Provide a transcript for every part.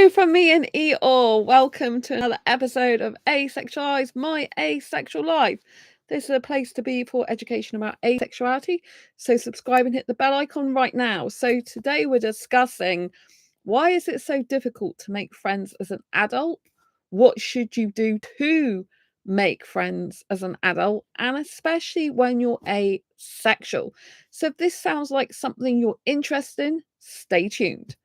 Hello from me and Eeyore. Welcome to another episode of Asexualise, my asexual life. This is a place to be for education about asexuality. So subscribe and hit the bell icon right now. So today we're discussing why is it so difficult to make friends as an adult? What should you do to make friends as an adult? And especially when you're asexual. So if this sounds like something you're interested in, stay tuned.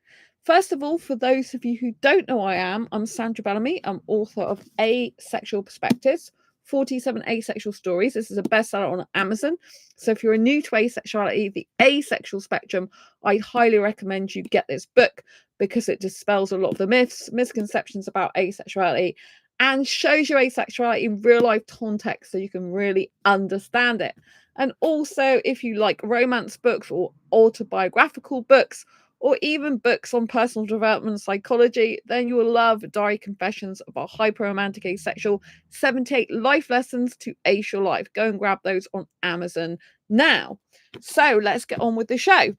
First of all, for those of you who don't know who I am, I'm Sandra Bellamy. I'm author of Asexual Perspectives, 47 Asexual Stories. This is a bestseller on Amazon. So if you're new to asexuality, the asexual spectrum, I highly recommend you get this book because it dispels a lot of the myths, misconceptions about asexuality and shows you asexuality in real life context so you can really understand it. And also, if you like romance books or autobiographical books, or even books on personal development and psychology, then you will love Diary Confessions of a Hyper-Romantic Asexual, 78 Life Lessons to Ace Your Life. Go and grab those on Amazon now. So let's get on with the show.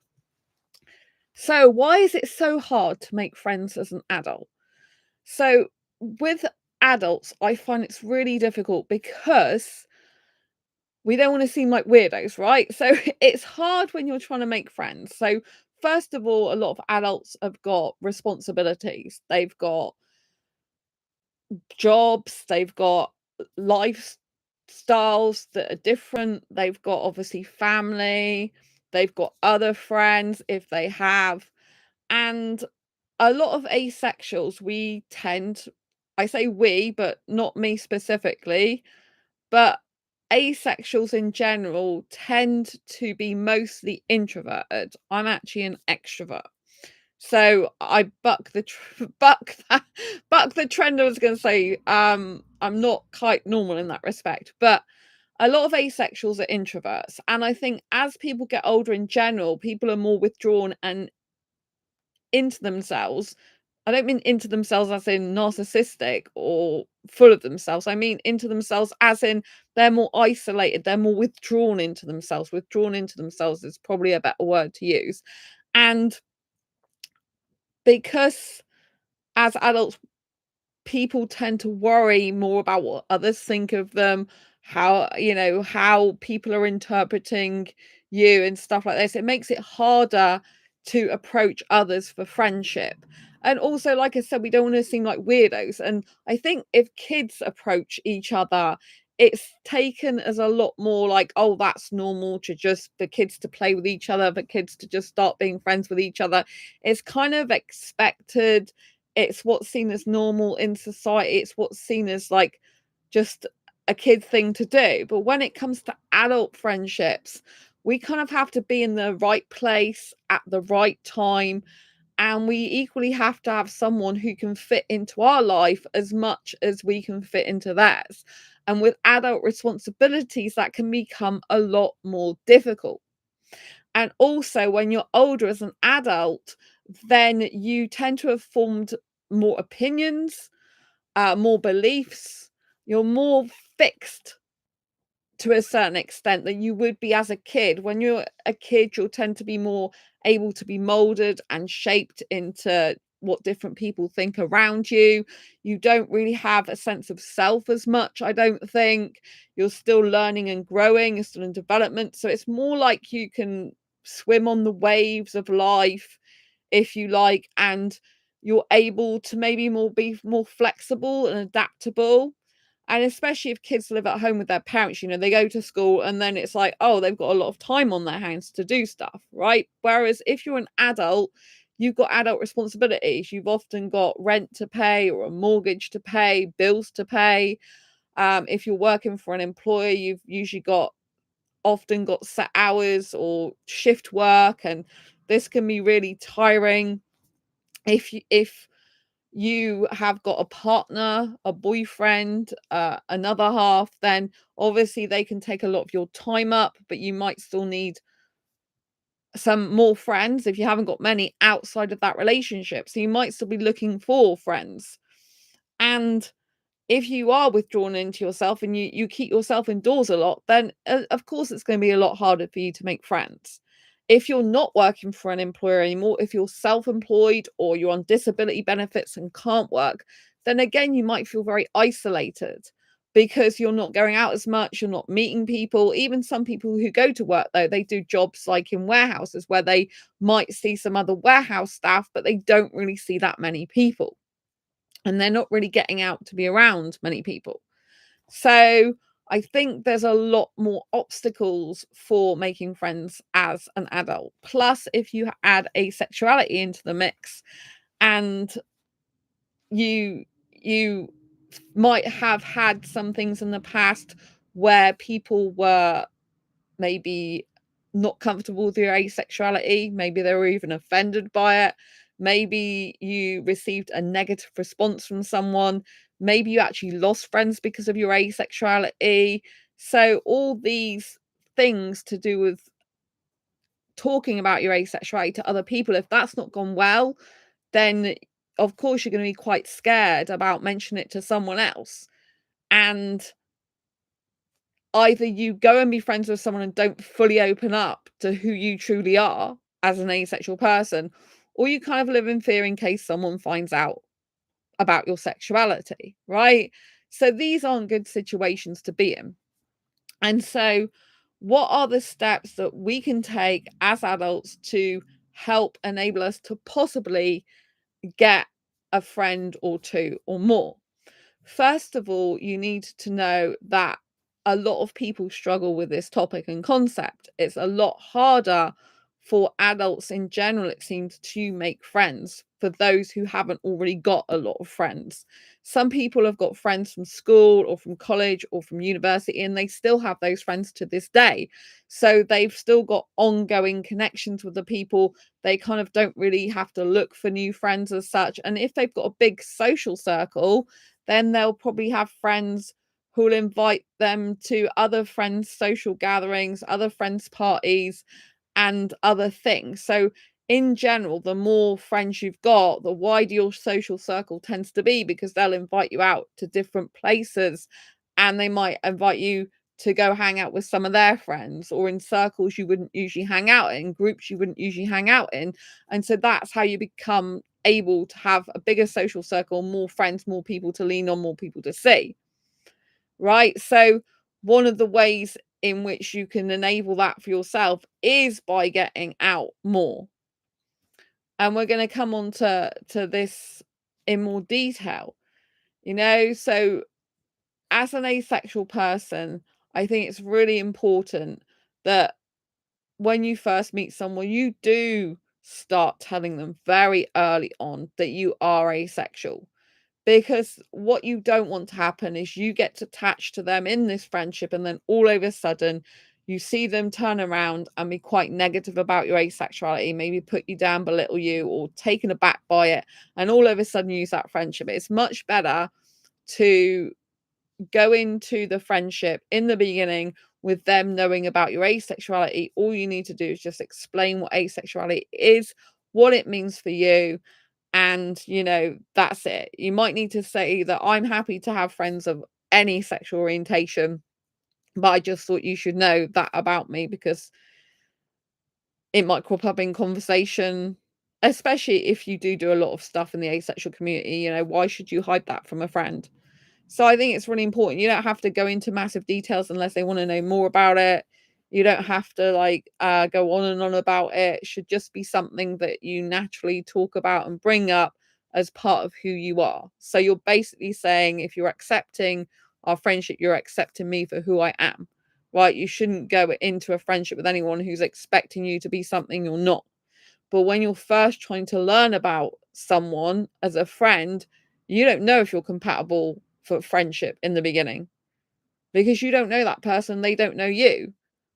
So why is it so hard to make friends as an adult? So with adults, I find it's really difficult because we don't want to seem like weirdos, right? So it's hard when you're trying to make friends. So first of all, a lot of adults have got responsibilities. They've got jobs, they've got lifestyles that are different. They've got obviously family, they've got other friends if they have. And a lot of asexuals, we tend, I say we, but not me specifically, but asexuals in general tend to be mostly introverted. I'm actually an extrovert. So I buck the buck the trend. I was going to say I'm not quite normal in that respect, but a lot of asexuals are introverts, and I think as people get older in general, people are more withdrawn and into themselves. I don't mean into themselves as in narcissistic or full of themselves. I mean into themselves as in they're more isolated, they're more withdrawn into themselves. Withdrawn into themselves is probably a better word to use. And because as adults, people tend to worry more about what others think of them, how people are interpreting you and stuff like this. It makes it harder to approach others for friendship. And also, like I said, we don't want to seem like weirdos. And I think if kids approach each other, it's taken as a lot more like, oh, that's normal to just for kids to play with each other, for kids to just start being friends with each other. It's kind of expected. It's what's seen as normal in society. It's what's seen as like just a kid thing to do. But when it comes to adult friendships, we kind of have to be in the right place at the right time. And we equally have to have someone who can fit into our life as much as we can fit into theirs. And with adult responsibilities, that can become a lot more difficult. And also, when you're older as an adult, then you tend to have formed more opinions, more beliefs. You're more fixed to a certain extent than you would be as a kid. When you're a kid, you'll tend to be more able to be molded and shaped into what different people think around you. You don't really have a sense of self as much, I don't think. You're still learning and growing, you're still in development. So it's more like you can swim on the waves of life, if you like, and you're able to maybe be more flexible and adaptable. And especially if kids live at home with their parents, they go to school and then it's like, oh, they've got a lot of time on their hands to do stuff, right? Whereas if you're an adult, you've got adult responsibilities. You've often got rent to pay or a mortgage to pay, bills to pay. If you're working for an employer, you've usually often got set hours or shift work, and this can be really tiring. If you have got a partner, a boyfriend, another half, then obviously they can take a lot of your time up, but you might still need some more friends if you haven't got many outside of that relationship. So you might still be looking for friends. And if you are withdrawn into yourself and you keep yourself indoors a lot, then of course it's going to be a lot harder for you to make friends. If you're not working for an employer anymore, if you're self-employed or you're on disability benefits and can't work, then again, you might feel very isolated because you're not going out as much, you're not meeting people. Even some people who go to work, though, they do jobs like in warehouses where they might see some other warehouse staff, but they don't really see that many people. And they're not really getting out to be around many people. So I think there's a lot more obstacles for making friends as an adult. Plus, if you add asexuality into the mix, and you might have had some things in the past where people were maybe not comfortable with your asexuality, maybe they were even offended by it, maybe you received a negative response from someone, maybe you actually lost friends because of your asexuality. So all these things to do with talking about your asexuality to other people, if that's not gone well, then of course you're going to be quite scared about mentioning it to someone else. And either you go and be friends with someone and don't fully open up to who you truly are as an asexual person, or you kind of live in fear in case someone finds out about your sexuality, right? So these aren't good situations to be in. And so, what are the steps that we can take as adults to help enable us to possibly get a friend or two or more? First of all, you need to know that a lot of people struggle with this topic and concept. It's a lot harder for adults in general, it seems, to make friends for those who haven't already got a lot of friends. Some people have got friends from school or from college or from university, and they still have those friends to this day. So they've still got ongoing connections with the people. They kind of don't really have to look for new friends as such. And if they've got a big social circle, then they'll probably have friends who'll invite them to other friends' social gatherings, other friends' parties, and other things. So, in general, the more friends you've got, the wider your social circle tends to be because they'll invite you out to different places and they might invite you to go hang out with some of their friends or in circles you wouldn't usually hang out in, groups you wouldn't usually hang out in. And so that's how you become able to have a bigger social circle, more friends, more people to lean on, more people to see. Right. So, one of the ways in which you can enable that for yourself is by getting out more. And we're going to come on to this in more detail, So, as an asexual person, I think it's really important that when you first meet someone, you do start telling them very early on that you are asexual. Because what you don't want to happen is you get attached to them in this friendship, and then all of a sudden you see them turn around and be quite negative about your asexuality, maybe put you down, belittle you, or taken aback by it, and all of a sudden use that friendship. It's much better to go into the friendship in the beginning with them knowing about your asexuality. All you need to do is just explain what asexuality is, what it means for you, and that's it. You might need to say that I'm happy to have friends of any sexual orientation, but I just thought you should know that about me because it might crop up in conversation, especially if you do a lot of stuff in the asexual community. Why should you hide that from a friend? So I think it's really important. You don't have to go into massive details unless they want to know more about it. You don't have to go on and on about it. It should just be something that you naturally talk about and bring up as part of who you are. So you're basically saying, if you're accepting our friendship, you're accepting me for who I am, right? You shouldn't go into a friendship with anyone who's expecting you to be something you're not. But when you're first trying to learn about someone as a friend, you don't know if you're compatible for friendship in the beginning because you don't know that person, they don't know you.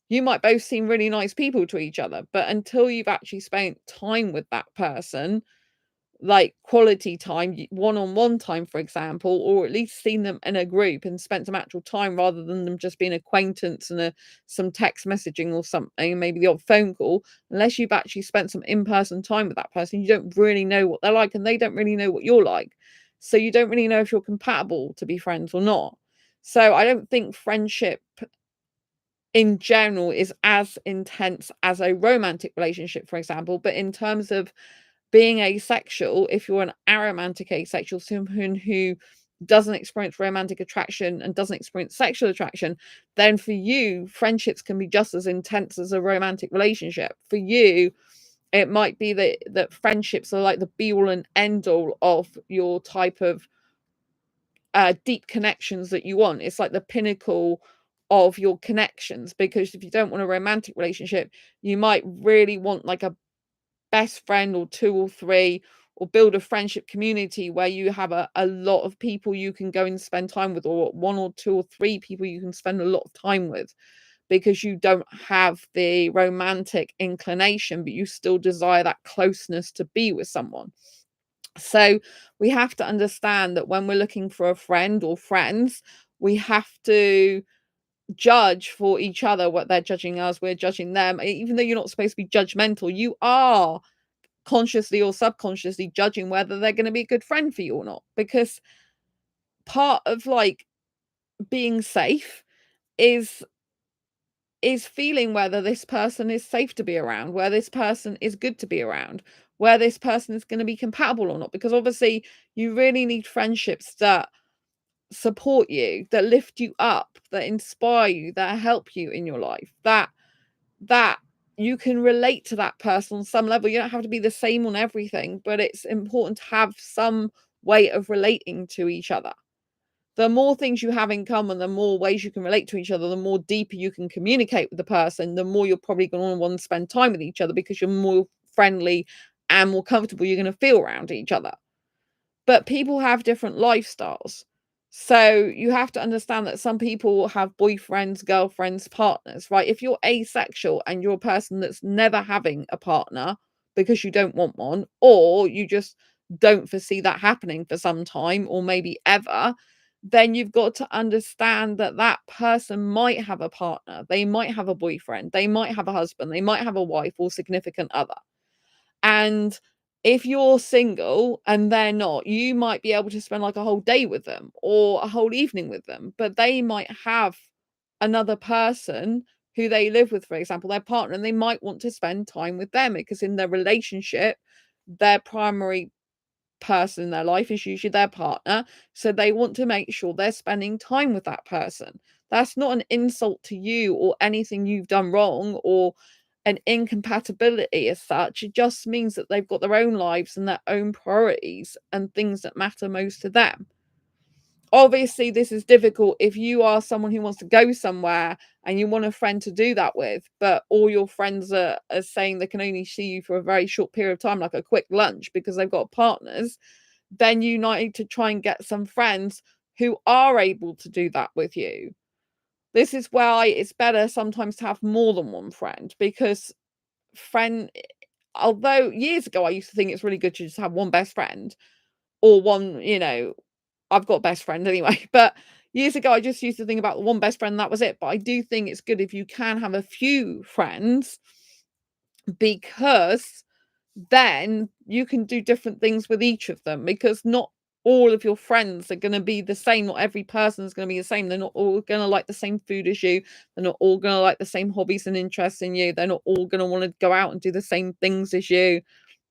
You might both seem really nice people to each other, but until you've actually spent time with that person, like quality time, one-on-one time, for example, or at least seen them in a group and spent some actual time rather than them just being acquaintance and some text messaging or something, maybe the odd phone call. Unless you've actually spent some in-person time with that person, you don't really know what they're like and they don't really know what you're like. So you don't really know if you're compatible to be friends or not. So I don't think friendship in general is as intense as a romantic relationship, for example. But in terms of being asexual, if you're an aromantic asexual, someone who doesn't experience romantic attraction and doesn't experience sexual attraction, then for you, friendships can be just as intense as a romantic relationship. For you, it might be that friendships are like the be all and end all of your type of deep connections that you want. It's like the pinnacle of your connections, because if you don't want a romantic relationship, you might really want like a best friend or two or three, or build a friendship community where you have a lot of people you can go and spend time with, or one or two or three people you can spend a lot of time with, because you don't have the romantic inclination, but you still desire that closeness to be with someone. So we have to understand that when we're looking for a friend or friends, we have to judge for each other what they're judging us, we're judging them. Even though you're not supposed to be judgmental, you are consciously or subconsciously judging whether they're going to be a good friend for you or not. Because part of like being safe is feeling whether this person is safe to be around, where this person is good to be around, where this person is going to be compatible or not. Because obviously you really need friendships that support you, that lift you up, that inspire you, that help you in your life, that you can relate to that person on some level. You don't have to be the same on everything, but it's important to have some way of relating to each other. The more things you have in common, the more ways you can relate to each other, the more deeper you can communicate with the person, the more you're probably going to want to spend time with each other, because you're more friendly and more comfortable you're going to feel around each other. But people have different lifestyles. So you have to understand that some people have boyfriends, girlfriends, partners, right? If you're asexual and you're a person that's never having a partner because you don't want one, or you just don't foresee that happening for some time, or maybe ever, then you've got to understand that that person might have a partner. They might have a boyfriend. They might have a husband. They might have a wife or significant other. And if you're single and they're not, you might be able to spend like a whole day with them or a whole evening with them, but they might have another person who they live with, for example, their partner, and they might want to spend time with them, because in their relationship, their primary person in their life is usually their partner. So they want to make sure they're spending time with that person. That's not an insult to you or anything you've done wrong or an incompatibility as such. It just means that they've got their own lives and their own priorities and things that matter most to them. Obviously, this is difficult if you are someone who wants to go somewhere and you want a friend to do that with, but all your friends are saying they can only see you for a very short period of time, like a quick lunch, because they've got partners. Then you need to try and get some friends who are able to do that with you. This is why it's better sometimes to have more than one friend, because friend although years ago I used to think it's really good to just have one best friend, or one, I've got a best friend anyway, but years ago I just used to think about one best friend, that was it. But I do think it's good if you can have a few friends, because then you can do different things with each of them, because not all of your friends are going to be the same. Not every person is going to be the same. They're not all going to like the same food as you. They're not all going to like the same hobbies and interests in you. They're not all going to want to go out and do the same things as you.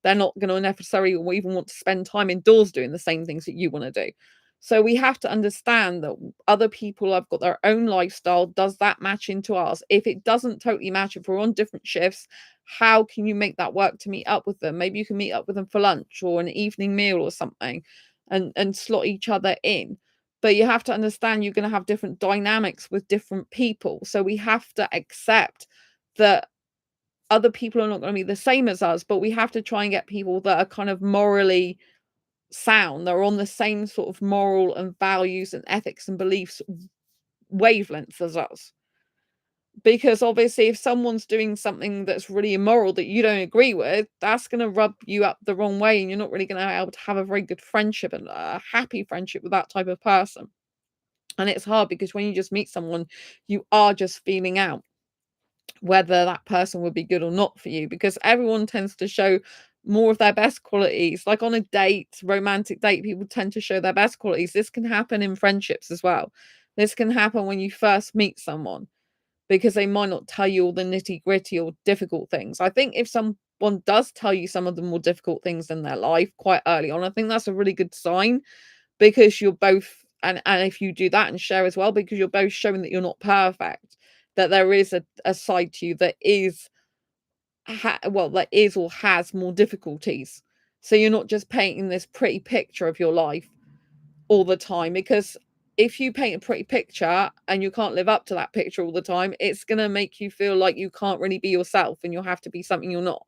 They're not going to necessarily or even want to spend time indoors doing the same things that you want to do. So we have to understand that other people have got their own lifestyle. Does that match into ours? If it doesn't totally match, if we're on different shifts, how can you make that work to meet up with them? Maybe you can meet up with them for lunch or an evening meal or something, and slot each other in. But you have to understand you're going to have different dynamics with different people. So we have to accept that other people are not going to be the same as us, but we have to try and get people that are kind of morally sound. They're on the same sort of moral and values and ethics and beliefs wavelengths as us. Because obviously if someone's doing something that's really immoral that you don't agree with, that's going to rub you up the wrong way, and you're not really going to be able to have a very good friendship and a happy friendship with that type of person. And it's hard because when you just meet someone, you are just feeling out whether that person would be good or not for you, because everyone tends to show more of their best qualities. Like on a date, romantic date, people tend to show their best qualities. This can happen in friendships as well. This can happen when you first meet someone, because they might not tell you all the nitty-gritty or difficult things. I think if someone does tell you some of the more difficult things in their life quite early on, I think that's a really good sign, because you're both, and if you do that and share as well, because you're both showing that you're not perfect, that there is a side to you that is that is or has more difficulties. So you're not just painting this pretty picture of your life all the time, because if you paint a pretty picture and you can't live up to that picture all the time, it's going to make you feel like you can't really be yourself and you'll have to be something you're not.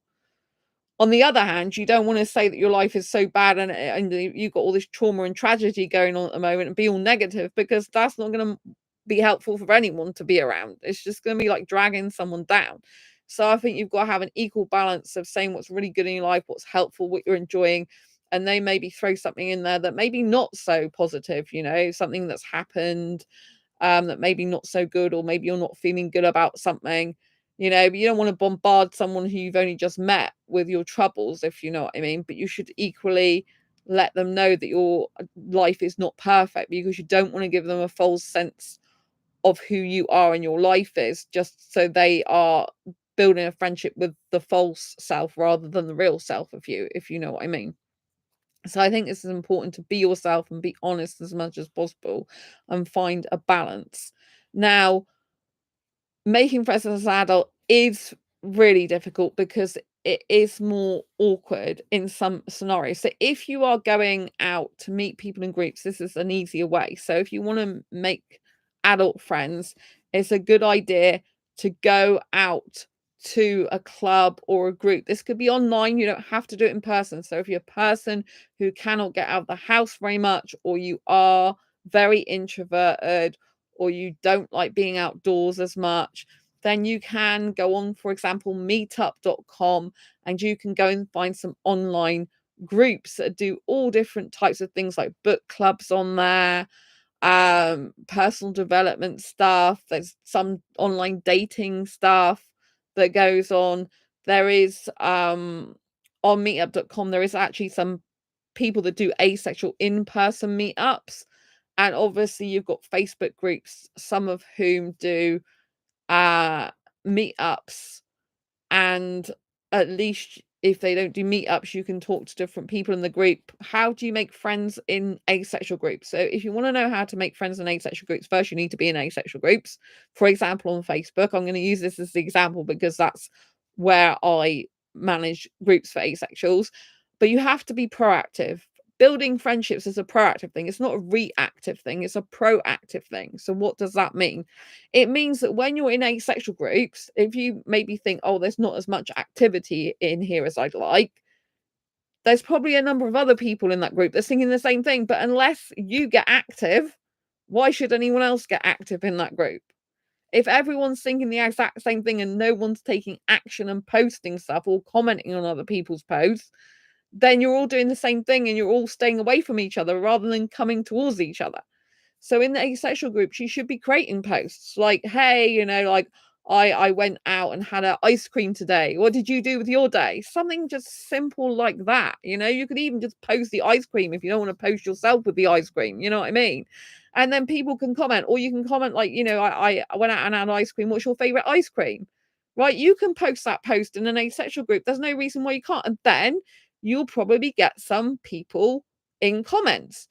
On the other hand, you don't want to say that your life is so bad and you've got all this trauma and tragedy going on at the moment and be all negative, because that's not going to be helpful for anyone to be around. It's just going to be like dragging someone down. So I think you've got to have an equal balance of saying what's really good in your life, what's helpful, what you're enjoying, and they maybe throw something in there that maybe not so positive, something that's happened, that maybe not so good, or maybe you're not feeling good about something, but you don't want to bombard someone who you've only just met with your troubles, if you know what I mean. But you should equally let them know that your life is not perfect, because you don't want to give them a false sense of who you are and your life is, just so they are building a friendship with the false self rather than the real self of you, if you know what I mean. So I think this is important, to be yourself and be honest as much as possible and find a balance. Now, making friends as an adult is really difficult because it is more awkward in some scenarios. So if you are going out to meet people in groups, this is an easier way. So if you want to make adult friends, it's a good idea to go out to a club or a group. This could be online, you don't have to do it in person. So if you're a person who cannot get out of the house very much, or you are very introverted, or you don't like being outdoors as much, then you can go on, for example, meetup.com, and you can go and find some online groups that do all different types of things, like book clubs on there, personal development stuff. There's some online dating stuff that goes on. There is on meetup.com, there is actually some people that do asexual in-person meetups. And obviously you've got Facebook groups, some of whom do meetups, and at least if they don't do meetups, you can talk to different people in the group. How do you make friends in asexual groups? So if you want to know how to make friends in asexual groups, first you need to be in asexual groups. For example, on Facebook, I'm going to use this as the example because that's where I manage groups for asexuals. But you have to be proactive. Building friendships is a proactive thing. It's not a reactive thing. It's a proactive thing. So what does that mean? It means that when you're in asexual groups, if you maybe think, oh, there's not as much activity in here as I'd like, there's probably a number of other people in that group that's thinking the same thing. But unless you get active, why should anyone else get active in that group? If everyone's thinking the exact same thing and no one's taking action and posting stuff or commenting on other people's posts, then you're all doing the same thing and you're all staying away from each other rather than coming towards each other. So in the asexual groups, you should be creating posts like, hey, like I went out and had an ice cream today. What did you do with your day? Something just simple like that. You could even just post the ice cream if you don't want to post yourself with the ice cream. You know what I mean? And then people can comment, or you can comment like, I went out and had ice cream. What's your favorite ice cream? Right? You can post that post in an asexual group. There's no reason why you can't. And then you'll probably get some people in comments.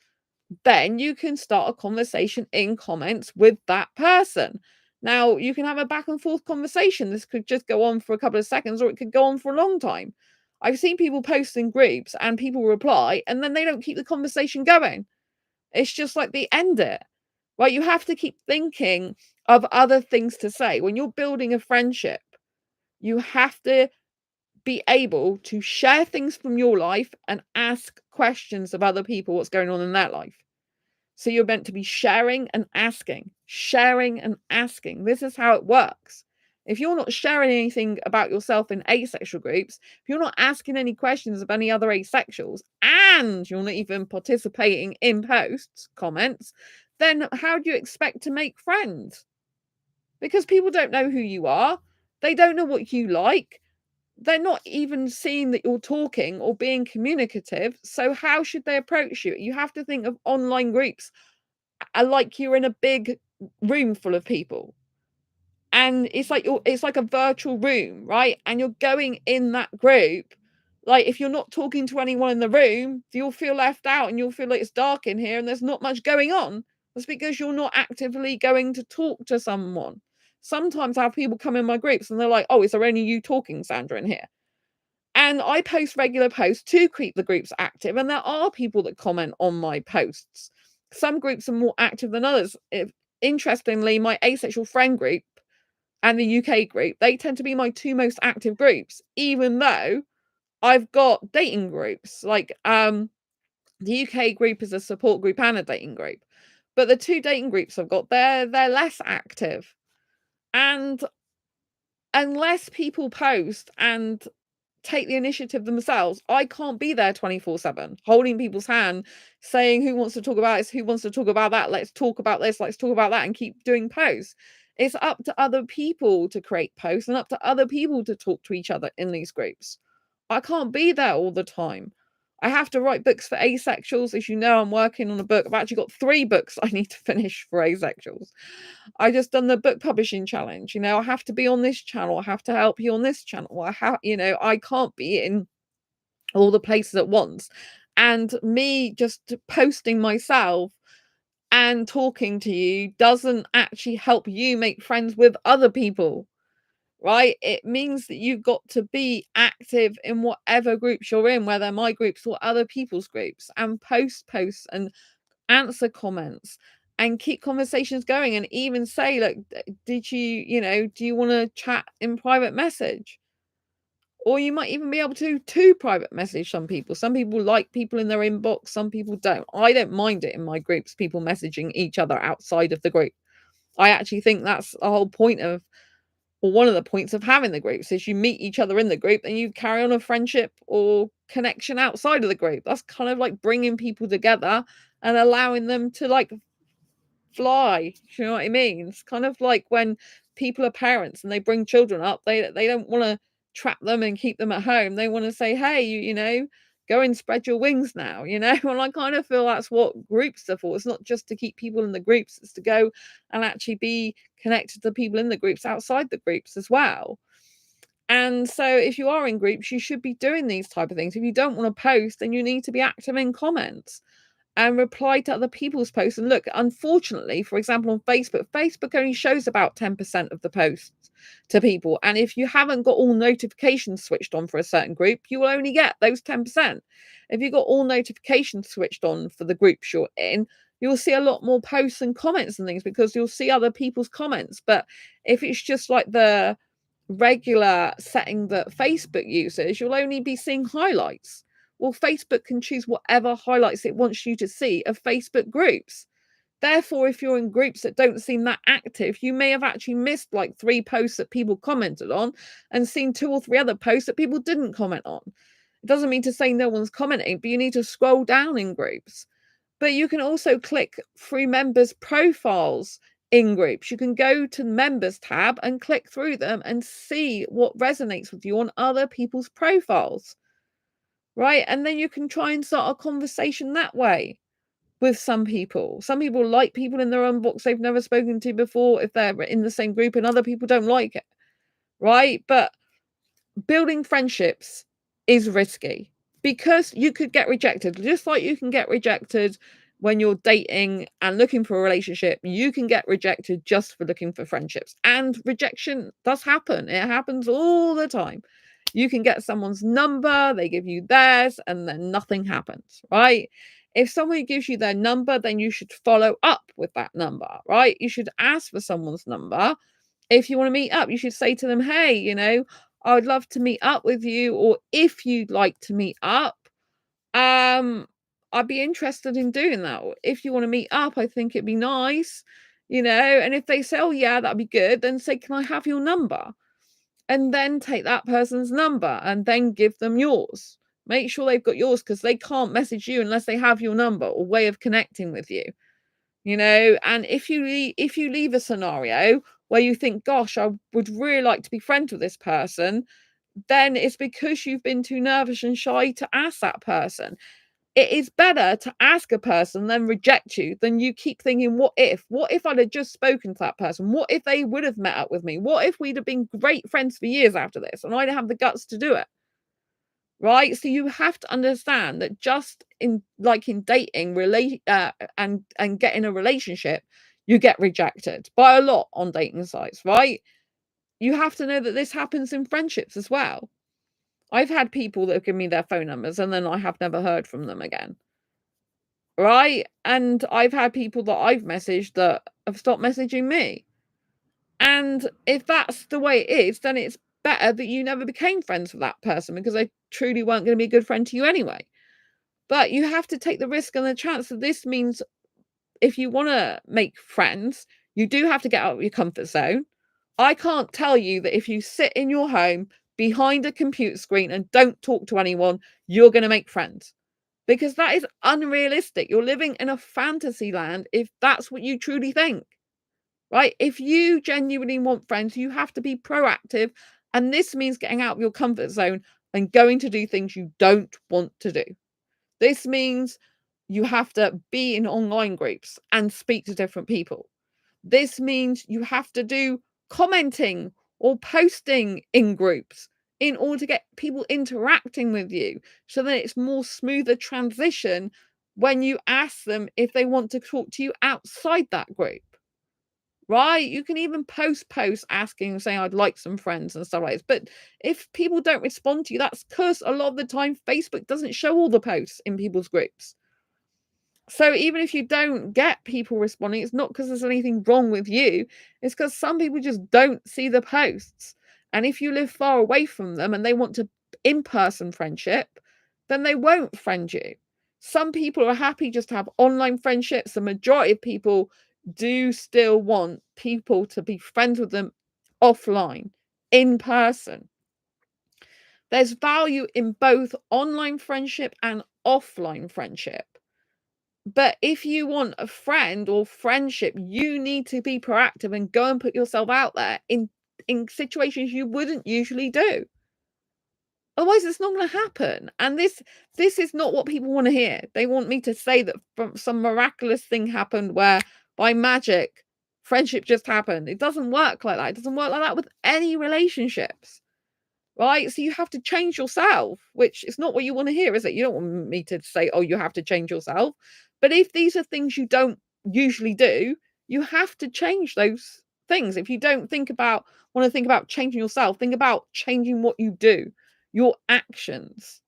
Then you can start a conversation in comments with that person. Now, you can have a back and forth conversation. This could just go on for a couple of seconds, or it could go on for a long time. I've seen people post in groups and people reply, and then they don't keep the conversation going. It's just like they end it. Right? You have to keep thinking of other things to say. When you're building a friendship, you have to be able to share things from your life and ask questions of other people, what's going on in their life. So you're meant to be sharing and asking, sharing and asking. This is how it works. If you're not sharing anything about yourself in asexual groups, if you're not asking any questions of any other asexuals, and you're not even participating in posts, comments, then how do you expect to make friends? Because people don't know who you are. They don't know what you like. They're not even seeing that you're talking or being communicative. So how should they approach you? You have to think of online groups like you're in a big room full of people. And it's like a virtual room, right? And you're going in that group. Like, if you're not talking to anyone in the room, you'll feel left out and you'll feel like it's dark in here and there's not much going on. That's because you're not actively going to talk to someone. Sometimes I have people come in my groups and they're like, oh, is there only you talking, Sandra, in here? And I post regular posts to keep the groups active. And there are people that comment on my posts. Some groups are more active than others. Interestingly, my asexual friend group and the UK group, they tend to be my two most active groups, even though I've got dating groups. Like, the UK group is a support group and a dating group. But the two dating groups I've got, they're less active. And unless people post and take the initiative themselves, I can't be there 24/7, holding people's hand, saying who wants to talk about this, who wants to talk about that, let's talk about this, let's talk about that, and keep doing posts. It's up to other people to create posts and up to other people to talk to each other in these groups. I can't be there all the time. I have to write books for asexuals. As you know, I'm working on a book. I've actually got 3 books I need to finish for asexuals. I just done the book publishing challenge. I have to be on this channel. I have to help you on this channel. I can't be in all the places at once. And me just posting myself and talking to you doesn't actually help you make friends with other people, right? It means that you've got to be active in whatever groups you're in, whether my groups or other people's groups, and post posts and answer comments and keep conversations going, and even say, look, did do you want to chat in private message? Or you might even be able to private message some people. Some people like people in their inbox, some people don't. I don't mind it in my groups, people messaging each other outside of the group. I actually think that's the whole point of, or one of the points of having the groups, is you meet each other in the group and you carry on a friendship or connection outside of the group. That's kind of like bringing people together and allowing them to like fly. Do you know what I mean? It's kind of like when people are parents and they bring children up, they don't want to trap them and keep them at home. They want to say, hey, go and spread your wings now, and I kind of feel that's what groups are for. It's not just to keep people in the groups, it's to go and actually be connected to people in the groups outside the groups as well. And so if you are in groups, you should be doing these type of things. If you don't want to post, then you need to be active in comments and reply to other people's posts. And look, unfortunately, for example, on Facebook only shows about 10% of the posts to people. And if you haven't got all notifications switched on for a certain group, you will only get those 10%. If you've got all notifications switched on for the groups you're in, you'll see a lot more posts and comments and things because you'll see other people's comments. But if it's just like the regular setting that Facebook uses, you'll only be seeing highlights. Well, Facebook can choose whatever highlights it wants you to see of Facebook groups. Therefore, if you're in groups that don't seem that active, you may have actually missed like 3 posts that people commented on and seen 2 or 3 other posts that people didn't comment on. It doesn't mean to say no one's commenting, but you need to scroll down in groups. But you can also click through members' profiles in groups. You can go to the members tab and click through them and see what resonates with you on other people's profiles. Right? And then you can try and start a conversation that way with some people. Some people like people in their inbox they've never spoken to before if they're in the same group, and other people don't like it. Right? But building friendships is risky because you could get rejected. Just like you can get rejected when you're dating and looking for a relationship, you can get rejected just for looking for friendships. And rejection does happen. It happens all the time. You can get someone's number, they give you theirs, and then nothing happens, right? If somebody gives you their number, then you should follow up with that number, right? You should ask for someone's number. If you want to meet up, you should say to them, hey, I would love to meet up with you, or if you'd like to meet up, I'd be interested in doing that. Or if you want to meet up, I think it'd be nice, and if they say, oh yeah, that'd be good, then say, can I have your number? And then take that person's number and then give them yours. Make sure they've got yours because they can't message you unless they have your number or way of connecting with you. And if you leave a scenario where you think, gosh, I would really like to be friends with this person, then it's because you've been too nervous and shy to ask that person. It is better to ask a person then reject you than you keep thinking, what if? What if I'd have just spoken to that person? What if they would have met up with me? What if we'd have been great friends for years after this and I'd have the guts to do it? Right? So you have to understand that just in like in dating, and getting a relationship, you get rejected by a lot on dating sites, right? You have to know that this happens in friendships as well. I've had people that have given me their phone numbers and then I have never heard from them again. Right? And I've had people that I've messaged that have stopped messaging me. And if that's the way it is, then it's better that you never became friends with that person because they truly weren't going to be a good friend to you anyway. But you have to take the risk and the chance that this means if you want to make friends, you do have to get out of your comfort zone. I can't tell you that if you sit in your home behind a computer screen and don't talk to anyone, you're going to make friends because that is unrealistic. You're living in a fantasy land if that's what you truly think, right? If you genuinely want friends, you have to be proactive. And this means getting out of your comfort zone and going to do things you don't want to do. This means you have to be in online groups and speak to different people. This means you have to do commenting or posting in groups in order to get people interacting with you so that it's more smoother transition when you ask them if they want to talk to you outside that group. Right? You can even posts asking, saying, I'd like some friends and stuff like this. But if people don't respond to you, that's because a lot of the time Facebook doesn't show all the posts in people's groups. So even if you don't get people responding, it's not because there's anything wrong with you. It's because some people just don't see the posts. And if you live far away from them and they want to in-person friendship, then they won't friend you. Some people are happy just to have online friendships. The majority of people do still want people to be friends with them offline, in person. There's value in both online friendship and offline friendship. But if you want a friend or friendship, you need to be proactive and go and put yourself out there in situations you wouldn't usually do. Otherwise, it's not going to happen. And this is not what people want to hear. They want me to say that from some miraculous thing happened where by magic friendship just happened. It doesn't work like that. It doesn't work like that with any relationships. Right? So you have to change yourself, which is not what you want to hear, is it? You don't want me to say, oh, you have to change yourself. But if these are things you don't usually do, you have to change those things. If you don't want to think about changing yourself, think about changing what you do, your actions,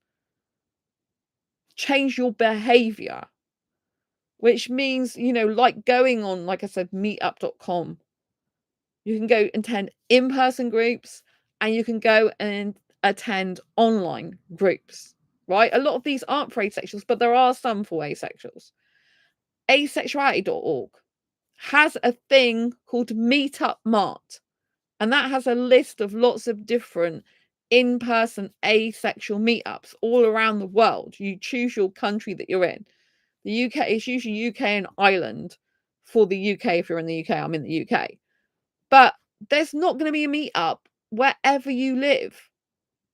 change your behavior, which means, like going on, like I said, meetup.com. You can go attend in-person groups and you can go and attend online groups, right? A lot of these aren't for asexuals, but there are some for asexuals. Asexuality.org has a thing called Meetup Mart, and that has a list of lots of different in-person asexual meetups all around the world. You choose your country that you're in. The UK is usually UK and Ireland for the UK. If you're in the UK, I'm in the UK. But there's not going to be a meetup wherever you live,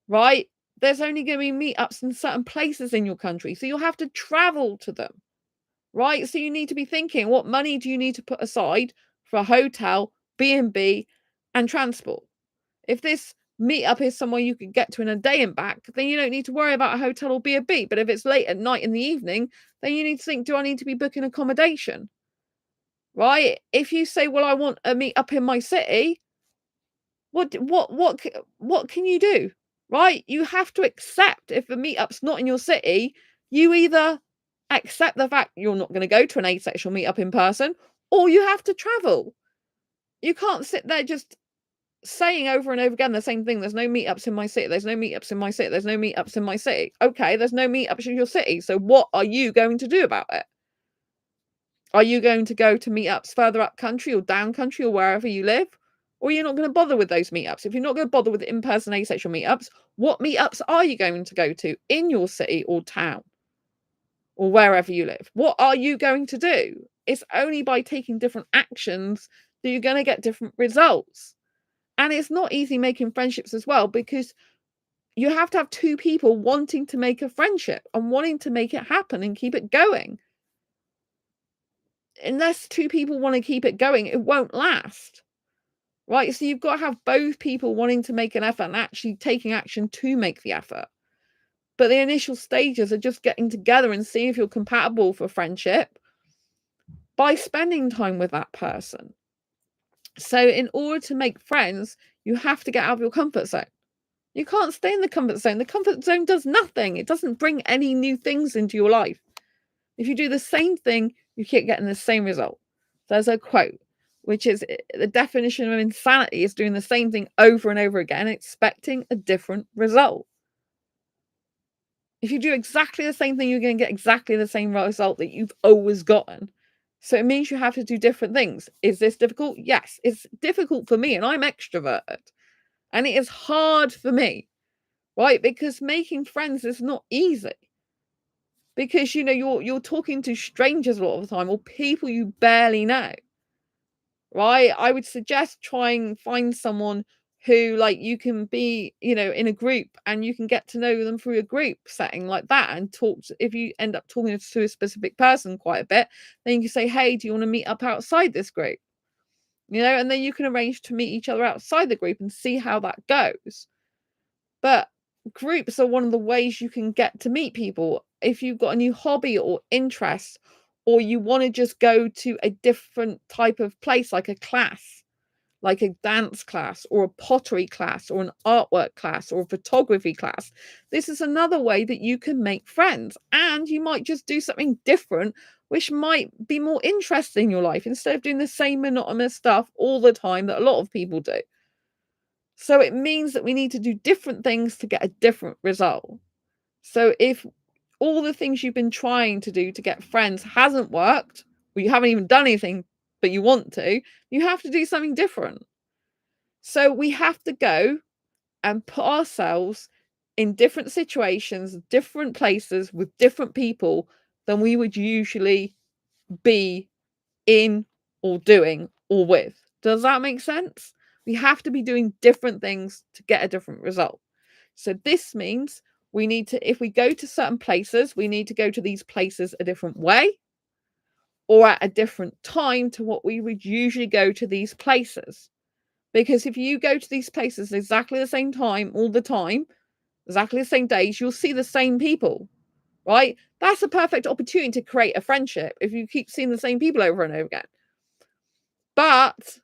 right? There's only going to be meetups in certain places in your country. So you'll have to travel to them, right? So you need to be thinking, what money do you need to put aside for a hotel, B&B, and transport? If this meetup is somewhere you could get to in a day and back, then you don't need to worry about a hotel or B&B. But if it's late at night in the evening, then you need to think, do I need to be booking accommodation? Right? If you say, well, I want a meetup in my city, what can you do? Right? You have to accept if the meetup's not in your city, you either accept the fact you're not going to go to an asexual meetup in person, or you have to travel. You can't sit there just saying over and over again the same thing. There's no meetups in my city. There's no meetups in my city. There's no meetups in my city. Okay, there's no meetups in your city. So what are you going to do about it? Are you going to go to meetups further up country or down country or wherever you live? Or you're not going to bother with those meetups? If you're not going to bother with in-person asexual meetups, what meetups are you going to go to in your city or town or wherever you live? What are you going to do? It's only by taking different actions that you're going to get different results. And it's not easy making friendships as well because you have to have two people wanting to make a friendship and wanting to make it happen and keep it going. Unless two people want to keep it going, it won't last. Right? So you've got to have both people wanting to make an effort and actually taking action to make the effort. But the initial stages are just getting together and seeing if you're compatible for friendship by spending time with that person. So in order to make friends, you have to get out of your comfort zone. You can't stay in the comfort zone. The comfort zone does nothing. It doesn't bring any new things into your life. If you do the same thing, you keep getting the same result. There's a quote, which is the definition of insanity is doing the same thing over and over again, expecting a different result. If you do exactly the same thing, you're going to get exactly the same result that you've always gotten. So it means you have to do different things. Is this difficult? Yes, it's difficult for me, and I'm extroverted. And it is hard for me, right? Because making friends is not easy. Because you're talking to strangers a lot of the time, or people you barely know. Right? I would suggest try and find someone who like you can be, in a group and you can get to know them through a group setting like that and if you end up talking to a specific person quite a bit, then you can say, hey, do you want to meet up outside this group? And then you can arrange to meet each other outside the group and see how that goes. But groups are one of the ways you can get to meet people. If you've got a new hobby or interest, or you want to just go to a different type of place, like a class, like a dance class or a pottery class or an artwork class or a photography class, this is another way that you can make friends. And you might just do something different, which might be more interesting in your life instead of doing the same monotonous stuff all the time that a lot of people do. So it means that we need to do different things to get a different result. So if all the things you've been trying to do to get friends hasn't worked, or you haven't even done anything, but you want to, you have to do something different. So we have to go and put ourselves in different situations, different places with different people than we would usually be in or doing or with. Does that make sense? We have to be doing different things to get a different result. So this means we need to, if we go to certain places, we need to go to these places a different way or at a different time to what we would usually go to these places. Because if you go to these places exactly the same time all the time, exactly the same days, you'll see the same people, right? That's a perfect opportunity to create a friendship if you keep seeing the same people over and over again. But,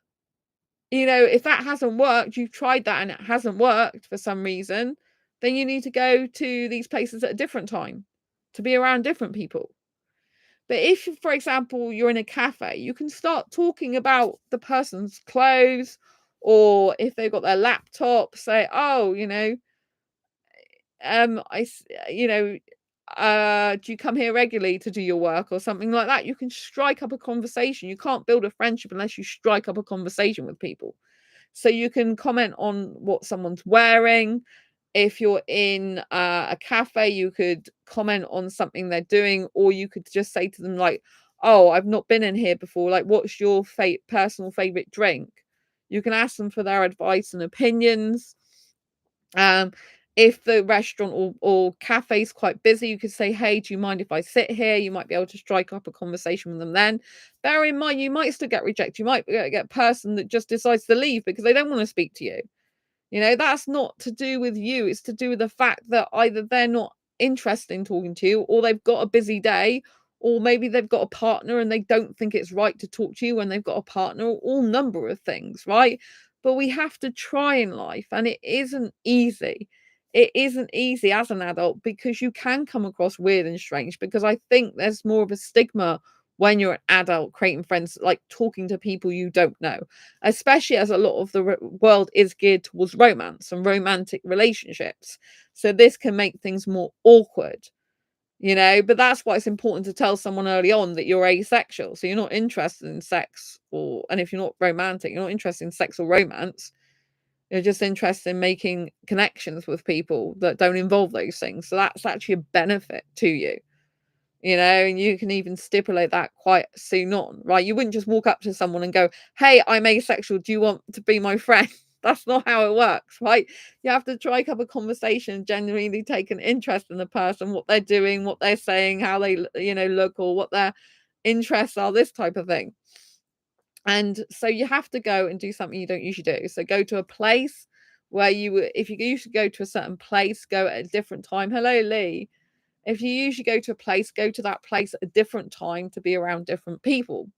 if that hasn't worked, you've tried that and it hasn't worked for some reason, then you need to go to these places at a different time to be around different people. But if, for example, you're in a cafe, you can start talking about the person's clothes, or if they've got their laptop, say, oh, do you come here regularly to do your work or something like that? You can strike up a conversation. You can't build a friendship unless you strike up a conversation with people. So you can comment on what someone's wearing. If you're in a cafe, you could comment on something they're doing, or you could just say to them like, oh, I've not been in here before. Like, what's your personal favorite drink? You can ask them for their advice and opinions. If the restaurant or cafe is quite busy, you could say, hey, do you mind if I sit here? You might be able to strike up a conversation with them then. Bear in mind, you might still get rejected. You might get a person that just decides to leave because they don't want to speak to you. That's not to do with you. It's to do with the fact that either they're not interested in talking to you, or they've got a busy day, or maybe they've got a partner and they don't think it's right to talk to you when they've got a partner, or all number of things, right? But we have to try in life, and it isn't easy. It isn't easy as an adult because you can come across weird and strange, because I think there's more of a stigma when you're an adult creating friends, like talking to people you don't know, especially as a lot of the world is geared towards romance and romantic relationships. So this can make things more awkward, but that's why it's important to tell someone early on that you're asexual. So you're not interested in sex, and if you're not romantic, you're not interested in sex or romance. You're just interested in making connections with people that don't involve those things. So that's actually a benefit to you. And you can even stipulate that quite soon on, right? You wouldn't just walk up to someone and go, hey, I'm asexual. Do you want to be my friend? That's not how it works, right? You have to strike up a conversation, genuinely take an interest in the person, what they're doing, what they're saying, how they, look, or what their interests are, this type of thing. And so you have to go and do something you don't usually do. So go to a place where if you usually go to a certain place, go at a different time. Hello, Lee. If you usually go to a place, go to that place at a different time to be around different people,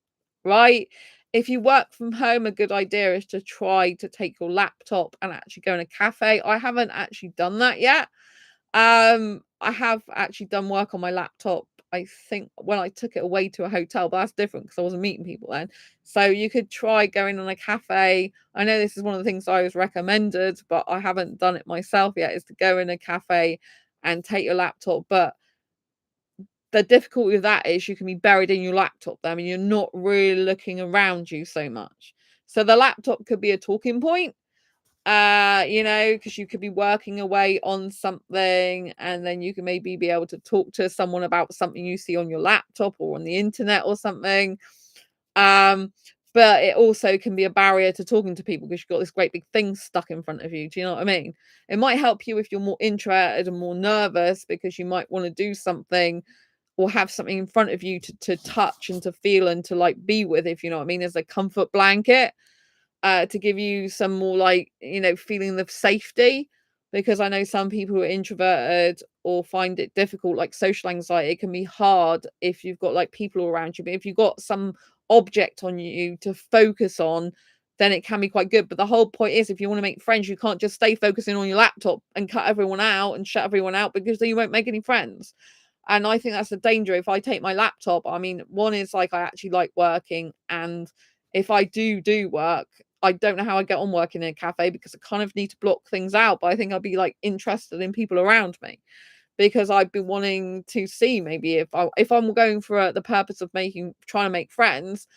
right? If you work from home, a good idea is to try to take your laptop and actually go in a cafe. I haven't actually done that yet. I have actually done work on my laptop, I think, when I took it away to a hotel, but that's different because I wasn't meeting people then. So you could try going on a cafe. I know this is one of the things I was recommended, but I haven't done it myself yet, is to go in a cafe and take your laptop. But the difficulty with that is you can be buried in your laptop then, and you're not really looking around you so much. So the laptop could be a talking point, because you could be working away on something, and then you can maybe be able to talk to someone about something you see on your laptop or on the internet or something. But it also can be a barrier to talking to people because you've got this great big thing stuck in front of you. Do you know what I mean? It might help you if you're more introverted and more nervous, because you might want to do something or have something in front of you to touch and to feel and to like be with, if you know what I mean, as a comfort blanket, to give you some more like, feeling of safety. Because I know some people who are introverted or find it difficult, like social anxiety, it can be hard if you've got like people around you. But if you've got some object on you to focus on, then it can be quite good. But the whole point is, if you want to make friends, you can't just stay focusing on your laptop and cut everyone out and shut everyone out, because then you won't make any friends. And I think that's the danger. If I take my laptop, I mean, one is like I actually like working, and if I do work, I don't know how I get on working in a cafe, because I kind of need to block things out. But I think I'd be like interested in people around me, because I've been wanting to see, maybe if I'm going for the purpose of trying to make friends,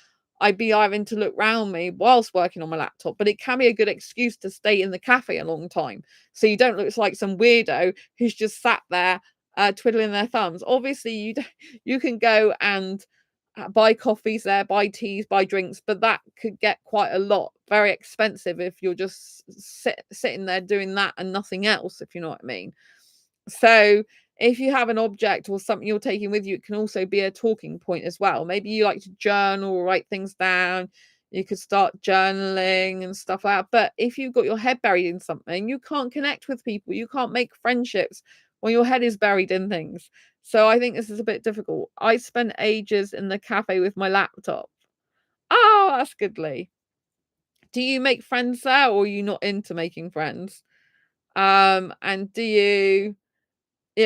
I'd be having to look around me whilst working on my laptop. But it can be a good excuse to stay in the cafe a long time, so you don't look like some weirdo who's just sat there twiddling their thumbs. Obviously, you can go and buy coffees there, buy teas, buy drinks, but that could get quite a lot, very expensive, if you're just sitting there doing that and nothing else, if you know what I mean. So if you have an object or something you're taking with you, it can also be a talking point as well. Maybe you like to journal or write things down. You could start journaling and stuff like that. But if you've got your head buried in something, you can't connect with people. You can't make friendships when your head is buried in things. So I think this is a bit difficult. I spent ages in the cafe with my laptop. Oh, that's good, Lee. Do you make friends there, or are you not into making friends? And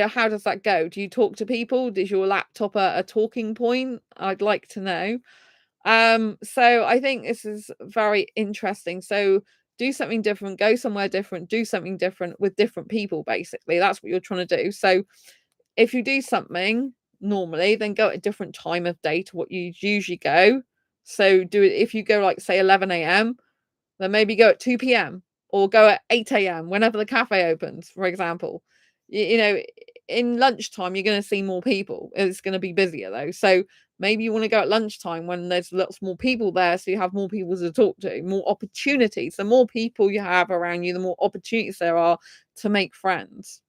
how does that go? Do you talk to people? Is your laptop a talking point? I'd like to know. So I think this is very interesting. So do something different, go somewhere different, do something different with different people, basically. That's what you're trying to do. So if you do something normally, then go at a different time of day to what you usually go. So do it if you go like say 11 a.m., then maybe go at 2 p.m. or go at 8 a.m. whenever the cafe opens, for example. In lunchtime, you're going to see more people. It's going to be busier though. So maybe you want to go at lunchtime when there's lots more people there. So you have more people to talk to, more opportunities. The more people you have around you, the more opportunities there are to make friends.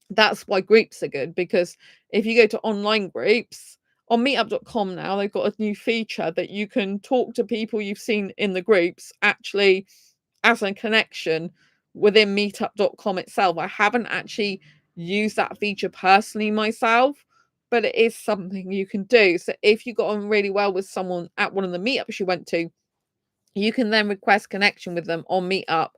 That's why groups are good, because if you go to online groups on meetup.com now, they've got a new feature that you can talk to people you've seen in the groups actually as a connection within meetup.com itself. I haven't actually used that feature personally myself, but it is something you can do. So if you got on really well with someone at one of the meetups you went to, you can then request connection with them on Meetup.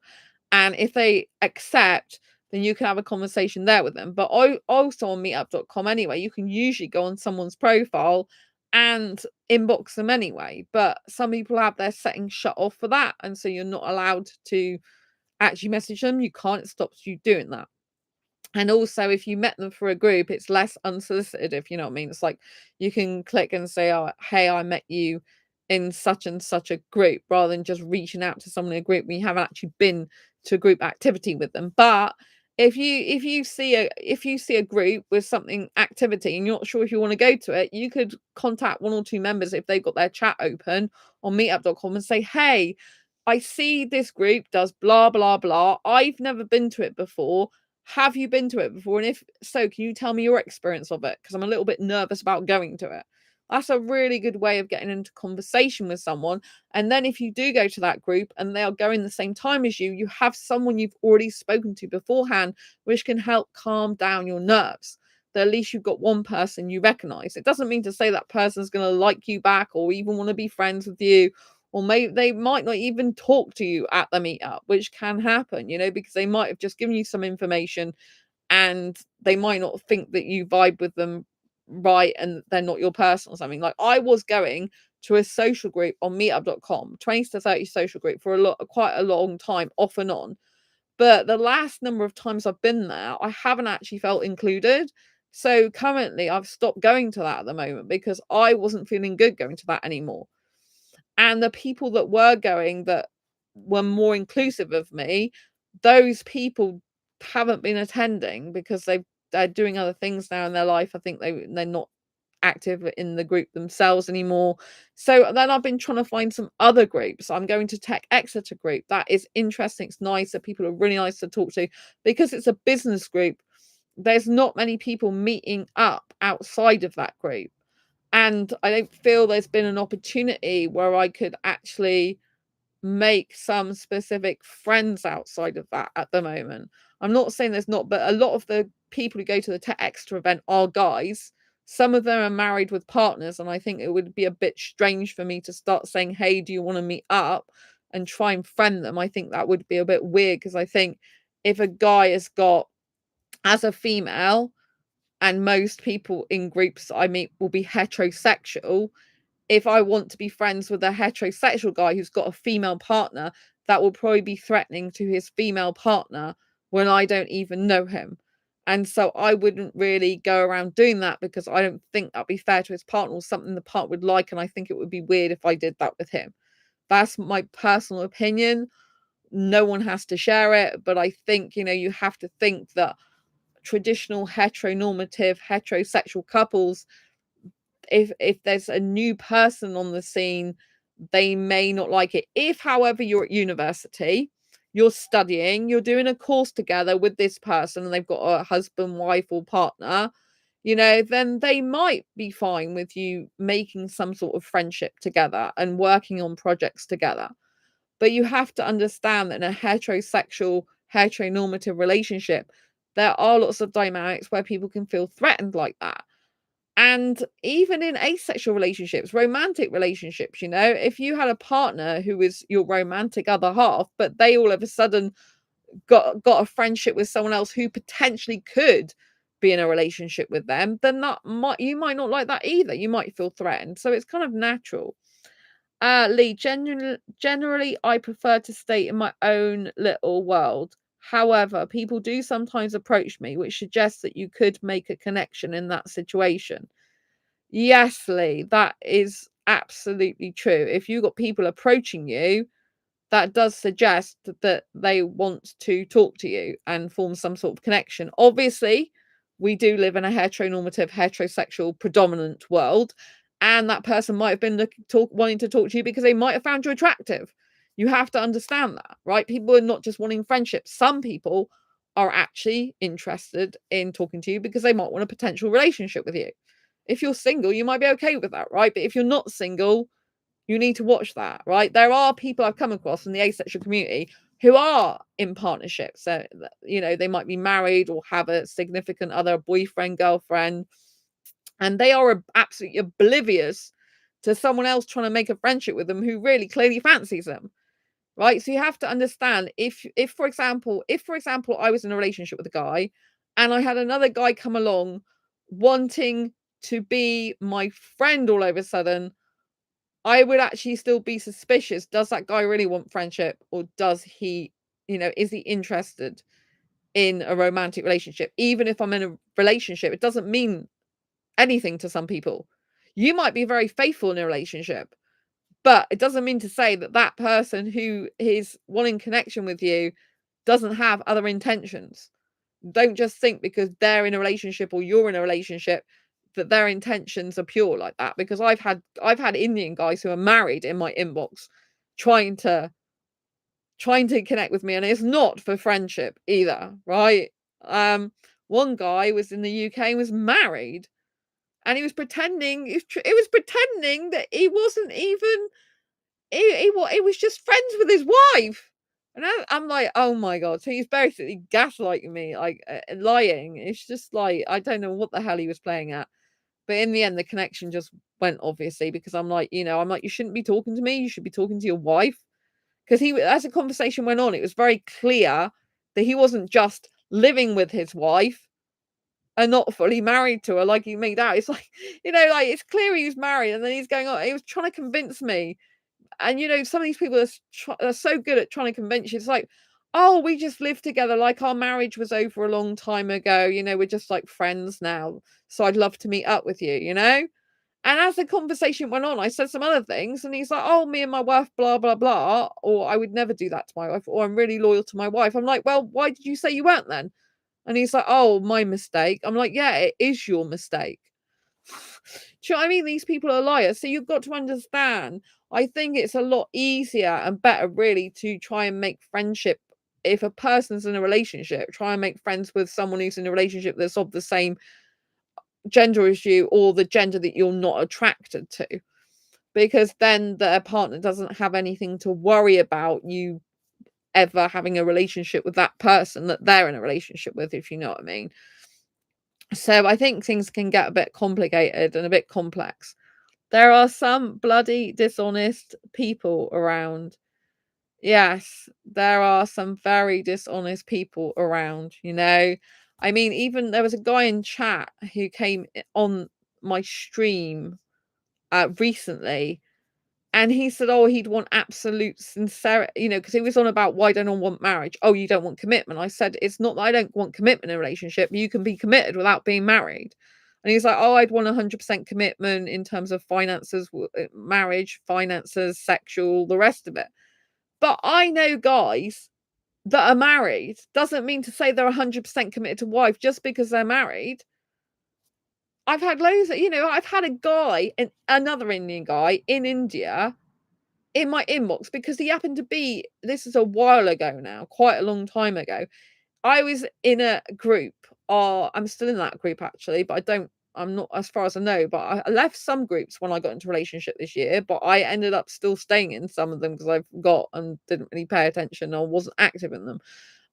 And if they accept, then you can have a conversation there with them. But also on meetup.com anyway, you can usually go on someone's profile and inbox them anyway. But some people have their settings shut off for that. And so you're not allowed to actually message them. You can't stop you doing that. And also, if you met them for a group, it's less unsolicited, if you know what I mean. It's like you can click and say, oh, hey, I met you in such and such a group, rather than just reaching out to someone in a group when you haven't actually been to a group activity with them. But if you see a group with something activity and you're not sure if you want to go to it, you could contact one or two members if they've got their chat open on meetup.com and say, hey, I see this group does blah, blah, blah. I've never been to it before. Have you been to it before? And if so, can you tell me your experience of it? Because I'm a little bit nervous about going to it. That's a really good way of getting into conversation with someone. And then if you do go to that group and they are going the same time as you have someone you've already spoken to beforehand, which can help calm down your nerves. That at least you've got one person you recognize. It doesn't mean to say that person's going to like you back or even want to be friends with you, or maybe they might not even talk to you at the meetup, which can happen, because they might have just given you some information and they might not think that you vibe with them right and they're not your person or something. Like, I was going to a social group on meetup.com, 20 to 30 social group for quite a long time, off and on. But the last number of times I've been there, I haven't actually felt included. So currently I've stopped going to that at the moment because I wasn't feeling good going to that anymore. And the people that were going that were more inclusive of me, those people haven't been attending because they're doing other things now in their life. I think they're not active in the group themselves anymore. So then I've been trying to find some other groups. I'm going to Tech Exeter group. That is interesting. It's nice. That people are really nice to talk to because it's a business group. There's not many people meeting up outside of that group. And I don't feel there's been an opportunity where I could actually make some specific friends outside of that at the moment. I'm not saying there's not, but a lot of the people who go to the Tech Extra event are guys. Some of them are married with partners, and I think it would be a bit strange for me to start saying, hey, do you want to meet up, and try and friend them. I think that would be a bit weird because I think if a guy has got, as a female, and most people in groups I meet will be heterosexual, if I want to be friends with a heterosexual guy who's got a female partner, that will probably be threatening to his female partner when I don't even know him. And so I wouldn't really go around doing that because I don't think that'd be fair to his partner or something the partner would like. And I think it would be weird if I did that with him. That's my personal opinion. No one has to share it. But I think, you have to think that traditional heteronormative heterosexual couples, if there's a new person on the scene, they may not like it. If, however, you're at university, you're studying, you're doing a course together with this person and they've got a husband, wife, or partner, then they might be fine with you making some sort of friendship together and working on projects together. But you have to understand that in a heterosexual, heteronormative relationship, there are lots of dynamics where people can feel threatened like that. And even in asexual relationships, romantic relationships, if you had a partner who is your romantic other half, but they all of a sudden got a friendship with someone else who potentially could be in a relationship with them, then you might not like that either. You might feel threatened. So it's kind of natural. Lee, generally, I prefer to stay in my own little world. However, people do sometimes approach me, which suggests that you could make a connection in that situation. Yes, Lee, that is absolutely true. If you've got people approaching you, that does suggest that they want to talk to you and form some sort of connection. Obviously, we do live in a heteronormative, heterosexual predominant world, and that person might have been wanting to talk to you because they might have found you attractive. You have to understand that, right? People are not just wanting friendship. Some people are actually interested in talking to you because they might want a potential relationship with you. If you're single, you might be okay with that, right? But if you're not single, you need to watch that, right? There are people I've come across in the asexual community who are in partnerships. So, they might be married or have a significant other, boyfriend, girlfriend, and they are absolutely oblivious to someone else trying to make a friendship with them who really clearly fancies them, right? So you have to understand if for example, I was in a relationship with a guy and I had another guy come along wanting to be my friend all of a sudden, I would actually still be suspicious. Does that guy really want friendship, or does he, is he interested in a romantic relationship? Even if I'm in a relationship, it doesn't mean anything to some people. You might be very faithful in a relationship, but it doesn't mean to say that that person who is wanting connection with you doesn't have other intentions. Don't just think because they're in a relationship or you're in a relationship that their intentions are pure like that. Because I've had Indian guys who are married in my inbox trying to trying to connect with me, and it's not for friendship either, right? One guy was in the UK and was married, and he was pretending it was pretending that he wasn't even he was just friends with his wife. And I'm like, oh my god! So he's basically gaslighting me, like lying. It's just like I don't know what the hell he was playing at. But in the end, the connection just went, obviously, because I'm like, I'm like, you shouldn't be talking to me. You should be talking to your wife. Because as the conversation went on, it was very clear that he wasn't just living with his wife and not fully married to her, like he made out. It's like, like it's clear he was married, and then he's going on. He was trying to convince me, and some of these people are so good at trying to convince you. It's like, oh, we just live together, like our marriage was over a long time ago. We're just like friends now. So I'd love to meet up with you. And as the conversation went on, I said some other things, and he's like, "Oh, me and my wife, blah blah blah," or "I would never do that to my wife," or "I'm really loyal to my wife." I'm like, "Well, why did you say you weren't then?" And he's like, "Oh, my mistake." I'm like, "Yeah, it is your mistake." Do you know what I mean? These people are liars. So you've got to understand. I think it's a lot easier and better, really, to try and make friendship. If a person's in a relationship, try and make friends with someone who's in a relationship that's of the same gender as you, or the gender that you're not attracted to, because then their partner doesn't have anything to worry about you ever having a relationship with that person that they're in a relationship with, if you know what I mean. So I think things can get a bit complicated and a bit complex. There are some bloody dishonest people around. Yes, there are some very dishonest people around. I mean, even there was a guy in chat who came on my stream recently, and he said, oh, he'd want absolute sincerity, because he was on about, why don't I want marriage? Oh, you don't want commitment. I said, it's not that I don't want commitment in a relationship. You can be committed without being married. And he's like, oh, I'd want 100% commitment in terms of finances, marriage, finances, sexual, the rest of it. But I know guys that are married. Doesn't mean to say they're 100% committed to wife just because they're married. I've had loads of, I've had a guy, another Indian guy in India, in my inbox, because he happened to be, this is a while ago now, quite a long time ago. I was in a group, or I'm still in that group actually, but I'm not, as far as I know, but I left some groups when I got into a relationship this year, but I ended up still staying in some of them because I forgot and didn't really pay attention or wasn't active in them.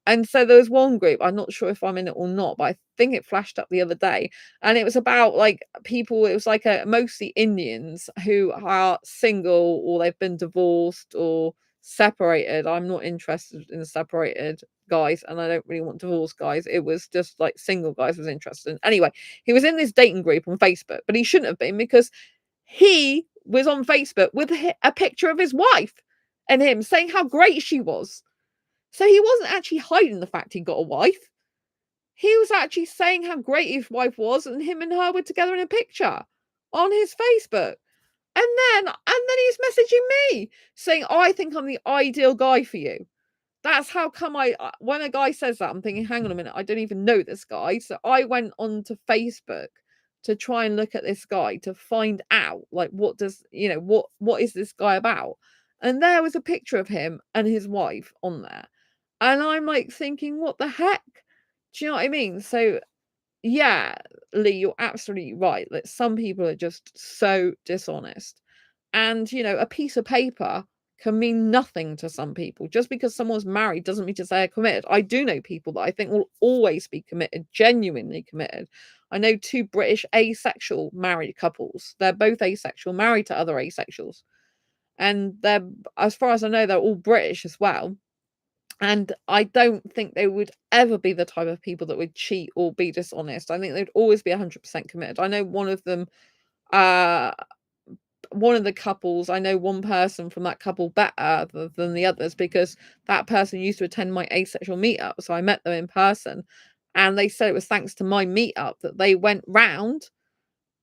And so there was one group, I'm not sure if I'm in it or not, but I think it flashed up the other day. And it was about like people, it was like mostly Indians who are single, or they've been divorced or separated. I'm not interested in separated guys, and I don't really want divorced guys. It was just like single guys I was interested in. Anyway, he was in this dating group on Facebook, but he shouldn't have been, because he was on Facebook with a picture of his wife and him saying how great she was. So he wasn't actually hiding the fact he got a wife. He was actually saying how great his wife was, and him and her were together in a picture on his Facebook. And then he's messaging me saying, oh, I think I'm the ideal guy for you. That's how come when a guy says that, I'm thinking, hang on a minute, I don't even know this guy. So I went onto Facebook to try and look at this guy to find out, like, what is this guy about? And there was a picture of him and his wife on there. And I'm like thinking, what the heck? Do you know what I mean? So yeah, Lee, you're absolutely right. That some people are just so dishonest. And, a piece of paper can mean nothing to some people. Just because someone's married doesn't mean to say they're committed. I do know people that I think will always be committed, genuinely committed. I know two British asexual married couples. They're both asexual, married to other asexuals. And they're, as far as I know, they're all British as well. And I don't think they would ever be the type of people that would cheat or be dishonest. I think they'd always be 100% committed. I know one of them, one of the couples, I know one person from that couple better than the others, because that person used to attend my asexual meetup. So I met them in person, and they said it was thanks to my meetup that they went round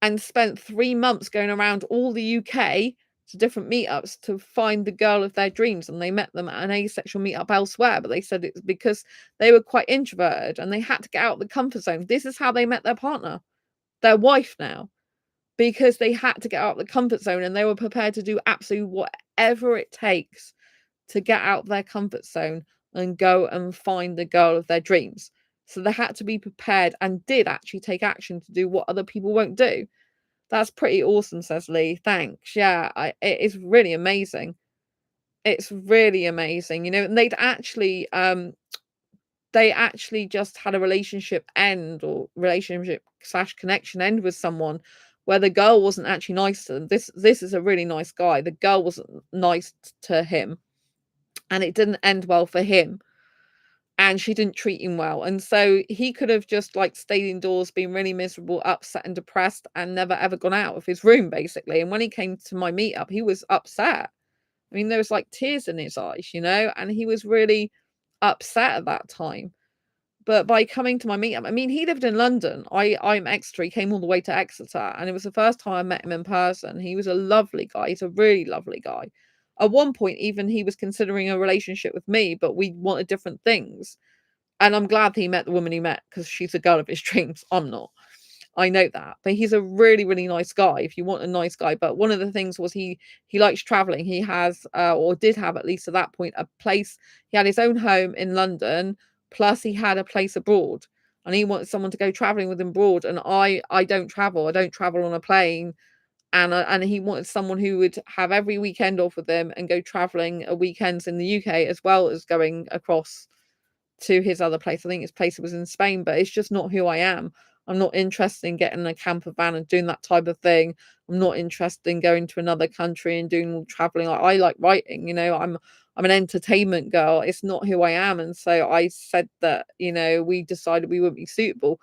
and spent 3 months going around all the UK to different meetups to find the girl of their dreams. And they met them at an asexual meetup elsewhere, but they said it's because they were quite introverted and they had to get out of the comfort zone. This is how they met their partner, their wife now, because they had to get out of the comfort zone, and they were prepared to do absolutely whatever it takes to get out of their comfort zone and go and find the girl of their dreams. So they had to be prepared and did actually take action to do what other people won't do. That's pretty awesome, says Lee. Thanks. Yeah, it is really amazing. It's really amazing, and they actually just had a relationship end, or relationship slash connection end, with someone where the girl wasn't actually nice to them. This is a really nice guy. The girl wasn't nice to him, and it didn't end well for him. And she didn't treat him well. And so he could have just like stayed indoors, been really miserable, upset and depressed, and never ever gone out of his room, basically. And when he came to my meetup, he was upset. I mean, there was like tears in his eyes, and he was really upset at that time. But by coming to my meetup, I mean, he lived in London. I'm Exeter. He came all the way to Exeter, and it was the first time I met him in person. He was a lovely guy. He's a really lovely guy. At one point, even he was considering a relationship with me, but we wanted different things. And I'm glad he met the woman he met, because she's the girl of his dreams. I'm not. I know that, but he's a really, really nice guy. If you want a nice guy, but one of the things was he likes traveling. He has, or did have, at least at that point, a place. He had his own home in London, plus he had a place abroad, and he wanted someone to go traveling with him abroad. And I don't travel. I don't travel on a plane, and he wanted someone who would have every weekend off with him and go traveling at weekends in the UK, as well as going across to his other place. I think his place was in Spain, but it's just not who I am. I'm not interested in getting a camper van and doing that type of thing. I'm not interested in going to another country and doing all traveling. I like writing, I'm an entertainment girl. It's not who I am. And so I said that, we decided we wouldn't be suitable.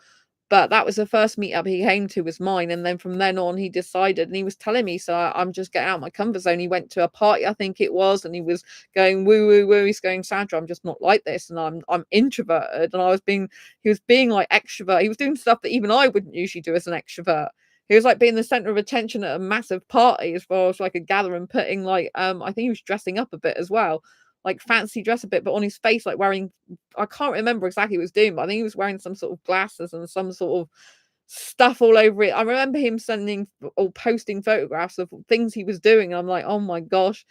But that was the first meetup he came to, was mine. And then from then on, he decided, and he was telling me, so I'm just getting out of my comfort zone. He went to a party, I think it was, and he was going woo woo woo. He's going, Sandra, I'm just not like this, and I'm introverted. And he was being like extrovert. He was doing stuff that even I wouldn't usually do as an extrovert. He was like being the center of attention at a massive party, as far as like a gathering, putting like I think he was dressing up a bit as well, like fancy dress a bit, but on his face, like wearing, I can't remember exactly what he was doing, but I think he was wearing some sort of glasses and some sort of stuff all over it. I remember him sending or posting photographs of things he was doing, and I'm like, oh my gosh,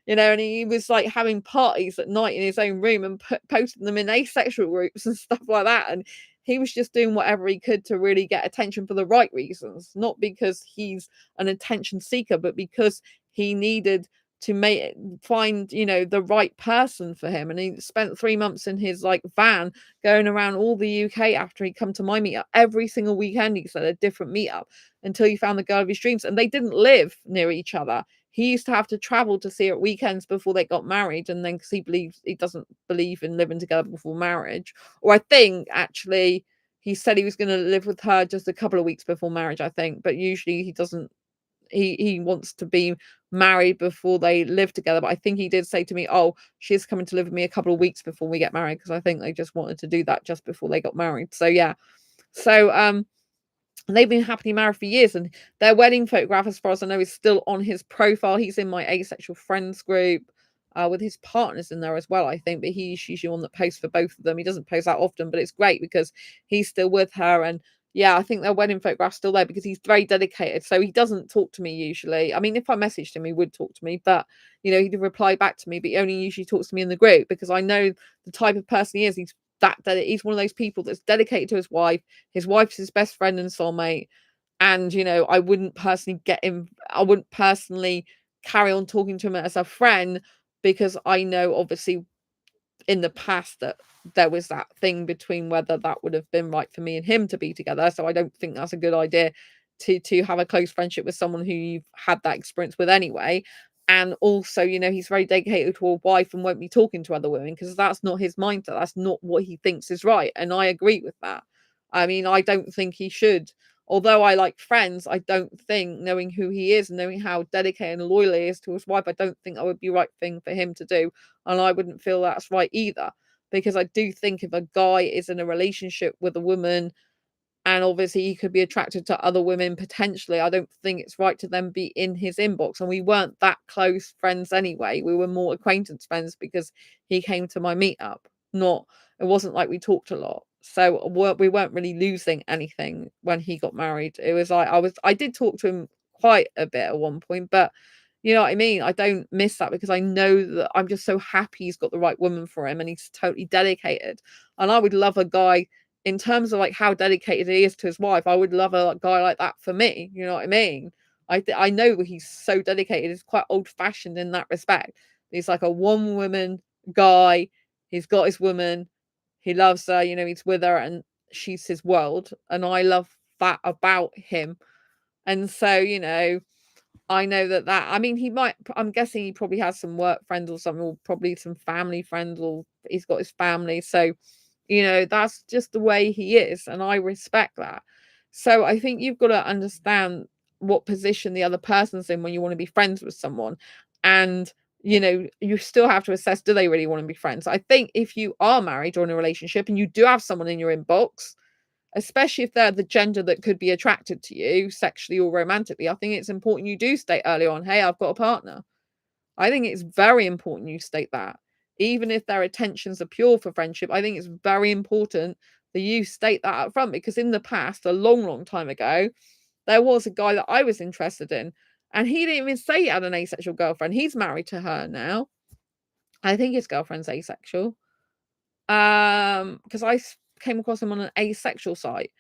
and he was like having parties at night in his own room and posting them in asexual groups and stuff like that. And he was just doing whatever he could to really get attention for the right reasons, not because he's an attention seeker, but because he needed to find the right person for him. And he spent 3 months in his like van going around all the UK after he'd come to my meetup. Every single weekend he said a different meetup, until he found the girl of his dreams. And they didn't live near each other. He used to have to travel to see her at weekends before they got married, and then, because he doesn't believe in living together before marriage. Or I think actually he said he was going to live with her just a couple of weeks before marriage, I think, but usually he doesn't. He wants to be married before they live together. But I think he did say to me, oh, she's coming to live with me a couple of weeks before we get married, because I think they just wanted to do that just before they got married. So yeah. So they've been happily married for years, and their wedding photograph, as far as I know, is still on his profile. He's in my asexual friends group, with his partners in there as well, I think, but he's usually one that posts for both of them. He doesn't post that often, but it's great because he's still with her. And yeah, I think their wedding photograph's still there, because he's very dedicated. So he doesn't talk to me usually. I mean, if I messaged him, he would talk to me, but he'd reply back to me, but he only usually talks to me in the group, because I know the type of person he is. He's one of those people that's dedicated to his wife. His wife's his best friend and soulmate. And I wouldn't personally carry on talking to him as a friend, because I know, obviously, in the past, that there was that thing between whether that would have been right for me and him to be together. So I don't think that's a good idea to have a close friendship with someone who you've had that experience with anyway. And also, he's very dedicated to a wife and won't be talking to other women, because that's not his mindset. That's not what he thinks is right. And I agree with that. I mean, I don't think he should. Although I like friends, I don't think, knowing who he is and knowing how dedicated and loyal he is to his wife, I don't think that would be the right thing for him to do. And I wouldn't feel that's right either. Because I do think if a guy is in a relationship with a woman, and obviously he could be attracted to other women potentially, I don't think it's right to then be in his inbox. And we weren't that close friends anyway. We were more acquaintance friends, because he came to my meetup. It wasn't like we talked a lot. So we weren't really losing anything when he got married. It was like I did talk to him quite a bit at one point, but You know what I mean? I don't miss that because I know that I'm just so happy he's got the right woman for him and he's totally dedicated. And I would love a guy in terms of like how dedicated he is to his wife. I would love a guy like that for me. You know what I mean? I know he's so dedicated. He's quite old fashioned in that respect. He's like a one woman guy. He's got his woman. He loves her. You know, he's with her and she's his world. And I love that about him. And so, you know, I know I mean, I'm guessing he probably has some work friends or something, or probably some family friends, or he's got his family. So, you know, that's just the way he is. And I respect that. So I think you've got to understand what position the other person's in when you want to be friends with someone. And, you know, you still have to assess, do they really want to be friends? I think if you are married or in a relationship and you do have someone in your inbox, especially if they're the gender that could be attracted to you sexually or romantically, I think it's important you do state early on, hey, I've got a partner. I think it's very important you state that. Even if their intentions are pure for friendship, I think it's very important that you state that up front because in the past, a long, long time ago, there was a guy that I was interested in and he didn't even say he had an asexual girlfriend. He's married to her now. I think his girlfriend's asexual. Because came across him on an asexual site.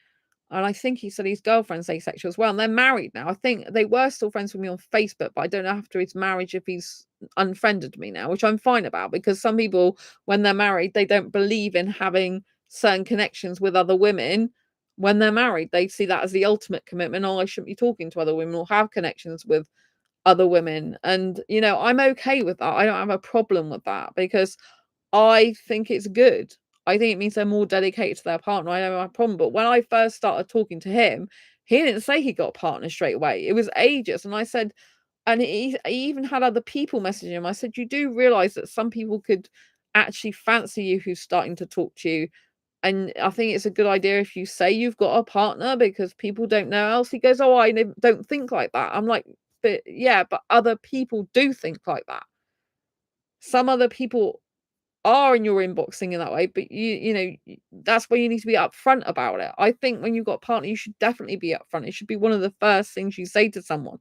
And I think he said his girlfriend's asexual as well. And they're married now. I think they were still friends with me on Facebook, but I don't know after his marriage if he's unfriended me now, which I'm fine about because some people, when they're married, they don't believe in having certain connections with other women. When they're married, they see that as the ultimate commitment. Oh, I shouldn't be talking to other women or have connections with other women. And, you know, I'm okay with that. I don't have a problem with that because I think it's good. I think it means they're more dedicated to their partner. I don't have a problem. But when I first started talking to him, he didn't say he got a partner straight away. It was ages. And I said, and he even had other people messaging him. I said, you do realize that some people could actually fancy you who's starting to talk to you. And I think it's a good idea if you say you've got a partner because people don't know else. He goes, oh, don't think like that. I'm like, but yeah, but other people do think like that. Some other people are in your inbox thinking that way, but you know, that's where you need to be upfront about it. I think when you've got a partner, you should definitely be upfront. It should be one of the first things you say to someone.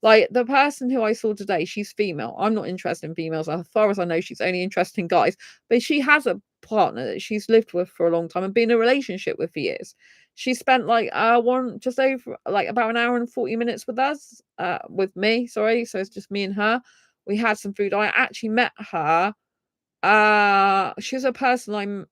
Like the person who I saw today, she's female. I'm not interested in females. As far as I know, she's only interested in guys. But she has a partner that she's lived with for a long time and been in a relationship with for years. She spent like just over like about an hour and 40 minutes with us, with me, sorry. So it's just me and her. We had some food. I actually met her she's a person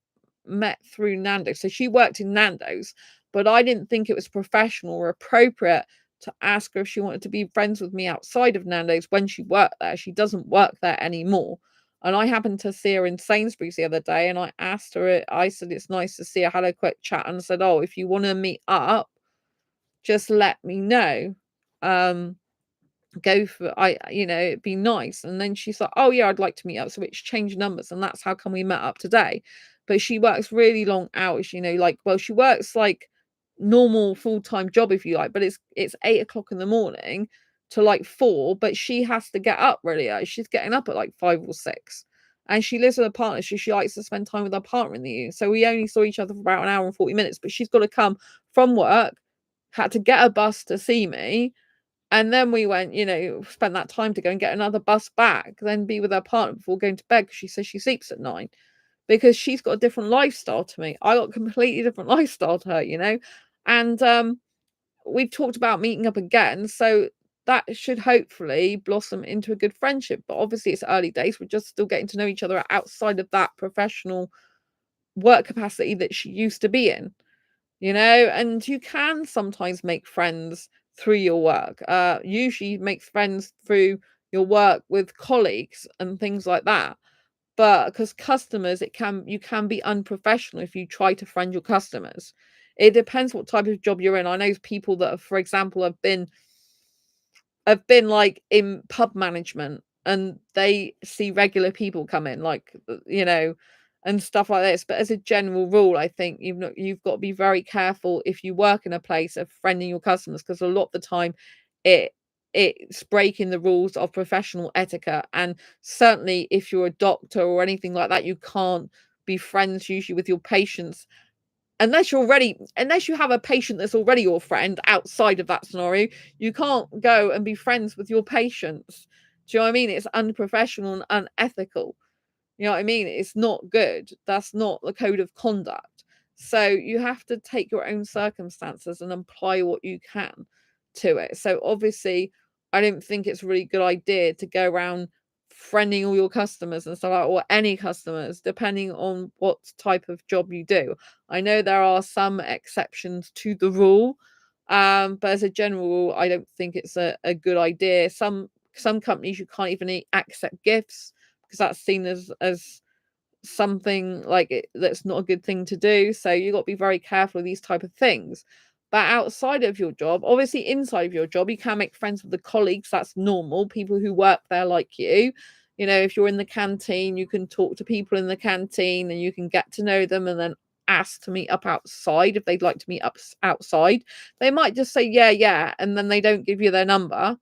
met through Nando's. So she worked in Nando's, but I didn't think it was professional or appropriate to ask her if she wanted to be friends with me outside of Nando's when she worked there. She doesn't work there anymore. And I happened to see her in Sainsbury's the other day and I asked her, I said, it's nice to see her. I had a quick chat and said, oh, if you want to meet up, just let me know. Go for you know, it'd be nice. And then she's like, oh yeah, I'd like to meet up, so we exchanged numbers and that's how come we met up today. But she works really long hours, you know, like, well, she works like normal full-time job if you like, but it's 8 o'clock in the morning to like 4, but she has to get up really early. She's getting up at like 5 or 6 and she lives with a partner, so she likes to spend time with her partner in the evening. So we only saw each other for about an hour and 40 minutes, but she's got to come from work, had to get a bus to see me, and then we went, you know, spent that time to go and get another bus back, then be with her partner before going to bed because she says she sleeps at 9 because she's got a different lifestyle to me. I got a completely different lifestyle to her, you know. And we've talked about meeting up again, so that should hopefully blossom into a good friendship. But obviously it's early days. We're just still getting to know each other outside of that professional work capacity that she used to be in, you know. And you can sometimes make friends through your work. Usually make friends through your work with colleagues and things like that. But because customers, you can be unprofessional if you try to friend your customers. It depends what type of job you're in. I know people that, for example, have been like in pub management and they see regular people come in, like, you know, and stuff like this. But as a general rule, I think you've got to be very careful if you work in a place of friending your customers, because a lot of the time it it's breaking the rules of professional etiquette. And certainly if you're a doctor or anything like that, you can't be friends usually with your patients unless you have a patient that's already your friend outside of that scenario. You can't go and be friends with your patients Do you know what I mean? It's unprofessional and unethical. You know what I mean? It's not good. That's not the code of conduct. So you have to take your own circumstances and apply what you can to it. So obviously, I don't think it's a really good idea to go around friending all your customers and stuff like, or any customers, depending on what type of job you do. I know there are some exceptions to the rule, but as a general rule, I don't think it's a good idea. Some companies you can't even accept gifts because that's seen as something like that's not a good thing to do. So you got to be very careful of these type of things. But outside of your job, obviously inside of your job, you can make friends with the colleagues. That's normal. People who work there like you. You know, if you're in the canteen, you can talk to people in the canteen and you can get to know them and then ask to meet up outside if they'd like to meet up outside. They might just say, yeah, yeah, and then they don't give you their number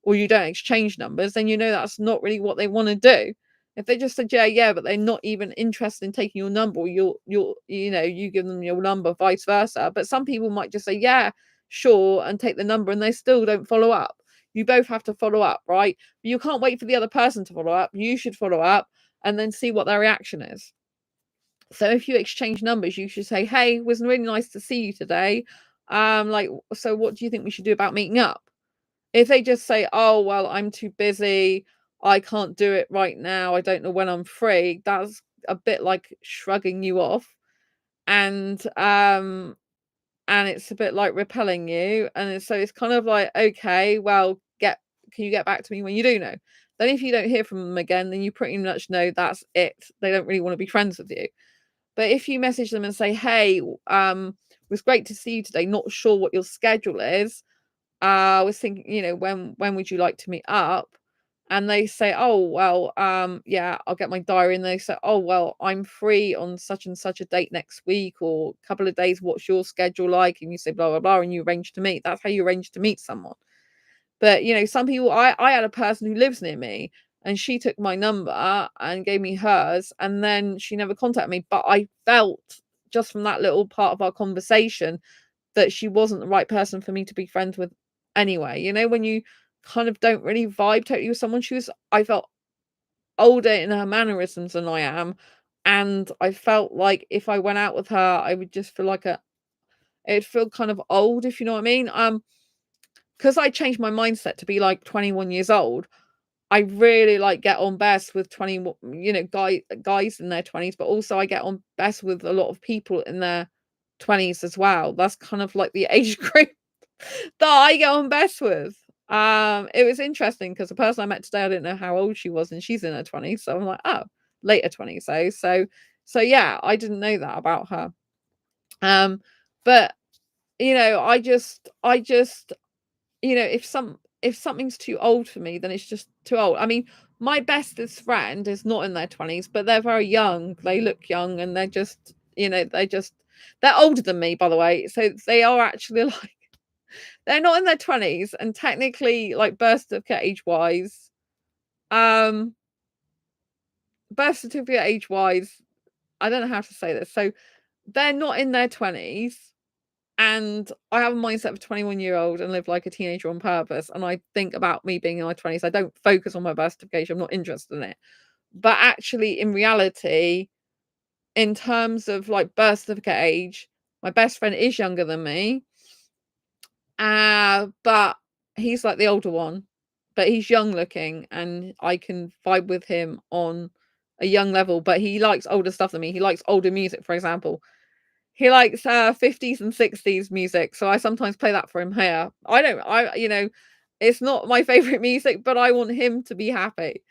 or you don't exchange numbers, then you know that's not really what they want to do. If they just said, yeah, yeah, but they're not even interested in taking your number, or you give them your number, vice versa. But some people might just say, yeah, sure, and take the number, and they still don't follow up. You both have to follow up, right? But you can't wait for the other person to follow up. You should follow up and then see what their reaction is. So if you exchange numbers, you should say, hey, it was really nice to see you today. So what do you think we should do about meeting up? If they just say, "Oh, well, I'm too busy. I can't do it right now. I don't know when I'm free," that's a bit like shrugging you off, and it's a bit like repelling you, and it's kind of like, "Okay, well, can you get back to me when you do know?" Then if you don't hear from them again, then you pretty much know that's it. They don't really want to be friends with you. But if you message them and say, "Hey, it was great to see you today. Not sure what your schedule is. I was thinking, when would you like to meet up?" And they say, "Oh, well, yeah, I'll get my diary." And they say, "Oh, well, I'm free on such and such a date next week or a couple of days. What's your schedule like?" And you say, blah, blah, blah, and you arrange to meet. That's how you arrange to meet someone. But, some people, I had a person who lives near me and she took my number and gave me hers. And then she never contacted me. But I felt just from that little part of our conversation that she wasn't the right person for me to be friends with anyway. When you kind of don't really vibe totally with someone, I felt older in her mannerisms than I am. And I felt like if I went out with her, I would just feel like it'd feel kind of old, if you know what I mean. Because I changed my mindset to be like 21 years old. I really like get on best with 20, guys in their 20s, but also I get on best with a lot of people in their 20s as well. That's kind of like the age group that I get on best with. It was interesting because the person I met today, I didn't know how old she was, and she's in her 20s. So I'm like, oh, later 20s. So yeah, I didn't know that about her. But I just if something's too old for me, then it's just too old. I mean, my bestest friend is not in their 20s, but they're very young. They look young and they're older than me, by the way. So they are actually like they're not in their 20s and technically like um birth certificate age wise, I don't know how to say this. So they're not in their 20s. And I have a mindset of a 21-year-old and live like a teenager on purpose. And I think about me being in my 20s. I don't focus on my birth certificate. I'm not interested in it. But actually, in reality, in terms of like birth certificate age, my best friend is younger than me. But he's like the older one. But he's young looking and I can vibe with him on a young level. But he likes older stuff than me. He likes older music, for example. He likes 50s and 60s music, so I sometimes play that for him here. It's not my favorite music, but I want him to be happy.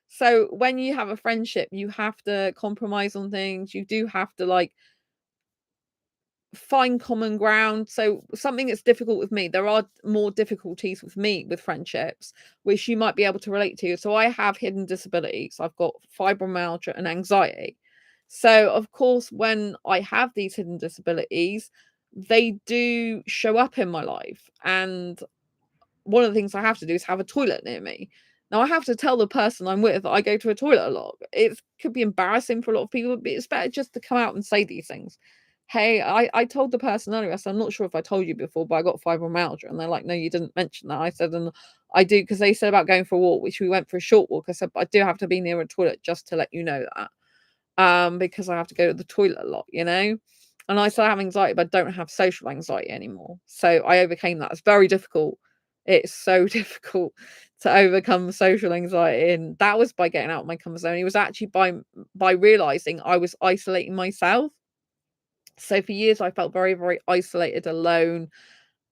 So when you have a friendship, you have to compromise on things. You do have to like find common ground. So something that's difficult with me, there are more difficulties with me with friendships, which you might be able to relate to. So I have hidden disabilities. I've got fibromyalgia and anxiety. So of course, when I have these hidden disabilities, they do show up in my life. And one of the things I have to do is have a toilet near me. Now I have to tell the person I'm with that I go to a toilet a lot. It could be embarrassing for a lot of people, but it's better just to come out and say these things. "Hey," I told the person earlier, I said, "I'm not sure if I told you before, but I got fibromyalgia," and they're like, "No, you didn't mention that." I said, "And I do," because they said about going for a walk, which we went for a short walk. I said, "But I do have to be near a toilet just to let you know that." Because I have to go to the toilet a lot, you know? And I still have anxiety, but I don't have social anxiety anymore. So I overcame that. It's very difficult. It's so difficult to overcome social anxiety. And that was by getting out of my comfort zone. It was actually by realizing I was isolating myself. So for years I felt very, very isolated, alone,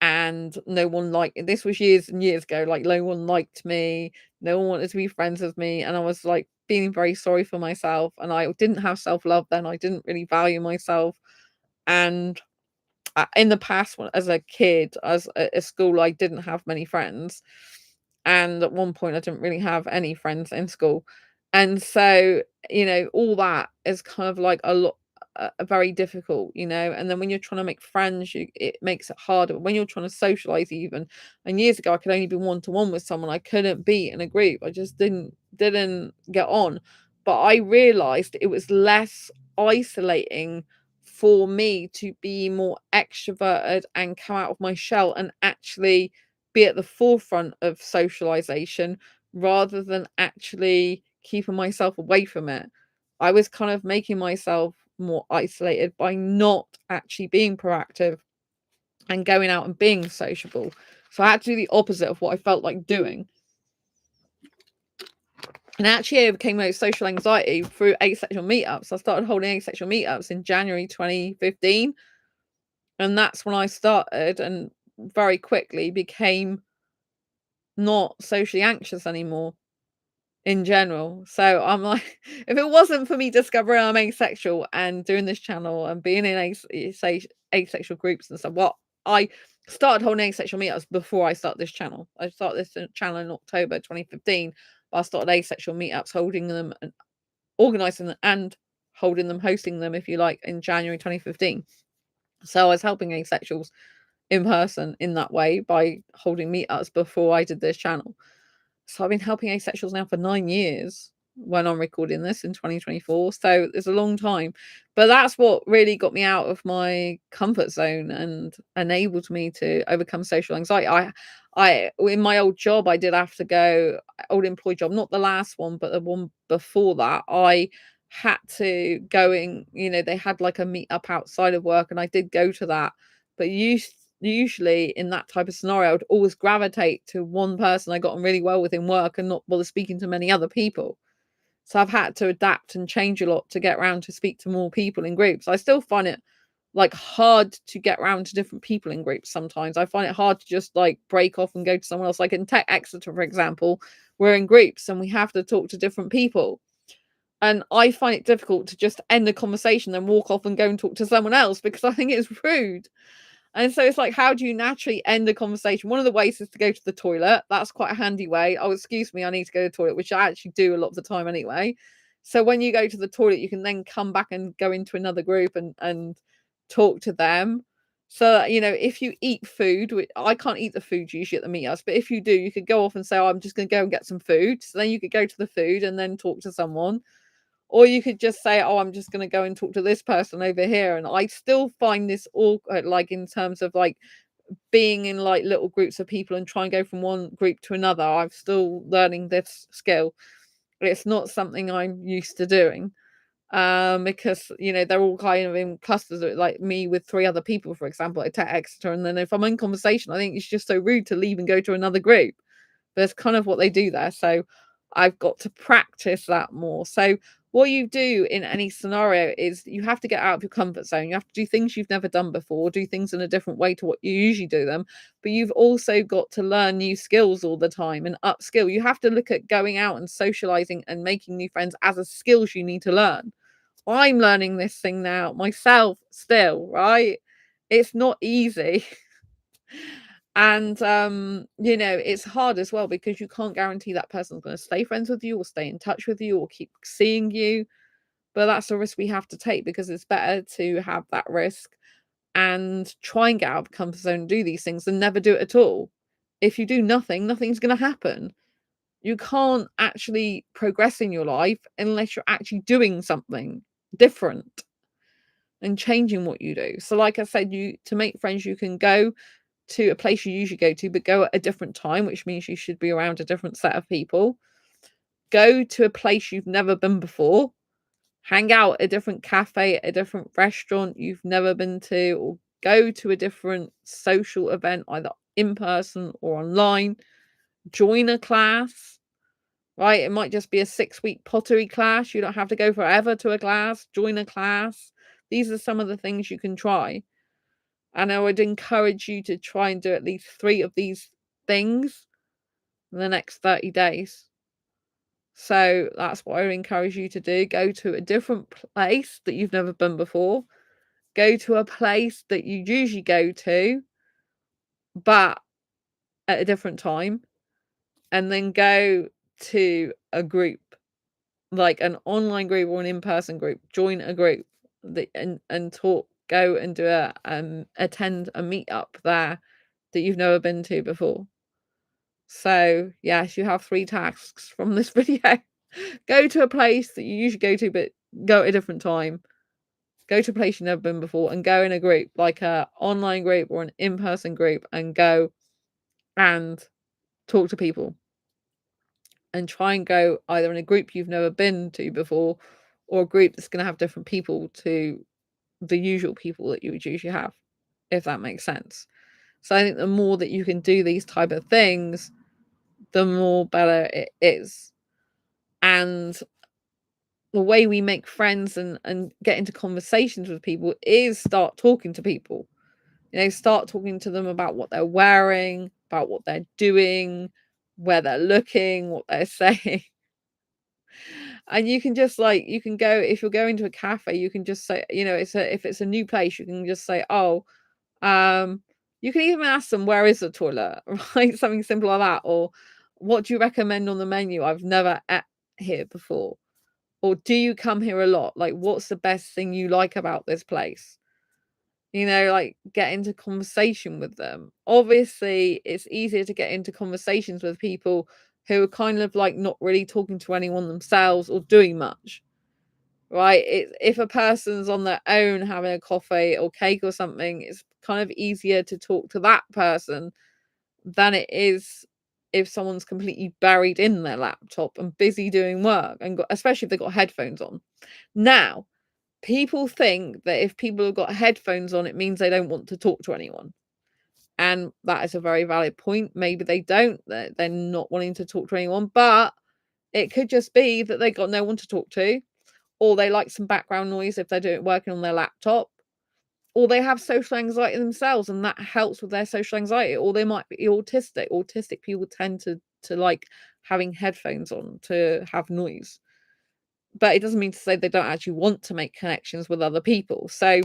and no one liked this was years and years ago, like no one liked me, no one wanted to be friends with me, and I was like feeling very sorry for myself, and I didn't have self-love then. I didn't really value myself. And in the past, as a kid, as at school, I didn't have many friends, and at one point I didn't really have any friends in school. And so, all that is kind of like a lot, very difficult, and then when you're trying to make friends, it makes it harder when you're trying to socialize even. And years ago I could only be one to one with someone. I couldn't be in a group. I just didn't get on. But I realized it was less isolating for me to be more extroverted and come out of my shell and actually be at the forefront of socialization rather than actually keeping myself away from it. I was kind of making myself more isolated by not actually being proactive and going out and being sociable. So I had to do the opposite of what I felt like doing. And actually I overcame my social anxiety through asexual meetups. I started holding asexual meetups in January 2015. And that's when I started and very quickly became not socially anxious anymore in general. So I'm like, if it wasn't for me discovering I'm asexual and doing this channel and being in asexual groups and stuff, well, I started holding asexual meetups before I started this channel. I started this channel in October 2015, but I started asexual meetups, holding them and organizing them and holding them, hosting them, if you like, in January 2015. So I was helping asexuals in person in that way by holding meetups before I did this channel. So I've been helping asexuals now for 9 years when I'm recording this in 2024. So it's a long time. But that's what really got me out of my comfort zone and enabled me to overcome social anxiety. I in my old job, I did have to go, old employee job, not the last one, but the one before that. I had to go in, they had like a meet up outside of work, and I did go to that. But usually in that type of scenario, I would always gravitate to one person I got on really well with in work and not bother speaking to many other people. So I've had to adapt and change a lot to get around to speak to more people in groups. I still find it like hard to get around to different people in groups sometimes. I find it hard to just like break off and go to someone else. Like in Tech Exeter, for example, we're in groups and we have to talk to different people. And I find it difficult to just end the conversation, then walk off and go and talk to someone else because I think it's rude. And so it's like, how do you naturally end a conversation? One of the ways is to go to the toilet. That's quite a handy way. Oh, excuse me, I need to go to the toilet, which I actually do a lot of the time anyway. So when you go to the toilet, you can then come back and go into another group and talk to them. So, if you eat food, I can't eat the food usually at the meetups, but if you do, you could go off and say, oh, I'm just going to go and get some food. So then you could go to the food and then talk to someone. Or you could just say, "Oh, I'm just gonna go and talk to this person over here." And I still find this awkward, like, in terms of, like, being in, like, little groups of people and try and go from one group to another. I'm still learning this skill. It's not something I'm used to doing, because, they're all kind of in clusters, like me with 3 other people, for example, at Tech Exeter, and then if I'm in conversation, I think it's just so rude to leave and go to another group. That's kind of what they do there. So I've got to practice that more. So what you do in any scenario is you have to get out of your comfort zone. You have to do things you've never done before, do things in a different way to what you usually do them. But you've also got to learn new skills all the time and upskill. You have to look at going out and socializing and making new friends as a skills you need to learn. I'm learning this thing now myself still, right? It's not easy. And it's hard as well because you can't guarantee that person's going to stay friends with you or stay in touch with you or keep seeing you. But that's a risk we have to take because it's better to have that risk and try and get out of the comfort zone and do these things than never do it at all. If you do nothing, nothing's going to happen. You can't actually progress in your life unless you're actually doing something different. and changing what you do. So like I said, to make friends, you can go to a place you usually go to, but go at a different time, which means you should be around a different set of people. Go to a place you've never been before. Hang out at a different cafe, at a different restaurant you've never been to, or go to a different social event, either in person or online. Join a class, right? It might just be a 6-week pottery class. You don't have to go forever to a class. Join a class. These are some of the things you can try. And I would encourage you to try and do at least 3 of these things in the next 30 days. So that's what I would encourage you to do. Go to a different place that you've never been before. Go to a place that you usually go to, but at a different time. And then go to a group, like an online group or an in-person group. Join a group and talk. Go and do attend a meetup there that you've never been to before. So yes, you have 3 tasks from this video. Go to a place that you usually go to, but go at a different time. Go to a place you've never been before, and go in a group, like a online group or an in-person group, and go and talk to people. And try and go either in a group you've never been to before, or a group that's going to have different people to the usual people that you would usually have, if that makes sense. So I think the more that you can do these type of things, the more better it is. And the way we make friends and get into conversations with people is start talking to people. Start talking to them about what they're wearing, about what they're doing, where they're looking, what they're saying. And you can just you can go, if you're going to a cafe, you can just say, if it's a new place, you can just say, oh, you can even ask them, where is the toilet? Right? Something simple like that. Or what do you recommend on the menu? I've never ate here before. Or do you come here a lot? Like, what's the best thing you like about this place? Get into conversation with them. Obviously, it's easier to get into conversations with people who are kind of not really talking to anyone themselves or doing much, right? If a person's on their own having a coffee or cake or something, it's kind of easier to talk to that person than it is if someone's completely buried in their laptop and busy doing work, and especially if they've got headphones on. Now, people think that if people have got headphones on, it means they don't want to talk to anyone. And that is a very valid point. Maybe they don't. They're not wanting to talk to anyone, but it could just be that they got no one to talk to, or they like some background noise if they're working on their laptop, or they have social anxiety themselves and that helps with their social anxiety, or they might be autistic. Autistic people tend to like having headphones on to have noise. But it doesn't mean to say they don't actually want to make connections with other people. So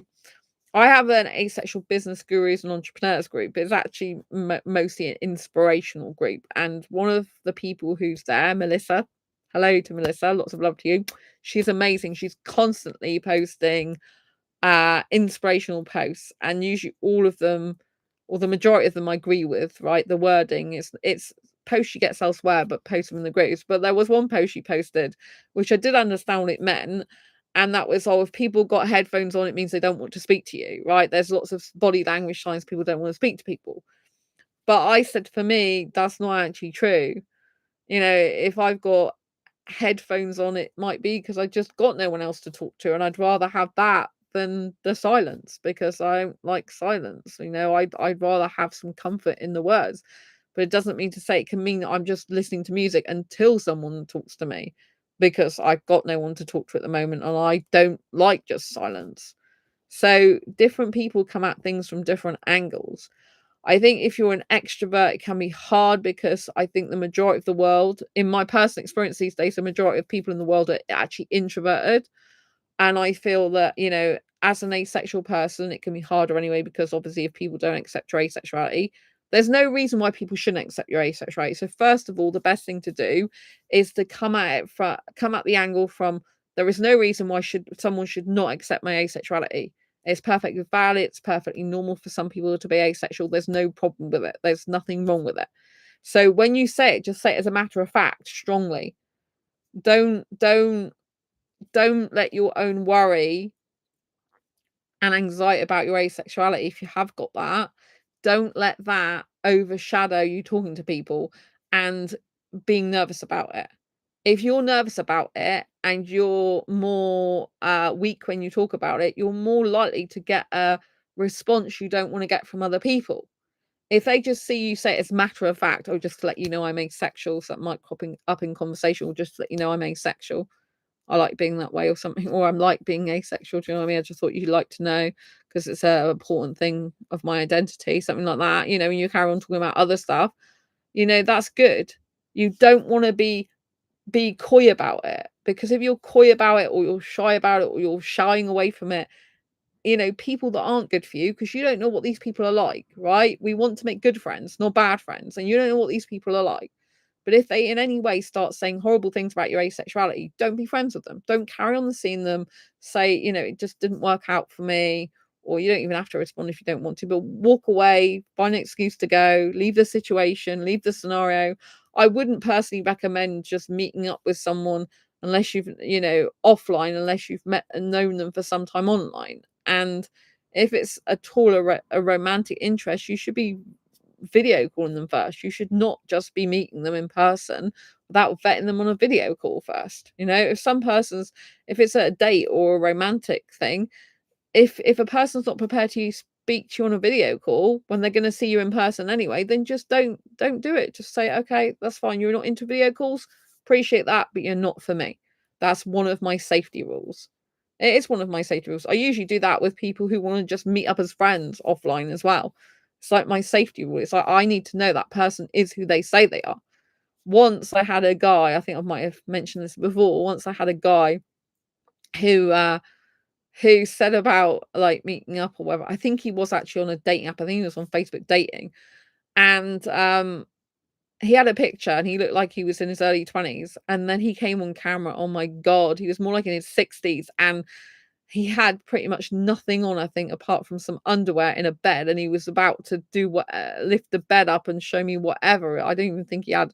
I have an asexual business gurus and entrepreneurs group. It's actually mostly an inspirational group. And one of the people who's there, Melissa, hello to Melissa, lots of love to you. She's amazing. She's constantly posting inspirational posts, and usually all of them, or the majority of them, I agree with. Right, the wording it's posts she gets elsewhere, but post them in the groups. But there was one post she posted which I did understand what it meant, and that was, oh, if people got headphones on, it means they don't want to speak to you. Right, there's lots of body language signs people don't want to speak to people. But I said, for me, that's not actually true. If I've got headphones on, it might be because I just got no one else to talk to, and I'd rather have that than the silence, because I don't like silence. I'd rather have some comfort in the words. But it doesn't mean to say, it can mean that I'm just listening to music until someone talks to me, because I've got no one to talk to at the moment and I don't like just silence. So different people come at things from different angles. I think if you're an extrovert, it can be hard, because I think the majority of the world, in my personal experience these days, the majority of people in the world are actually introverted. And I feel that, as an asexual person, it can be harder anyway, because obviously if people don't accept your asexuality, there's no reason why people shouldn't accept your asexuality. So first of all, the best thing to do is to come at the angle from, there is no reason why someone should not accept my asexuality. It's perfectly valid. It's perfectly normal for some people to be asexual. There's no problem with it. There's nothing wrong with it. So when you say it, just say it as a matter of fact, strongly. Don't let your own worry and anxiety about your asexuality, if you have got that, don't let that overshadow you talking to people and being nervous about it. If you're nervous about it and you're more weak when you talk about it, you're more likely to get a response you don't want to get from other people. If they just see you say it as matter of fact, or just to let you know I'm asexual, so that might cropping up in conversation, or just to let you know I'm asexual, I like being that way or something, or I'm like being asexual. Do you know what I mean? I just thought you'd like to know because it's an important thing of my identity, something like that. You know, when you carry on talking about other stuff, you know, that's good. You don't want to be coy about it, because if you're coy about it, or you're shy about it, or you're shying away from it, you know, people that aren't good for you, because you don't know what these people are like, right? We want to make good friends, not bad friends, and you don't know what these people are like. But if they in any way start saying horrible things about your asexuality, don't be friends with them. Don't carry on seeing them. Say, you know, it just didn't work out for me. Or you don't even have to respond if you don't want to, but walk away, find an excuse to go, leave the situation, leave the scenario. I wouldn't personally recommend just meeting up with someone unless you've, you know, offline, unless you've met and known them for some time online. And if it's at all a romantic interest, you should be video calling them first. You should not just be meeting them in person without vetting them on a video call first. You know, if it's a date or a romantic thing, if a person's not prepared to speak to you on a video call when they're going to see you in person anyway, then just don't do it. Just say, okay, that's fine, you're not into video calls, appreciate that, but you're not for me. That's one of my safety rules. It is one of my safety rules. I usually do that with people who want to just meet up as friends offline as well. It's like my safety rule. It's like I need to know that person is who they say they are. Once I had a guy, I think I might have mentioned this before. Once I had a guy who said about like meeting up or whatever. I think he was actually on a dating app. I think he was on Facebook dating. And he had a picture and he looked like he was in his early 20s. And then he came on camera. Oh my God, he was more like in his 60s. And he had pretty much nothing on, I think, apart from some underwear in a bed. And he was about to do what, lift the bed up and show me whatever. I don't even think he had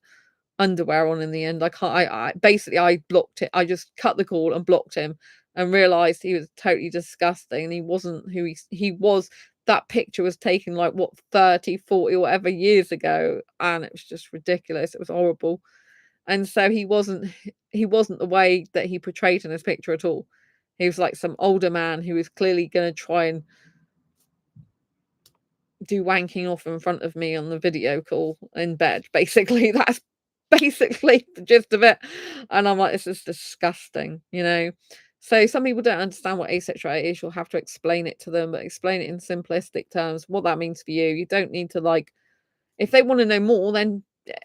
underwear on in the end. I can't. I basically I blocked it. I just cut the call and blocked him, and realized he was totally disgusting. And he wasn't who he was. That picture was taken like what 30, 40, whatever years ago, and it was just ridiculous. It was horrible. And so he wasn't the way that he portrayed in his picture at all. He was like some older man who was clearly going to try and do wanking off in front of me on the video call in bed. Basically, that's basically the gist of it. And I'm like, this is disgusting, you know. So some people don't understand what asexuality is. You'll have to explain it to them, but explain it in simplistic terms, what that means for you. You don't need to like, if they want to know more, then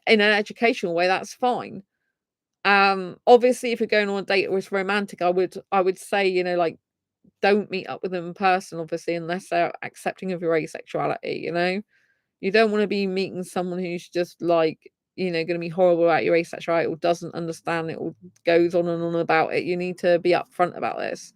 in an educational way, that's fine. Obviously, if you're going on a date or it's romantic, I would say, you know, like, don't meet up with them in person, obviously, unless they're accepting of your asexuality, you know? You don't want to be meeting someone who's just like, you know, going to be horrible about your asexuality or doesn't understand it or goes on and on about it. You need to be upfront about this.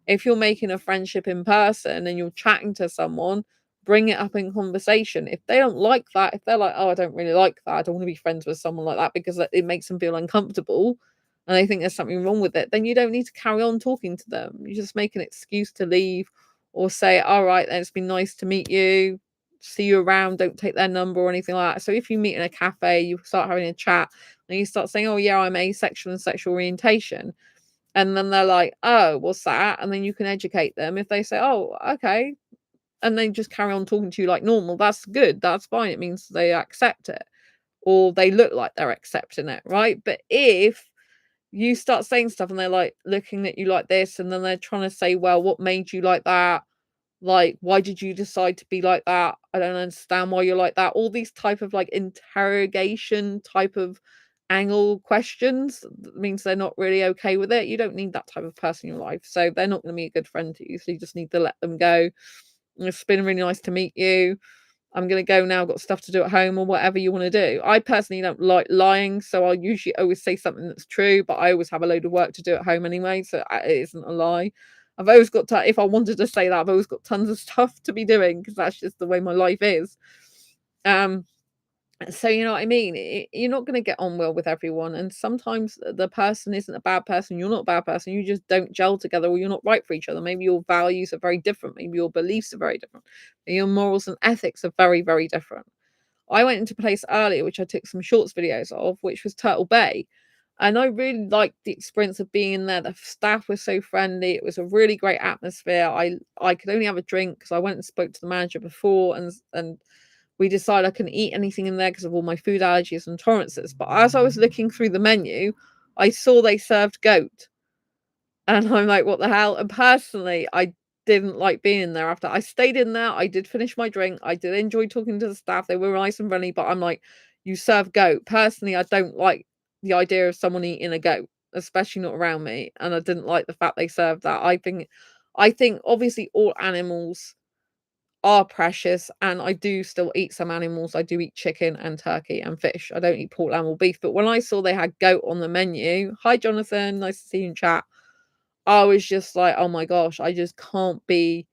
If you're making a friendship in person and you're chatting to someone, bring it up in conversation. If they don't like that, if they're like, oh, I don't really like that, I don't want to be friends with someone like that because it makes them feel uncomfortable and they think there's something wrong with it, then you don't need to carry on talking to them. You just make an excuse to leave or say, all right, then it's been nice to meet you. See you around. Don't take their number or anything like that. So if you meet in a cafe, you start having a chat and you start saying, oh, yeah, I'm asexual and sexual orientation, and then they're like, "Oh, what's that?" And then you can educate them. If they say, "Oh, okay," and they just carry on talking to you like normal, that's good. That's fine. It means they accept it or they look like they're accepting it, right? But if you start saying stuff and they're like looking at you like this, and then they're trying to say, "Well, what made you like that? Like, why did you decide to be like that? I don't understand why you're like that." All these type of like interrogation type of angle questions means they're not really okay with it. You don't need that type of person in your life. So they're not going to be a good friend to you. So you just need to let them go. It's been really nice to meet you. I'm going to go now. I've got stuff to do at home or whatever you want to do. I personally don't like lying. So I'll usually always say something that's true, but I always have a load of work to do at home anyway. So it isn't a lie. I've always got to, if I wanted to say that, I've always got tons of stuff to be doing because that's just the way my life is. Um, So you know what I mean? You're not going to get on well with everyone, and sometimes the person isn't a bad person. You're not a bad person. You just don't gel together, or you're not right for each other. Maybe your values are very different. Maybe your beliefs are very different. Maybe your morals and ethics are very, very different. I went into a place earlier, which I took some shorts videos of, which was Turtle Bay. And I really liked the experience of being in there. The staff was so friendly. It was a really great atmosphere. I could only have a drink because I went and spoke to the manager before, and we decided I couldn't eat anything in there because of all my food allergies and tolerances. But as I was looking through the menu, I saw they served goat. And I'm like, what the hell? And personally, I didn't like being in there after I stayed in there. I did finish my drink. I did enjoy talking to the staff. They were nice and friendly, but I'm like, you serve goat. Personally, I don't like the idea of someone eating a goat, especially not around me. And I didn't like the fact they served that. I think obviously all animals are precious, and I do still eat some animals. I do eat chicken and turkey and fish. I don't eat pork, lamb, or beef. But when I saw they had goat on the menu, hi Jonathan, nice to see you in chat. I was just like, "Oh my gosh, I just can't be."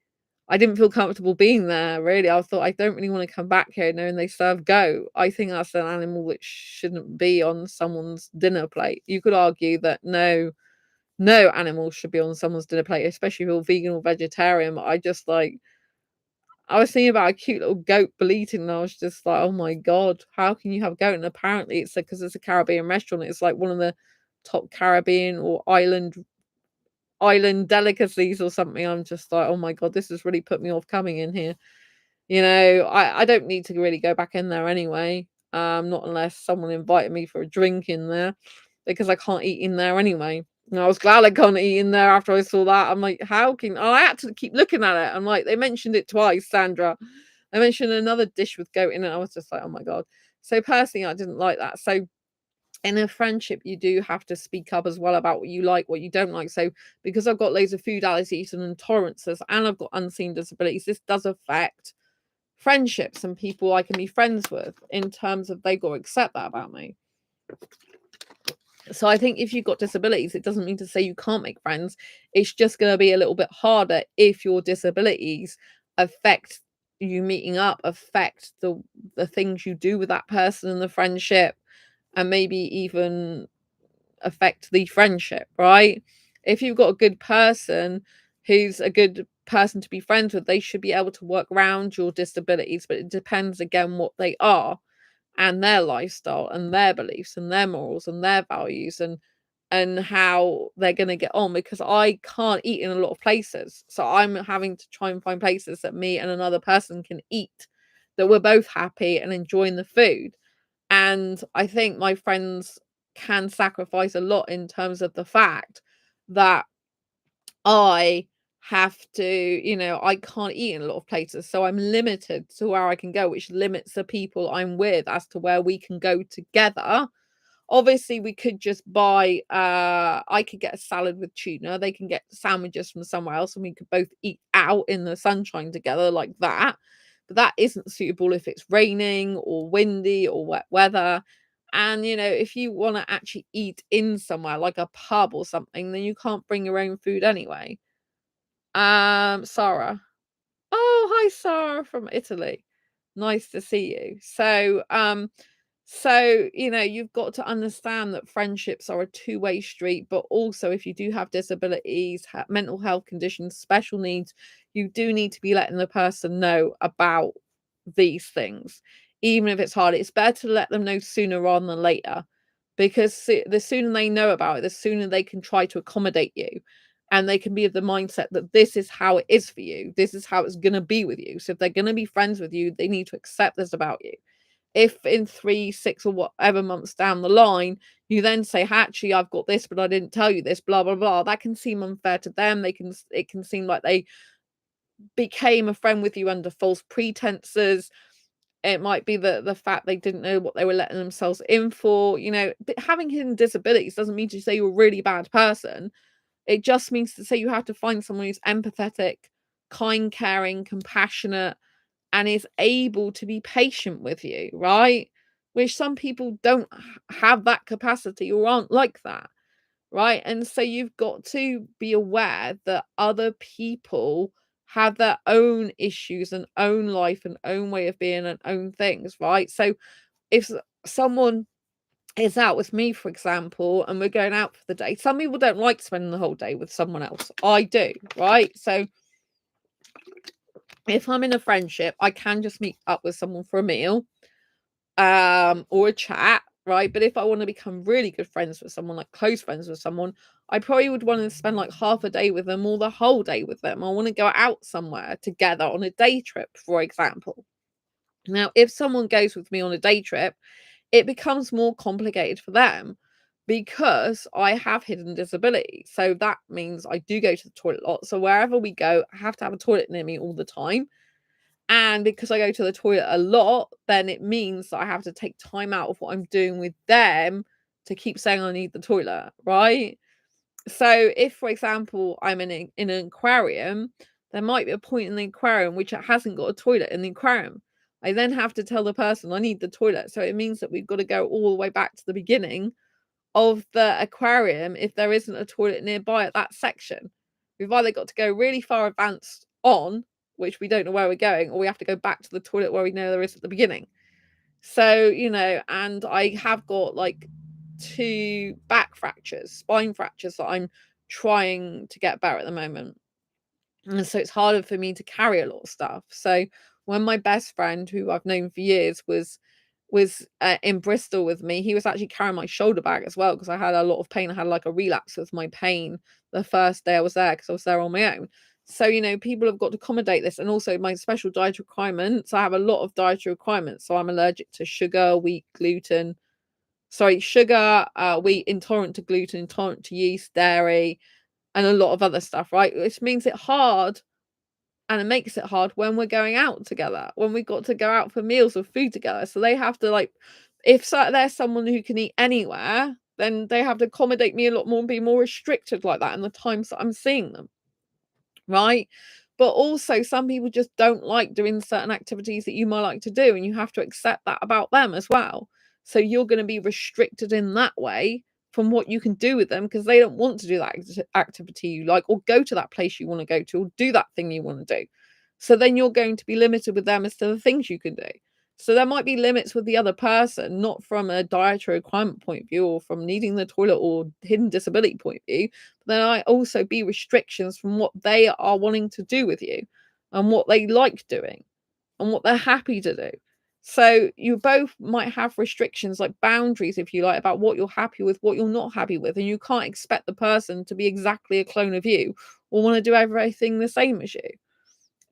I didn't feel comfortable being there, really. I thought, "I don't really wanna come back here knowing they serve goat." I think that's an animal that shouldn't be on someone's dinner plate. You could argue that no animal should be on someone's dinner plate, especially if you're vegan or vegetarian. But I was thinking about a cute little goat bleating, and I was just like, "Oh my god, how can you have goat?" And apparently it's because it's a Caribbean restaurant. It's like one of the top Caribbean or island delicacies or something. I'm just like, "Oh my god, this has really put me off coming in here." I don't need to really go back in there anyway, not unless someone invited me for a drink in there, because I can't eat in there anyway. And I was glad I can't eat in there after I saw that. I'm like, "How can" I had to keep looking at it. I'm like, they mentioned it twice, Sandra. They mentioned another dish with goat in it. I was just like, "Oh my god." So personally, I didn't like that. So in a friendship, you do have to speak up as well about what you like, what you don't like. So because I've got loads of food allergies and intolerances, and I've got unseen disabilities, this does affect friendships and people I can be friends with, in terms of they got to accept that about me. So I think if you've got disabilities, it doesn't mean to say you can't make friends. It's just going to be a little bit harder if your disabilities affect you meeting up, affect the things you do with that person in the friendship, and maybe even affect the friendship, right? If you've got a good person who's a good person to be friends with, they should be able to work around your disabilities, but it depends again what they are, and their lifestyle and their beliefs and their morals and their values, and how they're going to get on, because I can't eat in a lot of places. So I'm having to try and find places that me and another person can eat, that we're both happy and enjoying the food. And I think my friends can sacrifice a lot in terms of the fact that I have to, I can't eat in a lot of places. So I'm limited to where I can go, which limits the people I'm with as to where we can go together. Obviously, we could just buy, I could get a salad with tuna. They can get sandwiches from somewhere else, and we could both eat out in the sunshine together like that. But that isn't suitable if it's raining or windy or wet weather. And, if you want to actually eat in somewhere like a pub or something, then you can't bring your own food anyway. Sarah. Oh, hi, Sarah from Italy. Nice to see you. So, you've got to understand that friendships are a two-way street, but also if you do have disabilities, mental health conditions, special needs, you do need to be letting the person know about these things, even if it's hard. It's better to let them know sooner rather than later, because the sooner they know about it, the sooner they can try to accommodate you. And they can be of the mindset that this is how it is for you. This is how it's going to be with you. So if they're going to be friends with you, they need to accept this about you. If in 3, 6, or whatever months down the line, you then say, actually, I've got this, but I didn't tell you this, blah, blah, blah, that can seem unfair to them. It can seem like they became a friend with you under false pretenses. It might be the fact they didn't know what they were letting themselves in for. But having hidden disabilities doesn't mean to say you're a really bad person. It just means to say you have to find someone who's empathetic, kind, caring, compassionate, and is able to be patient with you, right? Which some people don't have that capacity or aren't like that, right? And so you've got to be aware that other people have their own issues and own life and own way of being and own things, right? So if someone is out with me, for example, and we're going out for the day, some people don't like spending the whole day with someone else. I do, right? So if I'm in a friendship, I can just meet up with someone for a meal, or a chat, right? But if I want to become really good friends with someone, like close friends with someone, I probably would want to spend like half a day with them or the whole day with them. I want to go out somewhere together on a day trip, for example. Now, if someone goes with me on a day trip, it becomes more complicated for them because I have hidden disability. So that means I do go to the toilet a lot. So wherever we go, I have to have a toilet near me all the time. And because I go to the toilet a lot, then it means that I have to take time out of what I'm doing with them to keep saying I need the toilet, right? So if, for example, I'm in an aquarium, there might be a point in the aquarium which it hasn't got a toilet in the aquarium. I then have to tell the person I need the toilet. So it means that we've got to go all the way back to the beginning of the aquarium if there isn't a toilet nearby at that section. We've either got to go really far advanced on, which we don't know where we're going, or we have to go back to the toilet where we know there is at the beginning. So, and I have got like 2 back fractures, spine fractures that I'm trying to get better at the moment. And so it's harder for me to carry a lot of stuff. So when my best friend, who I've known for years, was in Bristol with me, he was actually carrying my shoulder bag as well because I had a lot of pain. I had like a relapse with my pain the first day I was there because I was there on my own. So, people have got to accommodate this. And also my special dietary requirements, I have a lot of dietary requirements. So I'm allergic to sugar, wheat, gluten. Sorry, sugar, wheat, intolerant to gluten, intolerant to yeast, dairy, and a lot of other stuff, right? Which means it hard and it makes it hard when we're going out together, when we've got to go out for meals or food together. So they have to like, if there's someone who can eat anywhere, then they have to accommodate me a lot more and be more restricted like that in the times that I'm seeing them, right? But also, some people just don't like doing certain activities that you might like to do, and you have to accept that about them as well. So you're going to be restricted in that way from what you can do with them because they don't want to do that activity you like, or go to that place you want to go to, or do that thing you want to do. So then you're going to be limited with them as to the things you can do. So there might be limits with the other person, not from a dietary requirement point of view or from needing the toilet or hidden disability point of view, but there might also be restrictions from what they are wanting to do with you and what they like doing and what they're happy to do. So you both might have restrictions, like boundaries, if you like, about what you're happy with, what you're not happy with. And you can't expect the person to be exactly a clone of you or want to do everything the same as you.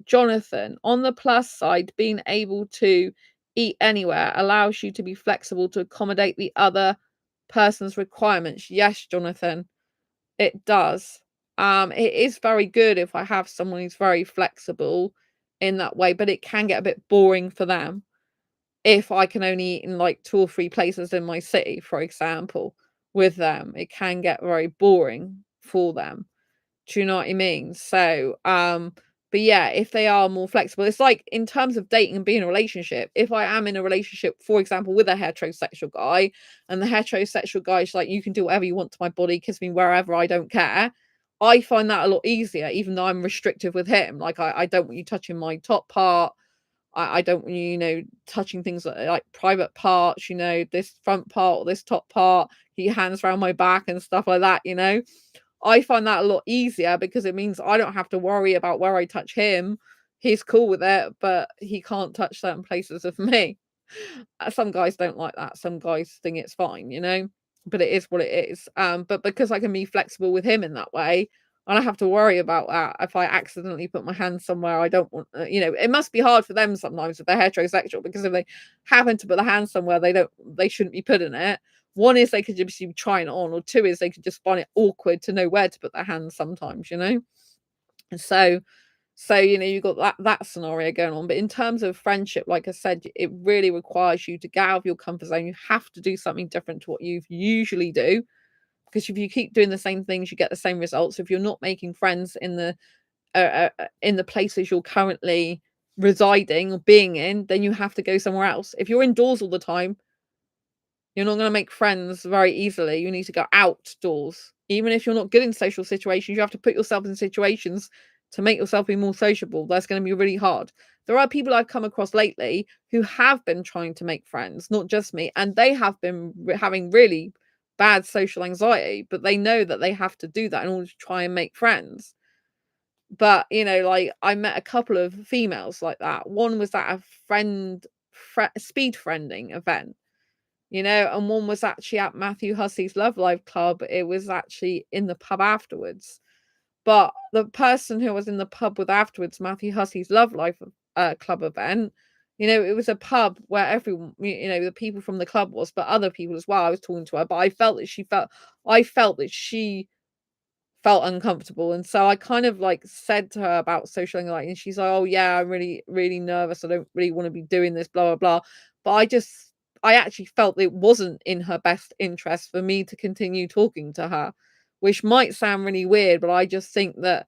Jonathan, on the plus side, being able to eat anywhere allows you to be flexible to accommodate the other person's requirements. Yes, Jonathan, it does. It is very good if I have someone who's very flexible in that way, but it can get a bit boring for them if I can only eat in like 2 or 3 places in my city, for example, with them. It can get very boring for them. Do you know what I mean? So, but yeah, if they are more flexible, it's like in terms of dating and being in a relationship. If I am in a relationship, for example, with a heterosexual guy, and the heterosexual guy is like, you can do whatever you want to my body, kiss me wherever, I don't care. I find that a lot easier, even though I'm restrictive with him. Like, I don't want you touching my top part. I don't want you, touching things like private parts, this front part or this top part, your hands around my back and stuff like that. I find that a lot easier because it means I don't have to worry about where I touch him. He's cool with it, but he can't touch certain places of me. Some guys don't like that. Some guys think it's fine, but it is what it is. But because I can be flexible with him in that way, I don't have to worry about that. If I accidentally put my hand somewhere I don't want, it must be hard for them sometimes if they're heterosexual, because if they happen to put the hand somewhere they shouldn't be putting it. One is they could just be trying it on, or two is they could just find it awkward to know where to put their hands sometimes. And so you've got that scenario going on. But in terms of friendship, like I said, it really requires you to get out of your comfort zone. You have to do something different to what you usually do, because if you keep doing the same things, you get the same results. If you're not making friends in the places you're currently residing or being in, then you have to go somewhere else. If you're indoors all the time, you're not going to make friends very easily. You need to go outdoors. Even if you're not good in social situations, you have to put yourself in situations to make yourself be more sociable, that's going to be really hard. There are people I've come across lately who have been trying to make friends, not just me, and they have been having really bad social anxiety, but they know that they have to do that in order to try and make friends. But, like, I met a couple of females like that. One was at a speed friending event, and one was actually at Matthew Hussey's Love Life Club. It was actually in the pub afterwards. But the person who was in the pub with afterwards, Matthew Hussey's Love Life Club event, it was a pub where everyone, the people from the club was, but other people as well. I was talking to her, but I felt that she felt uncomfortable. And so I kind of like said to her about social anxiety, and she's like, "Oh yeah, I'm really, really nervous. I don't really want to be doing this, blah, blah, blah." But I actually felt it wasn't in her best interest for me to continue talking to her, which might sound really weird, but I just think that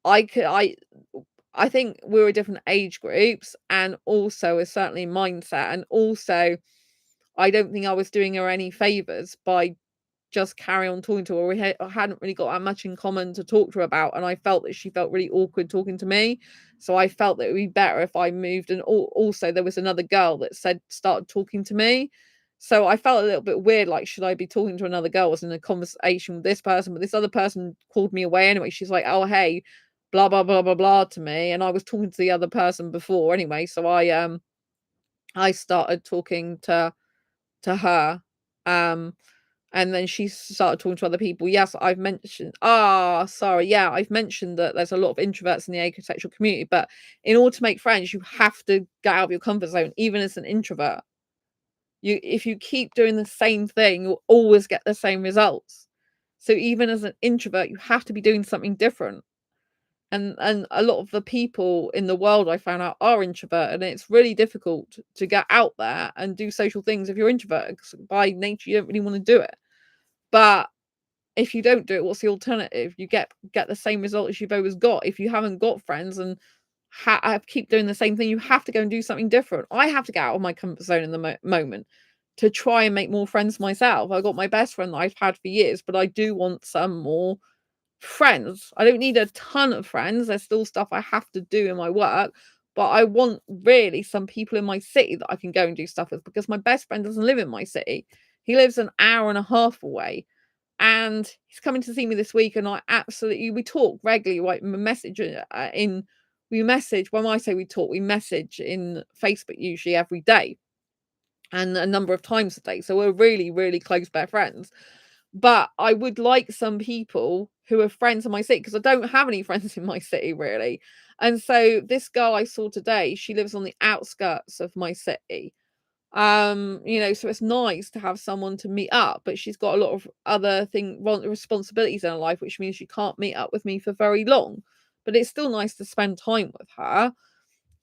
I could, I think we were different age groups, and also a certainly mindset. And also, I don't think I was doing her any favors by just carry on talking to her. I hadn't really got that much in common to talk to her about, and I felt that she felt really awkward talking to me. So I felt that it would be better if I moved. And also, there was another girl that started talking to me. So I felt a little bit weird, like, should I be talking to another girl? I was in a conversation with this person, but this other person called me away anyway. She's like, "Oh, hey, blah, blah, blah, blah, blah," to me. And I was talking to the other person before anyway. So I started talking to her. Um and then she started talking to other people. Yes, I've mentioned I've mentioned that there's a lot of introverts in the asexual community, but in order to make friends, you have to get out of your comfort zone, even as an introvert. If you keep doing the same thing, you'll always get the same results. So even as an introvert, you have to be doing something different. And a lot of the people in the world, I found out, are introvert, and it's really difficult to get out there and do social things if you're introvert, 'cause by nature you don't really want to do it. But if you don't do it, what's the alternative? You get the same result as you've always got. If you haven't got friends and keep doing the same thing, you have to go and do something different. I have to get out of my comfort zone in the moment to try and make more friends myself. I got my best friend that I've had for years, but I do want some more friends. I don't need a ton of friends. There's still stuff I have to do in my work, but I want really some people in my city that I can go and do stuff with, because my best friend doesn't live in my city. He lives an hour and a half away, and he's coming to see me this week. And we talk regularly, like we message. When I say we talk, we message in Facebook usually every day, and a number of times a day. So we're really, really close best friends. But I would like some people who are friends in my city, because I don't have any friends in my city really. And so this girl I saw today, she lives on the outskirts of my city. So it's nice to have someone to meet up, but she's got a lot of other responsibilities in her life, which means she can't meet up with me for very long. But it's still nice to spend time with her.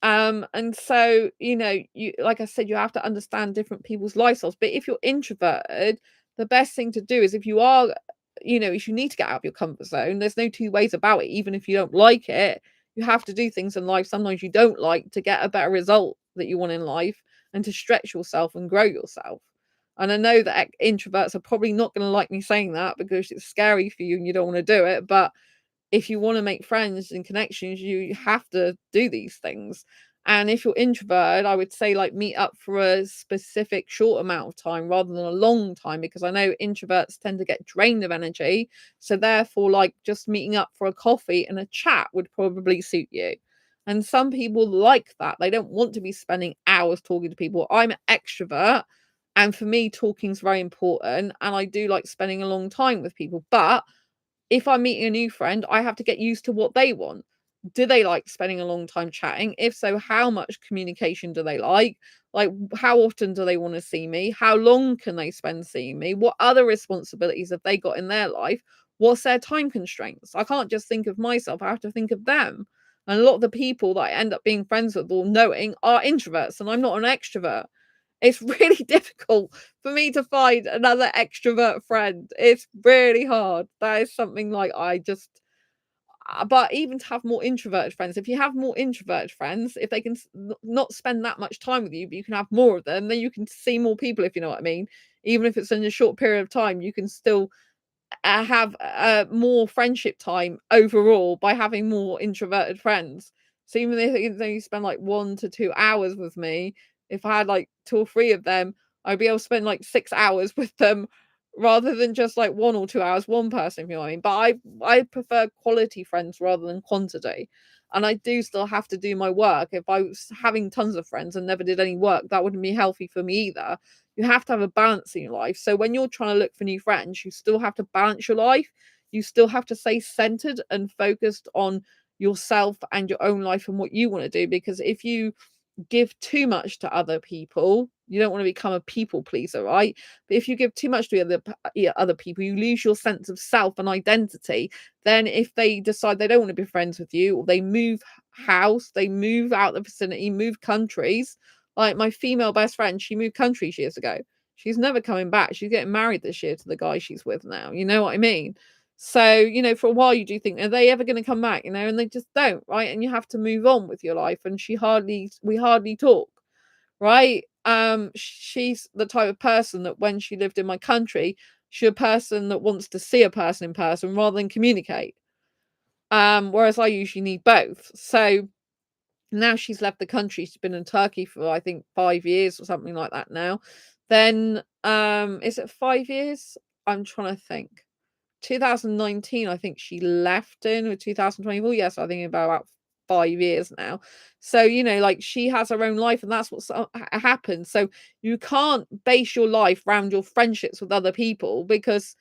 And so, you, like I said, you have to understand different people's lifestyles. But if you're introverted, the best thing to do is, if you are, if you need to get out of your comfort zone, there's no two ways about it. Even if you don't like it, you have to do things in life sometimes you don't like to get a better result that you want in life, and to stretch yourself and grow yourself. And I know that introverts are probably not going to like me saying that, because it's scary for you and you don't want to do it. But if you want to make friends and connections, you have to do these things. And if you're introverted, I would say, like, meet up for a specific short amount of time rather than a long time, because I know introverts tend to get drained of energy. So therefore, like, just meeting up for a coffee and a chat would probably suit you. And some people like that. They don't want to be spending hours talking to people. I'm an extrovert, and for me, talking's very important. And I do like spending a long time with people. But if I'm meeting a new friend, I have to get used to what they want. Do they like spending a long time chatting? If so, how much communication do they like? Like, how often do they want to see me? How long can they spend seeing me? What other responsibilities have they got in their life? What's their time constraints? I can't just think of myself, I have to think of them. And a lot of the people that I end up being friends with or knowing are introverts, and I'm not an extrovert. It's really difficult for me to find another extrovert friend. It's really hard. That is something, like, I just but even to have more introverted friends, if you have more introverted friends, if they can not spend that much time with you, but you can have more of them, then you can see more people, if you know what I mean. Even if it's in a short period of time, you can still have more friendship time overall by having more introverted friends. So even if they spend like 1 to 2 hours with me, if I had like two or three of them, I'd be able to spend like 6 hours with them rather than just like 1 or 2 hours, one person, if you know what I mean. But I prefer quality friends rather than quantity. And I do still have to do my work. If I was having tons of friends and never did any work, that wouldn't be healthy for me either. You have to have a balance in your life. So when you're trying to look for new friends, you still have to balance your life. You still have to stay centered and focused on yourself and your own life and what you want to do. Because if you give too much to other people, you don't want to become a people pleaser, right? But if you give too much to other people, you lose your sense of self and identity. Then if they decide they don't want to be friends with you, or they move house, they move out the vicinity, move countries. Like my female best friend, she moved countries years ago. She's never coming back. She's getting married this year to the guy she's with now. You know what I mean? So, for a while you do think, are they ever going to come back? And they just don't, right? And you have to move on with your life. And we hardly talk, right? She's the type of person that when she lived in my country, she's a person that wants to see a person in person rather than communicate. Whereas I usually need both. So now she's left the country. She's been in Turkey for I think 5 years or something like that now. Then is it 5 years? I'm trying to think. 2019, I think she left in, with 2024. Yes, I think about 5 years now. So, like she has her own life, and that's what's happened. So you can't base your life around your friendships with other people, because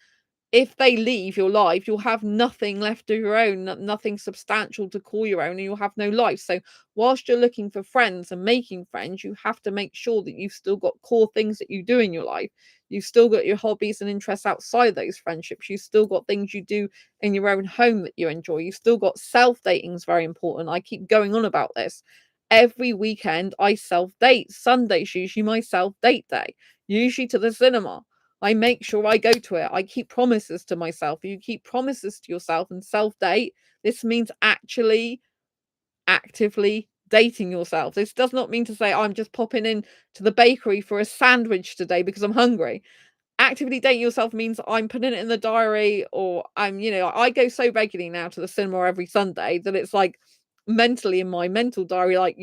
if they leave your life, you'll have nothing left of your own, nothing substantial to call your own, and you'll have no life. So, whilst you're looking for friends and making friends, you have to make sure that you've still got core things that you do in your life. You've still got your hobbies and interests outside those friendships. You've still got things you do in your own home that you enjoy. You've still got self dating is very important. I keep going on about this. Every weekend, I self date. Sunday's usually my self date day, usually to the cinema. I make sure I go to it. I keep promises to myself. You keep promises to yourself and self-date. This means actually actively dating yourself. This does not mean to say I'm just popping in to the bakery for a sandwich today because I'm hungry. Actively dating yourself means I'm putting it in the diary, or I go so regularly now to the cinema every Sunday that it's like mentally in my mental diary, like,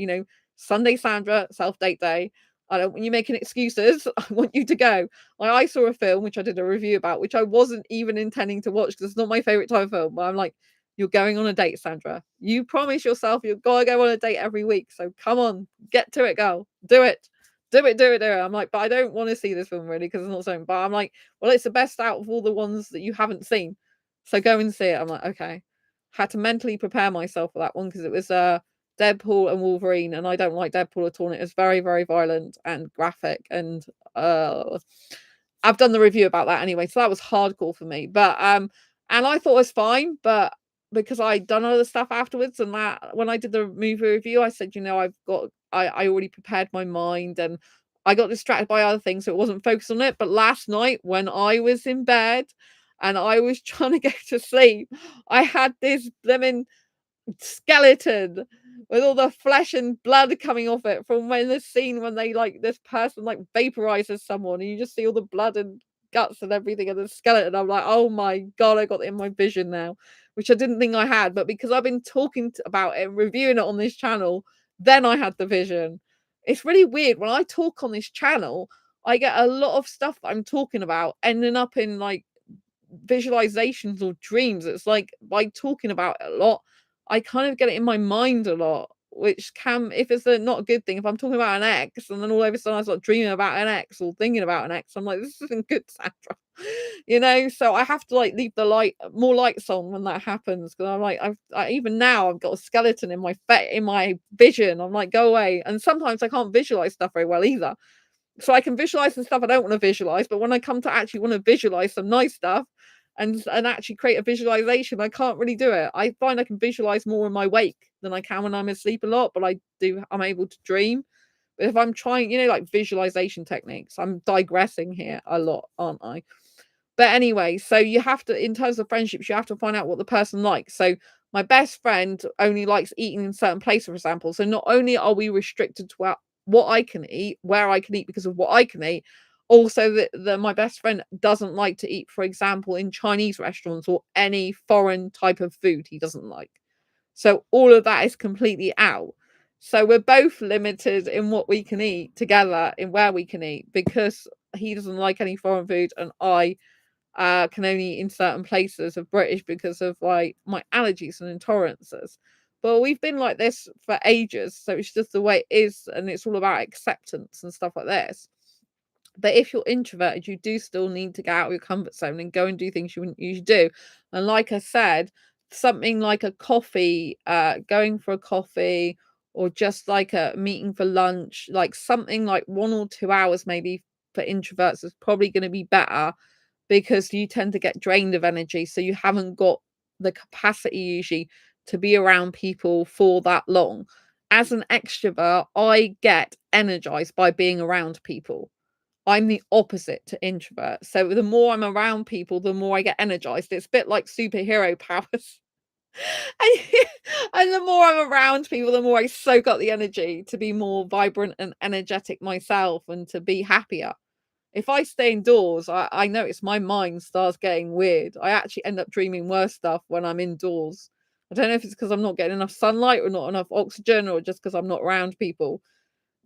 Sunday Sandra, self-date day. I don't want you making excuses. I want you to go. I saw a film which I did a review about, which I wasn't even intending to watch because it's not my favorite type of film. But I'm like, you're going on a date, Sandra. You promise yourself you're gonna go on a date every week. So come on, get to it, girl. Do it. Do it, do it, do it. I'm like, but I don't want to see this film really because it's not something. But I'm like, well, it's the best out of all the ones that you haven't seen. So go and see it. I'm like, okay. Had to mentally prepare myself for that one because it was Deadpool and Wolverine, and I don't like Deadpool at all. And it was very, very violent and graphic, and I've done the review about that anyway, so that was hardcore for me. But and I thought it was fine, but because I'd done other stuff afterwards, and that when I did the movie review, I said, I already prepared my mind, and I got distracted by other things, so it wasn't focused on it. But last night, when I was in bed and I was trying to go to sleep, I had this lemon skeleton with all the flesh and blood coming off it from when the scene when they like this person like vaporizes someone and you just see all the blood and guts and everything and the skeleton. I'm like, oh my god, I got it in my vision now, which I didn't think I had, but because I've been talking about it and reviewing it on this channel, then I had the vision. It's really weird when I talk on this channel. I get a lot of stuff that I'm talking about ending up in like visualizations or dreams. It's like by talking about it a lot, I kind of get it in my mind a lot, which can, if it's not a good thing, if I'm talking about an ex and then all of a sudden I start dreaming about an ex or thinking about an ex, I'm like, this isn't good, Sandra. So I have to like leave the more lights on when that happens, because I'm like, even now I've got a skeleton in my vision. I'm like, go away. And sometimes I can't visualize stuff very well either. So I can visualize some stuff I don't want to visualize, but when I come to actually want to visualize some nice stuff and actually create a visualization, I can't really do it. I find I can visualize more in my wake than I can when I'm asleep a lot, but I'm able to dream. But if I'm trying, like visualization techniques, I'm digressing here a lot, aren't I? But anyway, so you have to, in terms of friendships, you have to find out what the person likes. So my best friend only likes eating in certain places, for example. So not only are we restricted to what I can eat, where I can eat because of what I can eat, Also, the my best friend doesn't like to eat, for example, in Chinese restaurants or any foreign type of food he doesn't like. So all of that is completely out. So we're both limited in what we can eat together, in where we can eat, because he doesn't like any foreign food and I can only eat in certain places of British because of like my allergies and intolerances. But we've been like this for ages, so it's just the way it is, and it's all about acceptance and stuff like this. But if you're introverted, you do still need to get out of your comfort zone and go and do things you wouldn't usually do. And like I said, something like a coffee, going for a coffee, or just like a meeting for lunch, like something like 1 or 2 hours maybe for introverts is probably going to be better because you tend to get drained of energy. So you haven't got the capacity usually to be around people for that long. As an extrovert, I get energized by being around people. I'm the opposite to introvert. So the more I'm around people, the more I get energized. It's a bit like superhero powers. And, and the more I'm around people, the more I soak up the energy to be more vibrant and energetic myself and to be happier. If I stay indoors, I notice my mind starts getting weird. I actually end up dreaming worse stuff when I'm indoors. I don't know if it's because I'm not getting enough sunlight or not enough oxygen or just because I'm not around people.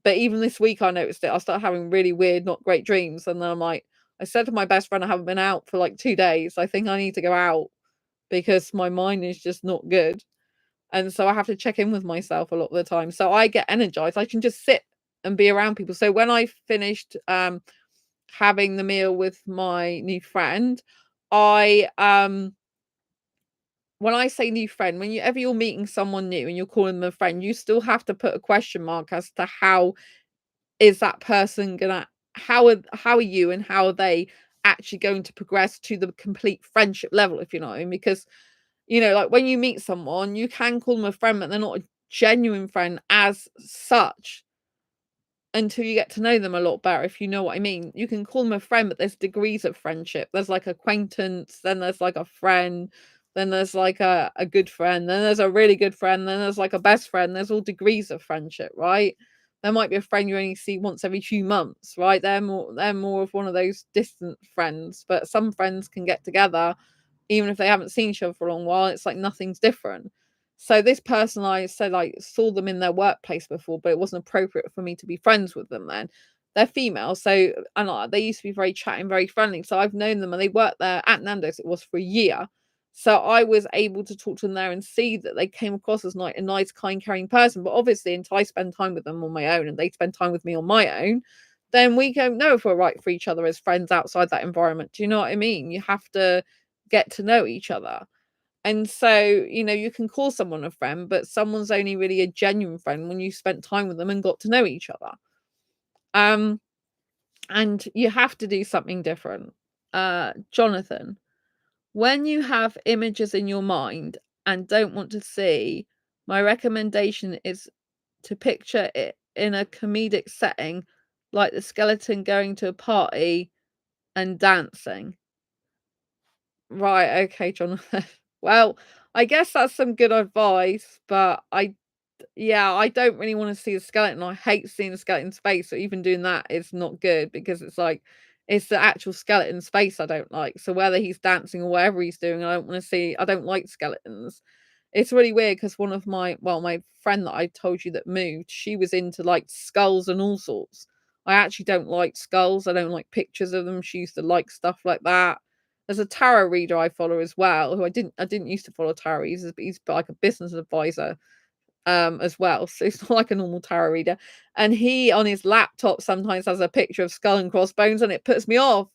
But even this week, I noticed it. I started having really weird, not great dreams. And then I'm like, I said to my best friend, I haven't been out for like 2 days. I think I need to go out because my mind is just not good. And so I have to check in with myself a lot of the time. So I get energized. I can just sit and be around people. So when I finished having the meal with my new friend, I when I say new friend, whenever you're meeting someone new and you're calling them a friend, you still have to put a question mark as to how is that person gonna how are you and how are they actually going to progress to the complete friendship level, if you know what I mean? Because, like when you meet someone, you can call them a friend, but they're not a genuine friend as such until you get to know them a lot better, if you know what I mean. You can call them a friend, but there's degrees of friendship. There's like acquaintance, then there's like a friend, then there's like a good friend, then there's a really good friend, then there's like a best friend. There's all degrees of friendship, right? There might be a friend you only see once every few months, right? They're more of one of those distant friends, but some friends can get together even if they haven't seen each other for a long while. It's like nothing's different. So this person, I said, I saw them in their workplace before, but it wasn't appropriate for me to be friends with them then. They're female, so and they used to be very chatting, very friendly. So I've known them and they worked there at Nando's, it was for a year. So I was able to talk to them there and see that they came across as a nice, kind, caring person. But obviously, until I spend time with them on my own and they spend time with me on my own, then we don't know if we're right for each other as friends outside that environment. Do you know what I mean? You have to get to know each other. And so, you can call someone a friend, but someone's only really a genuine friend when you spent time with them and got to know each other. Um, and you have to do something different. Jonathan, when you have images in your mind and don't want to see, my recommendation is to picture it in a comedic setting, like the skeleton going to a party and dancing. Right, okay, Jonathan. Well, I guess that's some good advice, but yeah, I don't really wanna see a skeleton. I hate seeing a skeleton's face, so even doing that is not good because it's like it's the actual skeleton's face I don't like. So whether he's dancing or whatever he's doing, I don't like skeletons. It's really weird because one of my friend that I told you that moved, she was into, like, skulls and all sorts. I actually don't like skulls, I don't like pictures of them. She used to like stuff like that. There's a tarot reader I follow as well, who I didn't used to follow tarot. He's like a business advisor, as well. So it's not like a normal tarot reader. And he on his laptop sometimes has a picture of skull and crossbones, and it puts me off.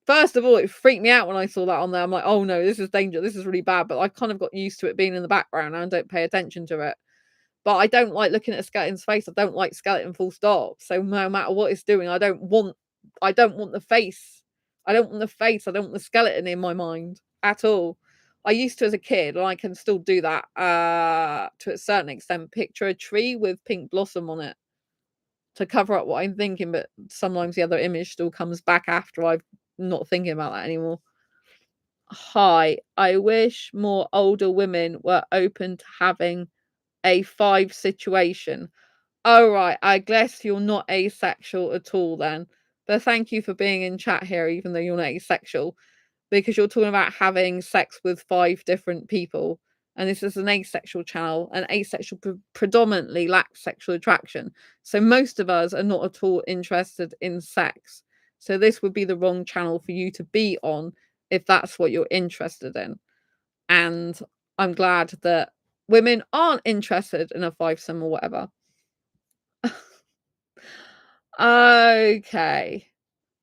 First of all, it freaked me out when I saw that on there. I'm like, oh no, this is dangerous. This is really bad. But I kind of got used to it being in the background and don't pay attention to it. But I don't like looking at a skeleton's face. I don't like skeleton full stop. So no matter what it's doing, I don't want the face. I don't want the face. I don't want the skeleton in my mind at all. I used to as a kid, and I can still do that to a certain extent. Picture a tree with pink blossom on it to cover up what I'm thinking, but sometimes the other image still comes back after I'm not thinking about that anymore. Hi, I wish more older women were open to having a five situation. Oh, right. I guess you're not asexual at all then. But thank you for being in chat here, even though you're not asexual, because you're talking about having sex with 5 different people, and this is an asexual channel, and asexual predominantly lacks sexual attraction. So most of us are not at all interested in sex. So this would be the wrong channel for you to be on if that's what you're interested in. And I'm glad that women aren't interested in a fivesome or whatever. Okay.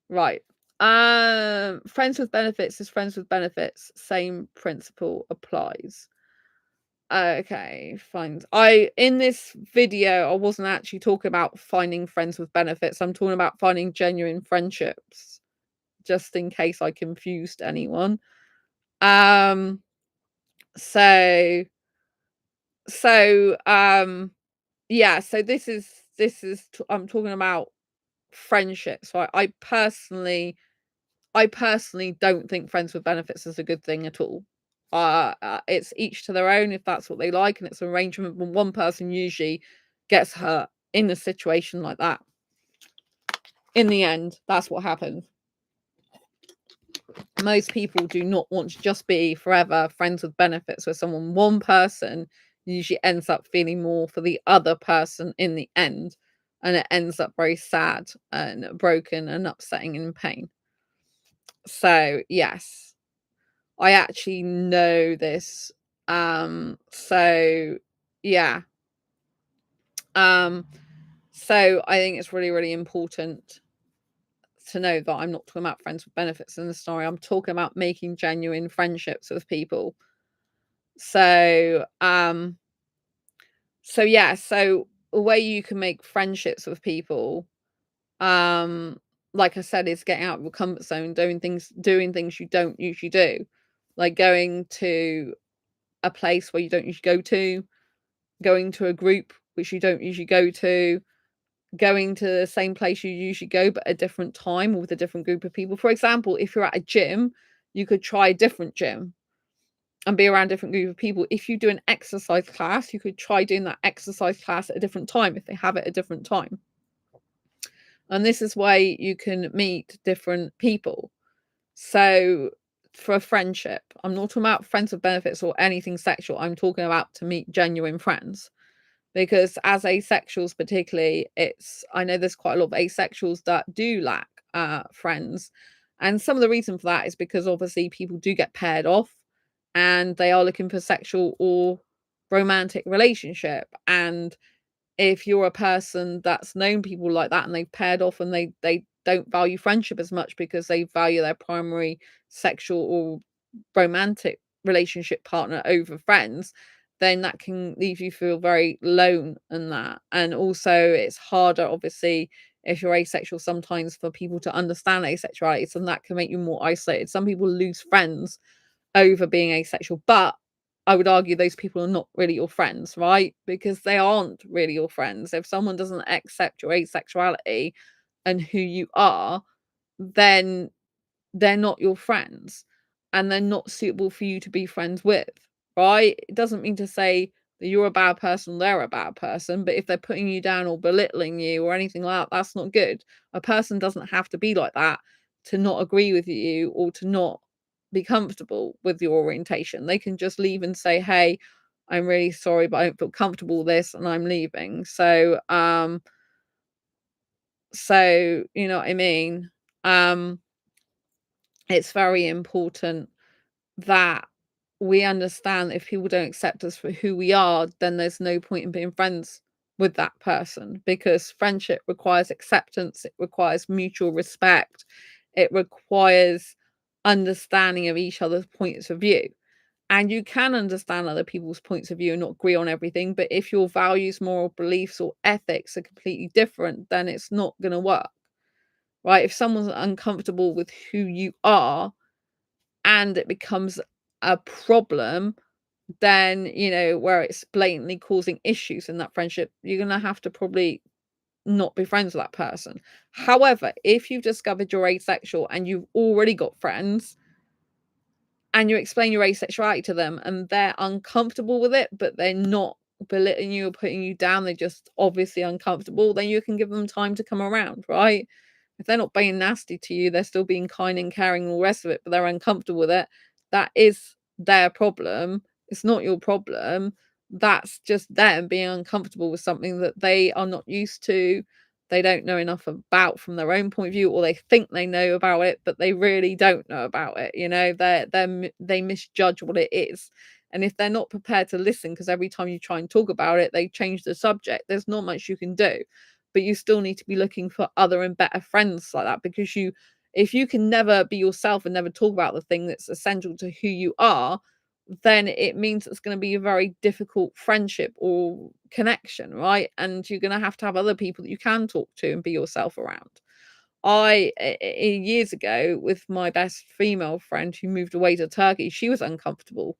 Right. Friends with benefits is friends with benefits. Same principle applies. Okay, fine. In this video, I wasn't actually talking about finding friends with benefits. I'm talking about finding genuine friendships, just in case I confused anyone. Um, so yeah, so I'm talking about friendships. So I personally don't think friends with benefits is a good thing at all. It's each to their own if that's what they like, and it's an arrangement when one person usually gets hurt in a situation like that. In the end, that's what happens. Most people do not want to just be forever friends with benefits with someone. One person usually ends up feeling more for the other person in the end, and it ends up very sad and broken and upsetting and in pain. So yes, I actually know this. So yeah. So I think it's really, really important to know that I'm not talking about friends with benefits in the story. I'm talking about making genuine friendships with people. So yeah, so a way you can make friendships with people, like I said, is getting out of your comfort zone, doing things you don't usually do. Like going to a place where you don't usually go to, going to a group which you don't usually go to, going to the same place you usually go but a different time with a different group of people. For example, if you're at a gym, you could try a different gym and be around a different group of people. If you do an exercise class, you could try doing that exercise class at a different time if they have it at a different time. And this is why you can meet different people. So for a friendship, I'm not talking about friends with benefits or anything sexual. I'm talking about to meet genuine friends. Because as asexuals particularly, I know there's quite a lot of asexuals that do lack friends. And some of the reason for that is because obviously people do get paired off and they are looking for sexual or romantic relationship. And if you're a person that's known people like that and they've paired off and they don't value friendship as much because they value their primary sexual or romantic relationship partner over friends, then that can leave you feel very alone in that. And also it's harder obviously if you're asexual sometimes for people to understand asexuality, so that can make you more isolated. Some people lose friends over being asexual, but I would argue those people are not really your friends, right? Because they aren't really your friends. If someone doesn't accept your asexuality and who you are, then they're not your friends and they're not suitable for you to be friends with, right? It doesn't mean to say that you're a bad person, they're a bad person, but if they're putting you down or belittling you or anything like that, that's not good. A person doesn't have to be like that to not agree with you or to not be comfortable with your orientation. They can just leave and say, hey, I'm really sorry, but I don't feel comfortable with this and I'm leaving. So you know what I mean? It's very important that we understand that if people don't accept us for who we are, then there's no point in being friends with that person, because friendship requires acceptance, it requires mutual respect, it requires understanding of each other's points of view. And you can understand other people's points of view and not agree on everything, but if your values, moral beliefs, or ethics are completely different, then it's not going to work, right? If someone's uncomfortable with who you are and it becomes a problem, then, you know, where it's blatantly causing issues in that friendship, you're going to have to probably not be friends with that person. However, if you've discovered you're asexual and you've already got friends and you explain your asexuality to them and they're uncomfortable with it, but they're not belittling you or putting you down, they're just obviously uncomfortable, then you can give them time to come around, right? if they're not being nasty to you, they're still being kind and caring and all the rest of it, but they're uncomfortable with it, that is their problem. It's not your problem. That's just them being uncomfortable with something that they are not used to. They don't know enough about from their own point of view, or they think they know about it, but they really don't know about it. You know, they misjudge what it is. And if they're not prepared to listen, because every time you try and talk about it, they change the subject, there's not much you can do. But you still need to be looking for other and better friends like that, because if you can never be yourself and never talk about the thing that's essential to who you are, then it means it's going to be a very difficult friendship or connection, right? And you're going to have other people that you can talk to and be yourself around. Years ago, with my best female friend who moved away to Turkey, she was uncomfortable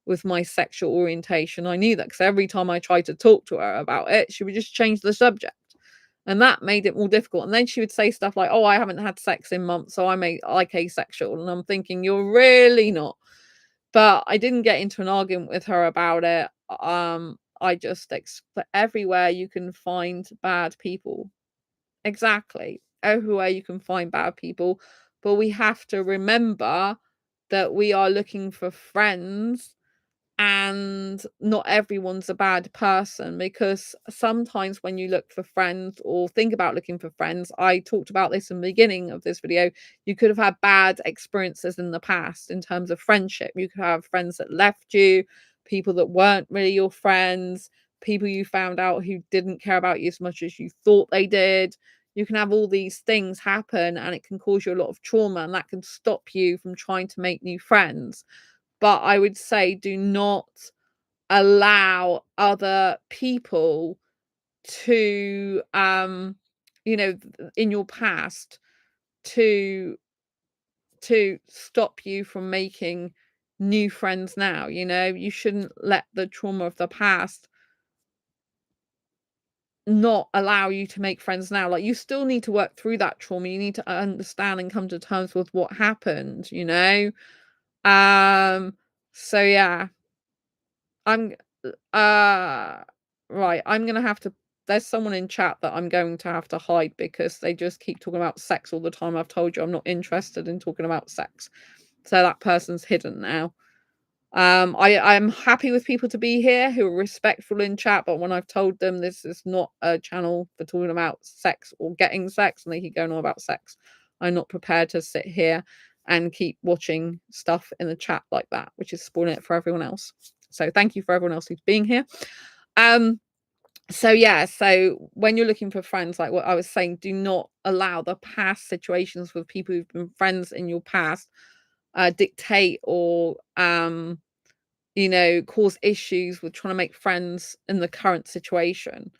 with my sexual orientation. I knew that because every time I tried to talk to her about it, she would just change the subject. And that made it more difficult. And then she would say stuff like, "Oh, I haven't had sex in months, so I'm like asexual." And I'm thinking, you're really not. But I didn't get into an argument with her about it. I just everywhere you can find bad people. Exactly. Everywhere you can find bad people. But we have to remember that we are looking for friends, and not everyone's a bad person, because sometimes when you look for friends or think about looking for friends, I talked about this in the beginning of this video, you could have had bad experiences in the past in terms of friendship. You could have friends that left you, people that weren't really your friends, people you found out who didn't care about you as much as you thought they did. You can have all these things happen, and it can cause you a lot of trauma, and that can stop you from trying to make new friends. But I would say, do not allow other people to, in your past, to stop you from making new friends now. You shouldn't let the trauma of the past not allow you to make friends now. Like, you still need to work through that trauma. You need to understand and come to terms with what happened. Um, so yeah. I'm uh right, I'm gonna have to there's someone in chat that I'm going to have to hide because they just keep talking about sex all the time. I've told you I'm not interested in talking about sex. So that person's hidden now. I'm happy with people to be here who are respectful in chat, but when I've told them this is not a channel for talking about sex or getting sex, and they keep going on about sex, I'm not prepared to sit here and keep watching stuff in the chat like that, which is spoiling it for everyone else. So thank you for everyone else who's being here. So yeah, so when you're looking for friends, like what I was saying, do not allow the past situations with people who've been friends in your past dictate or cause issues with trying to make friends in the current situation.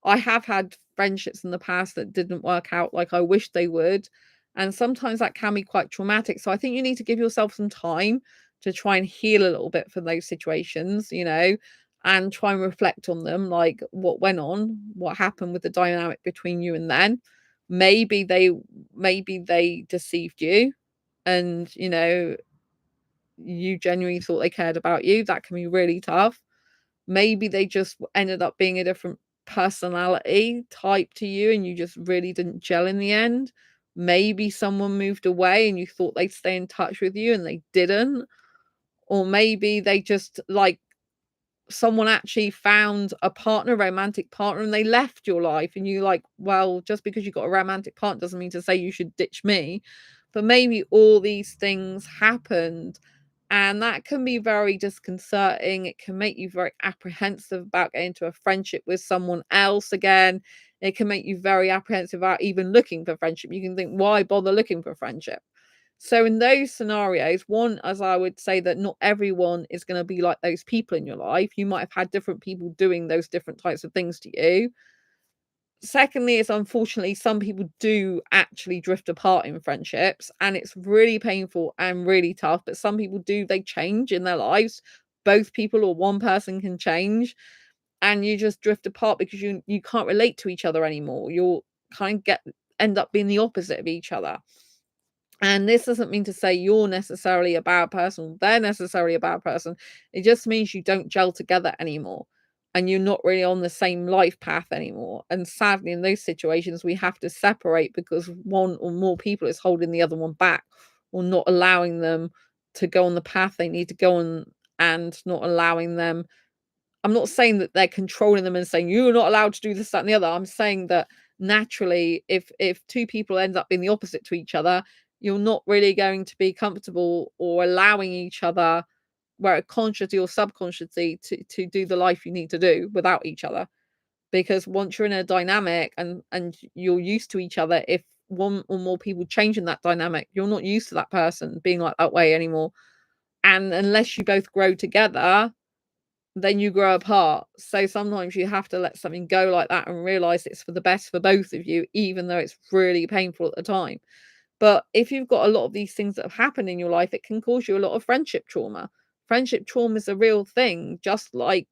I have had friendships in the past that didn't work out like I wish they would. And sometimes that can be quite traumatic. So I think you need to give yourself some time to try and heal a little bit from those situations, and try and reflect on them, like what went on, what happened with the dynamic between you and them. Maybe they deceived you, and you genuinely thought they cared about you. That can be really tough. Maybe they just ended up being a different personality type to you, and you just really didn't gel in the end. Maybe someone moved away and you thought they'd stay in touch with you and they didn't. Or maybe they just, like, someone actually found a partner, romantic partner, and they left your life, and you like, well, just because you got a romantic partner doesn't mean to say you should ditch me. But maybe all these things happened, and that can be very disconcerting. It can make you very apprehensive about getting into a friendship with someone else again. It can make you very apprehensive about even looking for friendship. You can think, why bother looking for friendship? So in those scenarios, one, as I would say, that not everyone is going to be like those people in your life. You might have had different people doing those different types of things to you. Secondly, is unfortunately some people do actually drift apart in friendships, and it's really painful and really tough. But some people do, they change in their lives. Both people or one person can change, and you just drift apart because you can't relate to each other anymore. You'll kind of end up being the opposite of each other. And this doesn't mean to say you're necessarily a bad person, they're necessarily a bad person. It just means you don't gel together anymore. and you're not really on the same life path anymore. And sadly, in those situations, we have to separate because one or more people is holding the other one back or not allowing them to go on the path they need to go on, and not allowing them. I'm not saying that they're controlling them and saying you're not allowed to do this, that, and the other. I'm saying that naturally, if two people end up being the opposite to each other, you're not really going to be comfortable or allowing each other, whether consciously or subconsciously, to do the life you need to do without each other. Because once you're in a dynamic and you're used to each other, if one or more people change in that dynamic, you're not used to that person being like that way anymore. And unless you both grow together, then you grow apart. So sometimes you have to let something go like that and realize it's for the best for both of you, even though it's really painful at the time. But if you've got a lot of these things that have happened in your life, it can cause you a lot of friendship trauma. Friendship trauma is a real thing, just like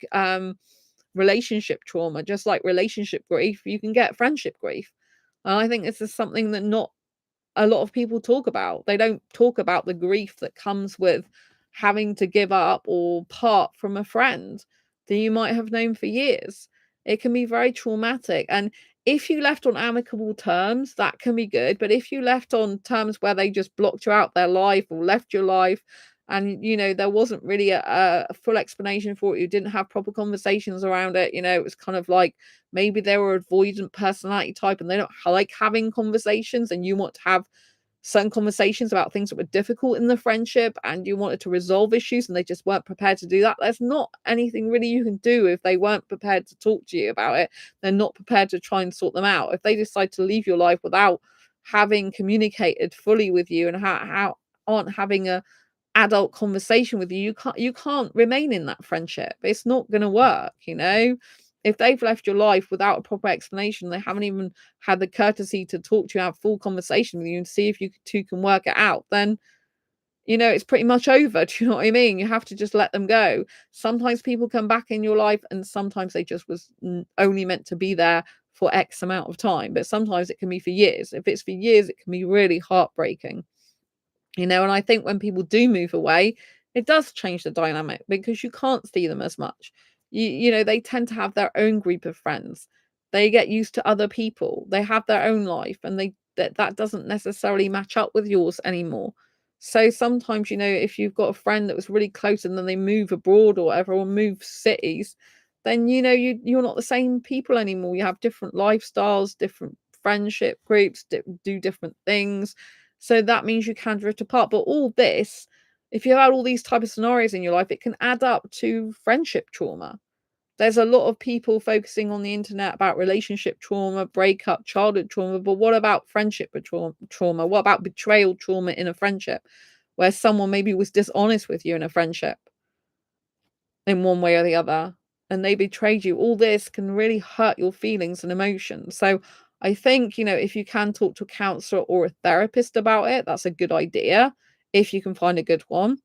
relationship trauma, just like relationship grief, you can get friendship grief. And I think this is something that not a lot of people talk about. They don't talk about the grief that comes with having to give up or part from a friend that you might have known for years. It can be very traumatic. And if you left on amicable terms, that can be good. But if you left on terms where they just blocked you out their life or left your life, and there wasn't really a full explanation for it, you didn't have proper conversations around it, it was kind of like maybe they were avoidant personality type and they don't like having conversations, and you want to have certain conversations about things that were difficult in the friendship and you wanted to resolve issues and they just weren't prepared to do that. There's not anything really you can do if they weren't prepared to talk to you about it. They're not prepared to try and sort them out. If they decide to leave your life without having communicated fully with you and how aren't having a adult conversation with you, you can't remain in that friendship. It's not going to work. If they've left your life without a proper explanation, they haven't even had the courtesy to talk to you, have full conversation with you and see if you two can work it out, then it's pretty much over. Do you know what I mean? You have to just let them go. Sometimes people come back in your life and sometimes they just was only meant to be there for X amount of time, but sometimes it can be for years. If it's for years, it can be really heartbreaking. And I think when people do move away, it does change the dynamic because you can't see them as much. They tend to have their own group of friends. They get used to other people. They have their own life, and that doesn't necessarily match up with yours anymore. So sometimes, if you've got a friend that was really close and then they move abroad or whatever, or move cities, then you're not the same people anymore. You have different lifestyles, different friendship groups, do different things. So that means you can drift apart. But all this, if you have all these type of scenarios in your life, it can add up to friendship trauma. There's a lot of people focusing on the internet about relationship trauma, breakup, childhood trauma, but what about friendship trauma? What about betrayal trauma in a friendship where someone maybe was dishonest with you in a friendship in one way or the other and they betrayed you? All this can really hurt your feelings and emotions. So I think, if you can talk to a counselor or a therapist about it, that's a good idea if you can find a good one,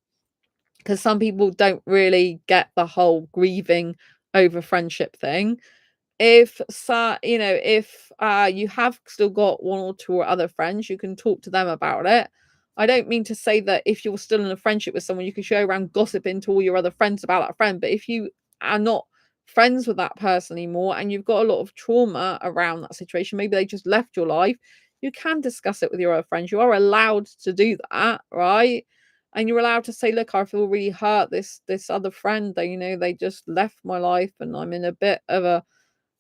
because some people don't really get the whole grieving over friendship thing. If you have still got one or two or other friends, you can talk to them about it. I don't mean to say that if you're still in a friendship with someone, you can go around gossiping to all your other friends about that friend. But if you are not friends with that person anymore and you've got a lot of trauma around that situation, maybe they just left your life, you can discuss it with your other friends. You are allowed to do that, right? And you're allowed to say, look, I feel really hurt. This other friend, they just left my life and I'm in a bit of a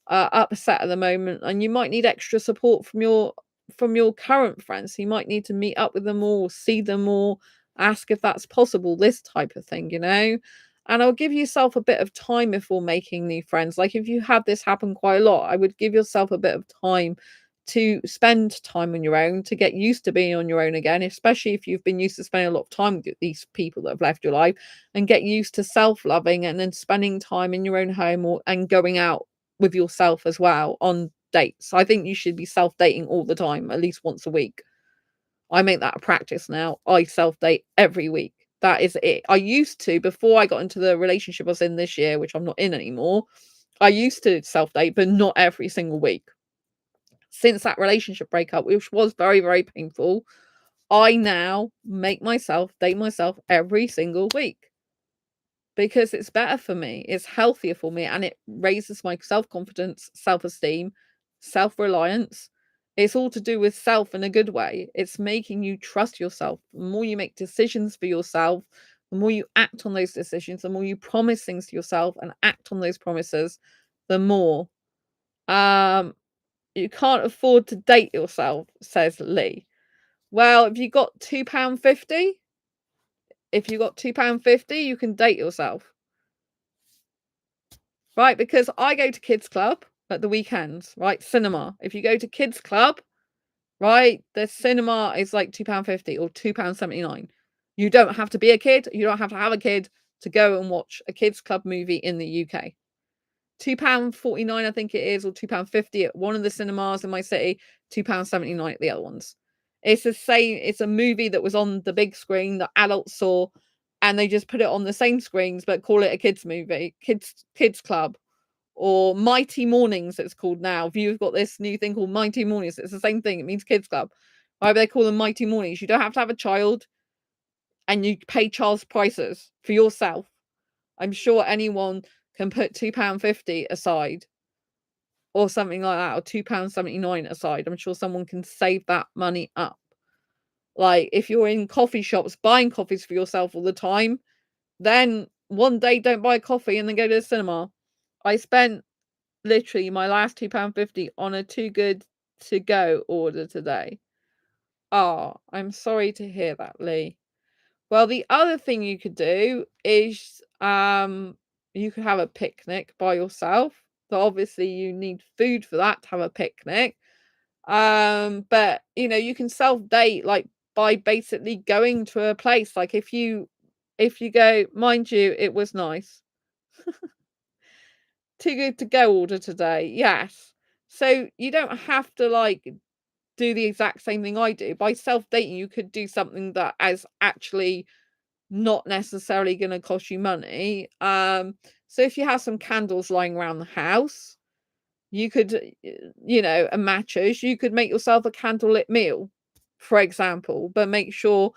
upset at the moment, and you might need extra support from your current friends. So you might need to meet up with them more, see them more, ask if that's possible, this type of thing. And I'll give yourself a bit of time before making new friends. Like if you have this happen quite a lot, I would give yourself a bit of time to spend time on your own, to get used to being on your own again, especially if you've been used to spending a lot of time with these people that have left your life, and get used to self-loving and then spending time in your own home and going out with yourself as well on dates. I think you should be self-dating all the time, at least once a week. I make that a practice now. I self-date every week. That is it. I used to, before I got into the relationship I was in this year, which I'm not in anymore, I used to self-date, but not every single week. Since that relationship breakup, which was very, very painful, I now make myself date myself every single week. because it's better for me, it's healthier for me, and it raises my self-confidence, self-esteem, self-reliance. It's all to do with self in a good way. It's making you trust yourself. The more you make decisions for yourself, the more you act on those decisions, the more you promise things to yourself and act on those promises, the more. Um, you can't afford to date yourself, says Lee. Well, if you got £2.50, if you got £2.50, you can date yourself. Right, because I go to kids club at the weekends, right? Cinema. If you go to kids club, right, the cinema is like £2.50 or £2.79. You don't have to be a kid, you don't have to have a kid to go and watch a kids club movie in the UK. £2.49, I think it is, or £2.50 at one of the cinemas in my city, £2.79 at the other ones. It's the same, it's a movie that was on the big screen that adults saw, and they just put it on the same screens but call it a kids movie, kids club, or Mighty Mornings, it's called now. View've got this new thing called Mighty Mornings. It's the same thing. It means kids club. Why they call them Mighty Mornings? You don't have to have a child, and you pay child's prices for yourself. I'm sure anyone can put £2.50 aside or something like that, or £2.79 aside. I'm sure someone can save that money up. Like, if you're in coffee shops buying coffees for yourself all the time, then one day don't buy coffee and then go to the cinema. I spent literally my last £2.50 on a Too Good To Go order today. Oh, I'm sorry to hear that, Lee. Well, the other thing you could do is you could have a picnic by yourself. So obviously you need food for that to have a picnic. But you know, you can self-date like by basically going to a place. Like if you go, mind you, it was nice. Too Good To Go order today. Yes. So you don't have to like do the exact same thing I do. By self-dating, you could do something that is actually not necessarily going to cost you money. So if you have some candles lying around the house, you could, and matches, you could make yourself a candlelit meal, for example, but make sure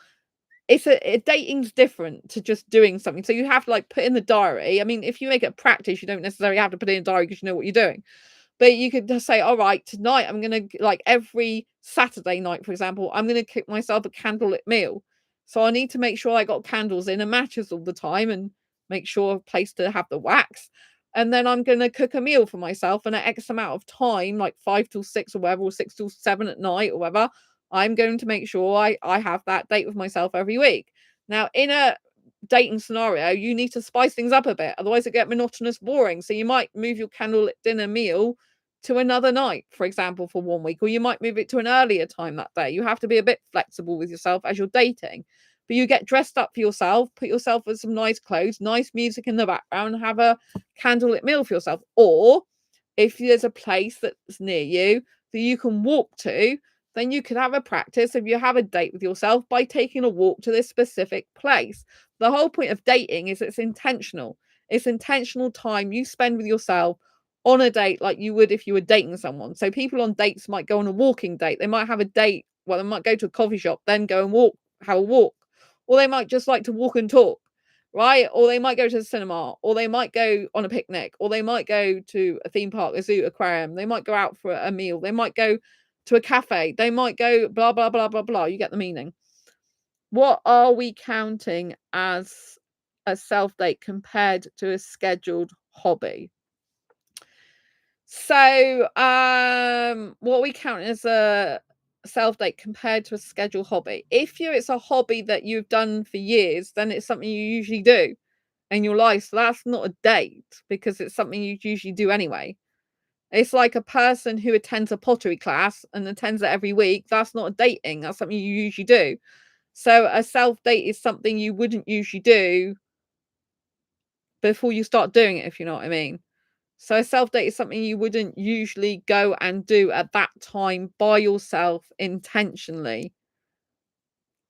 dating's different to just doing something. So you have to like put in the diary. I mean, if you make it a practice, you don't necessarily have to put it in a diary because you know what you're doing. But you could just say, all right, tonight I'm going to, like every Saturday night, for example, I'm going to cook myself a candlelit meal. So I need to make sure I got candles in and matches all the time and make sure a place to have the wax. And then I'm going to cook a meal for myself and at X amount of time, like 5 till 6 or whatever, or 6 till 7 at night or whatever. I'm going to make sure I have that date with myself every week. Now, in a dating scenario, you need to spice things up a bit. Otherwise, it get monotonous, boring. So you might move your candlelit dinner meal to another night, for example, for 1 week, or you might move it to an earlier time that day. You have to be a bit flexible with yourself as you're dating. But you get dressed up for yourself, put yourself with some nice clothes, nice music in the background, have a candlelit meal for yourself. Or if there's a place that's near you that you can walk to, then you could have a practice if you have a date with yourself by taking a walk to this specific place. The whole point of dating is it's intentional. It's intentional time you spend with yourself on a date like you would if you were dating someone. So people on dates might go on a walking date. They might have a date, well, they might go to a coffee shop, then go and have a walk. Or they might just like to walk and talk, right? Or they might go to the cinema, or they might go on a picnic, or they might go to a theme park, a zoo, aquarium. They might go out for a meal. They might go to a cafe. They might go blah, blah, blah, blah, blah. You get the meaning. What are we counting as a self date compared to a scheduled hobby? So, what we count as a self date compared to a scheduled hobby. If it's a hobby that you've done for years, then it's something you usually do in your life. So that's not a date because it's something you usually do anyway. It's like a person who attends a pottery class and attends it every week. That's not a dating. That's something you usually do. So a self date is something you wouldn't usually do before you start doing it, if you know what I mean. So a self date is something you wouldn't usually go and do at that time by yourself intentionally,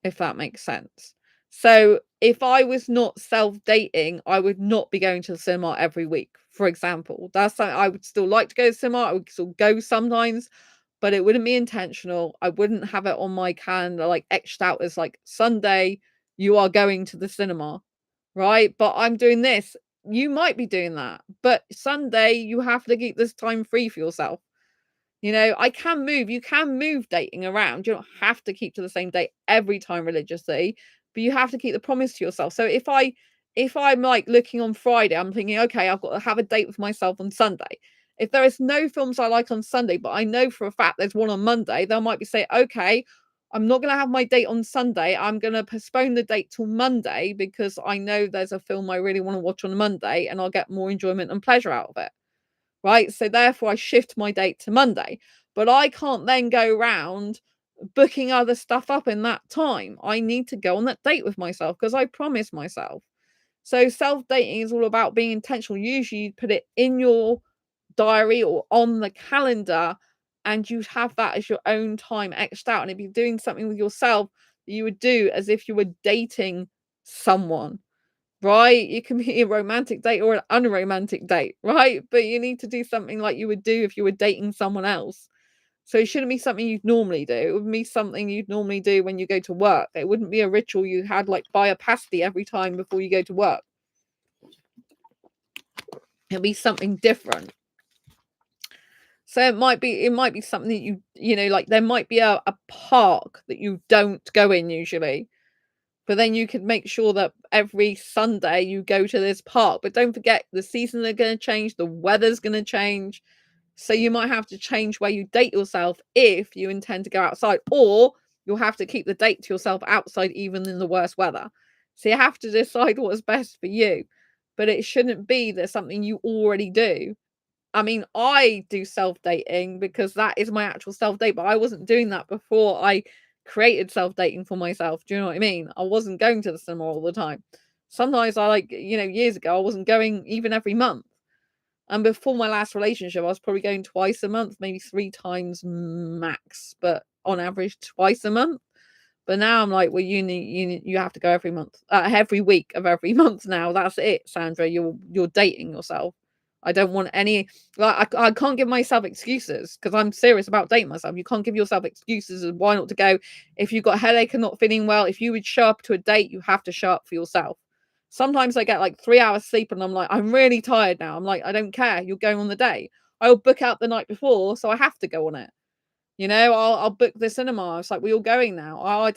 if that makes sense. So if I was not self dating, I would not be going to the cinema every week, for example. That's something I would still like to go to the cinema. I would still go sometimes, but it wouldn't be intentional. I wouldn't have it on my calendar like etched out as like Sunday, you are going to the cinema. right? But I'm doing this. You might be doing that, but Sunday you have to keep this time free for yourself. You know, you can move dating around. You don't have to keep to the same date every time religiously, but you have to keep the promise to yourself. So if I'm like looking on Friday, I'm thinking, okay, I've got to have a date with myself on Sunday. If there is no films I like on Sunday, but I know for a fact there's one on Monday, they might be say, okay, I'm not going to have my date on Sunday. I'm going to postpone the date till Monday because I know there's a film I really want to watch on Monday and I'll get more enjoyment and pleasure out of it, right? So therefore I shift my date to Monday. But I can't then go around booking other stuff up in that time. I need to go on that date with myself because I promised myself. So self-dating is all about being intentional. Usually you put it in your diary or on the calendar and you have that as your own time xed out. And if you're doing something with yourself, you would do as if you were dating someone. Right? It can be a romantic date or an unromantic date, right? But you need to do something like you would do if you were dating someone else. So it shouldn't be something you'd normally do. It would be something you'd normally do when you go to work. It wouldn't be a ritual you had like buy a pasty every time before you go to work. It'll be something different. So it might be something that you know, like there might be a park that you don't go in usually. But then you could make sure that every Sunday you go to this park. But don't forget, the seasons are going to change, the weather's going to change. So you might have to change where you date yourself if you intend to go outside, or you'll have to keep the date to yourself outside even in the worst weather. So you have to decide what's best for you. But it shouldn't be that something you already do. I mean, I do self-dating because that is my actual self-date, but I wasn't doing that before I created self-dating for myself. Do you know what I mean? I wasn't going to the cinema all the time. Sometimes I like, years ago, I wasn't going even every month. And before my last relationship, I was probably going twice a month, maybe 3 times max, but on average twice a month. But now I'm like, well, you have to go every month, every week of every month now. That's it, Sandra. You're dating yourself. I don't want any like I can't give myself excuses because I'm serious about dating myself. You can't give yourself excuses of why not to go. If you've got a headache and not feeling well, if you would show up to a date, you have to show up for yourself. Sometimes I get like 3 hours sleep and I'm like, I'm really tired now. I'm like, I don't care. You're going on the date. I'll book out the night before, so I have to go on it. I'll book the cinema. It's like, "We're all going now." "Oh,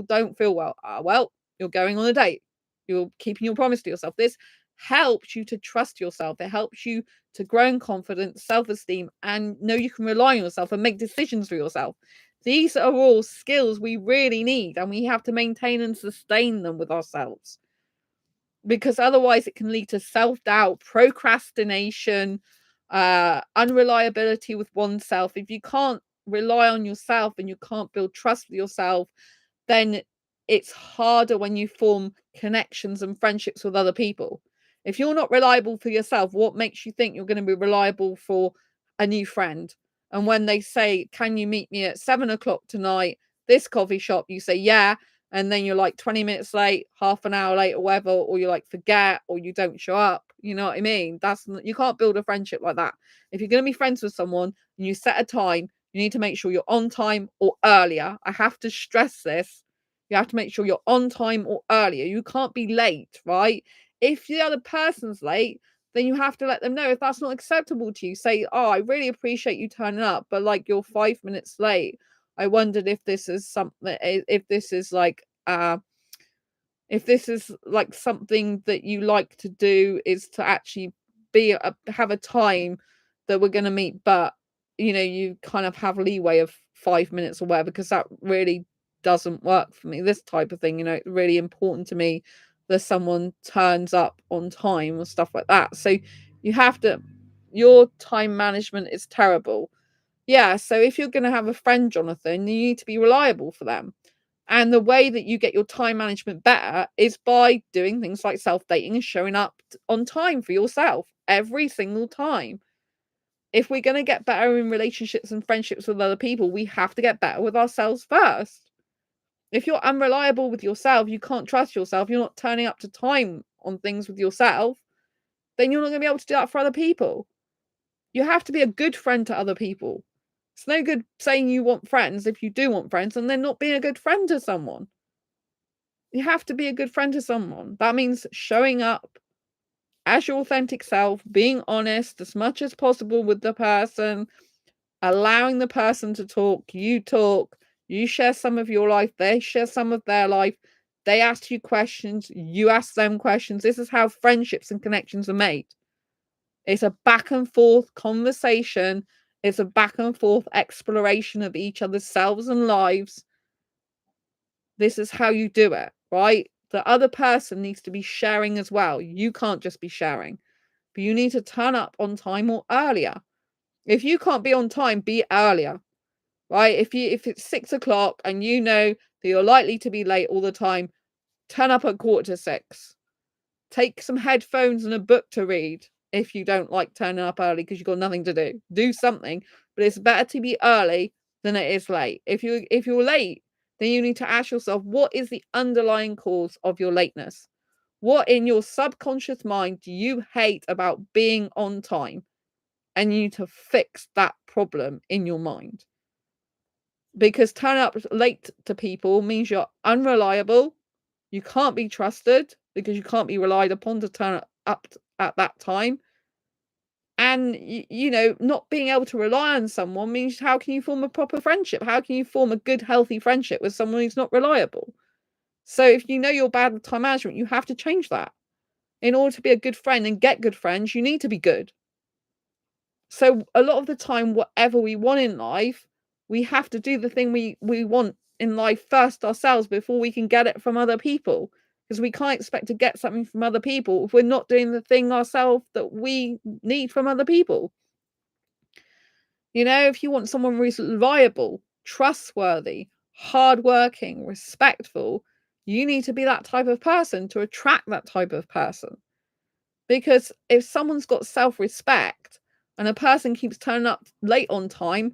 don't feel well." Well, you're going on a date. You're keeping your promise to yourself. This helps you to trust yourself. It helps you to grow in confidence, self-esteem, and know you can rely on yourself and make decisions for yourself. These are all skills we really need, and we have to maintain and sustain them with ourselves because otherwise it can lead to self-doubt, procrastination, unreliability with oneself. If you can't rely on yourself and you can't build trust with yourself, then it's harder when you form connections and friendships with other people. If you're not reliable for yourself, what makes you think you're going to be reliable for a new friend? And when they say, can you meet me at 7 o'clock tonight, this coffee shop, you say, yeah, and then you're like 20 minutes late, half an hour late, or whatever, or you like forget, or you don't show up. You know what I mean? You can't build a friendship like that. If you're going to be friends with someone and you set a time, you need to make sure you're on time or earlier. I have to stress this. You have to make sure you're on time or earlier. You can't be late, right? If the other person's late, then you have to let them know. If that's not acceptable to you, say, oh, I really appreciate you turning up, but like you're 5 minutes late. I wondered if this is something, if this is like something that you like to do, is to actually have a time that we're going to meet, but you kind of have leeway of 5 minutes or whatever, because that really doesn't work for me. This type of thing, it's really important to me that someone turns up on time and stuff like that. So you have to, your time management is terrible. Yeah, so if you're going to have a friend, Jonathan, you need to be reliable for them. And the way that you get your time management better is by doing things like self-dating and showing up on time for yourself every single time. If we're going to get better in relationships and friendships with other people, we have to get better with ourselves first. If you're unreliable with yourself, you can't trust yourself, you're not turning up to time on things with yourself, then you're not going to be able to do that for other people. You have to be a good friend to other people. It's no good saying you want friends if you do want friends and then not being a good friend to someone. You have to be a good friend to someone. That means showing up as your authentic self, being honest as much as possible with the person, allowing the person to talk, you share some of your life, they share some of their life, they ask you questions, you ask them questions. This is how friendships and connections are made. It's a back and forth conversation. It's a back and forth exploration of each other's selves and lives. This is how you do it, right? The other person needs to be sharing as well. You can't just be sharing, but you need to turn up on time or earlier. If you can't be on time, be earlier, right? If it's 6 o'clock and you know that you're likely to be late all the time, turn up at 6:15. Take some headphones and a book to read if you don't like turning up early because you've got nothing to do. Do something, but it's better to be early than it is late. If you're late, then you need to ask yourself, what is the underlying cause of your lateness? What in your subconscious mind do you hate about being on time? And you need to fix that problem in your mind. Because turning up late to people means you're unreliable. You can't be trusted because you can't be relied upon to turn up at that time. And, not being able to rely on someone means, how can you form a proper friendship? How can you form a good, healthy friendship with someone who's not reliable? So if you know you're bad with time management, you have to change that. In order to be a good friend and get good friends, you need to be good. So a lot of the time, whatever we want in life, we have to do the thing we want in life first ourselves before we can get it from other people. Because we can't expect to get something from other people if we're not doing the thing ourselves that we need from other people. If you want someone reliable, trustworthy, hardworking, respectful, you need to be that type of person to attract that type of person. Because if someone's got self-respect and a person keeps turning up late on time,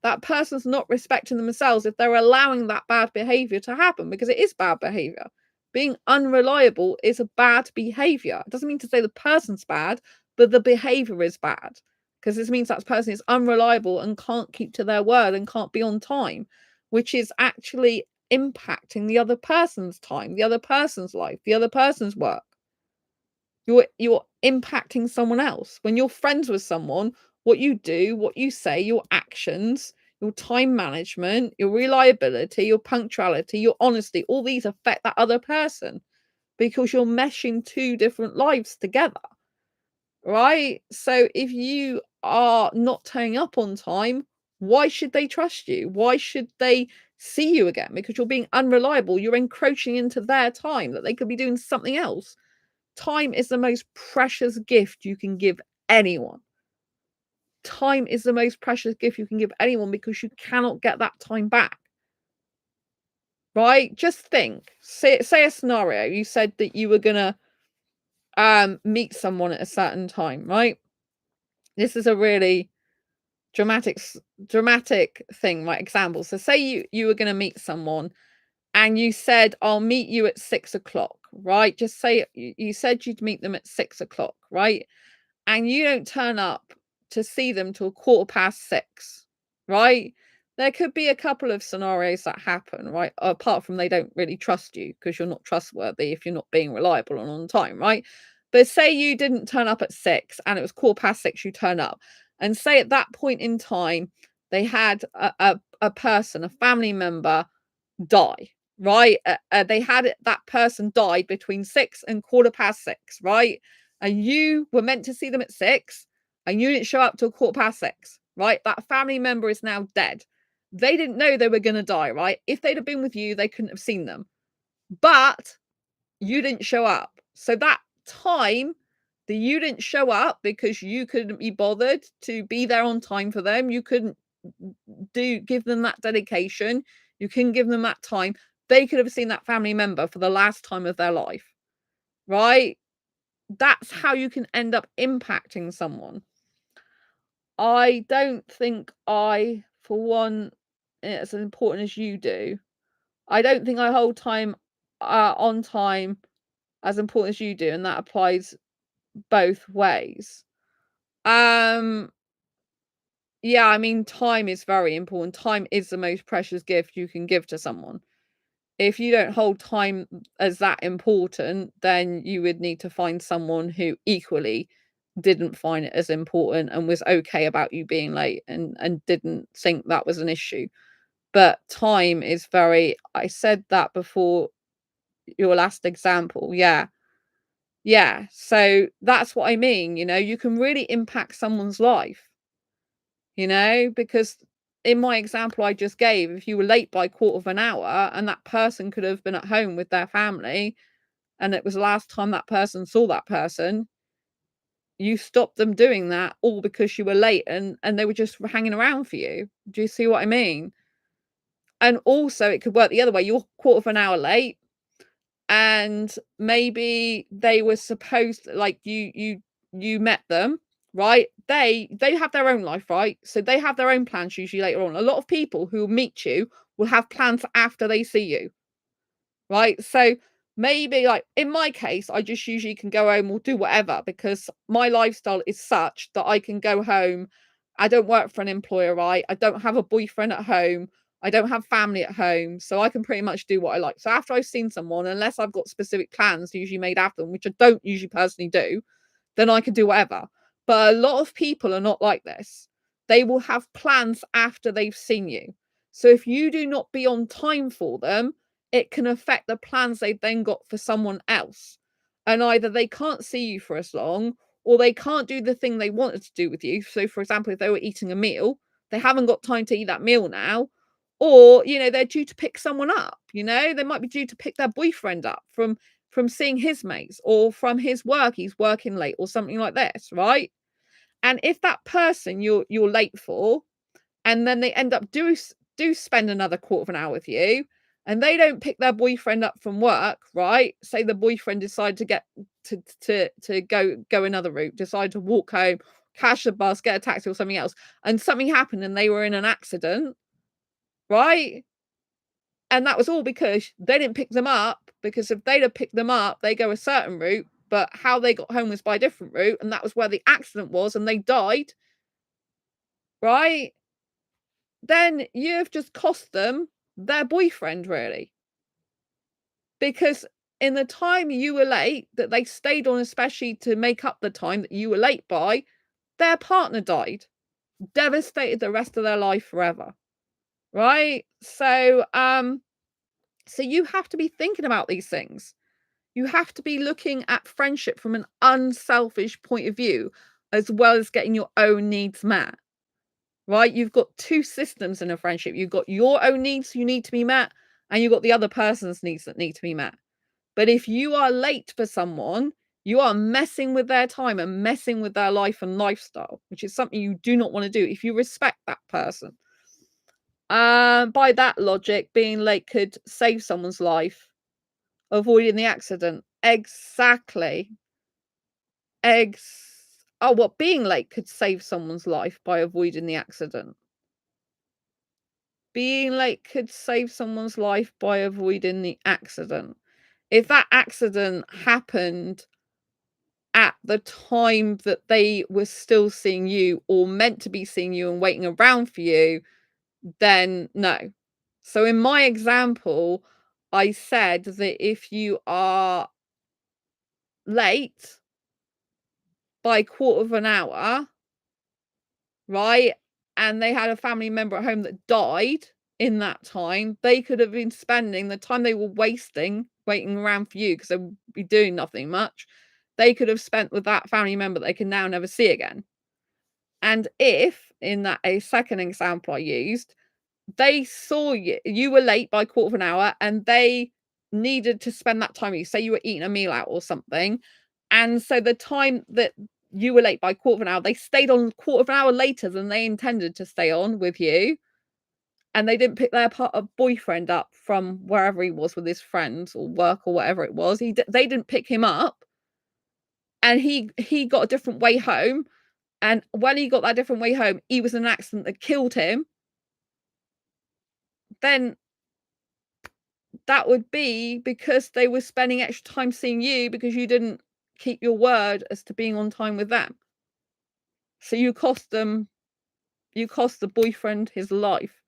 that person's not respecting themselves if they're allowing that bad behavior to happen, because it is bad behavior. Being unreliable is a bad behavior. It doesn't mean to say the person's bad, but the behavior is bad, because this means that person is unreliable and can't keep to their word and can't be on time, which is actually impacting the other person's time, the other person's life, the other person's work. You're impacting someone else. When you're friends with someone, what you do, what you say, your actions, your time management, your reliability, your punctuality, your honesty, all these affect that other person because you're meshing two different lives together, right? So if you are not turning up on time, why should they trust you? Why should they see you again? Because you're being unreliable. You're encroaching into their time that they could be doing something else. Time is the most precious gift you can give anyone. Time is the most precious gift you can give anyone because you cannot get that time back. Right? Just think. Say a scenario. You said that you were gonna meet someone at a certain time, right? This is a really dramatic thing, right? Example. So say you were gonna meet someone and you said, I'll meet you at 6 o'clock, right? Just say you said you'd meet them at 6 o'clock, right? And you don't turn up to see them till 6:15, right? There could be a couple of scenarios that happen, right? Apart from they don't really trust you because you're not trustworthy if you're not being reliable and on time, right? But say you didn't turn up at 6 and it was 6:15, you turn up. And say at that point in time, they had a person, a family member die, right? They had that person died between 6 and 6:15, right? And you were meant to see them at 6 and you didn't show up till 6:15, right? That family member is now dead. They didn't know they were going to die, right? If they'd have been with you, they couldn't have seen them. But you didn't show up. So that time that you didn't show up because you couldn't be bothered to be there on time for them, you couldn't give them that dedication, you couldn't give them that time, they could have seen that family member for the last time of their life, right? That's how you can end up impacting someone. I don't think for one, it's as important as you do. I don't think I hold time on time as important as you do, and that applies both ways. Um, yeah, I mean, time is very important. Time is the most precious gift you can give to someone. If you don't hold time as that important, then you would need to find someone who equally didn't find it as important and was okay about you being late and didn't think that was an issue. But time is very I said that before your last example. Yeah. Yeah. So that's what I mean, you can really impact someone's life, because in my example I just gave, if you were late by a quarter of an hour and that person could have been at home with their family and it was the last time that person saw that person, you stopped them doing that all because you were late and they were just hanging around for you. Do you see what I mean? And also it could work the other way. You're quarter of an hour late and maybe they were supposed like you met them, right? They have their own life, right? So they have their own plans usually later on. A lot of people who meet you will have plans after they see you. Right? So maybe like in my case, I just usually can go home or do whatever because my lifestyle is such that I can go home. I don't work for an employer, right? I don't have a boyfriend at home. I don't have family at home. So I can pretty much do what I like. So after I've seen someone, unless I've got specific plans usually made after them, which I don't usually personally do, then I can do whatever. But a lot of people are not like this. They will have plans after they've seen you. So if you do not be on time for them, it can affect the plans they've then got for someone else. And either they can't see you for as long, or they can't do the thing they wanted to do with you. So, for example, if they were eating a meal, they haven't got time to eat that meal now. Or, they're due to pick someone up, they might be due to pick their boyfriend up from seeing his mates or from his work, he's working late or something like this, right? And if that person you're late for, and then they end up do spend another quarter of an hour with you, and they don't pick their boyfriend up from work, right? Say the boyfriend decide to get to go another route, decide to walk home, catch the bus, get a taxi or something else, and something happened and they were in an accident, right? And that was all because they didn't pick them up, because if they'd have picked them up, they go a certain route, but how they got home was by a different route, and that was where the accident was, and they died, right? Then you've just cost them their boyfriend, really. Because in the time you were late, that they stayed on, especially to make up the time that you were late by, their partner died, devastated the rest of their life forever, right? So you have to be thinking about these things. You have to be looking at friendship from an unselfish point of view, as well as getting your own needs met, right? You've got two systems in a friendship. You've got your own needs you need to be met, and you've got the other person's needs that need to be met. But if you are late for someone, you are messing with their time and messing with their life and lifestyle, which is something you do not want to do if you respect that person. By that logic, being late could save someone's life, avoiding the accident. Exactly. Well, being late could save someone's life by avoiding the accident. Being late could save someone's life by avoiding the accident. If that accident happened at the time that they were still seeing you or meant to be seeing you and waiting around for you, then no. So in my example, I said that if you are late by a quarter of an hour, right, and they had a family member at home that died in that time, they could have been spending the time they were wasting waiting around for you because they would be doing nothing much. They could have spent with that family member they can now never see again. And if in that a second example I used, they saw you were late by a quarter of an hour and they needed to spend that time with you. Say you were eating a meal out or something. And so the time that you were late by a quarter of an hour, they stayed on a quarter of an hour later than they intended to stay on with you. And they didn't pick their boyfriend up from wherever he was with his friends or work or whatever it was. They didn't pick him up, and he got a different way home. And when he got that different way home, he was in an accident that killed him. Then that would be because they were spending extra time seeing you because you didn't keep your word as to being on time with them. So you cost the boyfriend his life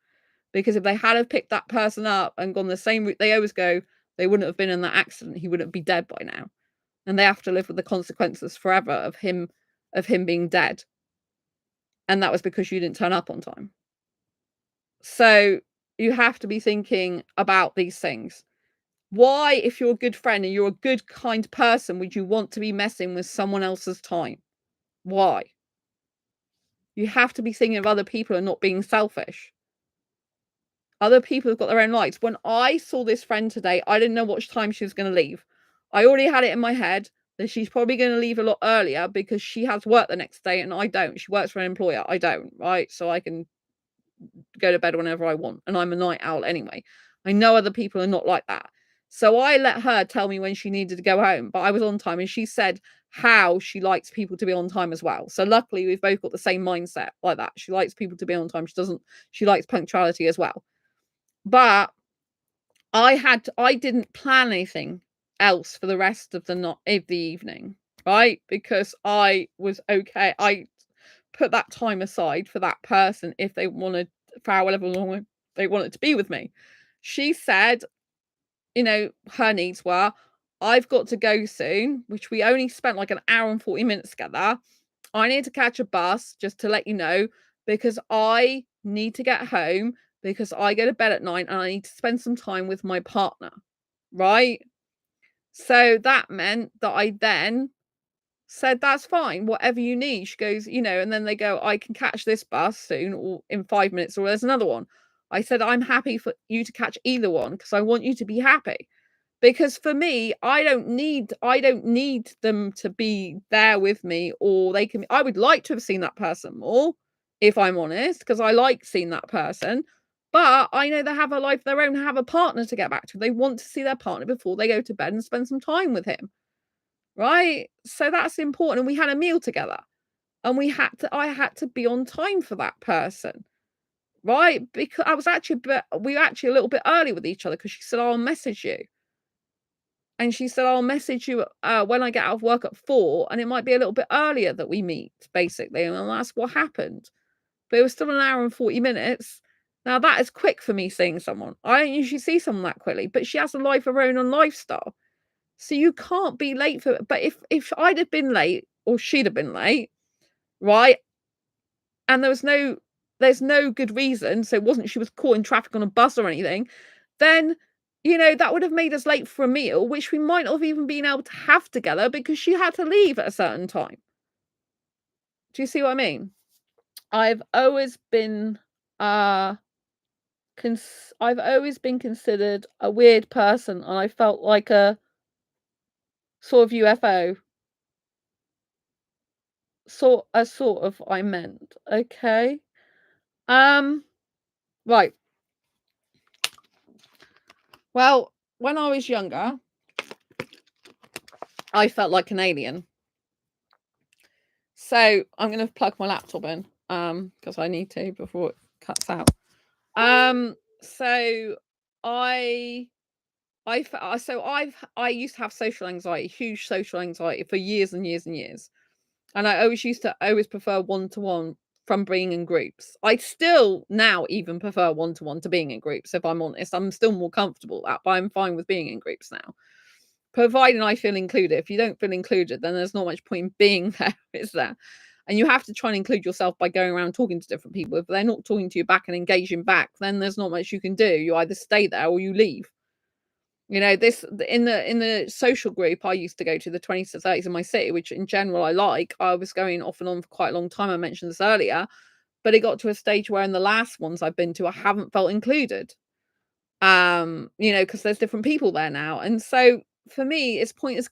because if they had have picked that person up and gone the same route, they always go, they wouldn't have been in that accident. He wouldn't be dead by now. And they have to live with the consequences forever of him being dead. And that was because you didn't turn up on time. So you have to be thinking about these things. Why, if you're a good friend and you're a good, kind person, would you want to be messing with someone else's time? Why? You have to be thinking of other people and not being selfish. Other people have got their own lives. When I saw this friend today, I didn't know what time she was going to leave. I already had it in my head that she's probably going to leave a lot earlier because she has work the next day and I don't. She works for an employer. I don't, right? So I can go to bed whenever I want. And I'm a night owl anyway. I know other people are not like that. So I let her tell me when she needed to go home, but I was on time and she said how she likes people to be on time as well. So luckily we've both got the same mindset like that. She likes people to be on time. She likes punctuality as well. But I didn't plan anything else for the rest of the evening, right? Because I was okay. I put that time aside for that person if they wanted, for however long they wanted to be with me. She said, her needs were, I've got to go soon, which we only spent like an hour and 40 minutes together. I need to catch a bus, just to let you know, because I need to get home because I go to bed at 9 and I need to spend some time with my partner, right? So that meant that I then said, that's fine, whatever you need. She goes, and then they go, I can catch this bus soon or in 5 minutes, or there's another one. I said, I'm happy for you to catch either one because I want you to be happy. Because for me, I don't need them to be there with me, or I would like to have seen that person more, if I'm honest, because I like seeing that person. But I know they have a life of their own, have a partner to get back to. They want to see their partner before they go to bed and spend some time with him. Right? So that's important. And we had a meal together. And I had to be on time for that person. Right? Because we were actually a little bit early with each other because she said, I'll message you. And she said, I'll message you when I get out of work at 4, and it might be a little bit earlier that we meet, basically. And that's what happened. But it was still an hour and 40 minutes. Now, that is quick for me seeing someone. I don't usually see someone that quickly, but she has a life of her own and lifestyle. So you can't be late for it. But if I'd have been late, or she'd have been late, right? And there's no good reason. So it wasn't she was caught in traffic on a bus or anything, then that would have made us late for a meal, which we might not have even been able to have together because she had to leave at a certain time. Do you see what I mean? I've always been considered a weird person, and I felt like a sort of UFO. I meant. Okay. Right. Well, when I was younger, I felt like an alien. So I'm going to plug my laptop in because I need to before it cuts out. So I used to have social anxiety, huge social anxiety for years and years and years. And I always prefer one-to-one from being in groups. I still now even prefer one-to-one to being in groups, if I'm honest. I'm still more comfortable with that, but I'm fine with being in groups now. Providing I feel included. If you don't feel included, then there's not much point in being there, is there? And you have to try and include yourself by going around talking to different people. If they're not talking to you back and engaging back, then there's not much you can do. You either stay there or you leave. This in the social group I used to go to, the 20s to 30s in my city, which in general I like. I was going off and on for quite a long time. I mentioned this earlier, but it got to a stage where in the last ones I've been to, I haven't felt included. Because there's different people there now, and so for me, it's pointless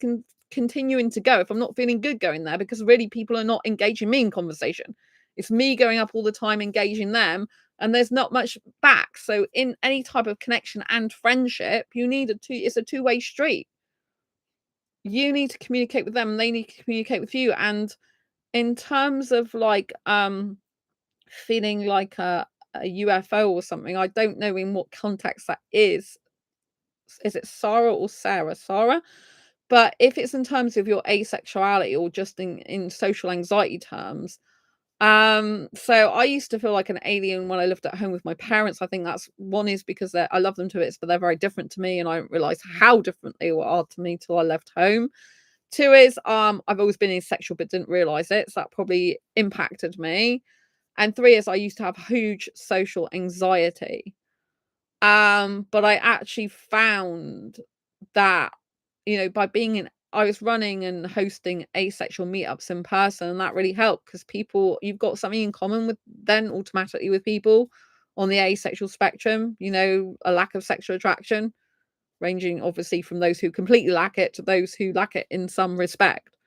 continuing to go if I'm not feeling good going there, because really people are not engaging me in conversation. It's me going up all the time engaging them, and there's not much back. So in any type of connection and friendship, it's a two-way street. You need to communicate with them and they need to communicate with you. And in terms of like feeling like a UFO or something, I don't know in what context that is. Is it Sarah or Sarah? Sarah. But if it's in terms of your asexuality or just in social anxiety terms, So I used to feel like an alien when I lived at home with my parents. I think that's one is because I love them to bits, but they're very different to me, and I didn't realize how different they are to me till I left home. Two is I've always been asexual but didn't realize it, so that probably impacted me. And three is I used to have huge social anxiety. But I actually found that, by being in I was running and hosting asexual meetups in person, and that really helped because you've got something in common with then automatically with people on the asexual spectrum, a lack of sexual attraction, ranging obviously from those who completely lack it to those who lack it in some respect.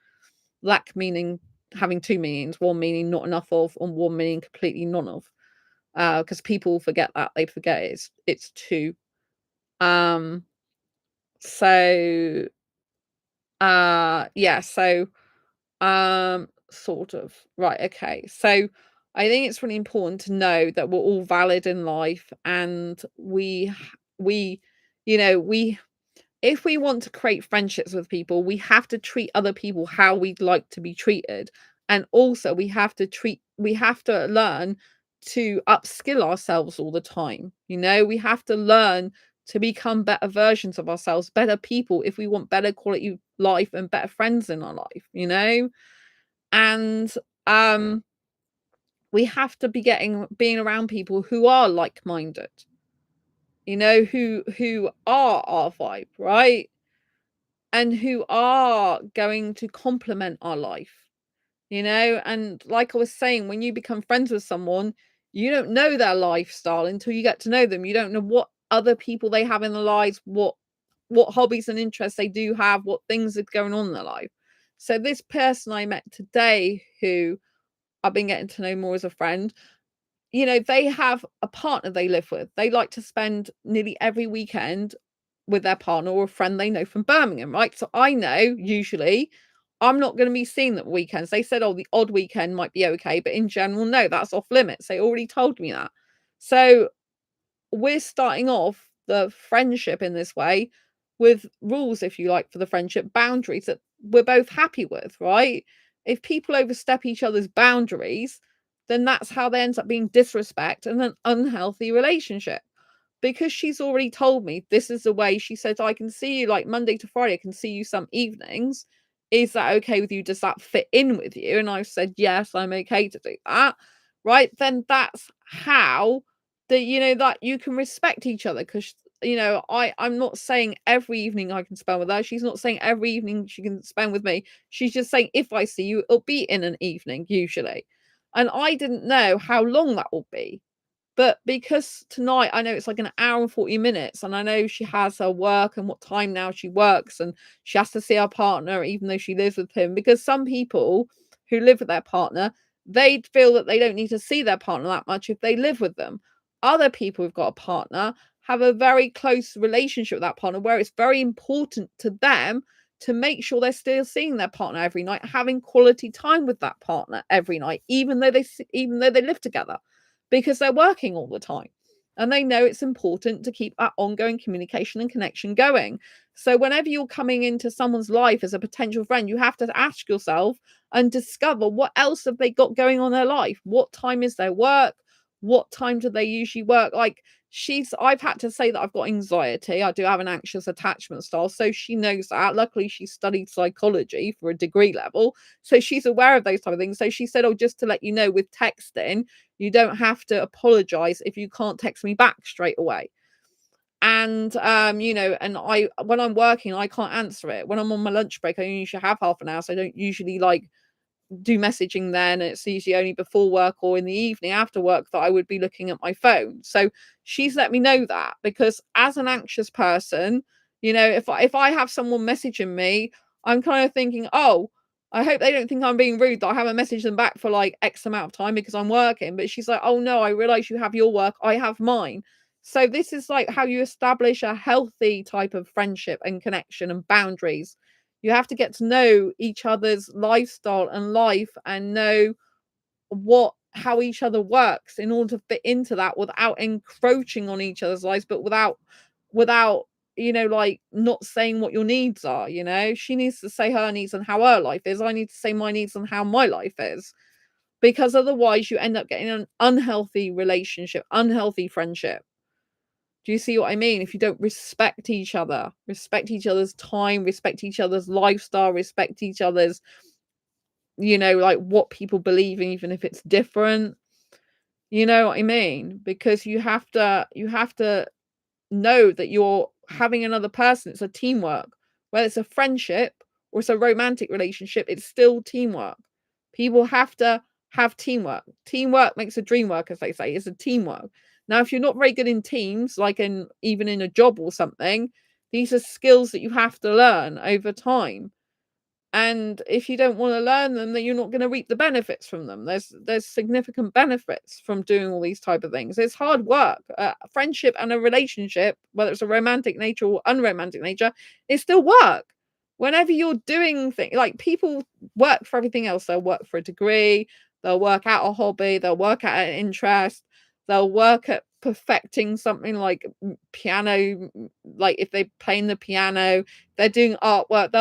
Lack meaning having two meanings, one meaning not enough of, and one meaning completely none of. Because people forget that. They forget it's two. Um, so yeah, so sort of. Right, okay. So I think it's really important to know that we're all valid in life, and we we if we want to create friendships with people, we have to treat other people how we'd like to be treated. And also we have to learn to upskill ourselves all the time. We have to learn to become better versions of ourselves, better people if we want better quality of life and better friends in our life. And um we have to be being around people who are like-minded, who are our vibe, right? And who are going to complement our life. And like I was saying, when you become friends with someone, you don't know their lifestyle until you get to know them. You don't know what other people they have in their lives, what hobbies and interests they do have, what things are going on in their life. So this person I met today, who I've been getting to know more as a friend, they have a partner they live with. They like to spend nearly every weekend with their partner or a friend they know from Birmingham, right? So I know usually I'm not going to be seeing them weekends. They said, oh, the odd weekend might be okay, but in general, no, that's off limits. They already told me that. So we're starting off the friendship in this way with rules, if you like, for the friendship, boundaries that we're both happy with, right? If people overstep each other's boundaries, then that's how there ends up being disrespect and an unhealthy relationship. Because she's already told me this is the way. She said, I can see you like Monday to Friday, I can see you some evenings. Is that okay with you? Does that fit in with you? And I said, yes, I'm okay to do that. Right. Then that's how that you can respect each other. Because I'm not saying every evening I can spend with her. She's not saying every evening she can spend with me. She's just saying if I see you, it'll be in an evening usually. And I didn't know how long that will be. But because tonight I know it's like an hour and 40 minutes, and I know she has her work and what time now she works, and she has to see her partner even though she lives with him. Because some people who live with their partner, they feel that they don't need to see their partner that much if they live with them. Other people who've got a partner have a very close relationship with that partner where it's very important to them to make sure they're still seeing their partner every night, having quality time with that partner every night, even though they live together, because they're working all the time. And they know it's important to keep that ongoing communication and connection going. So, whenever you're coming into someone's life as a potential friend, you have to ask yourself and discover what else have they got going on in their life? What time is their work? What time do they usually work? Like, I've had to say that I've got anxiety. I do have an anxious attachment style. So she knows that. Luckily, she studied psychology for a degree level. So she's aware of those type of things. So she said, oh, just to let you know, with texting, you don't have to apologize if you can't text me back straight away. And and I when I'm working, I can't answer it. When I'm on my lunch break, I usually have half an hour. So I don't usually do messaging then. It's usually only before work or in the evening after work that I would be looking at my phone. So she's let me know that, because as an anxious person, if I have someone messaging me, I'm kind of thinking, oh, I hope they don't think I'm being rude that I haven't messaged them back for like X amount of time because I'm working. But she's like, oh no, I realize you have your work, I have mine. So this is like how you establish a healthy type of friendship and connection and boundaries. You have to get to know each other's lifestyle and life and know how each other works in order to fit into that without encroaching on each other's lives, but without like not saying what your needs are. She needs to say her needs and how her life is. I need to say my needs and how my life is. because otherwise you end up getting an unhealthy relationship, unhealthy friendship. Do you see what I mean? If you don't respect each other, respect each other's time, respect each other's lifestyle, respect each other's, like what people believe in, even if it's different. You know what I mean? Because you have to know that you're having another person. It's a teamwork. Whether it's a friendship or it's a romantic relationship, it's still teamwork. People have to have teamwork. Teamwork makes a dream work, as they say. It's a teamwork. Now, if you're not very good in teams, like even in a job or something, these are skills that you have to learn over time. And if you don't want to learn them, then you're not going to reap the benefits from them. There's significant benefits from doing all these type of things. It's hard work. A friendship and a relationship, whether it's a romantic nature or unromantic nature, is still work. Whenever you're doing things, like people work for everything else, they'll work for a degree, they'll work out a hobby, they'll work at an interest, they'll work at perfecting something like piano, like if they're playing the piano, they're doing artwork,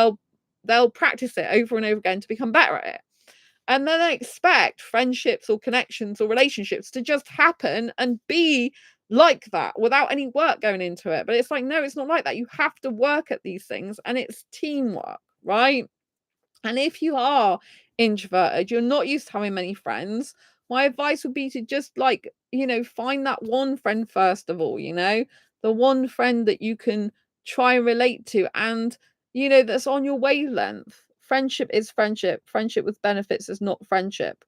they'll practice it over and over again to become better at it. And then they expect friendships or connections or relationships to just happen and be like that without any work going into it. But it's like, no, it's not like that. You have to work at these things and it's teamwork, right? And if you are introverted, you're not used to having many friends, my advice would be to just find that one friend first of all, the one friend that you can try and relate to and, that's on your wavelength. Friendship is friendship. Friendship with benefits is not friendship.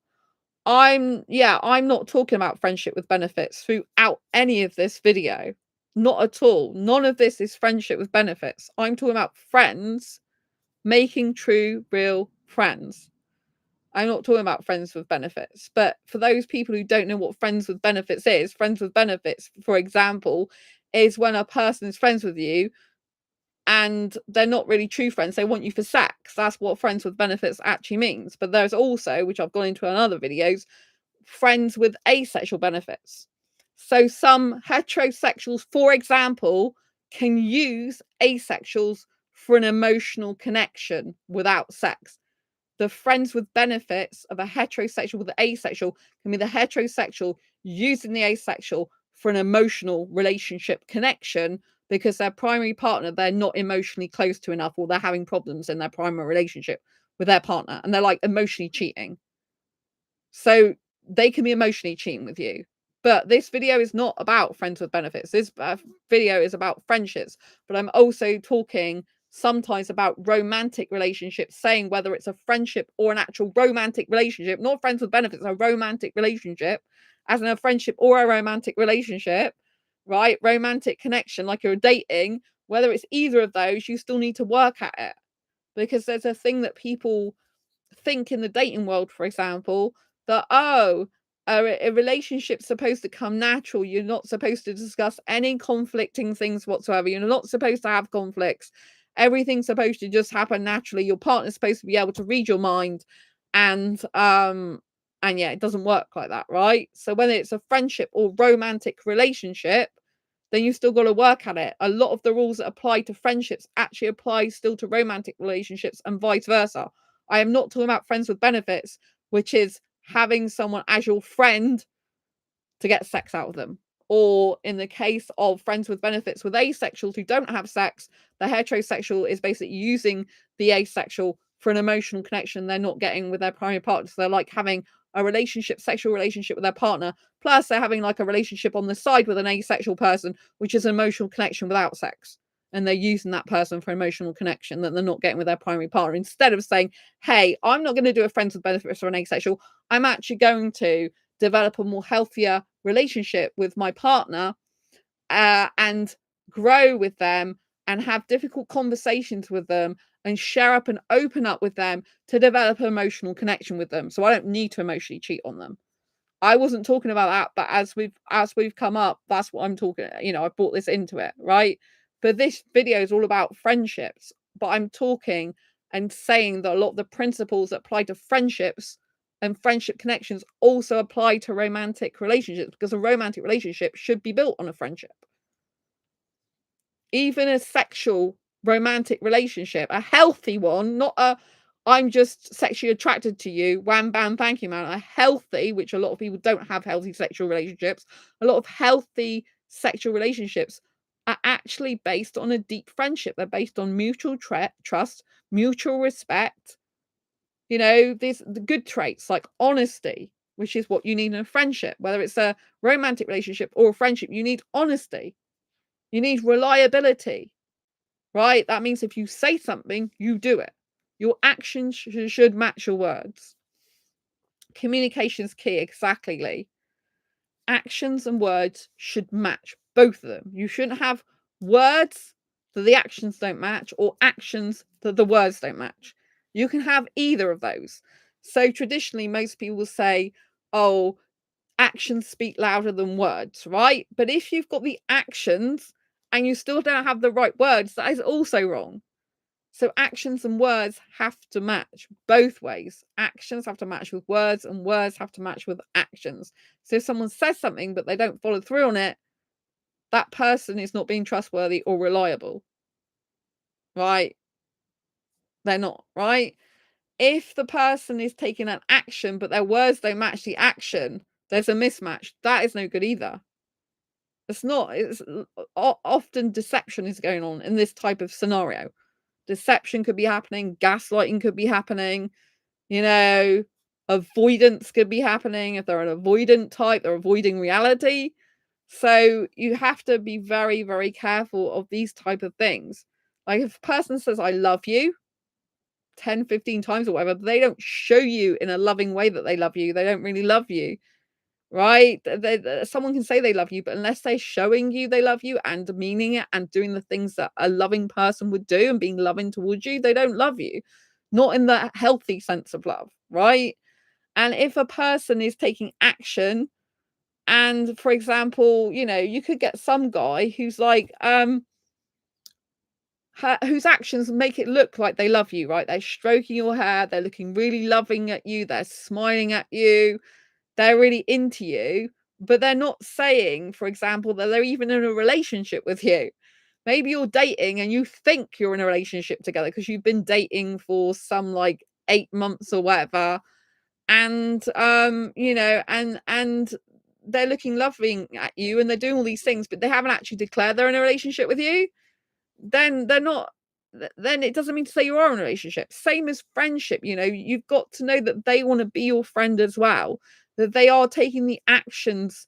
I'm not talking about friendship with benefits throughout any of this video. Not at all. None of this is friendship with benefits. I'm talking about friends making true, real friends. I'm not talking about friends with benefits. But for those people who don't know what friends with benefits is, friends with benefits, for example, is when a person is friends with you and they're not really true friends. They want you for sex. That's what friends with benefits actually means. But there's also, which I've gone into in other videos, friends with asexual benefits. So some heterosexuals, for example, can use asexuals for an emotional connection without sex. The friends with benefits of a heterosexual with an asexual can be the heterosexual using the asexual for an emotional relationship connection because their primary partner they're not emotionally close to enough, or they're having problems in their primary relationship with their partner and they're like emotionally cheating. So they can be emotionally cheating with you. But this video is not about friends with benefits. This video is about friendships. But I'm also talking sometimes about romantic relationships, saying whether it's a friendship or an actual romantic relationship, not friends with benefits, a romantic relationship, as in a friendship or a romantic relationship, right? Romantic connection, like you're dating, whether it's either of those, you still need to work at it. Because there's a thing that people think in the dating world, for example, that a relationship's supposed to come natural. You're not supposed to discuss any conflicting things whatsoever. You're not supposed to have conflicts. Everything's supposed to just happen naturally. Your partner's supposed to be able to read your mind, and yeah, it doesn't work like that, right? So whether it's a friendship or romantic relationship, then you still got to work at it. A lot of the rules that apply to friendships actually apply still to romantic relationships and vice versa. I am not talking about friends with benefits, which is having someone as your friend to get sex out of them. Or in the case of friends with benefits with asexuals who don't have sex, the heterosexual is basically using the asexual for an emotional connection they're not getting with their primary partner. So they're like having a relationship, sexual relationship with their partner, plus they're having like a relationship on the side with an asexual person, which is an emotional connection without sex. And they're using that person for emotional connection that they're not getting with their primary partner. Instead of saying, hey, I'm not going to do a friends with benefits or an asexual, I'm actually going to develop a more healthier relationship with my partner and grow with them and have difficult conversations with them and share up and open up with them to develop an emotional connection with them. So I don't need to emotionally cheat on them. I wasn't talking about that, but as we've come up, that's what I'm talking. I brought this into it, right? But this video is all about friendships. But I'm talking and saying that a lot of the principles that apply to friendships and friendship connections also apply to romantic relationships, because a romantic relationship should be built on a friendship. Even a sexual romantic relationship, a healthy one, not I'm just sexually attracted to you, wham bam, thank you, man. A healthy, which a lot of people don't have healthy sexual relationships, a lot of healthy sexual relationships are actually based on a deep friendship. They're based on mutual trust, mutual respect, you know, these the good traits like honesty, which is what you need in a friendship, whether it's a romantic relationship or a friendship, you need honesty, you need reliability, right? That means if you say something, you do it. Your actions should match your words. Communication's key, exactly, Lee. Actions and words should match, both of them. You shouldn't have words that the actions don't match or actions that the words don't match. You can have either of those. So traditionally, most people will say, oh, actions speak louder than words, right? But if you've got the actions and you still don't have the right words, that is also wrong. So actions and words have to match both ways. Actions have to match with words and words have to match with actions. So if someone says something but they don't follow through on it, that person is not being trustworthy or reliable, right? They're not, right? If the person is taking an action but their words don't match the action, there's a mismatch. That is no good either. It's not, it's often deception is going on in this type of scenario. Deception could be happening, gaslighting could be happening, you know, avoidance could be happening. If they're an avoidant type, they're avoiding reality. So you have to be very, very careful of these type of things. Like if a person says, I love you 10, 15 times or whatever, they don't show you in a loving way that they love you. They don't really love you, right? Someone can say they love you, but unless they're showing you they love you and meaning it and doing the things that a loving person would do and being loving towards you, they don't love you. Not in the healthy sense of love, right? And if a person is taking action, and for example, you know, you could get some guy who's like, whose actions make it look like they love you, right? They're stroking your hair, they're looking really loving at you, they're smiling at you, they're really into you, but they're not saying, for example, that they're even in a relationship with you. Maybe you're dating and you think you're in a relationship together because you've been dating for some like 8 months or whatever, and you know, and they're looking loving at you and they're doing all these things, but they haven't actually declared they're in a relationship with you. Then they're not, then it doesn't mean to say you are in a relationship. Same as friendship, you know, you've got to know that they want to be your friend as well, that they are taking the actions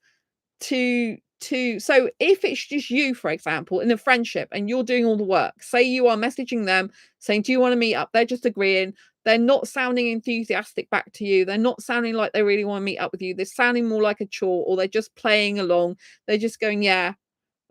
so if it's just you, for example, in a friendship and you're doing all the work, say you are messaging them saying, do you want to meet up? They're just agreeing, they're not sounding enthusiastic back to you, they're not sounding like they really want to meet up with you, they're sounding more like a chore, or they're just playing along, they're just going, yeah.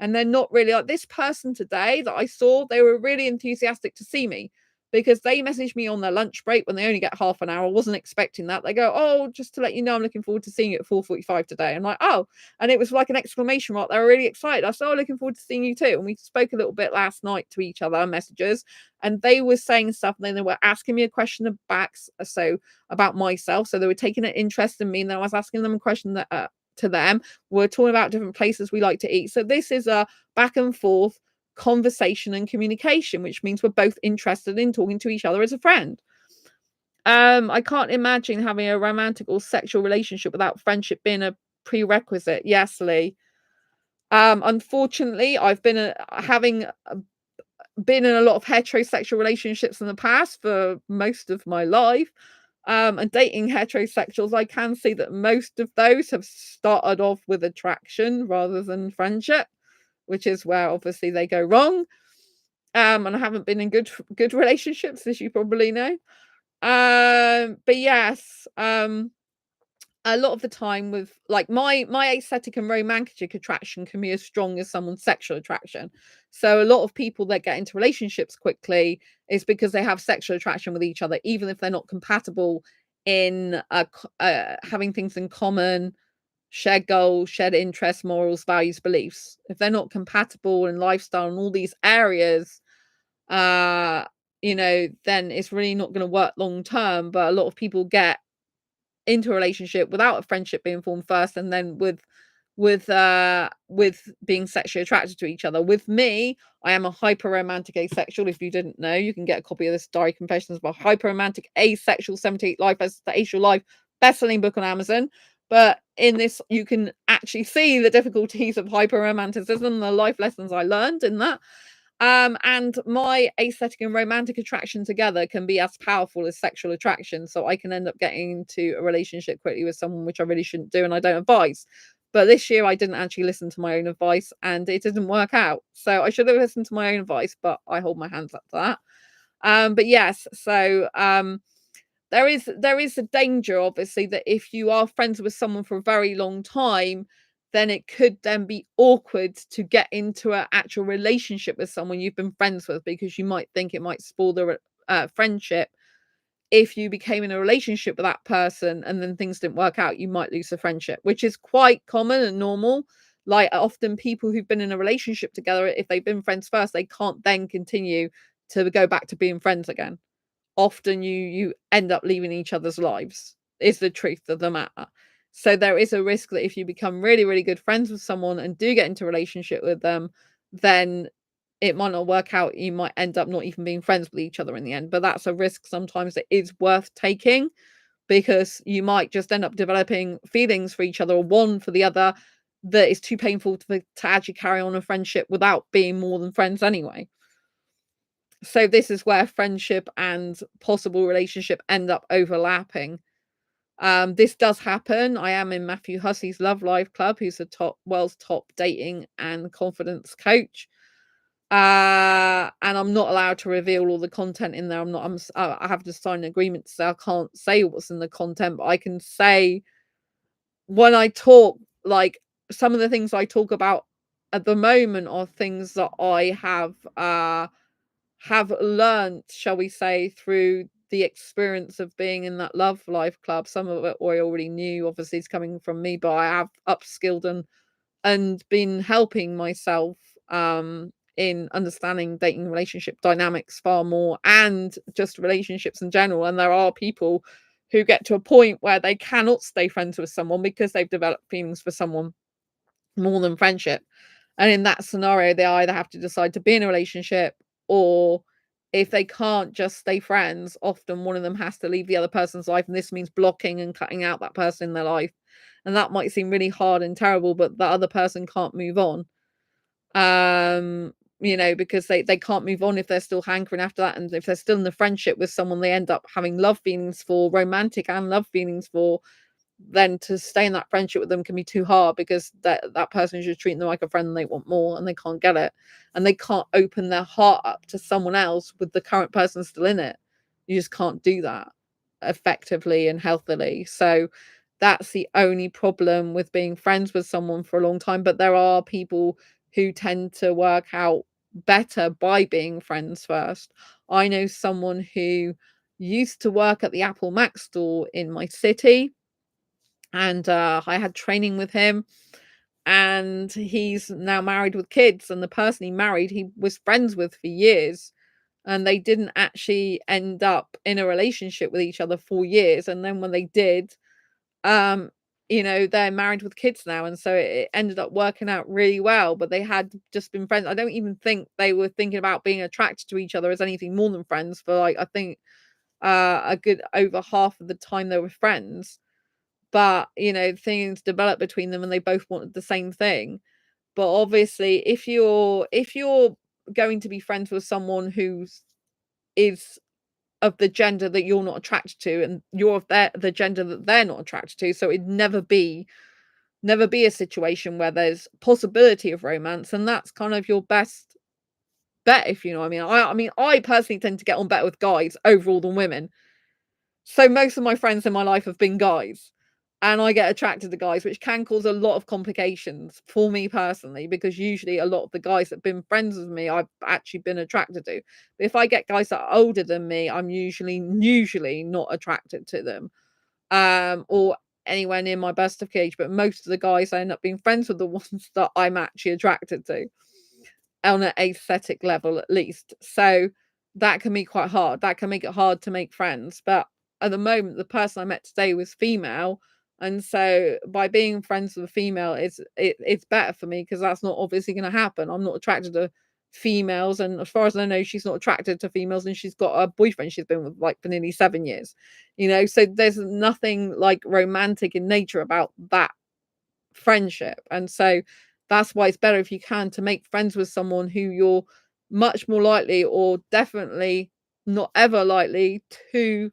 And they're not really like this person today that I saw, they were really enthusiastic to see me because they messaged me on their lunch break when they only get half an hour. I wasn't expecting that. They go, oh, just to let you know, I'm looking forward to seeing you at 4:45 today. I'm like, oh, and it was like an exclamation mark. They were really excited. I said, oh, looking forward to seeing you too. And we spoke a little bit last night to each other, messages, and they were saying stuff. And then they were asking me a question back, so about myself. So they were taking an interest in me. And then I was asking them a question that, to them. We're talking about different places we like to eat. So this is a back and forth conversation and communication, which means we're both interested in talking to each other as a friend. I can't imagine having a romantic or sexual relationship without friendship being a prerequisite. Yes, Lee. Unfortunately, I've been been in a lot of heterosexual relationships in the past for most of my life. And dating heterosexuals, I can see that most of those have started off with attraction rather than friendship, which is where obviously they go wrong. And I haven't been in good relationships, as you probably know. But yes, a lot of the time with like my aesthetic and romantic attraction can be as strong as someone's sexual attraction. So a lot of people that get into relationships quickly is because they have sexual attraction with each other, even if they're not compatible in having things in common, shared goals, shared interests, morals, values, beliefs. If they're not compatible in lifestyle and all these areas, uh, you know, then it's really not going to work long term. But a lot of people get into a relationship without a friendship being formed first, and then with with being sexually attracted to each other. With me, I am a hyper romantic asexual. If you didn't know, you can get a copy of this Diary Confessions of a Hyper Romantic Asexual 78 Life as the Asexual Life best-selling book on Amazon. But in this, you can actually see the difficulties of hyper romanticism, the life lessons I learned in that. And my aesthetic and romantic attraction together can be as powerful as sexual attraction. So I can end up getting into a relationship quickly with someone, which I really shouldn't do, and I don't advise. But this year I didn't actually listen to my own advice, and it didn't work out. So I should have listened to my own advice, but I hold my hands up to that. But yes, so there is a danger, obviously, that if you are friends with someone for a very long time, then it could then be awkward to get into an actual relationship with someone you've been friends with, because you might think it might spoil the friendship. If you became in a relationship with that person and then things didn't work out, you might lose the friendship, which is quite common and normal. Like, often people who've been in a relationship together, if they've been friends first, they can't then continue to go back to being friends again. Often you end up leaving each other's lives, is the truth of the matter. So there is a risk that if you become really, really good friends with someone and do get into a relationship with them, then it might not work out. You might end up not even being friends with each other in the end. But that's a risk sometimes that is worth taking, because you might just end up developing feelings for each other, or one for the other, that is too painful to actually carry on a friendship without being more than friends anyway. So this is where friendship and possible relationship end up overlapping. This does happen. I am in Matthew Hussey's Love Life Club, who's the world's top dating and confidence coach. And I'm not allowed to reveal all the content in there. I have to sign an agreement to say I can't say what's in the content, but I can say, when I talk, like, some of the things I talk about at the moment are things that I have learned, shall we say, through the experience of being in that Love Life Club. Some of it I already knew, obviously, it's coming from me, but I have upskilled and been helping myself in understanding dating relationship dynamics far more, and just relationships in general. And there are people who get to a point where they cannot stay friends with someone because they've developed feelings for someone more than friendship. And in that scenario, they either have to decide to be in a relationship, or if they can't just stay friends, often one of them has to leave the other person's life. And this means blocking and cutting out that person in their life. And that might seem really hard and terrible, but the other person can't move on. Because they can't move on if they're still hankering after that. And if they're still in the friendship with someone they end up having love feelings for, romantic and love feelings for, then to stay in that friendship with them can be too hard, because that person is just treating them like a friend and they want more and they can't get it, and they can't open their heart up to someone else with the current person still in it. You just can't do that effectively and healthily. So that's the only problem with being friends with someone for a long time. But there are people who tend to work out better by being friends first. I know someone who used to work at the Apple Mac store in my city, and I had training with him, and he's now married with kids. And the person he married, he was friends with for years, and they didn't actually end up in a relationship with each other for years. And then when they did, um they're married with kids now, and so it ended up working out really well. But they had just been friends. I don't even think they were thinking about being attracted to each other as anything more than friends for, like, I think a good over half of the time they were friends. But things developed between them and they both wanted the same thing. But obviously, if you're going to be friends with someone who is of the gender that you're not attracted to, and you're of the gender that they're not attracted to, so it'd never be a situation where there's possibility of romance. And that's kind of your best bet, if you know what I mean. I personally tend to get on better with guys overall than women. So most of my friends in my life have been guys, and I get attracted to guys, which can cause a lot of complications for me personally, because usually a lot of the guys that have been friends with me, I've actually been attracted to. But if I get guys that are older than me, I'm usually not attracted to them, or anywhere near my best of age. But most of the guys, I end up being friends with the ones that I'm actually attracted to, on an aesthetic level at least. So that can be quite hard. That can make it hard to make friends. But at the moment, the person I met today was female, And so by being friends with a female, it's better for me because that's not obviously going to happen. I'm not attracted to females, and as far as I know, she's not attracted to females, and she's got a boyfriend she's been with like for nearly 7 years. So there's nothing like romantic in nature about that friendship. And so that's why it's better if you can to make friends with someone who you're much more likely, or definitely not ever likely, to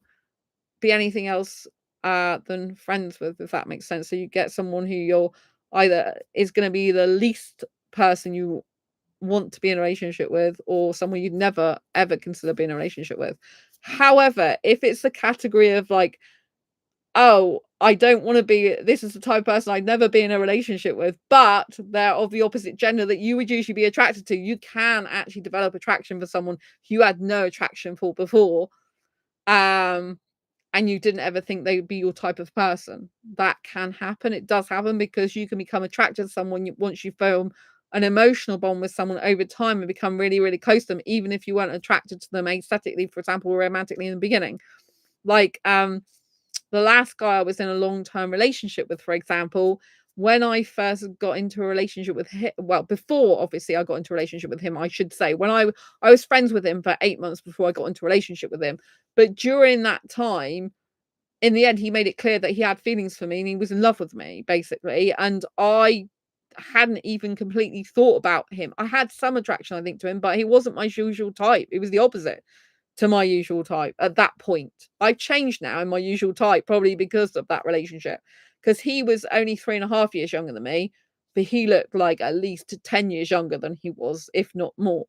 be anything else than friends with, if that makes sense. So you get someone who you're either is going to be the least person you want to be in a relationship with, or someone you'd never ever consider being in a relationship with. However, if it's the category of like, oh, I don't want to be, this is the type of person I'd never be in a relationship with, but they're of the opposite gender that you would usually be attracted to, you can actually develop attraction for someone you had no attraction for before. And you didn't ever think they would be your type of person. That can happen. It does happen because you can become attracted to someone once you form an emotional bond with someone over time and become really, really close to them, even if you weren't attracted to them aesthetically, for example, or romantically in the beginning. Like the last guy I was in a long-term relationship with, for example, when I first got into a relationship with him, well, before obviously I got into a relationship with him, I should say, when I was friends with him for 8 months before I got into a relationship with him. But during that time, in the end, he made it clear that he had feelings for me and he was in love with me, basically. And I hadn't even completely thought about him. I had some attraction, I think, to him, but he wasn't my usual type. It was the opposite to my usual type at that point. I've changed now in my usual type, probably because of that relationship. Because he was only 3.5 years younger than me, but he looked like at least 10 years younger than he was, if not more.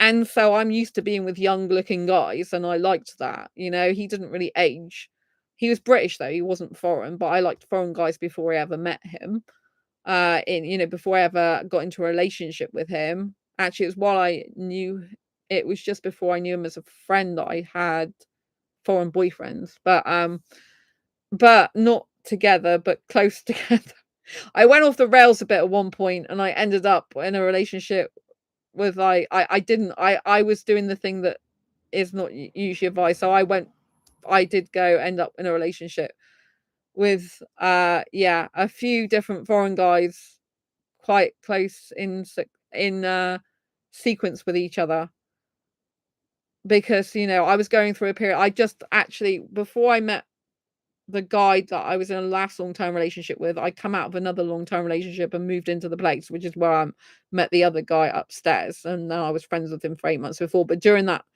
And so I'm used to being with young looking guys, and I liked that. He didn't really age. He was British though, he wasn't foreign, but I liked foreign guys before I ever met him. Before I ever got into a relationship with him. Actually, it was while I knew, it was just before I knew him as a friend that I had foreign boyfriends, but not together, but close together. I went off the rails a bit at one point, and I ended up in a relationship with I was doing the thing that is not usually advised. So I did go end up in a relationship with a few different foreign guys, quite close in sequence with each other, because I was going through a period. I just actually, before I met the guy that I was in a last long-term relationship with, I come out of another long-term relationship and moved into the place, which is where I met the other guy upstairs, and then I was friends with him for 8 months before. But during that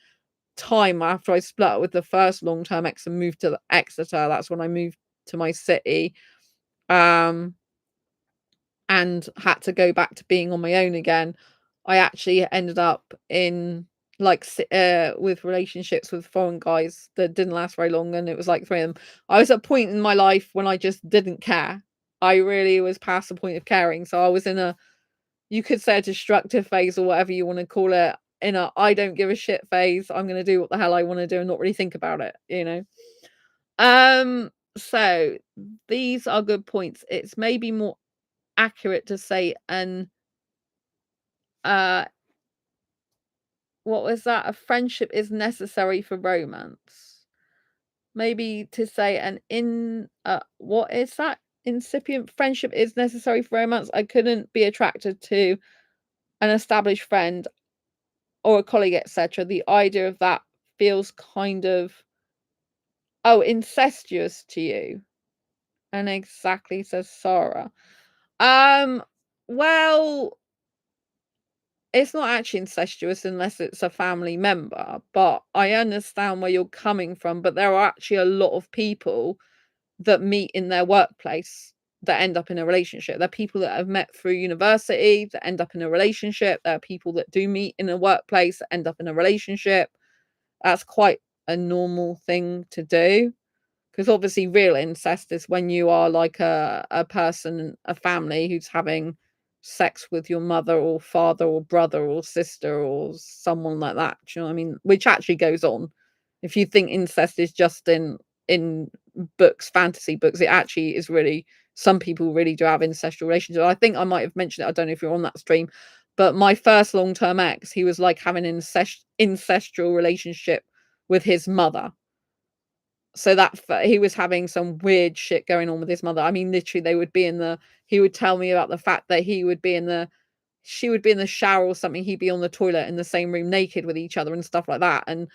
time, after I split up with the first long-term ex and moved to Exeter, that's when I moved to my city, and had to go back to being on my own again. I actually ended up in with relationships with foreign guys that didn't last very long, and it was like 3 of them. I was at a point in my life when I just didn't care. I really was past the point of caring. So I was in you could say, a destructive phase, or whatever you want to call it, in a I don't give a shit phase. I'm going to do what the hell I want to do and not really think about it. So these are good points. It's maybe more accurate to say uh what was that? A friendship is necessary for romance. Maybe to say what is that? Incipient friendship is necessary for romance. I couldn't be attracted to an established friend or a colleague, etc. The idea of that feels kind of incestuous to you. And exactly, says Sarah. Well, it's not actually incestuous unless it's a family member, but I understand where you're coming from. But there are actually a lot of people that meet in their workplace that end up in a relationship. There are people that have met through university that end up in a relationship. There are people that do meet in a workplace that end up in a relationship. That's quite a normal thing to do. Because obviously real incest is when you are like a person, a family who's having sex with your mother or father or brother or sister or someone like that. Do you know what I mean? Which actually goes on. If you think incest is just in books, fantasy books, it actually is really, some people really do have incestual relationships. I think I might have mentioned it. I don't know if you're on that stream, but my first long-term ex, he was like having an incestual relationship with his mother. So that he was having some weird shit going on with his mother. I mean, literally, they would be in the. He would tell me about the fact that he would be in the. She would be in the shower or something. He'd be on the toilet in the same room, naked with each other and stuff like that. And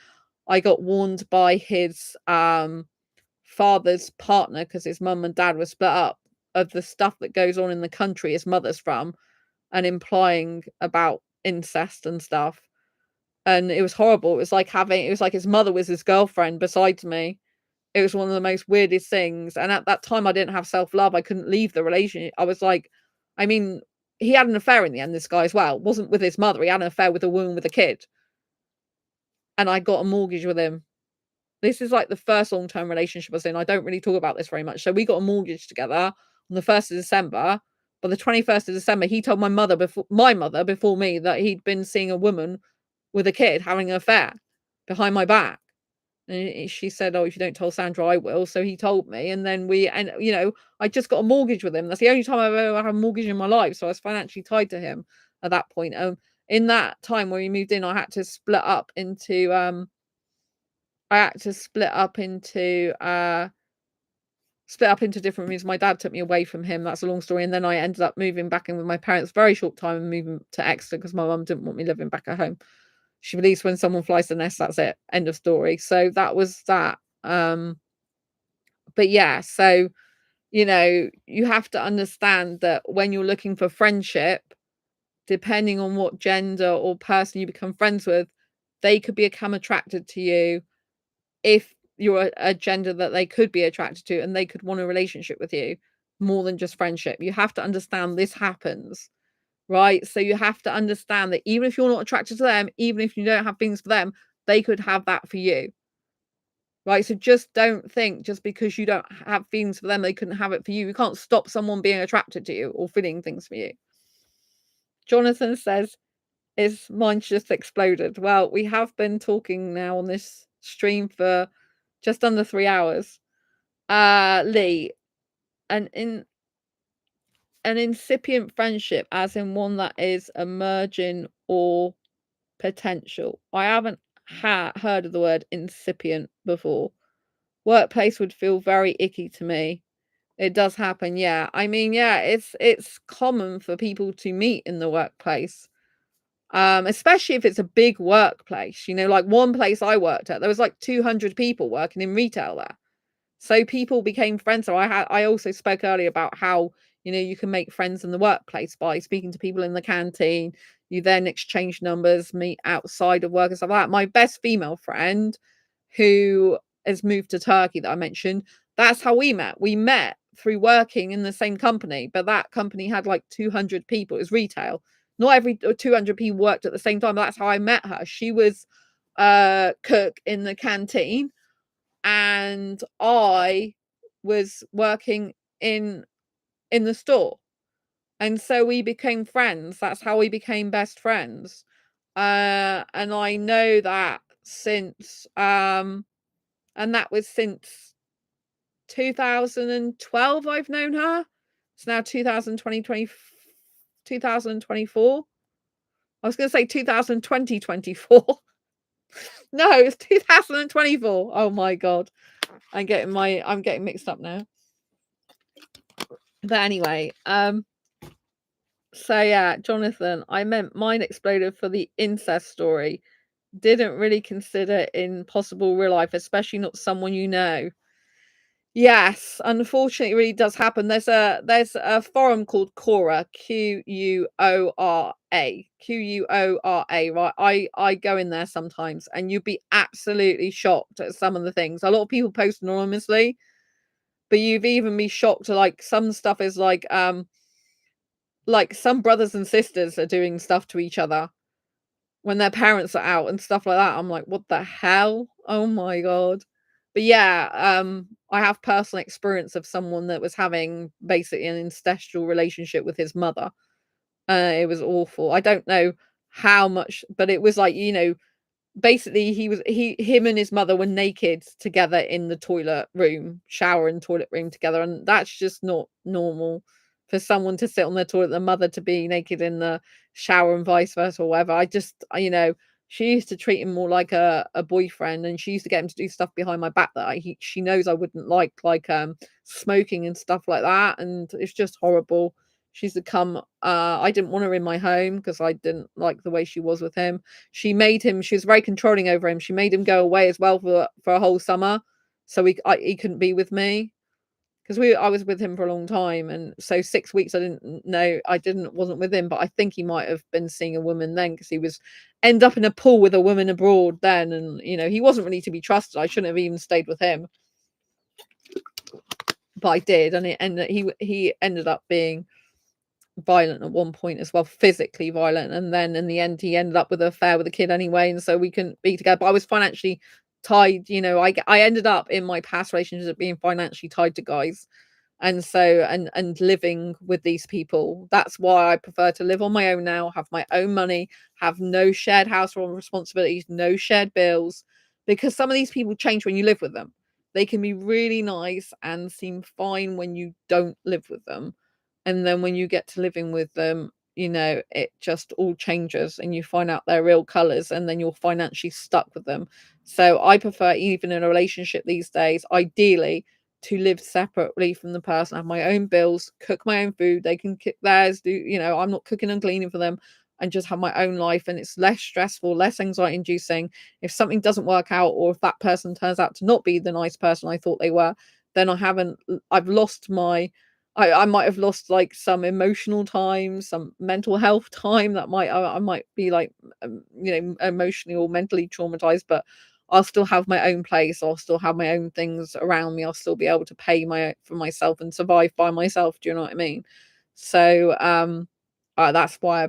I got warned by his father's partner, because his mum and dad were split up, of the stuff that goes on in the country his mother's from, and implying about incest and stuff. And it was horrible. It was like his mother was his girlfriend besides me. It was one of the most weirdest things. And at that time, I didn't have self-love. I couldn't leave the relationship. I was like, I mean, he had an affair in the end, this guy as well. It wasn't with his mother. He had an affair with a woman with a kid. And I got a mortgage with him. This is like the first long-term relationship I was in. I don't really talk about this very much. So we got a mortgage together on the 1st of December. By the 21st of December, he told my mother before me that he'd been seeing a woman with a kid having an affair behind my back. And she said, "Oh, if you don't tell Sandra, I will." So he told me, and then I just got a mortgage with him. That's the only time I've ever had a mortgage in my life. So I was financially tied to him at that point. In that time when we moved in, I had to split up into different rooms. My dad took me away from him. That's a long story. And then I ended up moving back in with my parents very short time and moving to Exeter because my mum didn't want me living back at home. She believes when someone flies the nest, that's it. End of story. So that was that. But yeah, so, you have to understand that when you're looking for friendship, depending on what gender or person you become friends with, they could become attracted to you if you're a gender that they could be attracted to, and they could want a relationship with you more than just friendship. You have to understand this happens, right? So you have to understand that even if you're not attracted to them, even if you don't have things for them, they could have that for you, right? So just don't think just because you don't have feelings for them, they couldn't have it for you. You can't stop someone being attracted to you or feeling things for you. Jonathan says, his mind just exploded. Well, we have been talking now on this stream for just under 3 hours. Lee, an incipient friendship, as in one that is emerging or potential. I haven't heard of the word incipient before. Workplace would feel very icky to me. It does happen, yeah. I mean, yeah, it's common for people to meet in the workplace. Especially if it's a big workplace. Like one place I worked at, there was like 200 people working in retail there. So people became friends. So I also spoke earlier about how, you can make friends in the workplace by speaking to people in the canteen. You then exchange numbers, meet outside of work and stuff like that. My best female friend, who has moved to Turkey that I mentioned, that's how we met. We met through working in the same company, but that company had like 200 people. It was retail. Not every 200 people worked at the same time. That's how I met her. She was a cook in the canteen, and I was working in the store. And so we became friends. That's how we became best friends. And I know that and that was since 2012 I've known her. It's now 2024. I was going to say 2024. No, it's 2024. Oh my God. I'm getting mixed up now. But anyway, so yeah, Jonathan, I meant mine exploded for the incest story. Didn't really consider in possible real life, especially not someone you know. Yes, unfortunately, it really does happen. There's a forum called Quora, Quora, right? I go in there sometimes, and you'd be absolutely shocked at some of the things. A lot of people post anonymously, but you've even be shocked at like some stuff is like some brothers and sisters are doing stuff to each other when their parents are out and stuff like that. I'm like, what the hell? Oh my God. But yeah, I have personal experience of someone that was having basically an incestual relationship with his mother. It was awful. I don't know how much, but it was like, basically him and his mother were naked together in the toilet room, shower and toilet room together. And that's just not normal for someone to sit on the toilet, the mother to be naked in the shower and vice versa or whatever. I just, she used to treat him more like a boyfriend, and she used to get him to do stuff behind my back that she knows I wouldn't like smoking and stuff like that, and it's just horrible. She used to come. I didn't want her in my home because I didn't like the way she was with him. She was very controlling over him. She made him go away as well for a whole summer, so he couldn't be with me because I was with him for a long time, and so 6 weeks I wasn't with him, but I think he might have been seeing a woman then because he was end up in a pool with a woman abroad then, and he wasn't really to be trusted. I shouldn't have even stayed with him, but I did, and he ended up being violent at one point as well, physically violent, and then in the end he ended up with an affair with a kid anyway, and so we couldn't be together. But I was financially tied. I ended up in my past relationships being financially tied to guys, and so and living with these people. That's why I prefer to live on my own now, have my own money, have no shared household responsibilities, no shared bills, because some of these people change when you live with them. They can be really nice and seem fine when you don't live with them, and then when you get to living with them, it just all changes and you find out their real colors, and then you're financially stuck with them. So I prefer, even in a relationship these days, ideally to live separately from the person, have my own bills, cook my own food, they can cook theirs, I'm not cooking and cleaning for them, and just have my own life, and it's less stressful, less anxiety inducing. If something doesn't work out, or if that person turns out to not be the nice person I thought they were, then I've lost I might have lost like some emotional time, some mental health time, that I might be like emotionally or mentally traumatized, but I'll still have my own place. I'll still have my own things around me. I'll still be able to pay for myself and survive by myself. Do you know what I mean? So that's why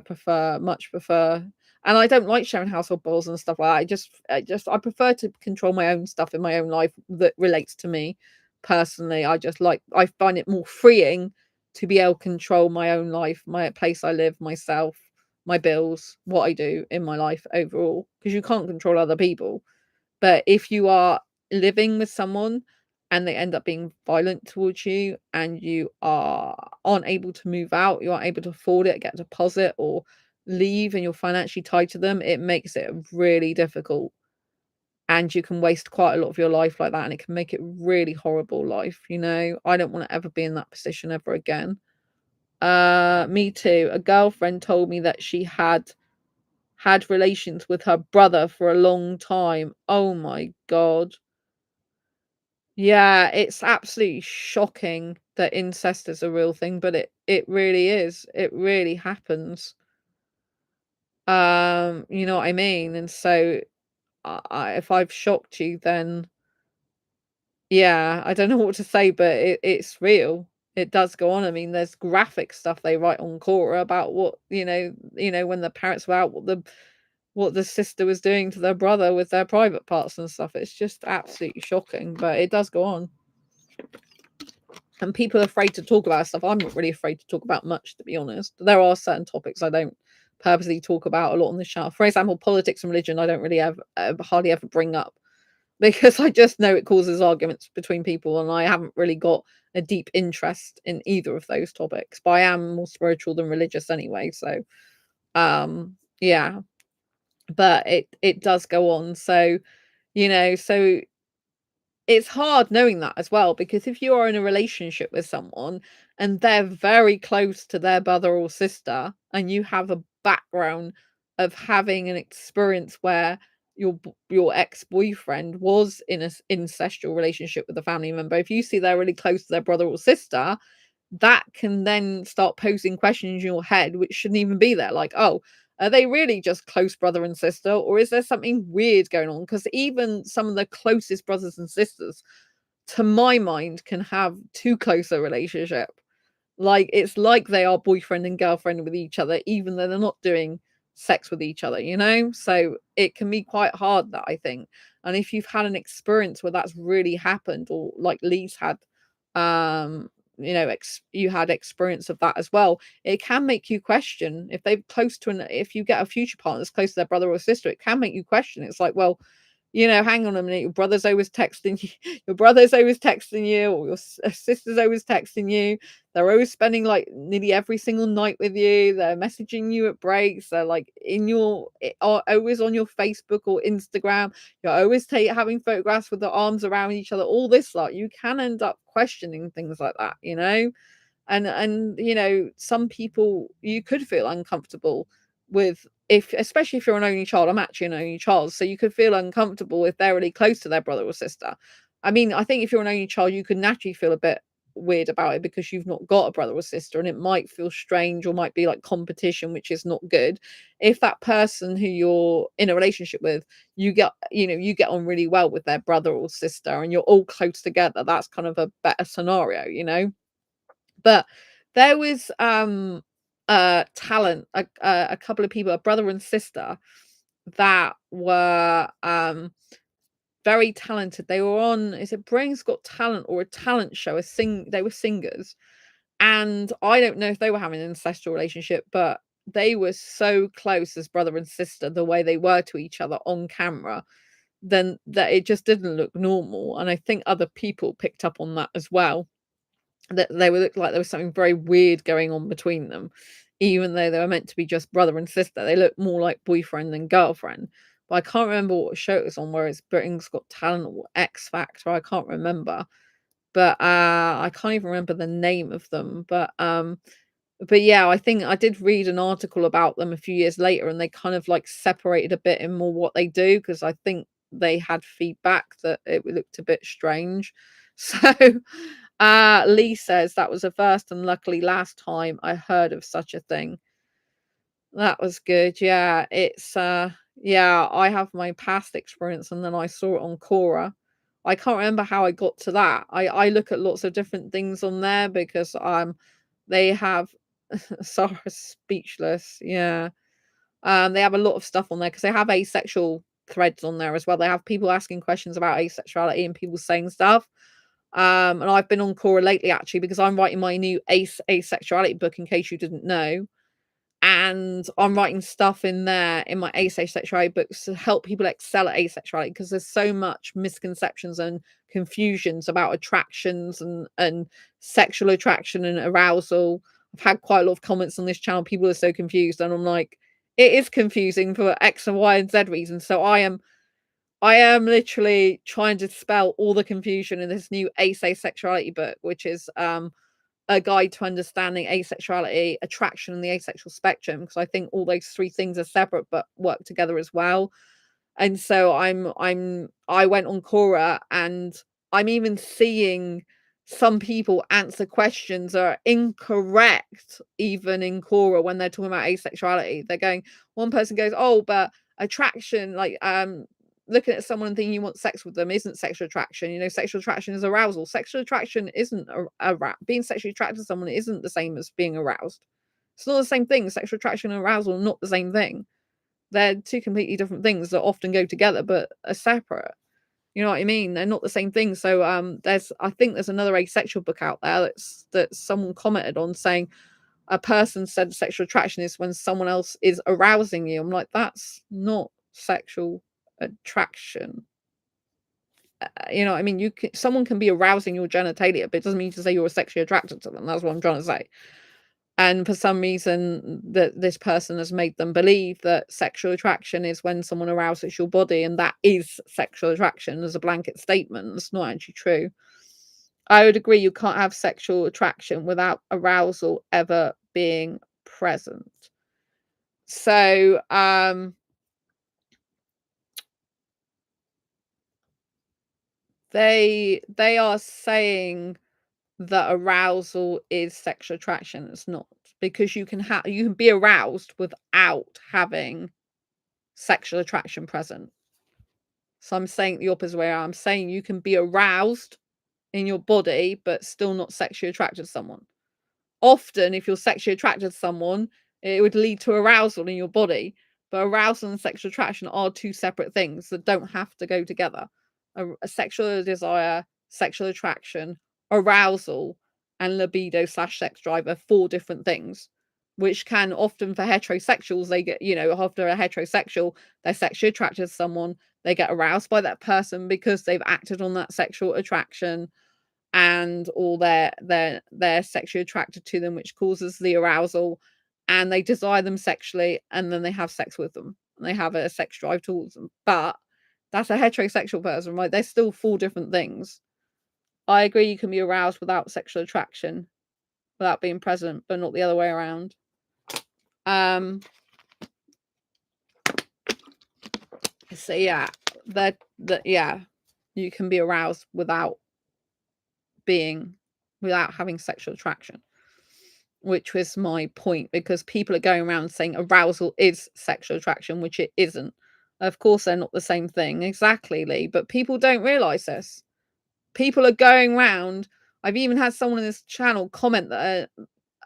much prefer, and I don't like sharing household bills and stuff like that. I prefer to control my own stuff in my own life that relates to me personally. I find it more freeing to be able to control my own life, my place I live, myself, my bills, what I do in my life overall, because you can't control other people. But if you are living with someone and they end up being violent towards you, and aren't able to move out, you aren't able to afford it, get a deposit, or leave, and you're financially tied to them, it makes it really difficult. And you can waste quite a lot of your life like that, and it can make it really horrible life. I don't want to ever be in that position ever again. Me too. A girlfriend told me that she had relations with her brother for a long time. Oh my God. Yeah, it's absolutely shocking that incest is a real thing, but it really is. It really happens. You know what I mean? And so if I've shocked you, then yeah, I don't know what to say, but it's real. It does go on. I mean, there's graphic stuff they write on Quora about what, when the parents were out, what the sister was doing to their brother with their private parts and stuff. It's just absolutely shocking, but it does go on. And people are afraid to talk about stuff. I'm not really afraid to talk about much, to be honest. There are certain topics I don't purposely talk about a lot on the show. For example, politics and religion, I don't really hardly ever bring up, because I just know it causes arguments between people, and I haven't really got a deep interest in either of those topics. But I am more spiritual than religious anyway, so yeah. But it does go on. So so it's hard knowing that as well, because if you are in a relationship with someone and they're very close to their brother or sister, and you have a background of having an experience where your ex-boyfriend was in an incestual relationship with a family member, if you see they're really close to their brother or sister, that can then start posing questions in your head which shouldn't even be there. Like, oh, are they really just close brother and sister, or is there something weird going on? Because even some of the closest brothers and sisters, to my mind, can have too close a relationship. Like, it's like they are boyfriend and girlfriend with each other, even though they're not doing sex with each other. So it can be quite hard, that, I think. And if you've had an experience where that's really happened, or like Lee's had, you had experience of that as well, it can make you question if they're close to if you get a future partner that's close to their brother or sister, it can make you question. It's like, well, hang on a minute, your brother's always texting you, your brother's always texting you, or your sister's always texting you. They're always spending like nearly every single night with you. They're messaging you at breaks. They're like are always on your Facebook or Instagram. You're always having photographs with their arms around each other. All this lot, you can end up questioning things like that, and some people you could feel uncomfortable with, if especially if you're an only child. I'm actually an only child, so you could feel uncomfortable if they're really close to their brother or sister. I mean, I think if you're an only child, you could naturally feel a bit weird about it because you've not got a brother or sister, and it might feel strange or might be like competition, which is not good. If that person who you're in a relationship with, you get on really well with their brother or sister and you're all close together, that's kind of a better scenario. But there was talent, a couple of people, a brother and sister, that were very talented. They were on, is it Brain's Got Talent or a talent show? They were singers. And I don't know if they were having an ancestral relationship, but they were so close as brother and sister, the way they were to each other on camera, then that it just didn't look normal. And I think other people picked up on that as well, that they were looked like there was something very weird going on between them, even though they were meant to be just brother and sister. They looked more like boyfriend than girlfriend. But I can't remember what show it was on, where it's Britain's Got Talent or X Factor. I can't remember, but I can't even remember the name of them. But yeah, I think I did read an article about them a few years later, and they kind of like separated a bit in more what they do, because I think they had feedback that it looked a bit strange. So Lee says that was the first and luckily last time I heard of such a thing. That was good. Yeah, it's yeah, I have my past experience and then I saw it on Quora. I can't remember how I got to that. I look at lots of different things on there because they have Sarah's speechless. Yeah. They have a lot of stuff on there because they have asexual threads on there as well. They have people asking questions about asexuality and people saying stuff. And I've been on Quora lately actually because I'm writing my new asexuality book, in case you didn't know. And I'm writing stuff in there in my asexuality books to help people excel at asexuality, because there's so much misconceptions and confusions about attractions and sexual attraction and arousal. I've had quite a lot of comments on this channel. People are so confused, and I'm like, it is confusing for X and Y and Z reasons. So I am literally trying to dispel all the confusion in this new asexuality book, which is a guide to understanding asexuality, attraction, and the asexual spectrum, because I think all those three things are separate but work together as well. And so I went on Quora, and I'm even seeing some people answer questions that are incorrect even in Quora when they're talking about asexuality. They're going, one person goes, oh, but attraction, like looking at someone and thinking you want sex with them isn't sexual attraction. Sexual attraction is arousal. Sexual attraction isn't being sexually attracted to someone isn't the same as being aroused. It's not the same thing. Sexual attraction and arousal are not the same thing. They're two completely different things that often go together but are separate. You know what I mean? They're not the same thing. So I think there's another asexual book out there that someone commented on, saying a person said sexual attraction is when someone else is arousing you. I'm like, that's not sexual attraction. You know what I mean? Someone can be arousing your genitalia, but it doesn't mean to say you're sexually attracted to them. That's what I'm trying to say. And for some reason, that this person has made them believe that sexual attraction is when someone arouses your body, and that is sexual attraction as a blanket statement. It's not actually true. I would agree you can't have sexual attraction without arousal ever being present. So they are saying that arousal is sexual attraction. It's not, because you can be aroused without having sexual attraction present. So I'm saying the opposite way. I'm saying you can be aroused in your body but still not sexually attracted to someone. Often if you're sexually attracted to someone, it would lead to arousal in your body, but arousal and sexual attraction are two separate things that don't have to go together. A sexual desire, sexual attraction, arousal, and libido/sex drive are four different things. which can often, for heterosexuals, they get, after a heterosexual, they're sexually attracted to someone, they get aroused by that person because they've acted on that sexual attraction, and or they're sexually attracted to them, which causes the arousal, and they desire them sexually, and then they have sex with them, and they have a sex drive towards them. But that's a heterosexual person, right? They're still 4 different things. I agree you can be aroused without sexual attraction, without being present, but not the other way around. So yeah, yeah, you can be aroused without having sexual attraction, which was my point, because people are going around saying arousal is sexual attraction, which it isn't. Of course, they're not the same thing. Exactly, Lee. But people don't realize this. People are going around. I've even had someone in this channel comment that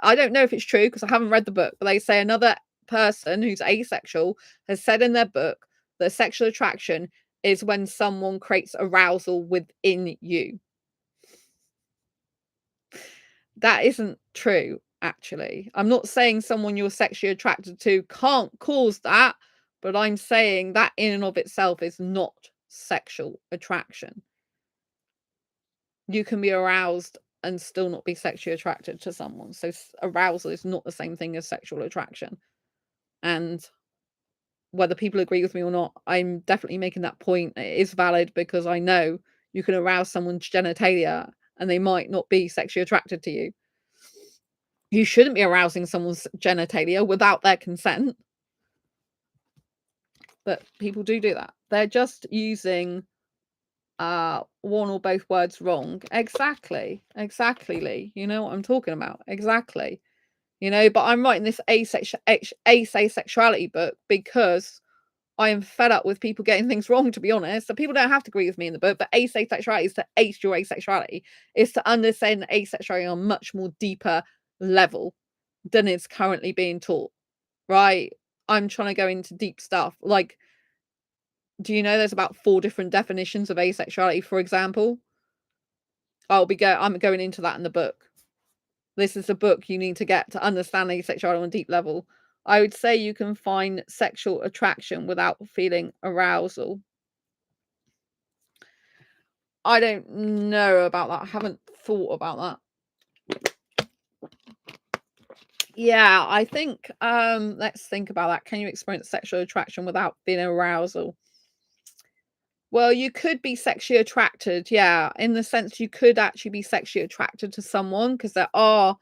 I don't know if it's true because I haven't read the book, but they say another person who's asexual has said in their book that sexual attraction is when someone creates arousal within you. That isn't true, actually. I'm not saying someone you're sexually attracted to can't cause that, but I'm saying that in and of itself is not sexual attraction. You can be aroused and still not be sexually attracted to someone. So arousal is not the same thing as sexual attraction. And whether people agree with me or not, I'm definitely making that point. It is valid because I know you can arouse someone's genitalia and they might not be sexually attracted to you. You shouldn't be arousing someone's genitalia without their consent. But people do that. They're just using one or both words wrong. Exactly, Lee. You know what I'm talking about. Exactly. But I'm writing this asexuality book because I am fed up with people getting things wrong, to be honest. So people don't have to agree with me in the book, but asexuality is to ace your asexuality. It's to understand asexuality on a much more deeper level than it's currently being taught, right? I'm trying to go into deep stuff. Like, do you know there's about 4 different definitions of asexuality, for example? I'm going into that in the book. This is a book you need to get to understand asexuality on a deep level. I would say you can find sexual attraction without feeling arousal. I don't know about that. I haven't thought about that. Yeah, I think, let's think about that. Can you experience sexual attraction without feeling arousal? Well, you could be sexually attracted, yeah, in the sense you could actually be sexually attracted to someone, because there are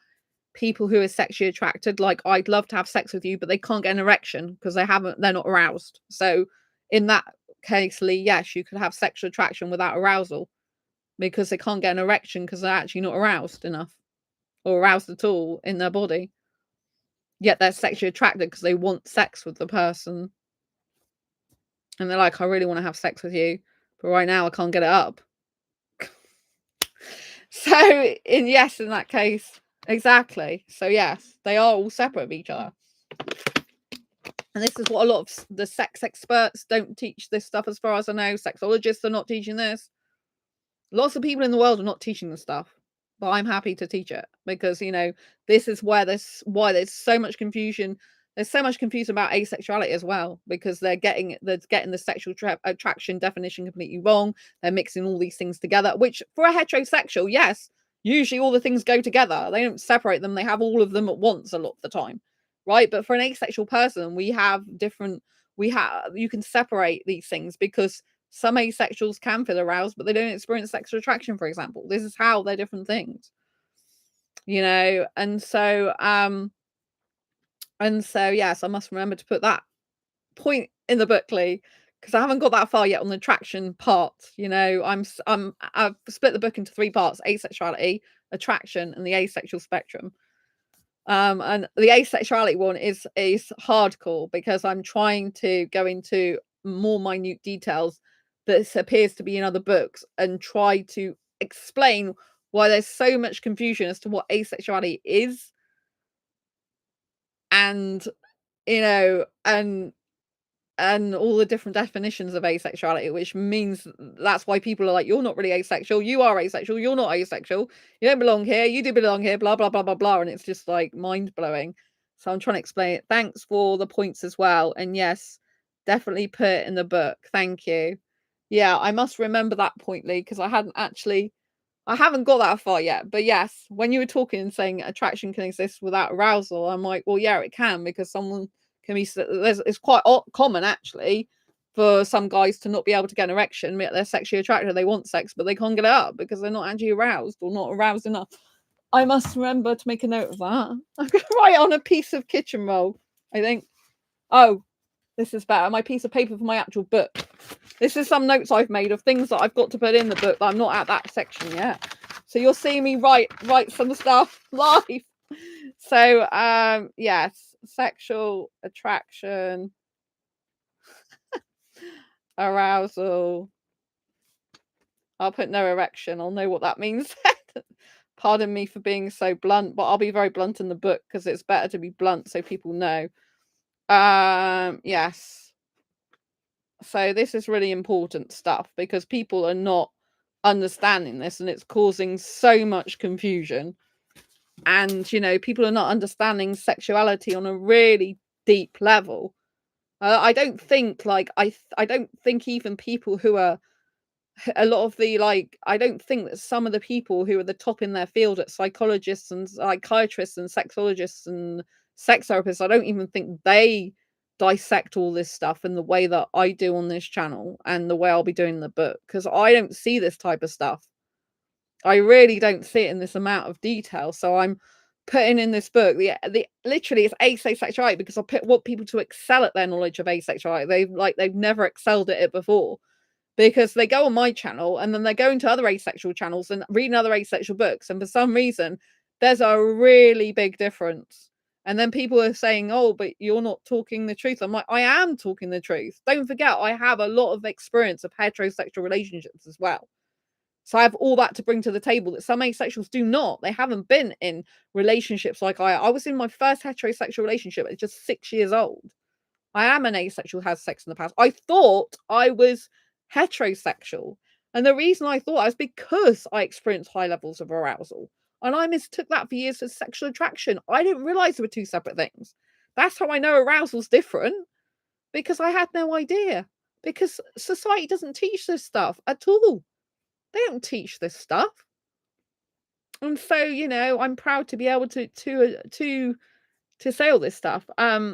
people who are sexually attracted, like, I'd love to have sex with you, but they can't get an erection because they're not aroused. So in that case, Lee, yes, you could have sexual attraction without arousal because they can't get an erection because they're actually not aroused enough or aroused at all in their body. Yet they're sexually attracted because they want sex with the person. And they're like, I really want to have sex with you, but right now I can't get it up. So in that case, exactly. So yes, they are all separate of each other. And this is what a lot of the sex experts don't teach this stuff, as far as I know. Sexologists are not teaching this. Lots of people in the world are not teaching this stuff, but I'm happy to teach it because, this is why there's so much confusion. There's so much confusion about asexuality as well, because they're getting the sexual attraction definition completely wrong. They're mixing all these things together, which for a heterosexual, yes, usually all the things go together. They don't separate them. They have all of them at once a lot of the time, right? But for an asexual person, you can separate these things because some asexuals can feel aroused, but they don't experience sexual attraction, for example. This is how they're different things, and so yes, I must remember to put that point in the book, Lee, because I haven't got that far yet on the attraction part. I've split the book into 3 parts: asexuality, attraction, and the asexual spectrum. And the asexuality one is hardcore because I'm trying to go into more minute details that appears to be in other books and try to explain why there's so much confusion as to what asexuality is, and and all the different definitions of asexuality, which means that's why people are like, you're not really asexual, you are asexual, you're not asexual, you don't belong here, you do belong here, blah blah blah blah blah, and it's just like mind-blowing. So I'm trying to explain it. Thanks for the points as well. And yes, definitely put it in the book. Thank you. Yeah, I must remember that point, Lee, because I haven't got that far yet. But yes, when you were talking and saying attraction can exist without arousal, I'm like, well, yeah, it can, because someone can be, it's quite common actually for some guys to not be able to get an erection, yet they're sexually attracted. They want sex, but they can't get it up because they're not actually aroused or not aroused enough. I must remember to make a note of that. I'm going to write it on a piece of kitchen roll, I think. Oh, this is better. My piece of paper for my actual book. This is some notes I've made of things that I've got to put in the book that I'm not at that section yet. So you'll see me write some stuff live. So yes, sexual attraction, arousal. I'll put no erection. I'll know what that means. Pardon me for being so blunt, but I'll be very blunt in the book because it's better to be blunt so people know. Yes. So this is really important stuff because people are not understanding this and it's causing so much confusion. And, you know, people are not understanding sexuality on a really deep level. I don't think I don't think even people who are a lot of the I don't think that some of the people who are the top in their field at psychologists and psychiatrists and sexologists and sex therapists, I don't even think they dissect all this stuff in the way that I do on this channel and the way I'll be doing the book, because I don't see this type of stuff. I really don't see it in this amount of detail. So I'm putting in this book the literally it's asexuality because I want people to excel at their knowledge of asexuality. They've never excelled at it before, because they go on my channel and then they're going to other asexual channels and reading other asexual books, and for some reason there's a really big difference. And then people are saying, oh, but you're not talking the truth. I'm like, I am talking the truth. Don't forget, I have a lot of experience of heterosexual relationships as well. So I have all that to bring to the table that some asexuals do not. They haven't been in relationships like I was in my first heterosexual relationship at just 6 years old. I am an asexual, has sex in the past. I thought I was heterosexual. And the reason I thought I was because I experienced high levels of arousal. And I mistook that for years as sexual attraction. I didn't realize there were two separate things. That's how I know arousal's different, because I had no idea. Because society doesn't teach this stuff at all. They don't teach this stuff. And so, you know, I'm proud to be able to say all this stuff.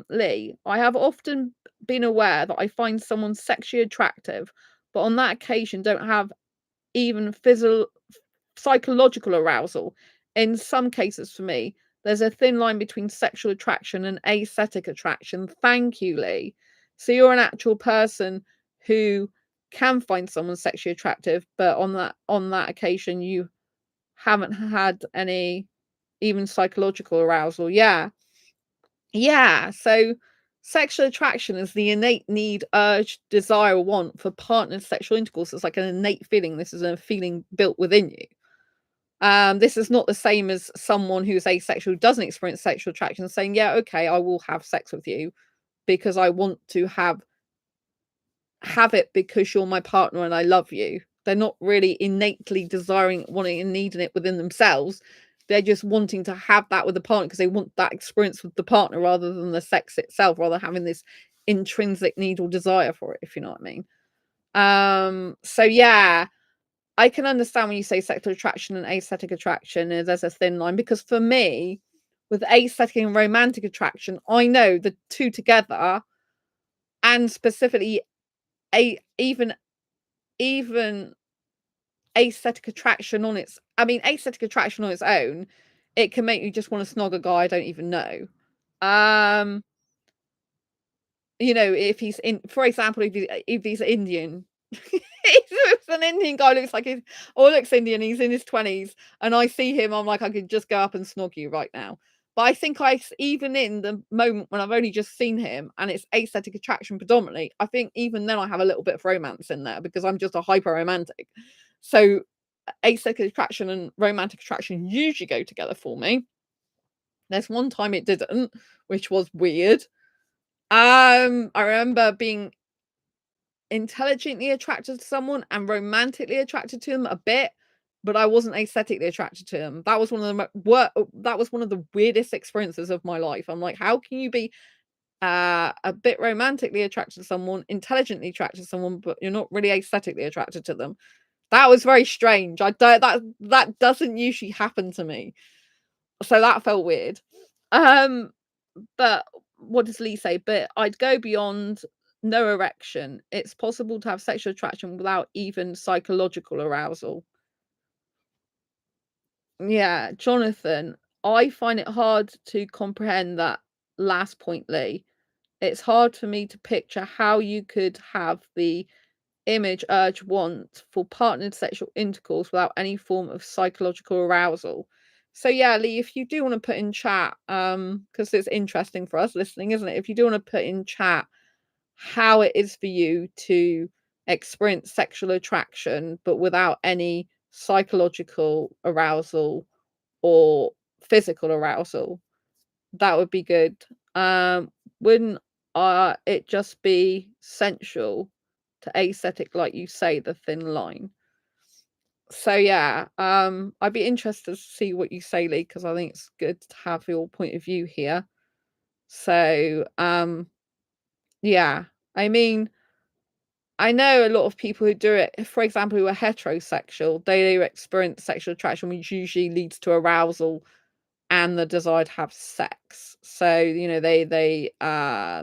Lee, I have often been aware that I find someone sexually attractive, but on that occasion don't have even psychological arousal. In some cases, for me, there's a thin line between sexual attraction and aesthetic attraction. Thank you, Lee. So you're an actual person who can find someone sexually attractive, but on that occasion you haven't had any even psychological arousal. Yeah. Yeah, so sexual attraction is the innate need, urge, desire, or want for partnered sexual intercourse. It's like an innate feeling. This is a feeling built within you. This is not the same as someone who's asexual, doesn't experience sexual attraction, saying, yeah, okay, I will have sex with you because I want to have it because you're my partner and I love you. They're not really innately desiring, wanting, and needing it within themselves. They're just wanting to have that with the partner because they want that experience with the partner rather than the sex itself, rather than having this intrinsic need or desire for it, if you know what I mean. So yeah, I can understand when you say sexual attraction and aesthetic attraction, there's a thin line, because for me, with aesthetic and romantic attraction, I know the two together, and specifically even aesthetic attraction on its aesthetic attraction on its own, it can make you just want to snog a guy I don't even know. You know, if he's in, for example, if he's Indian, if an Indian guy looks like looks Indian, he's in his 20s, and I see him, I'm like, I could just go up and snog you right now. But I think even in the moment when I've only just seen him and it's aesthetic attraction predominantly, I think even then I have a little bit of romance in there because I'm just a hyper romantic. So aesthetic attraction and romantic attraction usually go together for me. There's one time it didn't, which was weird. I remember being intelligently attracted to someone and romantically attracted to them a bit, but I wasn't aesthetically attracted to them. That was one of the that was one of the weirdest experiences of my life. I'm like, how can you be a bit romantically attracted to someone, intelligently attracted to someone, but you're not really aesthetically attracted to them? That was very strange. I don't that doesn't usually happen to me. So that felt weird. Um, but what does Lee say? But I'd go beyond no erection. It's possible to have sexual attraction without even psychological arousal. Yeah, Jonathan, I find it hard to comprehend that last point, Lee. It's hard for me to picture how you could have the image, urge, want for partnered sexual intercourse without any form of psychological arousal. So yeah, Lee, if you do want to put in chat, because it's interesting for us listening, isn't it? If you do want to put in chat how it is for you to experience sexual attraction but without any psychological arousal or physical arousal, that would be good. Wouldn't it just be sensual to aesthetic, like you say, the thin line? So yeah, I'd be interested to see what you say, Lee, because I think it's good to have your point of view here. So yeah, I mean, I know a lot of people who do it, for example, who are heterosexual, they experience sexual attraction, which usually leads to arousal and the desire to have sex. So, you know, they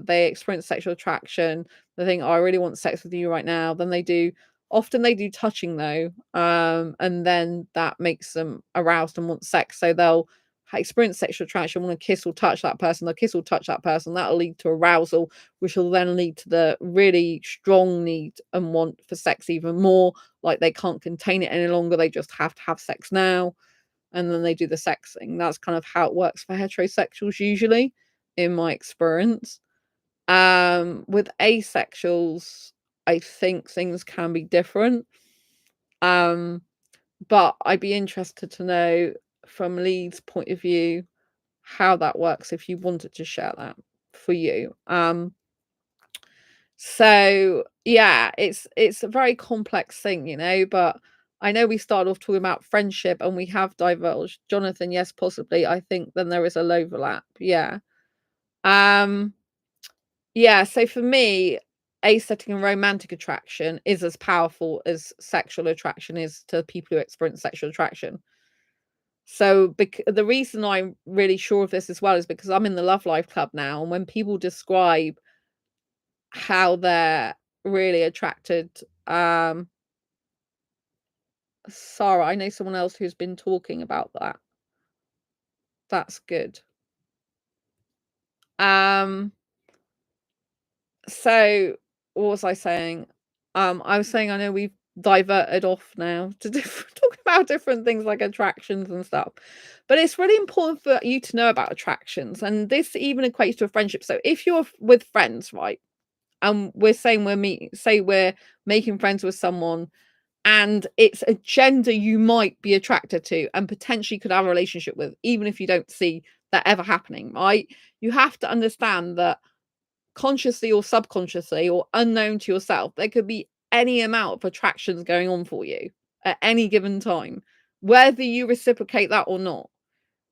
experience sexual attraction. They think, "Oh, I really want sex with you right now." Then they do often they do touching though, and then that makes them aroused and want sex. So they'll experience sexual attraction, want to kiss or touch that person. They'll kiss or touch that person. That'll lead to arousal, which will then lead to the really strong need and want for sex even more. Like they can't contain it any longer. They just have to have sex now, and then they do the sex thing. That's kind of how it works for heterosexuals usually, in my experience. With asexuals, I think things can be different. But I'd be interested to know from Lee's point of view how that works if you wanted to share that for you. So yeah, it's a very complex thing, you know, but I know we started off talking about friendship and we have divulged. Jonathan, yes, possibly. I think then there is a overlap. Yeah. Um, yeah, so for me, aesthetic and romantic attraction is as powerful as sexual attraction is to people who experience sexual attraction. So the reason I'm really sure of this as well is because I'm in the Love Life Club now, and when people describe how they're really attracted, Sarah, I know someone else who's been talking about that. That's good. Um, so what was I saying? I was saying I know we've diverted off now to talk about different things like attractions and stuff. But it's really important for you to know about attractions. And this even equates to a friendship. So if you're with friends, right? And we're saying we're making friends with someone and it's a gender you might be attracted to and potentially could have a relationship with, even if you don't see that ever happening, right? You have to understand that consciously or subconsciously or unknown to yourself, there could be any amount of attractions going on for you at any given time, whether you reciprocate that or not.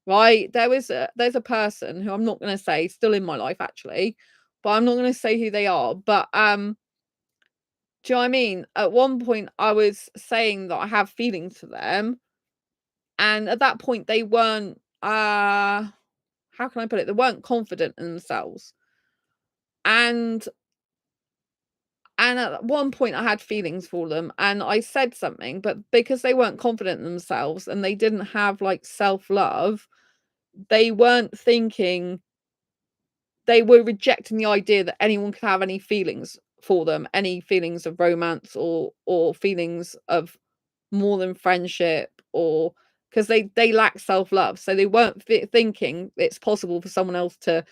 Right? There's a person who I'm not going to say, still in my life actually, but I'm not going to say who they are. But do you know what I mean? At one point, I was saying that I have feelings for them, and at that point, they weren't. How can I put it? They weren't confident in themselves, and at one point, I had feelings for them, and I said something, but because they weren't confident in themselves and they didn't have like self love, they weren't thinking. They were rejecting the idea that anyone could have any feelings for them, any feelings of romance or feelings of more than friendship, or because they lack self-love, so they weren't thinking it's possible for someone else to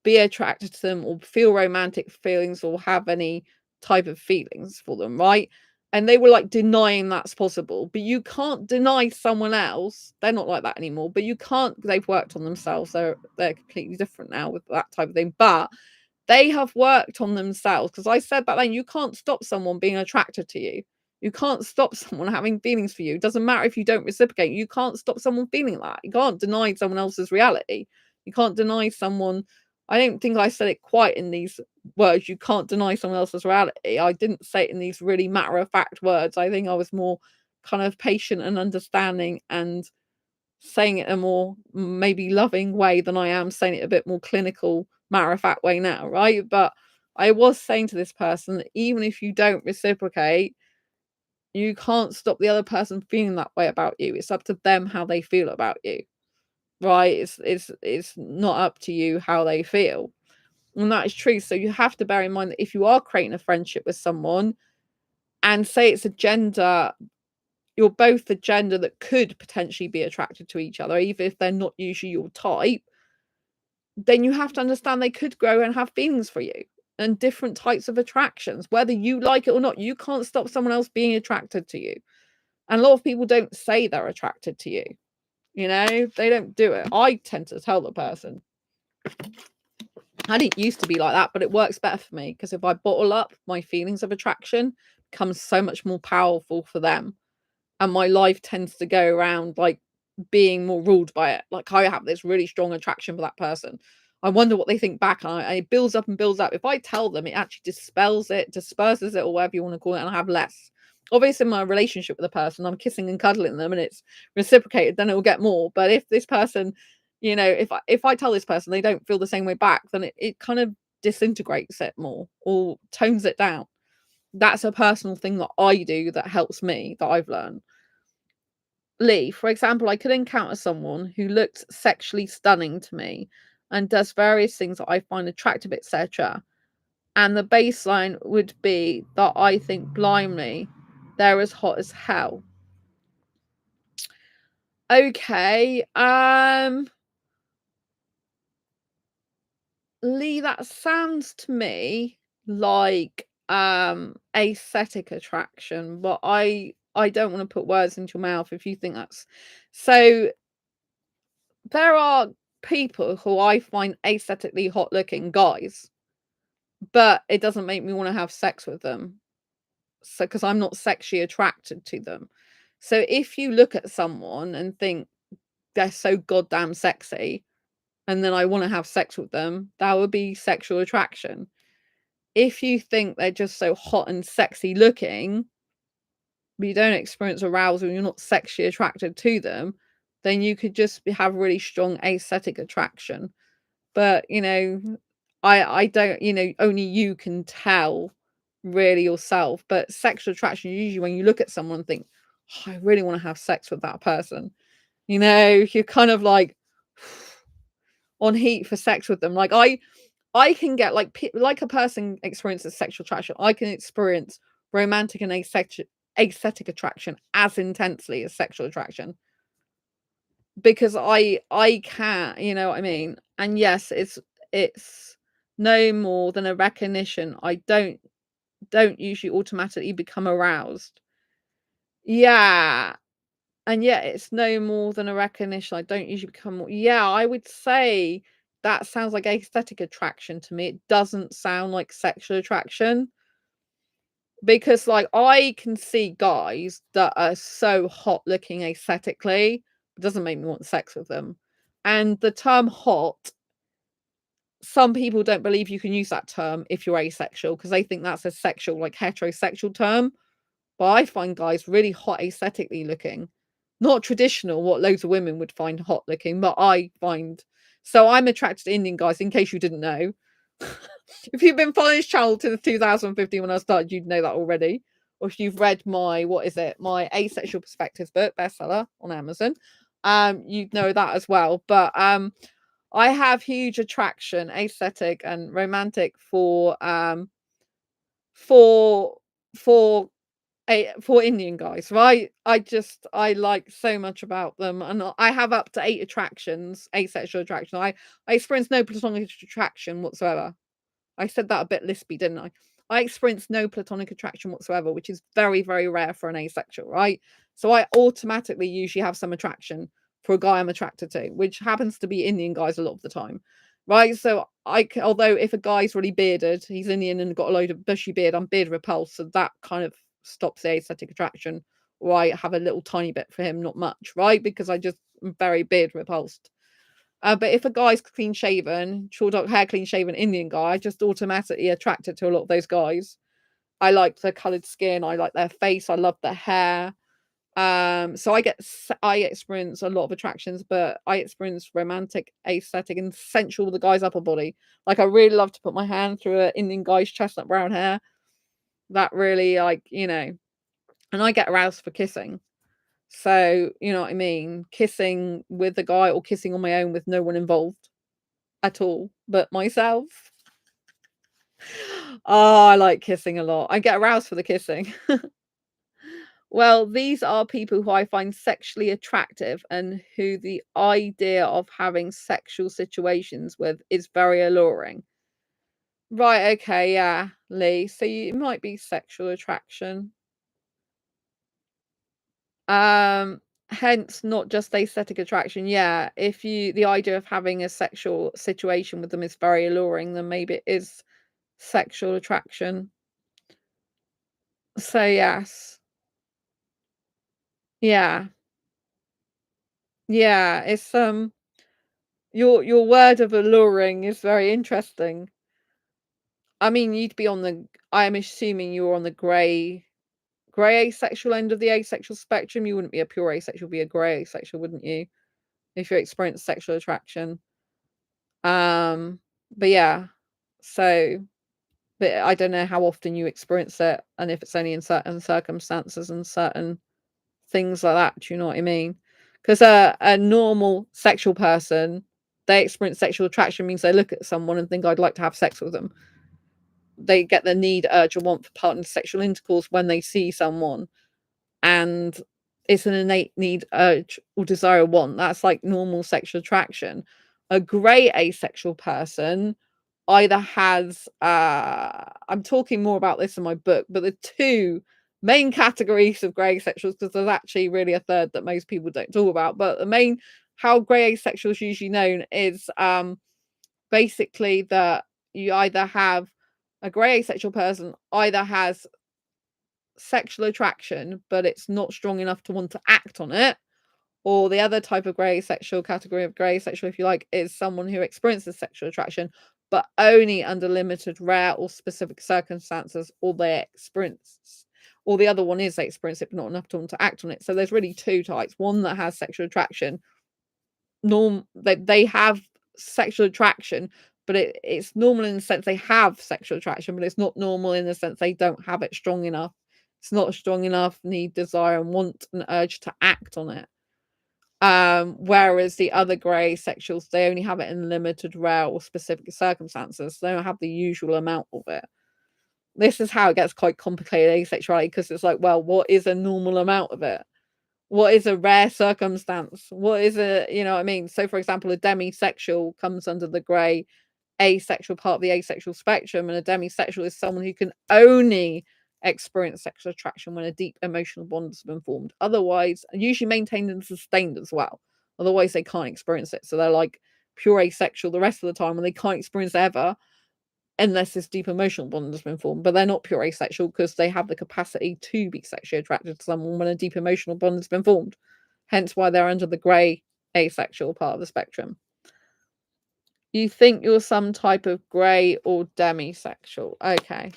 be attracted to them or feel romantic feelings or have any type of feelings for them, right? And they were like denying that's possible, but you can't deny someone else. They're not like that anymore, but you can't. They've worked on themselves. They're completely different now with that type of thing, but they have worked on themselves, because I said back then, you can't stop someone being attracted to you. You can't stop someone having feelings for you. It doesn't matter if you don't reciprocate. You can't stop someone feeling that. You can't deny someone else's reality. You can't deny someone. I don't think I said it quite in these words. You can't deny someone else's reality. I didn't say it in these really matter of fact words. I think I was more kind of patient and understanding and saying it a more maybe loving way than I am saying it a bit more clinical, matter of fact way now, right? But I was saying to this person that even if you don't reciprocate, you can't stop the other person feeling that way about you. It's up to them how they feel about you, right? It's not up to you how they feel. And that is true. So you have to bear in mind that if you are creating a friendship with someone and say it's a gender, you're both the gender that could potentially be attracted to each other, even if they're not usually your type, then you have to understand they could grow and have feelings for you and different types of attractions, whether you like it or not. You can't stop someone else being attracted to you. And a lot of people don't say they're attracted to you. You know, they don't do it. I tend to tell the person. I didn't used to be like that, but it works better for me because if I bottle up my feelings of attraction, it becomes so much more powerful for them. And my life tends to go around like being more ruled by it. Like I have this really strong attraction for that person. I wonder what they think back, and it builds up and builds up. If I tell them, it actually dispels it, disperses it, or whatever you want to call it, and I have less. Obviously, in my relationship with a person, I'm kissing and cuddling them, and it's reciprocated. Then it will get more. But if this person, you know, if I tell this person they don't feel the same way back, then it kind of disintegrates it more or tones it down. That's a personal thing that I do that helps me, that I've learned. Lee, for example, I could encounter someone who looks sexually stunning to me and does various things that I find attractive, etc. And the baseline would be that I think blindly they're as hot as hell. Okay, Lee, that sounds to me like aesthetic attraction, but I don't want to put words into your mouth if you think that's so. There are people who I find aesthetically hot looking guys, but it doesn't make me want to have sex with them. So, because I'm not sexually attracted to them. So, if you look at someone and think they're so goddamn sexy, and then I want to have sex with them, that would be sexual attraction. If you think they're just so hot and sexy looking, but you don't experience arousal and you're not sexually attracted to them, then you could just have really strong aesthetic attraction. But, you know, I don't, you know, only you can tell really yourself. But sexual attraction, usually when you look at someone and think, oh, I really want to have sex with that person, you know, you're kind of like on heat for sex with them. Like I can get like a person experiences sexual attraction, I can experience romantic and aesthetic attraction as intensely as sexual attraction. Because I can't, you know what I mean? And yes, it's no more than a recognition. I don't usually automatically become aroused. Yeah. And yet it's no more than a recognition. I don't usually become yeah, I would say that sounds like aesthetic attraction to me. It doesn't sound like sexual attraction. Because like I can see guys that are so hot looking aesthetically, it doesn't make me want sex with them. And the term hot, some people don't believe you can use that term if you're asexual because they think that's a sexual, like heterosexual term. But I find guys really hot aesthetically looking. Not traditional, what loads of women would find hot looking, but I find so I'm attracted to Indian guys, in case you didn't know. If you've been following this channel to the 2015 when I started, you'd know that already. Or if you've read my my Asexual Perspectives book, bestseller on Amazon, you'd know that as well. But I have huge attraction, aesthetic and romantic for for for Indian guys, right? I like so much about them, and I have up to 8 attractions, asexual attraction. I experience no platonic attraction whatsoever. I said that a bit lispy, didn't I? I experience no platonic attraction whatsoever, which is very, very rare for an asexual, right? So I automatically usually have some attraction for a guy I'm attracted to, which happens to be Indian guys a lot of the time, right? So although if a guy's really bearded, he's Indian and got a load of bushy beard, I'm beard repulsed, so that kind of stops the aesthetic attraction, or I have a little tiny bit for him, not much, right? Because I just am very beard repulsed. But if a guy's clean shaven, short dark hair, clean shaven Indian guy, I just automatically attracted to a lot of those guys. I like their coloured skin, I like their face, I love their hair. So I experience a lot of attractions, but I experience romantic, aesthetic, and sensual with the guy's upper body. Like, I really love to put my hand through an Indian guy's chestnut brown hair. That really, like, and I get aroused for kissing. So, you know what I mean? Kissing with a guy or kissing on my own with no one involved at all but myself. Oh, I like kissing a lot. I get aroused for the kissing. Well, these are people who I find sexually attractive and who the idea of having sexual situations with is very alluring. Right, okay, yeah, Lee. So you might be sexual attraction. Hence not just aesthetic attraction. Yeah, if the idea of having a sexual situation with them is very alluring, then maybe it is sexual attraction. So yes. Yeah. Yeah, it's your word of alluring is very interesting. I mean, you'd be on the I'm assuming you're on the grey asexual end of the asexual spectrum. You wouldn't be a pure asexual, be a grey asexual, wouldn't you? If you experience sexual attraction. But yeah. So, but I don't know how often you experience it and if it's only in certain circumstances and certain things like that. Do you know what I mean? Because a normal sexual person, they experience sexual attraction means they look at someone and think, I'd like to have sex with them. They get the need, urge, or want for partner sexual intercourse when they see someone, and it's an innate need, urge, or desire, or want. That's like normal sexual attraction. A grey asexual person either has I'm talking more about this in my book, but the two main categories of grey asexuals, because there's actually really a third that most people don't talk about, but the main how grey asexual is usually known is basically that you either have a grey asexual person either has sexual attraction but it's not strong enough to want to act on it, or the other type of grey sexual category of grey sexual, if you like, is someone who experiences sexual attraction, but only under limited, rare, or specific circumstances, or they experience, or the other one is they experience it, but not enough to want to act on it. So there's really two types. One that has sexual attraction, they have sexual attraction, but it's normal in the sense they have sexual attraction, but it's not normal in the sense they don't have it strong enough. It's not a strong enough need, desire, and want and urge to act on it. Whereas the other grey sexuals, they only have it in limited, rare, or specific circumstances. They don't have the usual amount of it. This is how it gets quite complicated, asexuality, because it's like, well, what is a normal amount of it? What is a rare circumstance? What is a, you know what I mean? So, for example, a demisexual comes under the grey asexual part of the asexual spectrum, and a demisexual is someone who can only experience sexual attraction when a deep emotional bond has been formed. Otherwise, and usually maintained and sustained as well. Otherwise, they can't experience it. So they're like pure asexual the rest of the time, and they can't experience it ever unless this deep emotional bond has been formed. But they're not pure asexual because they have the capacity to be sexually attracted to someone when a deep emotional bond has been formed. Hence why they're under the grey asexual part of the spectrum. You think you're some type of grey or demisexual. Okay.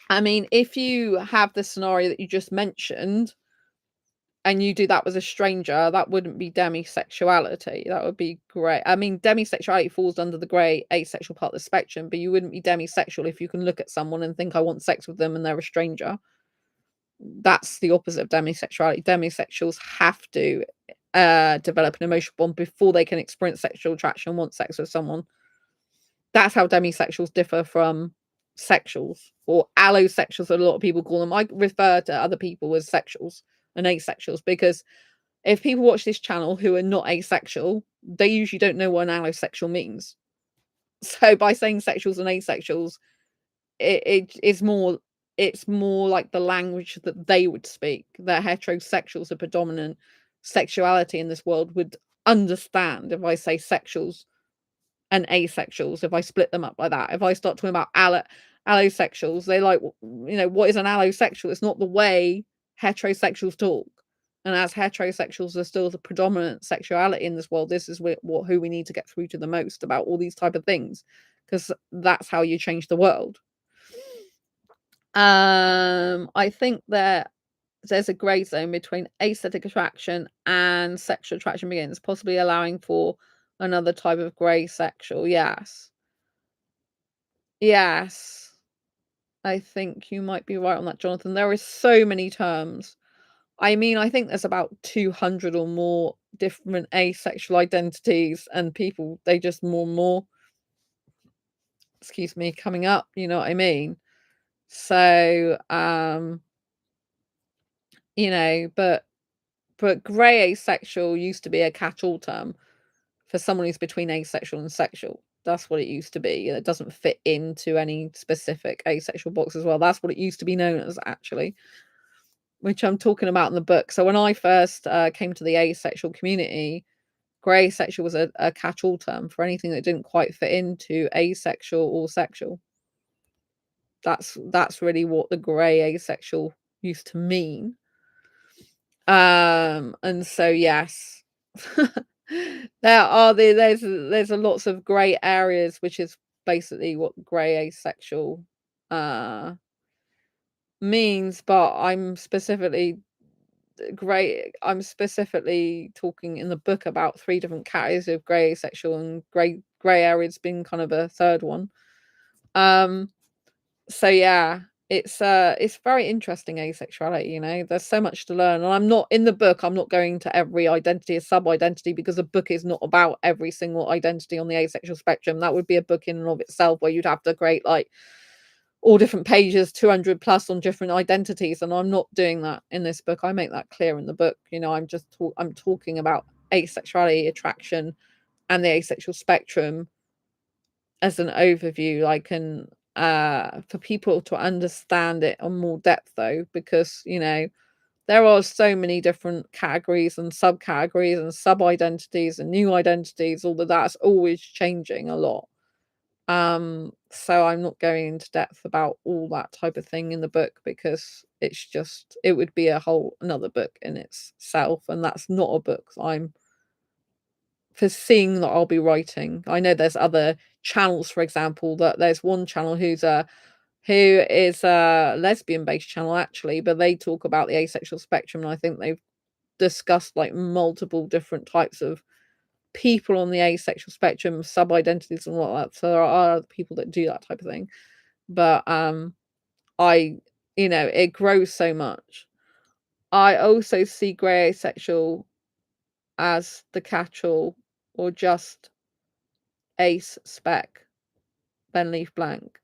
I mean, if you have the scenario that you just mentioned and you do that with a stranger, that wouldn't be demisexuality. That would be grey. I mean, demisexuality falls under the grey asexual part of the spectrum, but you wouldn't be demisexual if you can look at someone and think, I want sex with them, and they're a stranger. That's the opposite of demisexuality. Demisexuals have to develop an emotional bond before they can experience sexual attraction and want sex with someone. That's how demisexuals differ from sexuals, or allosexuals, a lot of people call them. I refer to other people as sexuals and asexuals because if people watch this channel who are not asexual, they usually don't know what an allosexual means. So by saying sexuals and asexuals, it's more like the language that they would speak. That heterosexuals, a predominant sexuality in this world, would understand if I say sexuals and asexuals, if I split them up like that. If I start talking about allosexuals, they like, you know, what is an allosexual? It's not the way heterosexuals talk. And as heterosexuals are still the predominant sexuality in this world, this is who we need to get through to the most about all these type of things, because that's how you change the world. I think that there's a grey zone between aesthetic attraction and sexual attraction begins, possibly allowing for another type of grey sexual. Yes. Yes. I think you might be right on that, Jonathan. There are so many terms. I mean, I think there's about 200 or more different asexual identities, and people, they just more and more, excuse me, coming up, you know what I mean? So, you know, but grey asexual used to be a catch-all term for someone who's between asexual and sexual. That's what it used to be. It doesn't fit into any specific asexual box as well. That's what it used to be known as, actually, which I'm talking about in the book. So when I first came to the asexual community, grey asexual was a catch-all term for anything that didn't quite fit into asexual or sexual. That's really what the grey asexual used to mean. And so yes. there's a lots of grey areas, which is basically what grey asexual means, but I'm specifically talking in the book about 3 different categories of grey asexual, and grey areas being kind of a third one. So yeah, it's very interesting, asexuality, you know. There's so much to learn, and I'm not in the book, I'm not going to every identity, a sub-identity, because the book is not about every single identity on the asexual spectrum. That would be a book in and of itself, where you'd have to create like all different pages, 200 plus on different identities, and I'm not doing that in this book. I make that clear in the book. You know, I'm talking about asexuality, attraction, and the asexual spectrum as an overview, like, and for people to understand it on more depth, though, because, you know, there are so many different categories and subcategories and sub-identities and new identities, all of that's always changing a lot. So I'm not going into depth about all that type of thing in the book, because it's just, it would be a whole another book in itself, and that's not a book I'm foreseeing that I'll be writing. I know there's other channels, for example, that there's one channel who is a lesbian based channel, actually, but they talk about the asexual spectrum, and I think they've discussed like multiple different types of people on the asexual spectrum, sub identities and what that. So there are other people that do that type of thing, but I, you know, it grows so much. I also see grey asexual as the catch-all, or just ace spec, then leave blank.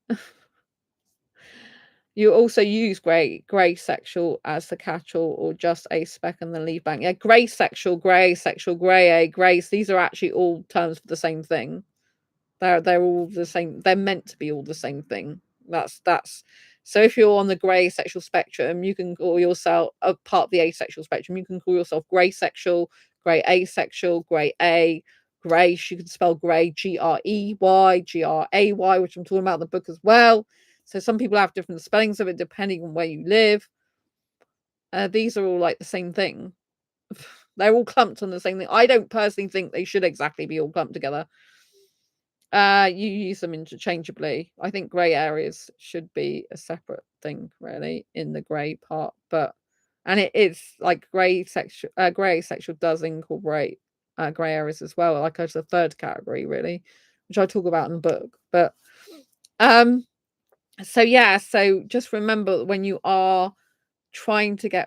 You also use grey sexual as the catch-all, or just ace spec and then leave blank. Yeah, grey sexual, grey asexual, grey A, grace. These are actually all terms for the same thing. They're all the same. They're meant to be all the same thing. That's so if you're on the grey sexual spectrum, you can call yourself a part of the asexual spectrum. You can call yourself grey sexual, grey asexual, grey A, grace. You can spell grey Grey, Gray, which I'm talking about in the book as well. So some people have different spellings of it depending on where you live. These are all like the same thing. They're all clumped on the same thing. I don't personally think they should exactly be all clumped together. You use them interchangeably. I think grey areas should be a separate thing, really, in the grey part. But, and it is like grey sexual does incorporate grey areas as well, like as a third category, really, which I talk about in the book. But so yeah, so just remember, when you are trying to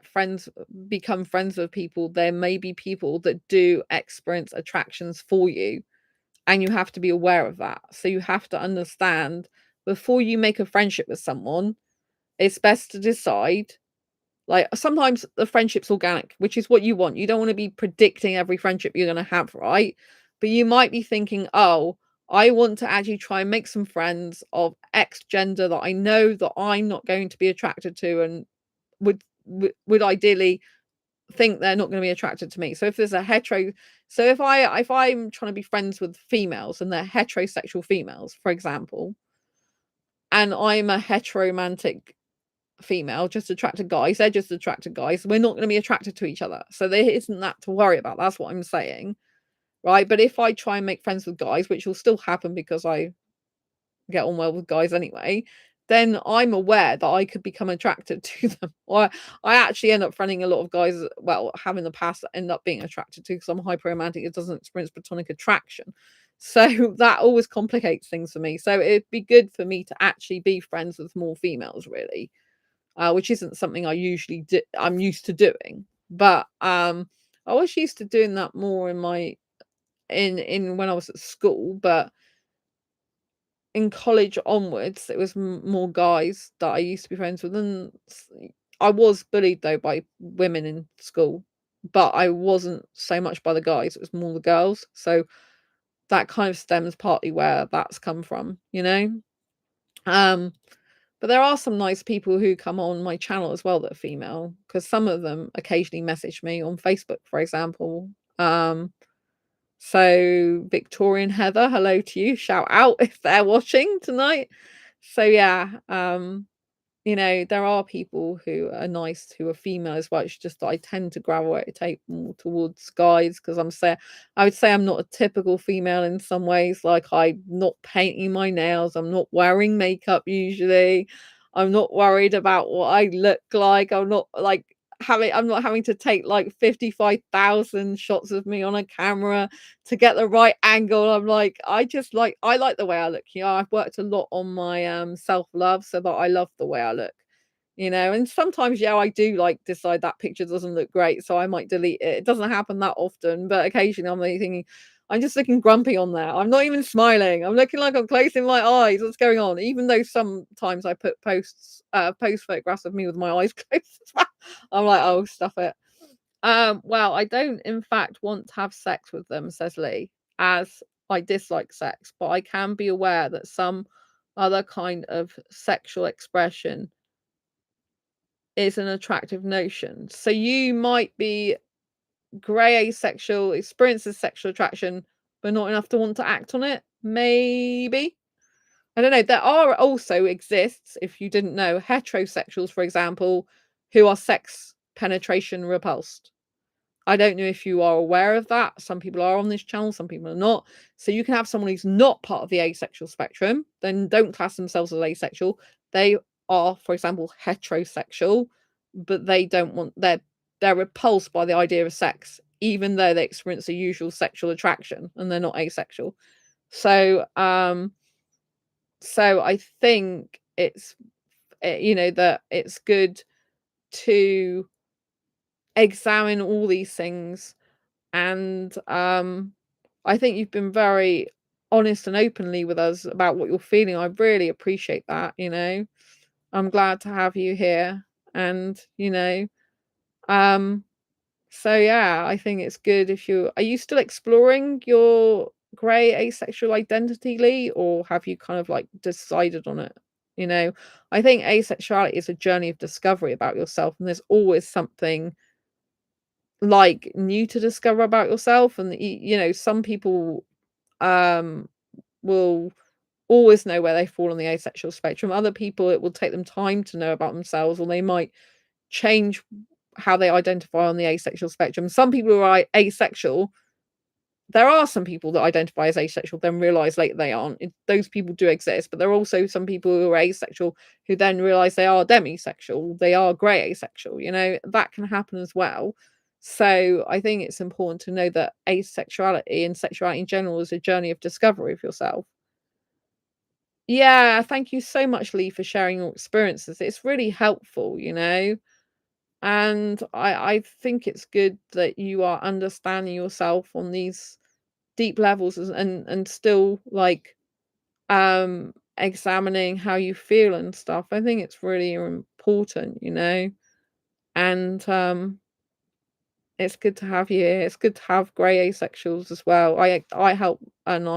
become friends with people, there may be people that do experience attractions for you, and you have to be aware of that. So you have to understand, before you make a friendship with someone, it's best to decide, like, sometimes the friendship's organic, which is what you want. You don't want to be predicting every friendship you're going to have, right? But you might be thinking, oh, I want to actually try and make some friends of X gender that I know that I'm not going to be attracted to, and would ideally think they're not going to be attracted to me. So if there's a hetero, so if I'm trying to be friends with females and they're heterosexual females, for example, and I'm a heteromantic female, just attracted guys. They're just attracted guys. We're not going to be attracted to each other. So there isn't that to worry about. That's what I'm saying. Right. But if I try and make friends with guys, which will still happen because I get on well with guys anyway, then I'm aware that I could become attracted to them. Or I actually end up friending a lot of guys, well, have in the past, that end up being attracted to, because I'm hyper romantic. It doesn't experience platonic attraction. So that always complicates things for me. So it'd be good for me to actually be friends with more females, really, which isn't something I usually do. I'm used to doing, but I was used to doing that more in my in when I was at school, but in college onwards, it was more guys that I used to be friends with, and I was bullied though by women in school, but I wasn't so much by the guys; it was more the girls. So that kind of stems partly where that's come from, you know. Um, but there are some nice people who come on my channel as well that are female, because some of them occasionally message me on Facebook, for example. So Victorian Heather, hello to you. Shout out if they're watching tonight. So yeah, you know, there are people who are nice, who are female as well. It's just that I tend to gravitate more towards guys, because I would say I'm not a typical female in some ways. Like, I'm not painting my nails, I'm not wearing makeup usually. I'm not worried about what I look like. I'm not having to take like 55,000 shots of me on a camera to get the right angle. I like the way I look. You know, I've worked a lot on my self-love so that I love the way I look, you know. And sometimes, yeah, I do like decide that picture doesn't look great, so I might delete it. It doesn't happen that often, but occasionally I'm like thinking, I'm just looking grumpy on there. I'm not even smiling. I'm looking like I'm closing my eyes. What's going on? Even though sometimes I put post photographs of me with my eyes closed as well. I'm like, oh, stuff it. Well, I don't in fact want to have sex with them, says Lee, as I dislike sex, but I can be aware that some other kind of sexual expression is an attractive notion. So you might be grey asexual, experiences sexual attraction, but not enough to want to act on it. Maybe. I don't know. There are also exists, if you didn't know, heterosexuals, for example, who are sex penetration repulsed. I don't know if you are aware of that. Some people are on this channel, some people are not. So you can have someone who's not part of the asexual spectrum, then don't class themselves as asexual. They are, for example, heterosexual, but they don't want they're repulsed by the idea of sex, even though they experience the usual sexual attraction and they're not asexual. So so I think it's you know, that it's good to examine all these things. And I think you've been very honest and openly with us about what you're feeling. I really appreciate that, you know. I'm glad to have you here. And, you know, um, so yeah, I think it's good if are you still exploring your grey asexual identity, Lee, or have you kind of like decided on it? You know, I think asexuality is a journey of discovery about yourself, and there's always something like new to discover about yourself. And you know, some people um will always know where they fall on the asexual spectrum. Other people, it will take them time to know about themselves, or they might change how they identify on the asexual spectrum. Some people who are asexual, there are some people that identify as asexual then realize later they aren't. Those people do exist, but there are also some people who are asexual who then realize they are demisexual, they are grey asexual, you know. That can happen as well. So I think it's important to know that asexuality and sexuality in general is a journey of discovery of yourself. Yeah, thank you so much, Lee, for sharing your experiences. It's really helpful, you know. And I think it's good that you are understanding yourself on these deep levels, and still like examining how you feel and stuff. I think it's really important, you know. And it's good to have you here. It's good to have grey asexuals as well. I help, and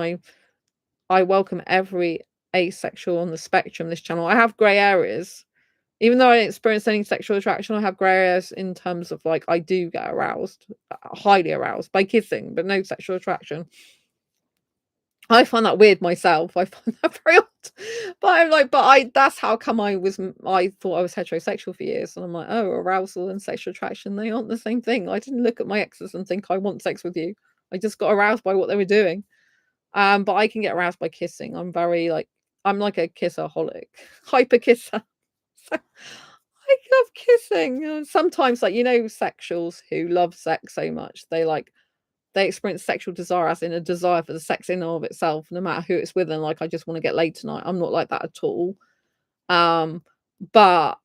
I welcome every asexual on the spectrum this channel. I have grey areas. Even though I didn't experience any sexual attraction, I have grey areas in terms of like I do get aroused, highly aroused by kissing, but no sexual attraction. I find that weird myself. I find that very odd. But I'm like, but I that's how come I thought I was heterosexual for years, and I'm like, oh, arousal and sexual attraction, they aren't the same thing. I didn't look at my exes and think I want sex with you. I just got aroused by what they were doing. But I can get aroused by kissing. I'm like a kissaholic, hyper kisser. So I love kissing. And sometimes, like, sexuals who love sex so much, they experience sexual desire as in a desire for the sex in and of itself, no matter who it's with, and like, I just want to get laid tonight. I'm not like that at all. Um, but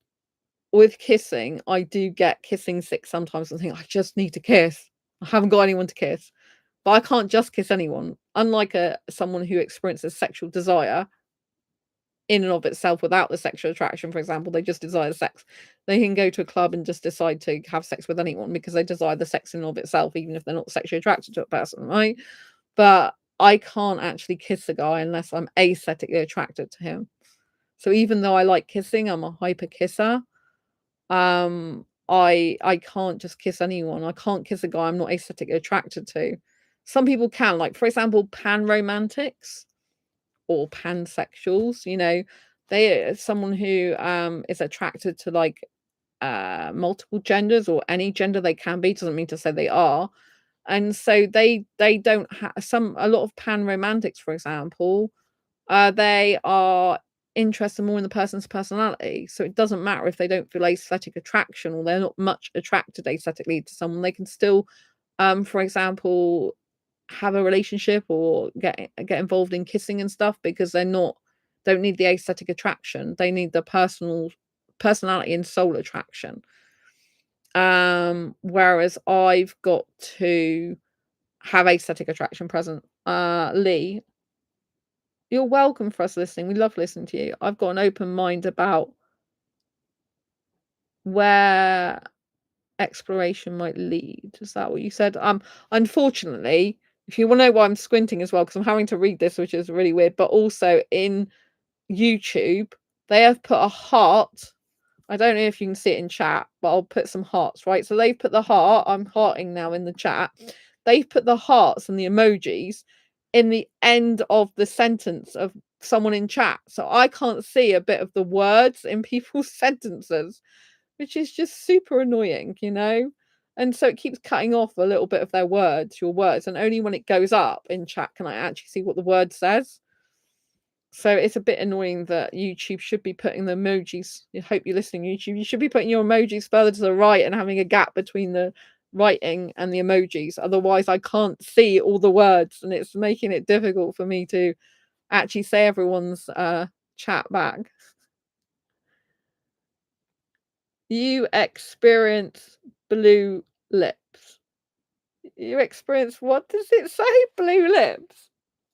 with kissing, I do get kissing sick sometimes and think I just need to kiss. I haven't got anyone to kiss. But I can't just kiss anyone. Unlike someone who experiences sexual desire in and of itself without the sexual attraction, for example, they just desire sex. They can go to a club and just decide to have sex with anyone because they desire the sex in and of itself, even if they're not sexually attracted to a person, right? But I can't actually kiss a guy unless I'm aesthetically attracted to him. So even though I like kissing, I'm a hyper kisser. I can't just kiss anyone. I can't kiss a guy I'm not aesthetically attracted to. Some people can, like, for example, pan romantics or pansexuals, they someone who is attracted to like multiple genders or any gender they can be, doesn't mean to say they are. And so they don't have a lot of pan romantics, for example, they are interested more in the person's personality. So it doesn't matter if they don't feel aesthetic attraction or they're not much attracted aesthetically to someone, they can still, for example, have a relationship or get involved in kissing and stuff because don't need the aesthetic attraction. They need the personality and soul attraction. Whereas I've got to have aesthetic attraction present. Lee, you're welcome for us listening. We love listening to you. I've got an open mind about where exploration might lead. Is that what you said? Unfortunately, if you want to know why I'm squinting as well, because I'm having to read this, which is really weird, but also in YouTube, they have put a heart. I don't know if you can see it in chat, but I'll put some hearts, right? So they've put the heart. I'm hearting now in the chat. They've put the hearts and the emojis in the end of the sentence of someone in chat. So I can't see a bit of the words in people's sentences, which is just super annoying. And so it keeps cutting off a little bit of your words, and only when it goes up in chat can I actually see what the word says. So it's a bit annoying that YouTube should be putting the emojis. I hope you're listening, YouTube. You should be putting your emojis further to the right and having a gap between the writing and the emojis. Otherwise, I can't see all the words, and it's making it difficult for me to actually say everyone's chat back. You experience blue lips. You experience, what does it say? Blue lips.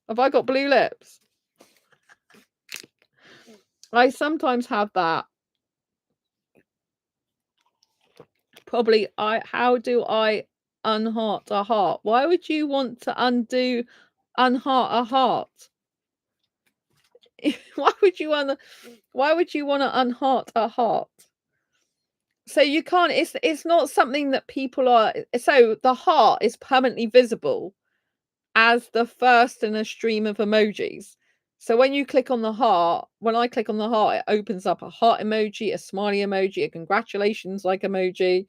Have I got blue lips? I sometimes have that. Probably how do I unheart a heart? Why would you want to unheart a heart? Why would you want to unheart a heart? So you can't, it's not something that people are, so the heart is permanently visible as the first in a stream of emojis. So when you click on the heart, when I click on the heart, it opens up a heart emoji, a smiley emoji, a congratulations like emoji,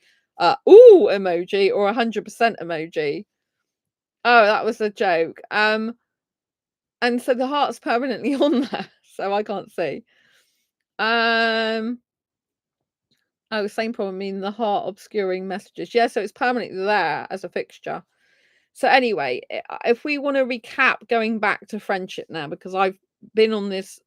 ooh emoji, or 100% emoji. Oh, that was a joke. And so the heart's permanently on there, so I can't see. Oh, same problem, meaning the heart obscuring messages. Yeah, so it's permanently there as a fixture. So anyway, if we want to recap going back to friendship now, because I've been on this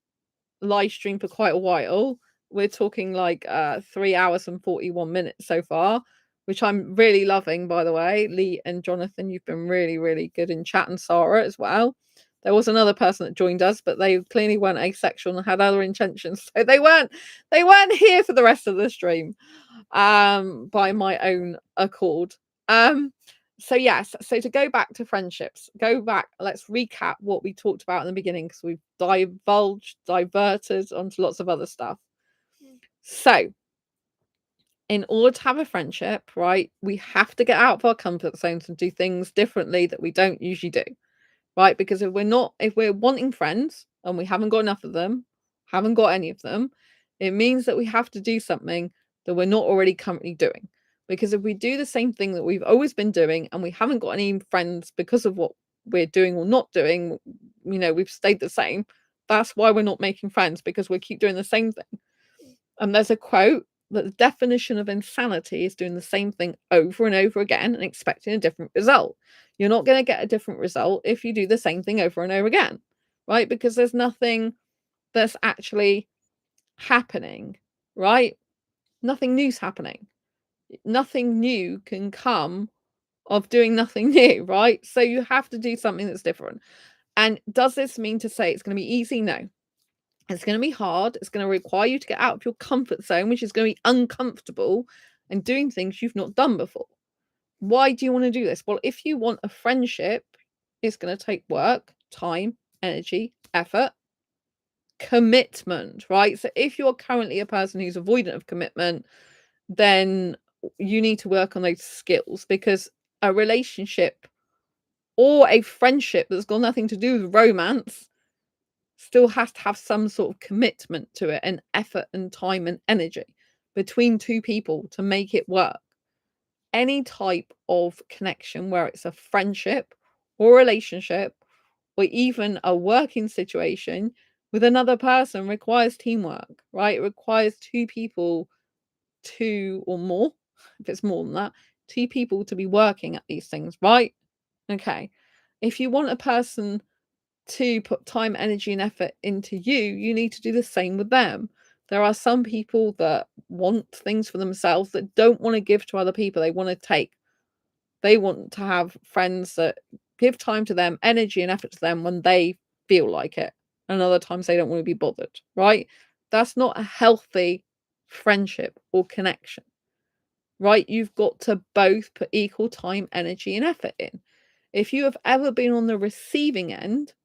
live stream for quite a while. We're talking like 3 hours and 41 minutes so far, which I'm really loving, by the way. Lee and Jonathan, you've been really, really good in chat, and Sarah as well. There was another person that joined us, but they clearly weren't asexual and had other intentions. So they weren't here for the rest of the stream, by my own accord. So yes, so to go back to friendships, let's recap what we talked about in the beginning, because we've diverted onto lots of other stuff. So in order to have a friendship, right, we have to get out of our comfort zones and do things differently that we don't usually do, right? Because if we're wanting friends, and we haven't got enough of them, haven't got any of them, it means that we have to do something that we're not already currently doing. Because if we do the same thing that we've always been doing and we haven't got any friends because of what we're doing or not doing, we've stayed the same. That's why we're not making friends, because we keep doing the same thing. And there's a quote that the definition of insanity is doing the same thing over and over again and expecting a different result. You're not going to get a different result if you do the same thing over and over again, right? Because there's nothing that's actually happening, right? Nothing new's happening. Nothing new can come of doing nothing new, right? So you have to do something that's different. And does this mean to say it's going to be easy? No. It's going to be hard. It's going to require you to get out of your comfort zone, which is going to be uncomfortable, and doing things you've not done before. Why do you want to do this? Well, if you want a friendship, it's going to take work, time, energy, effort, commitment, right? So if you're currently a person who's avoidant of commitment, then you need to work on those skills, because a relationship or a friendship that's got nothing to do with romance still has to have some sort of commitment to it, and effort and time and energy between two people to make it work. Any type of connection, where it's a friendship or relationship or even a working situation with another person, requires teamwork, right? It requires two people, two or more, if it's more than that, two people to be working at these things, right? Okay. If you want a person to put time, energy, and effort into you, you need to do the same with them. There are some people that want things for themselves that don't want to give to other people. They want to take. They want to have friends that give time to them, energy and effort to them when they feel like it. And other times they don't want to be bothered, right? That's not a healthy friendship or connection, right? You've got to both put equal time, energy, and effort in. If you have ever been on the receiving end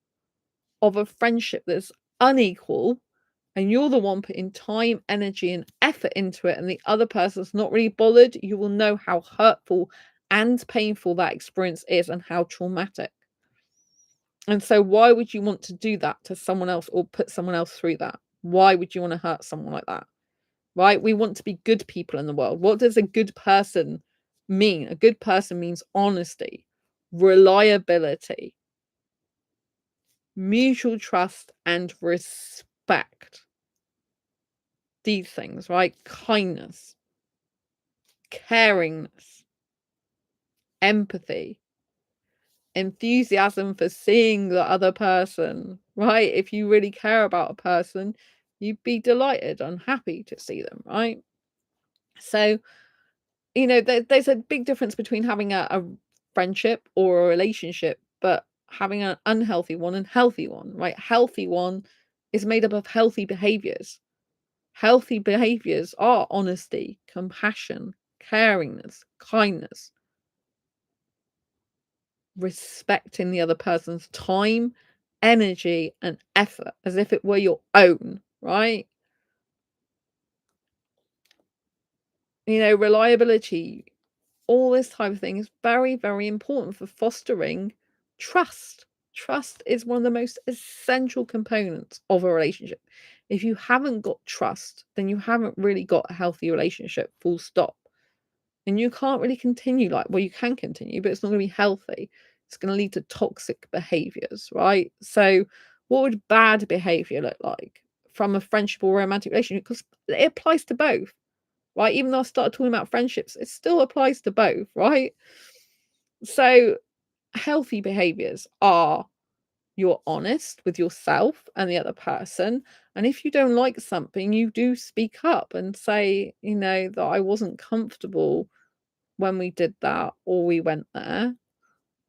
of a friendship that's unequal, and you're the one putting time, energy, and effort into it, and the other person's not really bothered, you will know how hurtful and painful that experience is, and how traumatic. And so why would you want to do that to someone else, or put someone else through that? Why would you want to hurt someone like that? Right? We want to be good people in the world. What does a good person mean? A good person means honesty, reliability, mutual trust, and respect. These things, right? Kindness, caringness, empathy, enthusiasm for seeing the other person, right? If you really care about a person, you'd be delighted and happy to see them, right? So, there's a big difference between having a friendship or a relationship, but having an unhealthy one and healthy one, right? Healthy one is made up of healthy behaviors. Healthy behaviors are honesty, compassion, caringness, kindness, respecting the other person's time, energy, and effort as if it were your own, right? Reliability, all this type of thing is very, very important for fostering trust. Trust is one of the most essential components of a relationship. If you haven't got trust, then you haven't really got a healthy relationship, full stop. And you can't really continue you can continue, but it's not going to be healthy. It's going to lead to toxic behaviors, right? So, what would bad behavior look like from a friendship or romantic relationship? Because it applies to both, right? Even though I started talking about friendships, it still applies to both, right? So, healthy behaviors are: you're honest with yourself and the other person. And if you don't like something, you do speak up and say, that I wasn't comfortable when we did that, or we went there,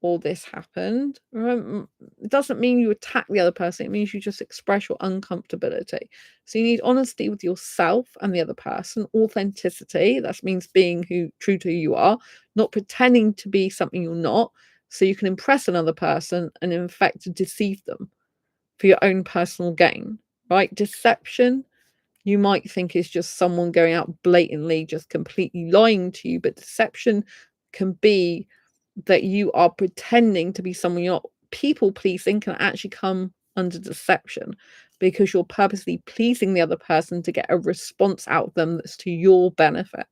or this happened. It doesn't mean you attack the other person. It means you just express your uncomfortability. So you need honesty with yourself and the other person, authenticity. That means being true to who you are, not pretending to be something you're not, so you can impress another person and in fact deceive them for your own personal gain, right? Deception, you might think, is just someone going out blatantly, just completely lying to you, but deception can be that you are pretending to be someone you're not. People pleasing can actually come under deception because you're purposely pleasing the other person to get a response out of them that's to your benefit.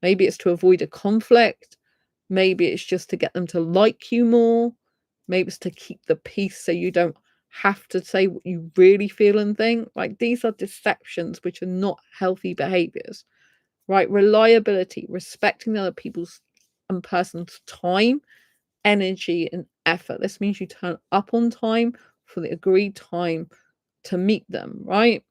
Maybe it's to avoid a conflict. Maybe it's just to get them to like you more. Maybe it's to keep the peace so you don't have to say what you really feel and think. Like, these are deceptions which are not healthy behaviors, right? Reliability, respecting the other people's and person's time, energy, and effort. This means you turn up on time for the agreed time to meet them, right?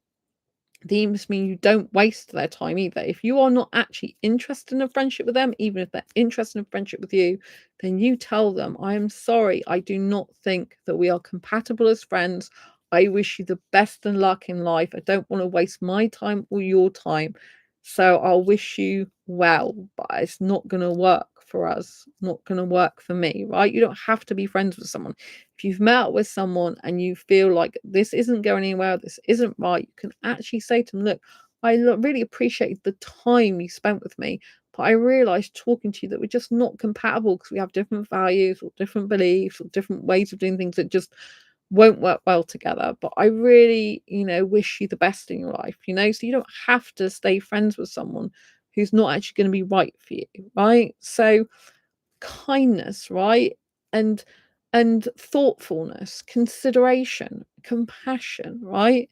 These mean you don't waste their time either. If you are not actually interested in a friendship with them, even if they're interested in a friendship with you, then you tell them, I am sorry, I do not think that we are compatible as friends. I wish you the best and luck in life. I don't want to waste my time or your time. So I'll wish you well, but it's not going to work for us, not going to work for me, right? You don't have to be friends with someone. If you've met up with someone and you feel like this isn't going anywhere, this isn't right, you can actually say to them, look, really appreciate the time you spent with me, but I realized talking to you that we're just not compatible because we have different values or different beliefs or different ways of doing things that just won't work well together. But I really, wish you the best in your life, so you don't have to stay friends with someone who's not actually going to be right for you, right? So kindness, right? And thoughtfulness, consideration, compassion, right?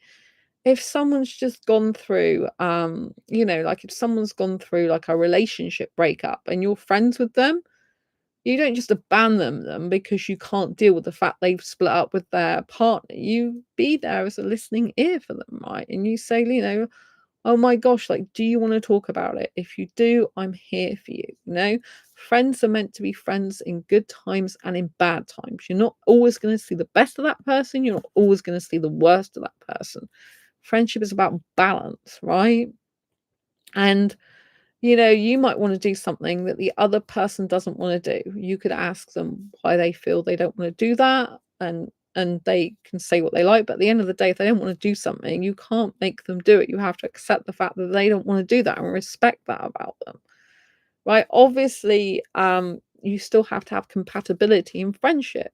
If someone's just gone through like if someone's gone through like a relationship breakup and you're friends with them, you don't just abandon them because you can't deal with the fact they've split up with their partner. You be there as a listening ear for them, right? And you say, oh my gosh, like, do you want to talk about it? If you do, I'm here for you. Friends are meant to be friends in good times and in bad times. You're not always going to see the best of that person. You're not always going to see the worst of that person. Friendship is about balance, right? And you might want to do something that the other person doesn't want to do. You could ask them why they feel they don't want to do that, and they can say what they like. But at the end of the day, if they don't want to do something, you can't make them do it. You have to accept the fact that they don't want to do that and respect that about them, right? Obviously, you still have to have compatibility in friendship.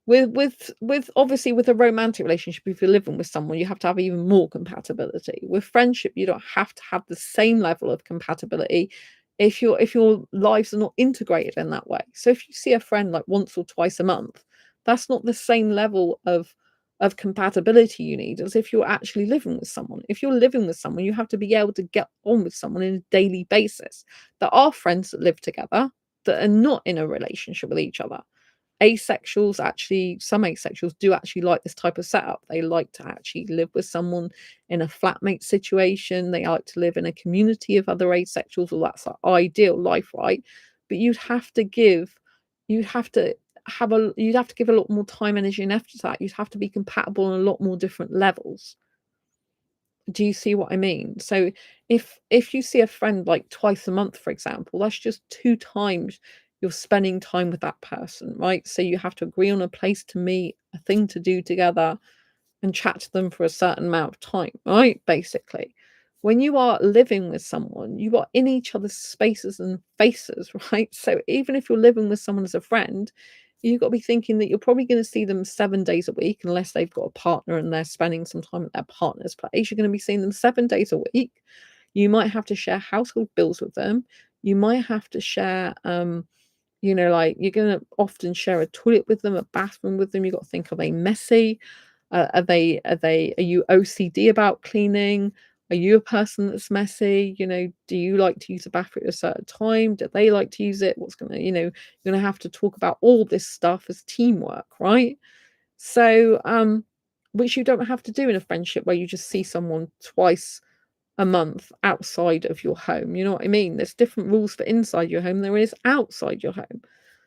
With obviously with a romantic relationship, if you're living with someone, you have to have even more compatibility. With friendship, you don't have to have the same level of compatibility if your lives are not integrated in that way. So if you see a friend like once or twice a month, that's not the same level of compatibility you need as if you're actually living with someone. If you're living with someone, you have to be able to get on with someone on a daily basis. There are friends that live together that are not in a relationship with each other. Asexuals, actually, some asexuals do actually like this type of setup. They like to actually live with someone in a flatmate situation. They like to live in a community of other asexuals. Well, that's the ideal life, right? But you'd have to you'd have to give a lot more time, energy, and effort to that. You'd have to be compatible on a lot more different levels. Do you see what I mean? So if you see a friend like twice a month, for example, that's just 2 times you're spending time with that person, right? So you have to agree on a place to meet, a thing to do together, and chat to them for a certain amount of time, right? Basically, when you are living with someone, you are in each other's spaces and faces, right? So even if you're living with someone as a friend, you've got to be thinking that you're probably going to see them 7 days a week, unless they've got a partner and they're spending some time at their partner's place. You're going to be seeing them 7 days a week. You might have to share household bills with them. You might have to share like you're going to often share a toilet with them, a bathroom with them. You've got to think, are they messy? Are you OCD about cleaning? Are you a person that's messy? Do you like to use the bathroom at a certain time? Do they like to use it? You're gonna have to talk about all this stuff as teamwork, right? So, which you don't have to do in a friendship where you just see someone twice a month outside of your home. You know what I mean? There's different rules for inside your home than there is outside your home.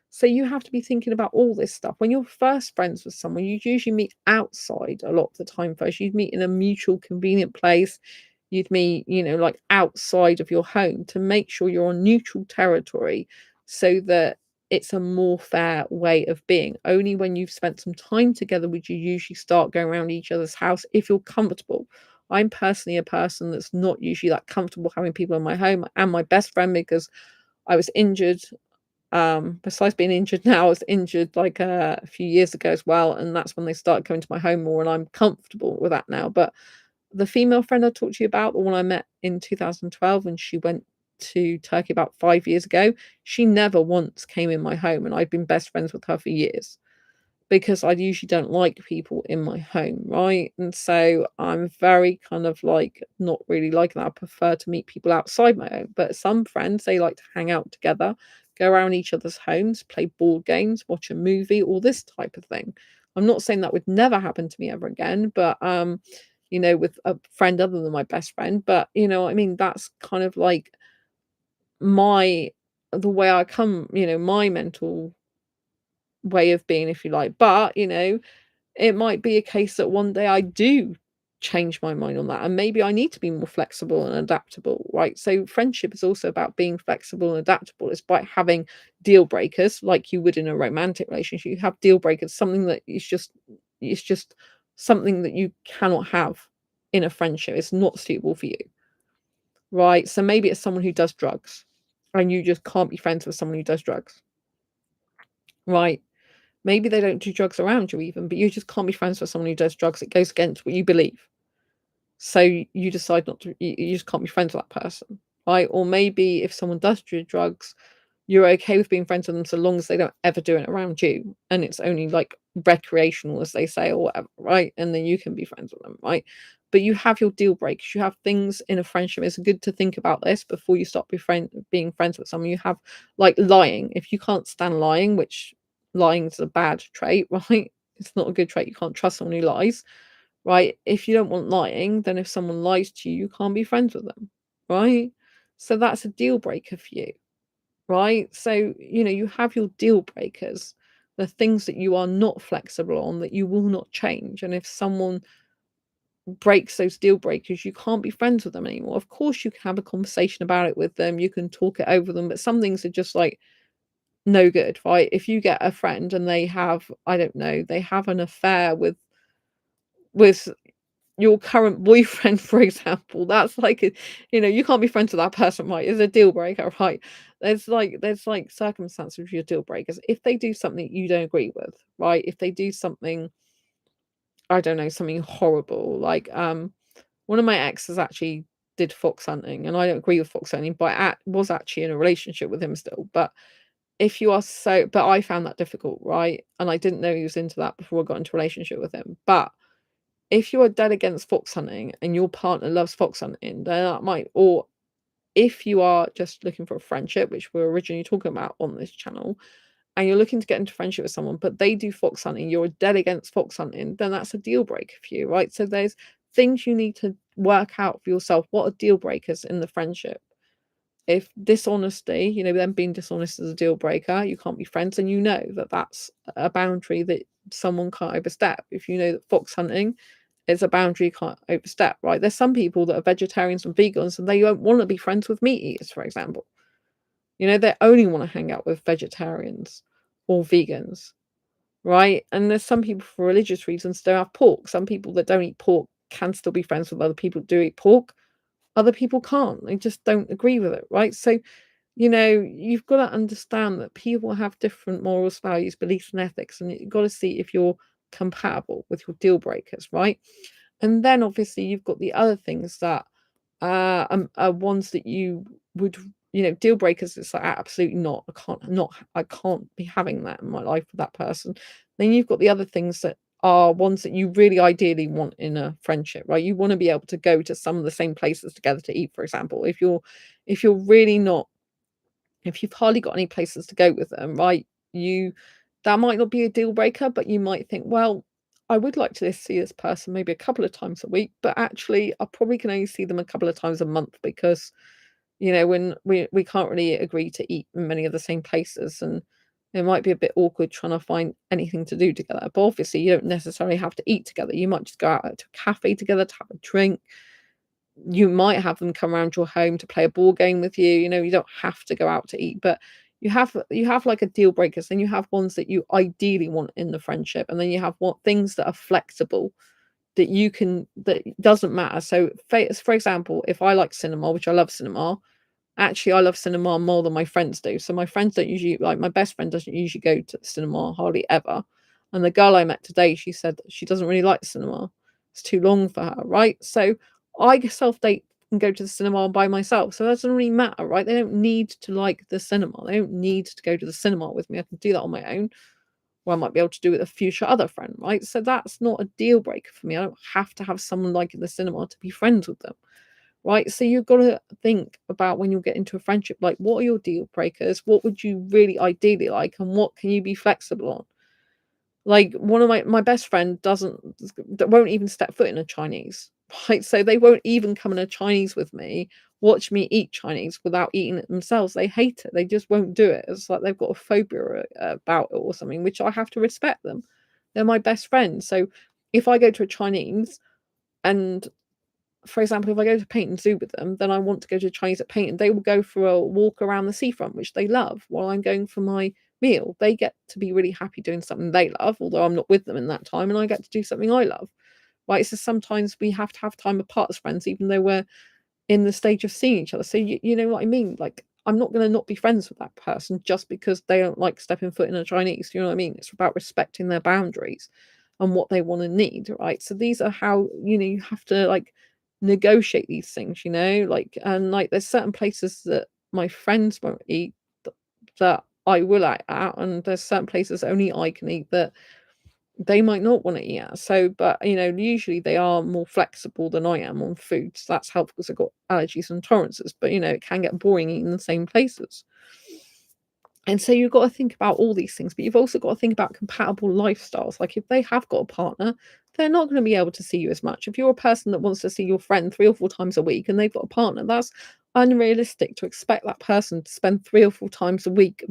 So you have to be thinking about all this stuff. When you're first friends with someone, you usually meet outside a lot of the time first. You'd meet in a mutual convenient place. You'd meet, like outside of your home to make sure you're on neutral territory so that it's a more fair way of being. Only when you've spent some time together would you usually start going around each other's house if you're comfortable. I'm personally a person that's not usually that comfortable having people in my home. And my best friend, because I was injured Besides being injured now, I was injured like a few years ago as well, and that's when they started coming to my home more, and I'm comfortable with that now. But the female friend I talked to you about, the one I met in 2012 and she went to Turkey about 5 years ago, she never once came in my home, and I've been best friends with her for years because I usually don't like people in my home, right? And so I'm very kind of like not really like that. I prefer to meet people outside my home. But some friends, they like to hang out together, go around each other's homes, play board games, watch a movie, all this type of thing. I'm not saying that would never happen to me ever again, but with a friend other than my best friend. But I mean, that's kind of like my the way I come, my mental way of being, if you like. But it might be a case that one day I do change my mind on that, and maybe I need to be more flexible and adaptable, right? So friendship is also about being flexible and adaptable. It's by having deal breakers like you would in a romantic relationship. You have deal breakers, something that it's just something that you cannot have in a friendship. It's not suitable for you, right? So maybe it's someone who does drugs and you just can't be friends with someone who does drugs, right? Maybe they don't do drugs around you even, but you just can't be friends with someone who does drugs. It goes against what you believe. So you decide not to, you just can't be friends with that person, right? Or maybe if someone does do drugs, you're okay with being friends with them so long as they don't ever do it around you. And it's only like recreational, as they say, or whatever, right? And then you can be friends with them, right? But you have your deal breakers. You have things in a friendship. It's good to think about this before you start being friends with someone. You have like lying. If you can't stand lying, which lying is a bad trait, right? It's not a good trait. You can't trust someone who lies, right? If you don't want lying, then if someone lies to you, you can't be friends with them, right? So that's a deal breaker for you, right? So, you have your deal breakers, the things that you are not flexible on, that you will not change. And if someone breaks those deal breakers, you can't be friends with them anymore. Of course, you can have a conversation about it with them, you can talk it over them, but some things are just like no good, right? If you get a friend and they have, I don't know, they have an affair with your current boyfriend, for example, that's like you can't be friends with that person, right? It's a deal breaker, right? There's like circumstances with your deal breakers. If they do something you don't agree with, right? If they do something, I don't know, something horrible, like one of my exes actually did fox hunting, and I don't agree with fox hunting, but I was actually in a relationship with him still. But but I found that difficult, right? And I didn't know he was into that before I got into a relationship with him. But if you are dead against fox hunting and your partner loves fox hunting, then that might, or if you are just looking for a friendship, which we're originally talking about on this channel, and you're looking to get into friendship with someone, but they do fox hunting, you're dead against fox hunting, then that's a deal breaker for you, right? So there's things you need to work out for yourself. What are deal breakers in the friendship? If dishonesty, them being dishonest is a deal breaker, you can't be friends, and that that's a boundary that someone can't overstep. If you know that fox hunting is a boundary you can't overstep, right? There's some people that are vegetarians and vegans and they don't want to be friends with meat eaters, for example. They only want to hang out with vegetarians or vegans, right? And there's some people for religious reasons don't have pork. Some people that don't eat pork can still be friends with other people who do eat pork. Other people can't. They just don't agree with it, right? So, you've got to understand that people have different morals, values, beliefs, and ethics, and you've got to see if you're compatible with your deal breakers, right? And then obviously you've got the other things that are ones that you would, deal breakers. It's like absolutely not. I can't be having that in my life with that person. Then you've got the other things that are ones that you really ideally want in a friendship, right? You want to be able to go to some of the same places together to eat, for example. If you're really not, if you've hardly got any places to go with them, right? That might not be a deal breaker, but you might think, well, I would like to see this person maybe a couple of times a week, but actually I probably can only see them a couple of times a month because when we can't really agree to eat in many of the same places, and it might be a bit awkward trying to find anything to do together. But obviously you don't necessarily have to eat together. You might just go out to a cafe together to have a drink. You might have them come around your home to play a ball game with you. You don't have to go out to eat, but you have like a deal breakers, then you have ones that you ideally want in the friendship, and then you have what things that are flexible, that doesn't matter. So for example, if I like cinema, which I love cinema, Actually, I love cinema more than my friends do. So my friends don't usually like my best friend doesn't usually go to the cinema hardly ever. And the girl I met today, she said that she doesn't really like cinema. It's too long for her, right? So I self date and go to the cinema by myself. So that doesn't really matter, right? They don't need to like the cinema. They don't need to go to the cinema with me. I can do that on my own. Or I might be able to do it with a future other friend, right? So that's not a deal breaker for me. I don't have to have someone like in the cinema to be friends with them. Right, so you've got to think about when you get into a friendship, like what are your deal breakers? What would you really ideally like, and what can you be flexible on? Like one of my best friend won't even step foot in a Chinese, right? So they won't even come in a Chinese with me, watch me eat Chinese without eating it themselves. They hate it. They just won't do it. It's like they've got a phobia about it or something, which I have to respect them. They're my best friends. So if I go to a Chinese and for example, if I go to Paint and Zoo with them, then I want to go to Chinese at Paint, and they will go for a walk around the seafront, which they love, while I'm going for my meal. They get to be really happy doing something they love, although I'm not with them in that time, and I get to do something I love. Right? So sometimes we have to have time apart as friends, even though we're in the stage of seeing each other. So you know what I mean? Like I'm not going to not be friends with that person just because they don't like stepping foot in a Chinese. You know what I mean? It's about respecting their boundaries and what they want and need, right? So these are how you have to like negotiate these things, like and like there's certain places that my friends won't eat that I will eat at, and there's certain places only I can eat that they might not want to eat at. So, but usually they are more flexible than I am on food. So that's helpful because I've got allergies and tolerances. But it can get boring eating the same places. And so you've got to think about all these things, but you've also got to think about compatible lifestyles. Like if they have got a partner, they're not going to be able to see you as much. If you're a person that wants to see your friend 3 or 4 times a week and they've got a partner, that's unrealistic to expect that person to spend 3 or 4 times a week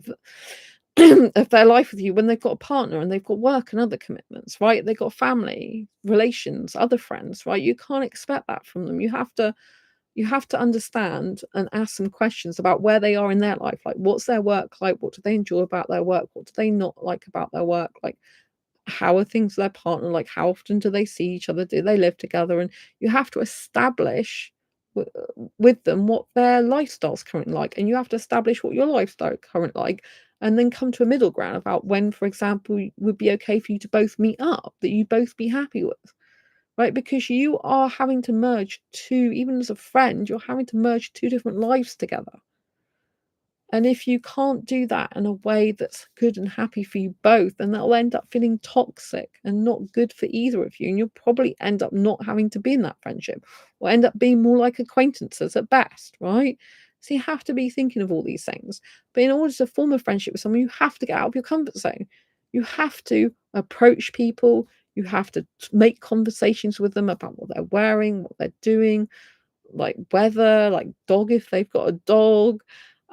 of their life with you when they've got a partner and they've got work and other commitments, right? They've got family, relations, other friends, right? You can't expect that from them. You have to understand and ask some questions about where they are in their life. Like, what's their work like? What do they enjoy about their work? What do they not like about their work? Like, how are things with their partner? Like, how often do they see each other? Do they live together? And you have to establish with them what their lifestyle's currently like. And you have to establish what your lifestyle currently like. And then come to a middle ground about when, for example, would be okay for you to both meet up, that you both be happy with. Right, because you are having to merge two, even as a friend, you're having to merge two different lives together. And if you can't do that in a way that's good and happy for you both, then that'll end up feeling toxic and not good for either of you. And you'll probably end up not having to be in that friendship or end up being more like acquaintances at best, right? So you have to be thinking of all these things. But in order to form a friendship with someone, you have to get out of your comfort zone. You have to approach people. You have to make conversations with them about what they're wearing, what they're doing, like weather, like dog if they've got a dog.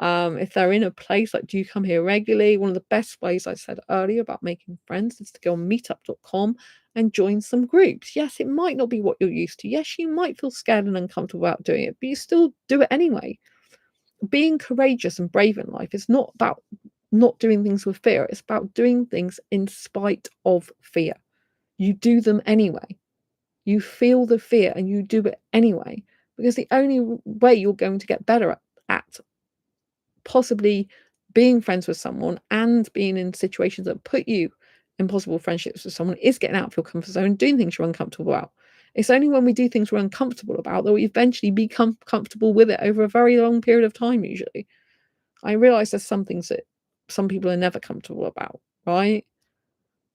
If they're in a place, like, do you come here regularly? One of the best ways I said earlier about making friends is to go on meetup.com and join some groups. Yes, it might not be what you're used to. Yes, you might feel scared and uncomfortable about doing it, but you still do it anyway. Being courageous and brave in life is not about not doing things with fear. It's about doing things in spite of fear. You do them anyway. You feel the fear and you do it anyway, because the only way you're going to get better at possibly being friends with someone and being in situations that put you in possible friendships with someone is getting out of your comfort zone and doing things you're uncomfortable about. It's only when we do things we're uncomfortable about that we eventually become comfortable with it over a very long period of time, usually. I realize there's some things that some people are never comfortable about, right?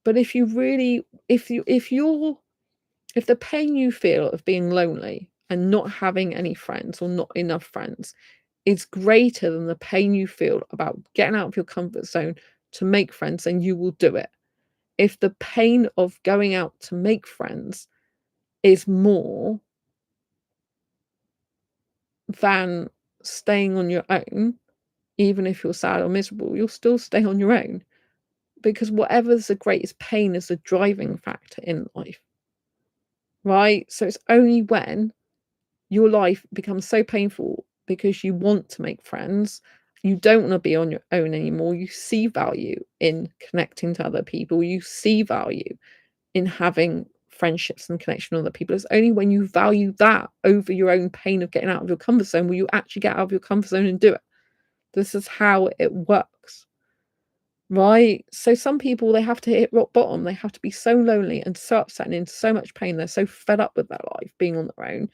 But if you really, if the pain you feel of being lonely and not having any friends or not enough friends is greater than the pain you feel about getting out of your comfort zone to make friends, then you will do it. If the pain of going out to make friends is more than staying on your own, even if you're sad or miserable, you'll still stay on your own, because whatever's the greatest pain is the driving factor in life, right? So it's only when your life becomes so painful because you want to make friends, you don't want to be on your own anymore. You see value in connecting to other people. You see value in having friendships and connection with other people. It's only when you value that over your own pain of getting out of your comfort zone will you actually get out of your comfort zone and do it. This is how it works, right? So some people, they have to hit rock bottom. They have to be so lonely and so upset and in so much pain. They're so fed up with their life being on their own.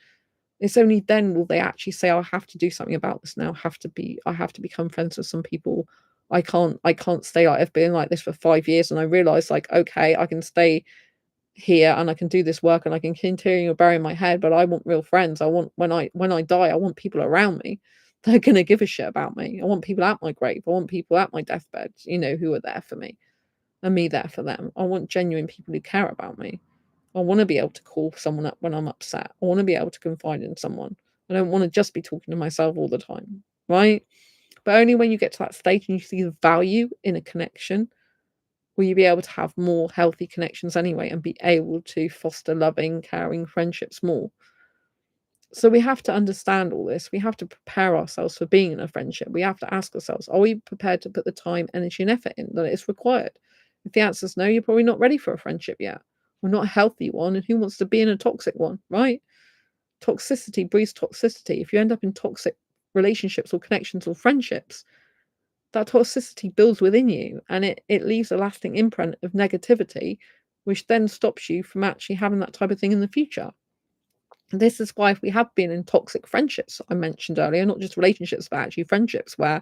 It's only then will they actually say, I have to do something about this now. I have to become friends with some people. I can't stay like I've been like this for 5 years. And I realize, like, okay, I can stay here and I can do this work and I can continue to bury my head, but I want real friends. I want, when I die, I want people around me that are gonna give a shit about me. I want people at my grave. I want people at my deathbed, who are there for me and me there for them. I want genuine people who care about me. I want to be able to call someone up when I'm upset. I want to be able to confide in someone. I don't want to just be talking to myself all the time, right? But only when you get to that stage and you see the value in a connection will you be able to have more healthy connections anyway and be able to foster loving, caring friendships more. So we have to understand all this. We have to prepare ourselves for being in a friendship. We have to ask ourselves, are we prepared to put the time, energy, and effort in that is required? If the answer is no, you're probably not ready for a friendship yet. Or not a healthy one. And who wants to be in a toxic one, right? Toxicity breeds toxicity. If you end up in toxic relationships or connections or friendships, that toxicity builds within you and it leaves a lasting imprint of negativity, which then stops you from actually having that type of thing in the future. This is why, if we have been in toxic friendships, I mentioned earlier, not just relationships, but actually friendships, where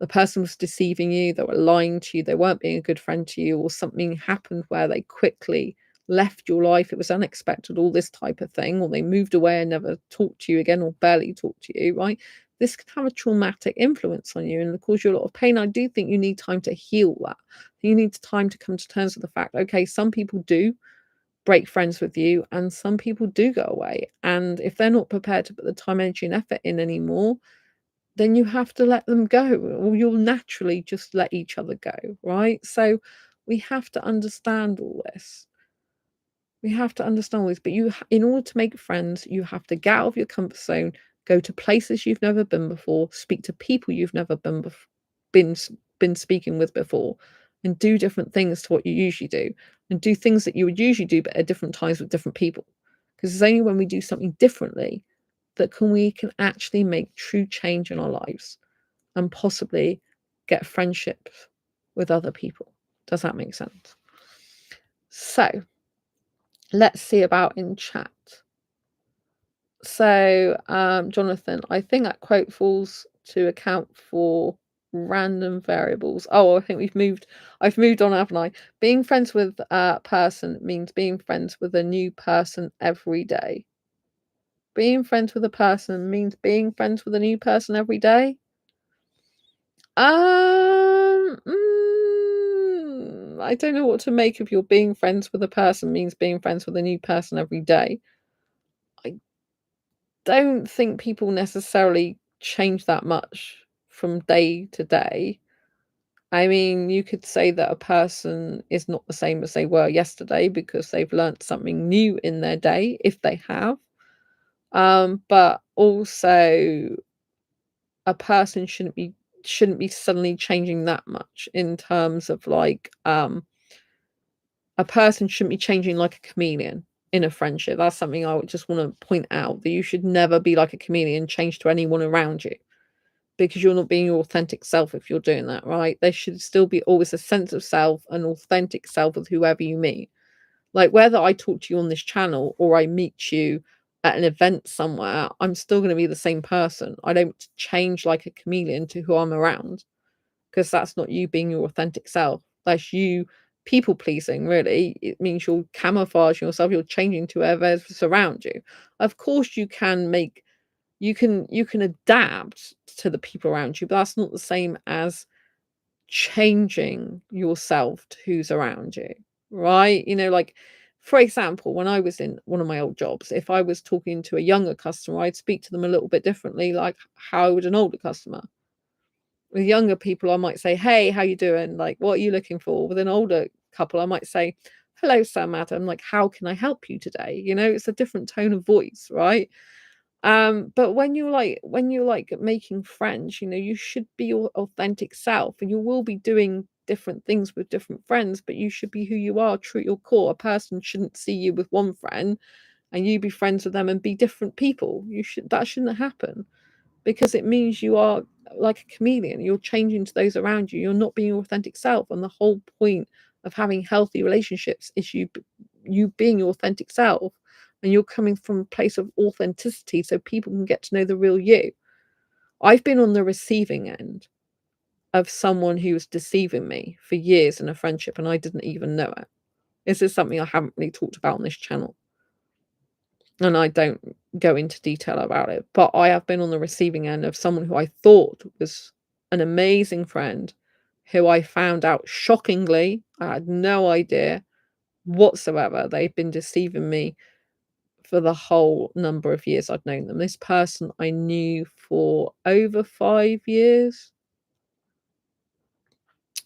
the person was deceiving you, they were lying to you, they weren't being a good friend to you, or something happened where they quickly left your life, it was unexpected, all this type of thing, or they moved away and never talked to you again or barely talked to you, right? This can have a traumatic influence on you and cause you a lot of pain. I do think you need time to heal that. You need time to come to terms with the fact, okay, some people do break friends with you and some people do go away, and if they're not prepared to put the time, energy, and effort in anymore, then you have to let them go, or you'll naturally just let each other go, right? So we have to understand all this. We have to understand all this, but in order to make friends, you have to get out of your comfort zone, go to places you've never been before, speak to people you've never been been speaking with before, and do different things to what you usually do, and do things that you would usually do, but at different times with different people. Because it's only when we do something differently that we can actually make true change in our lives and possibly get friendships with other people. Does that make sense? So let's see about in chat. So Jonathan, I think that quote falls to account for random variables. Oh, I think I've moved on, haven't I? Being friends with a person means being friends with a new person every day. Being friends with a person means being friends with a new person every day. I don't know what to make of your being friends with a person means being friends with a new person every day. I don't think people necessarily change that much from day to day. I mean, you could say that a person is not the same as they were yesterday because they've learnt something new in their day, if they have. But also a person shouldn't be suddenly changing that much in terms of like a person shouldn't be changing like a chameleon in a friendship. That's something I would just want to point out, that you should never be like a chameleon, change to anyone around you, because you're not being your authentic self if you're doing that, right? There should still be always a sense of self, an authentic self with whoever you meet. Like whether I talk to you on this channel or I meet you at an event somewhere, I'm still going to be the same person. I don't change like a chameleon to who I'm around, because that's not you being your authentic self. That's you people pleasing, really. It means you're camouflaging yourself, you're changing to whoever's around you. Of course you can adapt to the people around you, but that's not the same as changing yourself to who's around you, right? Like, for example, when I was in one of my old jobs, if I was talking to a younger customer, I'd speak to them a little bit differently, like how would an older customer. With younger people, I might say, hey, how you doing? Like, what are you looking for? With an older couple, I might say, hello, sir, madam, like, how can I help you today? It's a different tone of voice, right? But when you're like making friends, you should be your authentic self, and you will be doing different things with different friends, but you should be who you are, true at your core. A person shouldn't see you with one friend and you be friends with them and be different people. That shouldn't happen, because it means you are like a chameleon. You're changing to those around you. You're not being your authentic self. And the whole point of having healthy relationships is you being your authentic self, and you're coming from a place of authenticity so people can get to know the real you. I've been on the receiving end of someone who was deceiving me for years in a friendship, and I didn't even know it. This is something I haven't really talked about on this channel, and I don't go into detail about it, but I have been on the receiving end of someone who I thought was an amazing friend, who I found out shockingly, I had no idea whatsoever, they've been deceiving me for the whole number of years I'd known them. This person I knew for over 5 years,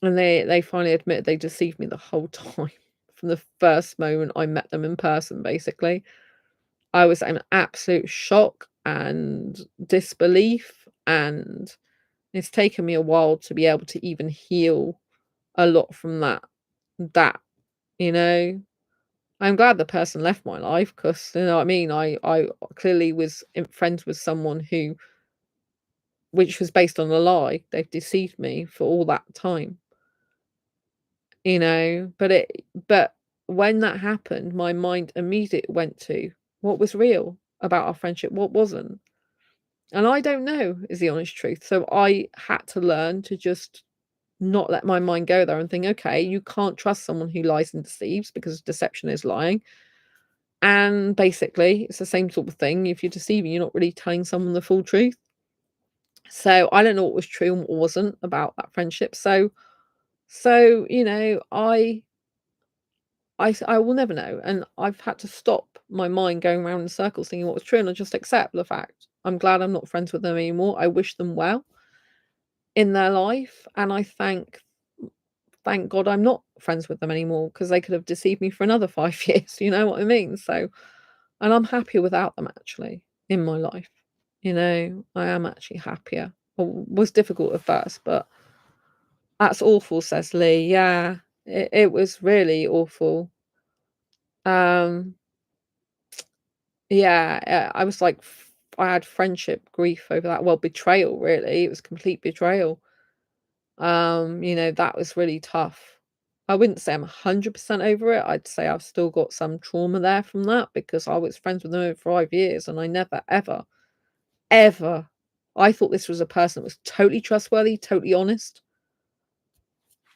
and they finally admitted they deceived me the whole time from the first moment I met them in person, basically. I was in absolute shock and disbelief, and it's taken me a while to be able to even heal a lot from that, you know? I'm glad the person left my life, because you know what I mean? I clearly was friends with someone who, which was based on a lie. They've deceived me for all that time, you know? But when that happened, my mind immediately went to what was real about our friendship, what wasn't. And I don't know is the honest truth. So I had to learn to just not let my mind go there and think, okay, you can't trust someone who lies and deceives, because deception is lying. And basically, it's the same sort of thing. If you're deceiving, you're not really telling someone the full truth. So I don't know what was true and what wasn't about that friendship. So you know, I will never know, and I've had to stop my mind going around in circles thinking what was true, and I just accept the fact. I'm glad I'm not friends with them anymore. I wish them well in their life, and I thank God I'm not friends with them anymore, because they could have deceived me for another 5 years, you know what I mean? So, and I'm happier without them actually in my life. You know, I am actually happier. It was difficult at first, but that's awful, says Lee. Yeah, it was really awful. Um, yeah, I was like, I had friendship grief over that. Well, betrayal, really. It was complete betrayal. You know, that was really tough. I wouldn't say I'm 100% over it. I'd say I've still got some trauma there from that, because I was friends with them over 5 years, and I never, ever, ever, I thought this was a person that was totally trustworthy, totally honest.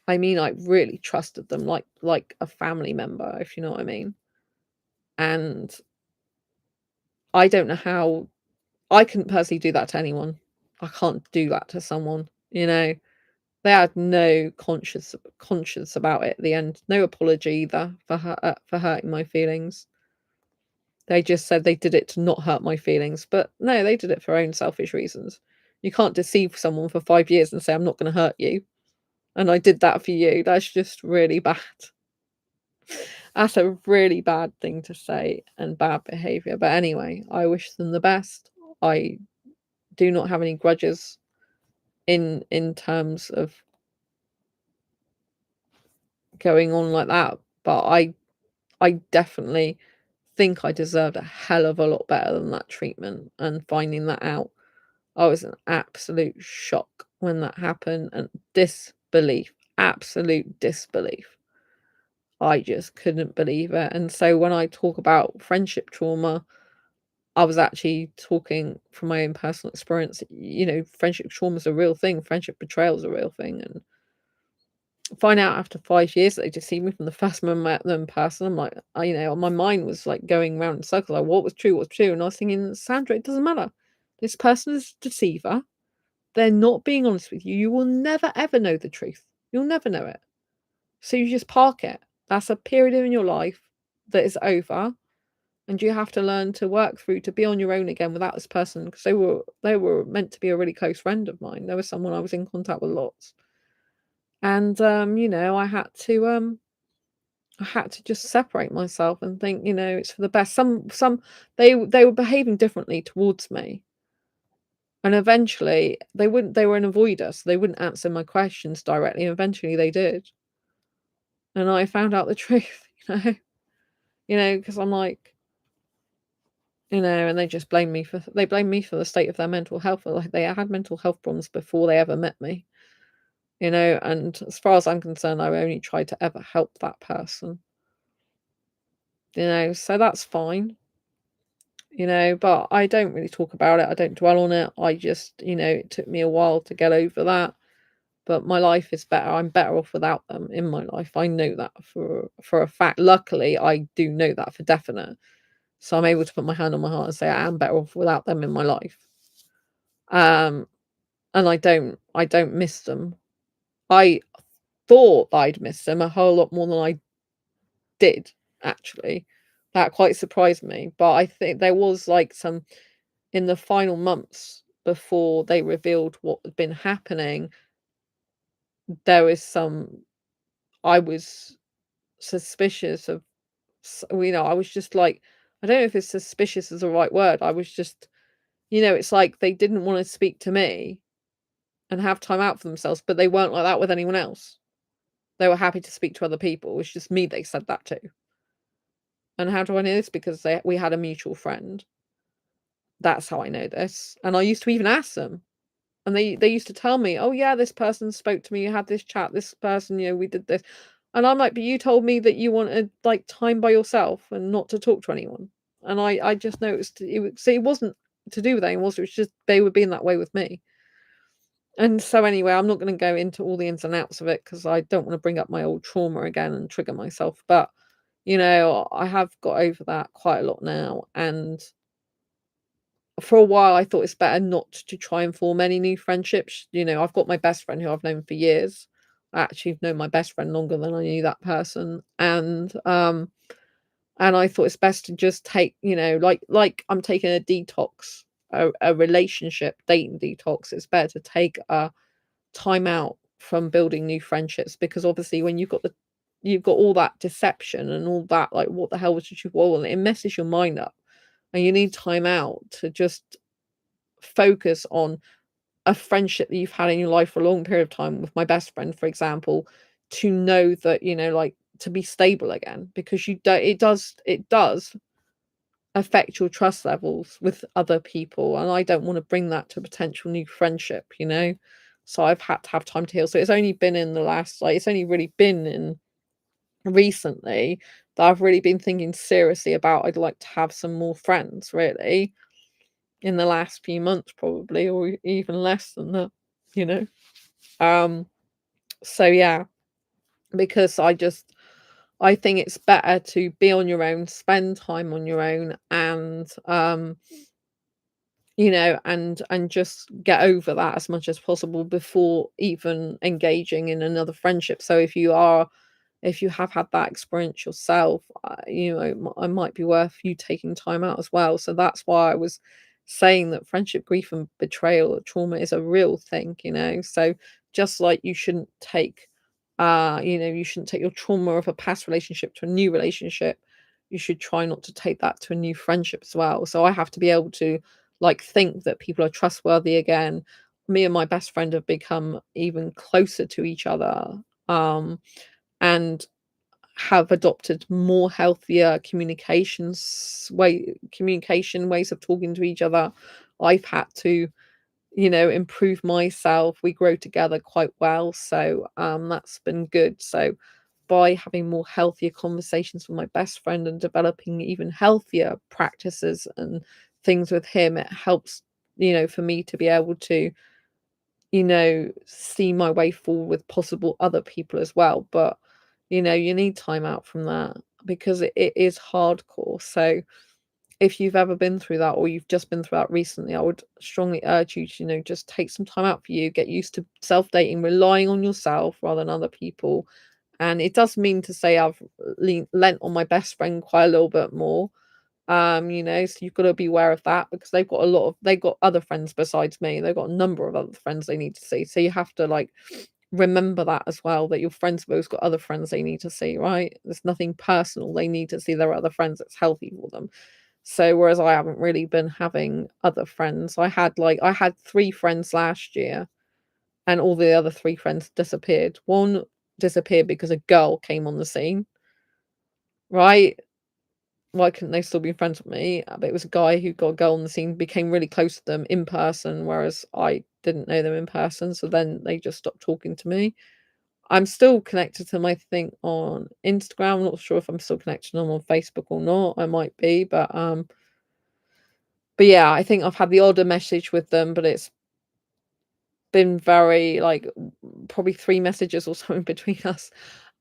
I mean, I really trusted them like a family member, if you know what I mean. And I don't know how I couldn't personally do that to anyone. I can't do that to someone, you know. They had no conscience about it at the end. No apology either for hurting my feelings. They just said they did it to not hurt my feelings. But no, they did it for their own selfish reasons. You can't deceive someone for 5 years and say, I'm not going to hurt you, and I did that for you. That's just really bad. That's a really bad thing to say, and bad behavior. But anyway, I wish them the best. I do not have any grudges in terms of going on like that, but I definitely think I deserved a hell of a lot better than that treatment, and finding that out, I was in absolute shock when that happened, and disbelief, absolute disbelief. I just couldn't believe it. And so when I talk about friendship trauma, I was actually talking from my own personal experience. You know, friendship trauma is a real thing. Friendship betrayal is a real thing. And find out after 5 years that they deceived me from the first moment I met them in person. I'm like, you know, my mind was like going around in circles. Like, what was true? What's true? And I was thinking, Sandra, it doesn't matter. This person is a deceiver. They're not being honest with you. You will never ever know the truth. You'll never know it. So you just park it. That's a period in your life that is over, and you have to learn to work through to be on your own again without this person, because they were meant to be a really close friend of mine. There was someone I was in contact with lots, and you know, I had to just separate myself and think, you know, it's for the best. Some they were behaving differently towards me, And eventually they were an avoider, so they wouldn't answer my questions directly, and eventually they did. And I found out the truth, because I'm like, and they just blamed me for the state of their mental health. Like, they had mental health problems before they ever met me, and as far as I'm concerned, I only tried to ever help that person, so that's fine, but I don't really talk about it. I don't dwell on it. I just, it took me a while to get over that. But my life is better. I'm better off without them in my life. I know that for a fact. Luckily, I do know that for definite. So I'm able to put my hand on my heart and say I am better off without them in my life. Um, and I don't miss them. I thought I'd miss them a whole lot more than I did, actually. That quite surprised me. But I think there was like some in the final months before they revealed what had been happening, there was some I was suspicious of I was just like, I don't know if it's suspicious is the right word. I was just, it's like they didn't want to speak to me and have time out for themselves, but they weren't like that with anyone else. They were happy to speak to other people. It was just me they said that to. And how do I know this? Because we had a mutual friend. That's how I know this. And I used to even ask them. And they used to tell me, "Oh, yeah, this person spoke to me, you had this chat, this person, we did this." And I'm like, "But you told me that you wanted, like, time by yourself and not to talk to anyone." And I just noticed it wasn't to do with anyone else, it was just they were being that way with me. And so anyway, I'm not gonna go into all the ins and outs of it because I don't wanna bring up my old trauma again and trigger myself, but, I have got over that quite a lot now, and for a while, I thought it's better not to try and form any new friendships. I've got my best friend who I've known for years. I actually have known my best friend longer than I knew that person, and I thought it's best to just take, like I'm taking a detox, a relationship dating detox. It's better to take a time out from building new friendships because obviously when you've got all that deception and all that, like, what the hell was you? Well, it messes your mind up, and you need time out to just focus on a friendship that you've had in your life for a long period of time with my best friend, for example, to know that, like, to be stable again, because it does affect your trust levels with other people, and I don't want to bring that to a potential new friendship. So I've had to have time to heal. So it's only been in the last, like, it's only really been in recently that I've really been thinking seriously about I'd like to have some more friends, really, in the last few months, probably, or even less than that, you know? Um, so yeah, because I think it's better to be on your own, spend time on your own, and and just get over that as much as possible before even engaging in another friendship. So if you have had that experience yourself, it might be worth you taking time out as well. So that's why I was saying that friendship grief and betrayal or trauma is a real thing. So just like you shouldn't take your trauma of a past relationship to a new relationship, you should try not to take that to a new friendship as well. So I have to be able to, like, think that people are trustworthy again. Me and my best friend have become even closer to each other. And have adopted more healthier communication ways of talking to each other. I've had to, improve myself. We grow together quite well, so that's been good. So by having more healthier conversations with my best friend and developing even healthier practices and things with him, it helps, for me to be able to, see my way forward with possible other people as well. But, you need time out from that because it is hardcore. So if you've ever been through that or you've just been through that recently, I would strongly urge you to, just take some time out for you, get used to self-dating, relying on yourself rather than other people. And it does mean to say I've lent on my best friend quite a little bit more. So you've got to be aware of that because they've got other friends besides me. They've got a number of other friends they need to see. So you have to, like, remember that as well, that your friends have always got other friends they need to see, right? There's nothing personal. They need to see their other friends. It's healthy for them. So whereas I haven't really been having other friends, I had 3 friends last year, and all the other 3 friends disappeared. One disappeared because a girl came on the scene, right? Why couldn't they still be friends with me? But it was a guy who got a girl on the scene, became really close to them in person, whereas I didn't know them in person, so then they just stopped talking to me. I'm still connected to them, I think, on Instagram. I'm not sure if I'm still connected to them on Facebook or not. I might be, but yeah, I think I've had the odder message with them, but it's been very, like, probably 3 messages or something between us.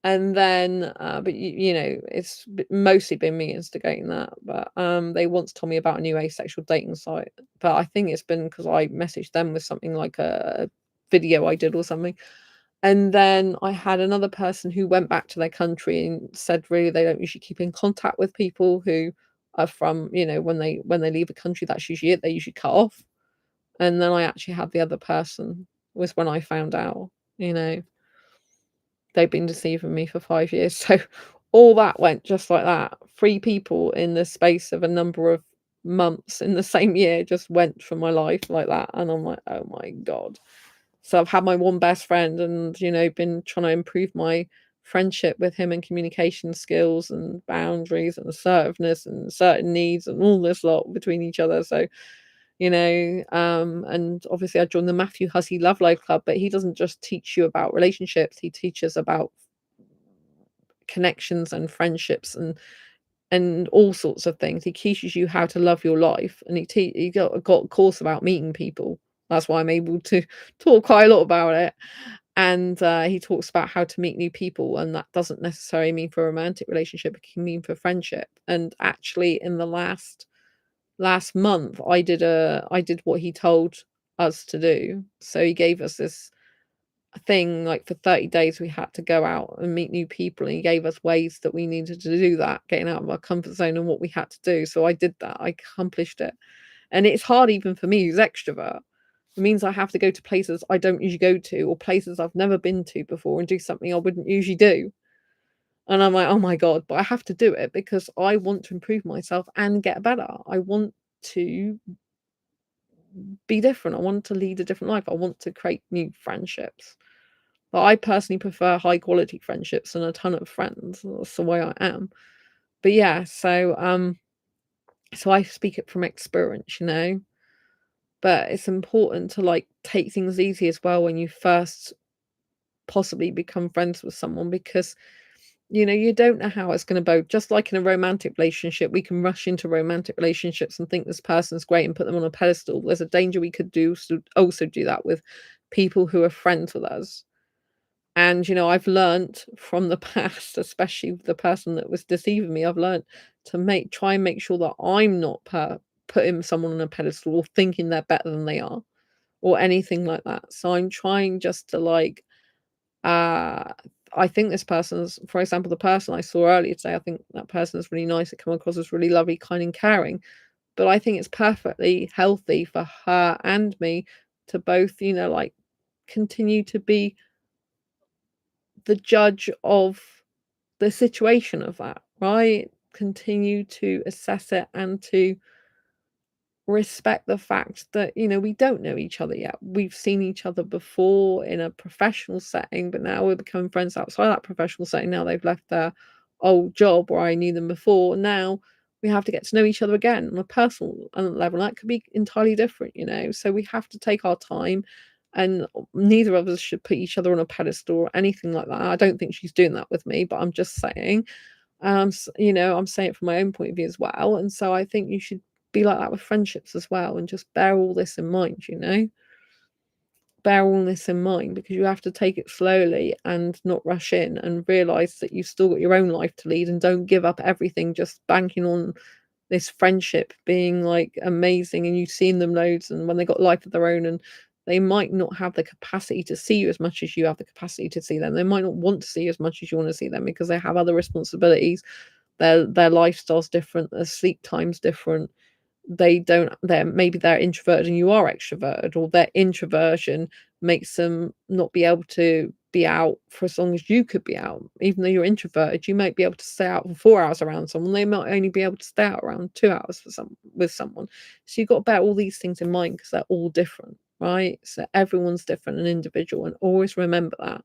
And then, but you know, it's mostly been me instigating that. But they once told me about a new asexual dating site, but I think it's been because I messaged them with something like a video I did or something. And then I had another person who went back to their country and said really they don't usually keep in contact with people who are from, you know, when they leave a country, that's usually it. They usually cut off. And then I actually had the other person was when I found out, you know, they've been deceiving me for 5 years. So all that went just like that. 3 people in the space of a number of months in the same year just went from my life like that. And I'm like, oh my God. So I've had my one best friend and, you know, been trying to improve my friendship with him and communication skills and boundaries and assertiveness and certain needs and all this lot between each other. So, you know, and obviously I joined the Matthew Hussey Love Life Club, but he doesn't just teach you about relationships, he teaches about connections and friendships and all sorts of things. He teaches you how to love your life, and he got a course about meeting people. That's why I'm able to talk quite a lot about it. And he talks about how to meet new people, and that doesn't necessarily mean for a romantic relationship. It can mean for friendship. And actually, in the last month, I did what he told us to do. So he gave us this thing, like, for 30 days we had to go out and meet new people, and he gave us ways that we needed to do that, getting out of our comfort zone and what we had to do. So I did that. I accomplished it. And it's hard even for me who's extrovert. It means I have to go to places I don't usually go to, or places I've never been to before, and do something I wouldn't usually do. And I'm like, oh my God, but I have to do it because I want to improve myself and get better. I want to be different. I want to lead a different life. I want to create new friendships. But I personally prefer high quality friendships and a ton of friends. That's the way I am. But yeah, so I speak it from experience, you know. But it's important to, like, take things easy as well when you first possibly become friends with someone, because you know, you don't know how it's going to go. Just like in a romantic relationship, we can rush into romantic relationships and think this person's great and put them on a pedestal. There's a danger we could also do that with people who are friends with us. And, you know, I've learnt from the past, especially with the person that was deceiving me, I've learnt to try and make sure that I'm not putting someone on a pedestal or thinking they're better than they are or anything like that. So I'm trying just to, like, uh, I think this person's, for example, the person I saw earlier today, I think that person is really nice. It come across as really lovely, kind, and caring. But I think it's perfectly healthy for her and me to both, you know, like, continue to be the judge of the situation of that, right? Continue to assess it and to respect the fact that, you know, we don't know each other yet. We've seen each other before in a professional setting, but now we're becoming friends outside that professional setting. Now they've left their old job where I knew them before. Now we have to get to know each other again on a personal level. That could be entirely different, you know. So we have to take our time, and neither of us should put each other on a pedestal or anything like that. I don't think she's doing that with me, but I'm just saying, you know, I'm saying it from my own point of view as well. And so I think you should be like that with friendships as well, and just bear all this in mind, you know? Bear all this in mind, because you have to take it slowly and not rush in, and realize that you've still got your own life to lead, and don't give up everything just banking on this friendship being, like, amazing, and you've seen them loads, and when they got life of their own, and they might not have the capacity to see you as much as you have the capacity to see them. They might not want to see you as much as you want to see them because they have other responsibilities. Their lifestyle's different, their sleep time's different. They're introverted and you are extroverted, or their introversion makes them not be able to be out for as long as you could be out. Even though you're introverted, you might be able to stay out for 4 hours around someone. They might only be able to stay out around 2 hours with someone. So you've got to bear all these things in mind because they're all different, right? So everyone's different and individual, and always remember that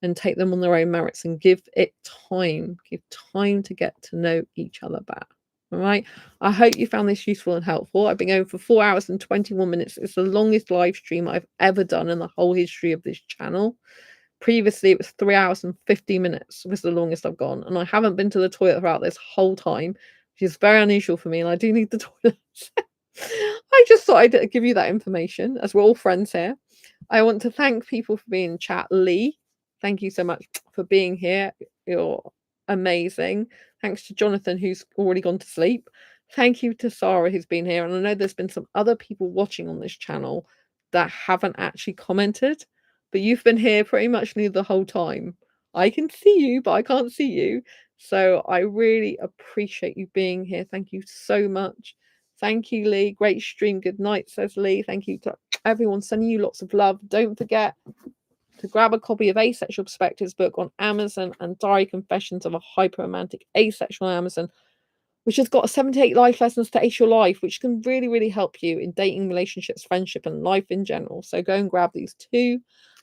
and take them on their own merits and give it time. Give time to get to know each other better. All right. I hope you found this useful and helpful. I've been going for 4 hours and 21 minutes. It's the longest live stream I've ever done in the whole history of this channel. Previously, it was 3 hours and 50 minutes was the longest I've gone. And I haven't been to the toilet throughout this whole time, which is very unusual for me. And I do need the toilet. I just thought I'd give you that information as we're all friends here. I want to thank people for being in chat. Lee, thank you so much for being here. You're amazing. Thanks to Jonathan, who's already gone to sleep. Thank you to Sarah, who's been here. And I know there's been some other people watching on this channel that haven't actually commented, but you've been here pretty much nearly the whole time. I can see you, but I can't see you. So I really appreciate you being here. Thank you so much. Thank you, Lee. Great stream. Good night, says Lee. Thank you to everyone, sending you lots of love. Don't forget to grab a copy of Asexual Perspectives book on Amazon and Diary Confessions of a Hyperromantic Asexual on Amazon, which has got 78 life lessons to ace your life, which can really, really help you in dating, relationships, friendship, and life in general. So go and grab these too.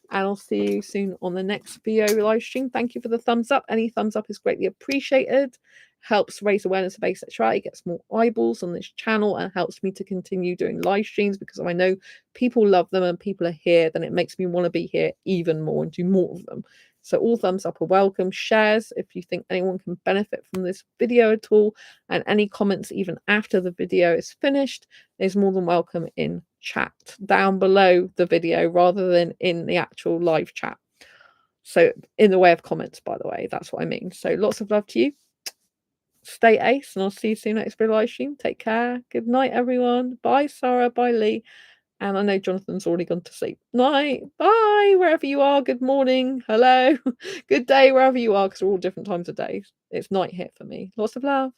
And I'll see you soon on the next video live stream. Thank you for the thumbs up. Any thumbs up is greatly appreciated. Helps raise awareness of asexuality, gets more eyeballs on this channel, and helps me to continue doing live streams because I know people love them and people are here. Then it makes me want to be here even more and do more of them. So all thumbs up are welcome. Shares if you think anyone can benefit from this video at all, and any comments even after the video is finished is more than welcome in chat down below the video rather than in the actual live chat. So in the way of comments, by the way, that's what I mean. So lots of love to you. Stay ace, and I'll see you soon next video live stream. Take care. Good night, everyone. Bye, Sarah. Bye, Lee. And I know Jonathan's already gone to sleep. Night. Bye, wherever you are. Good morning. Hello. Good day, wherever you are, because we're all different times of day. It's night here for me. Lots of love.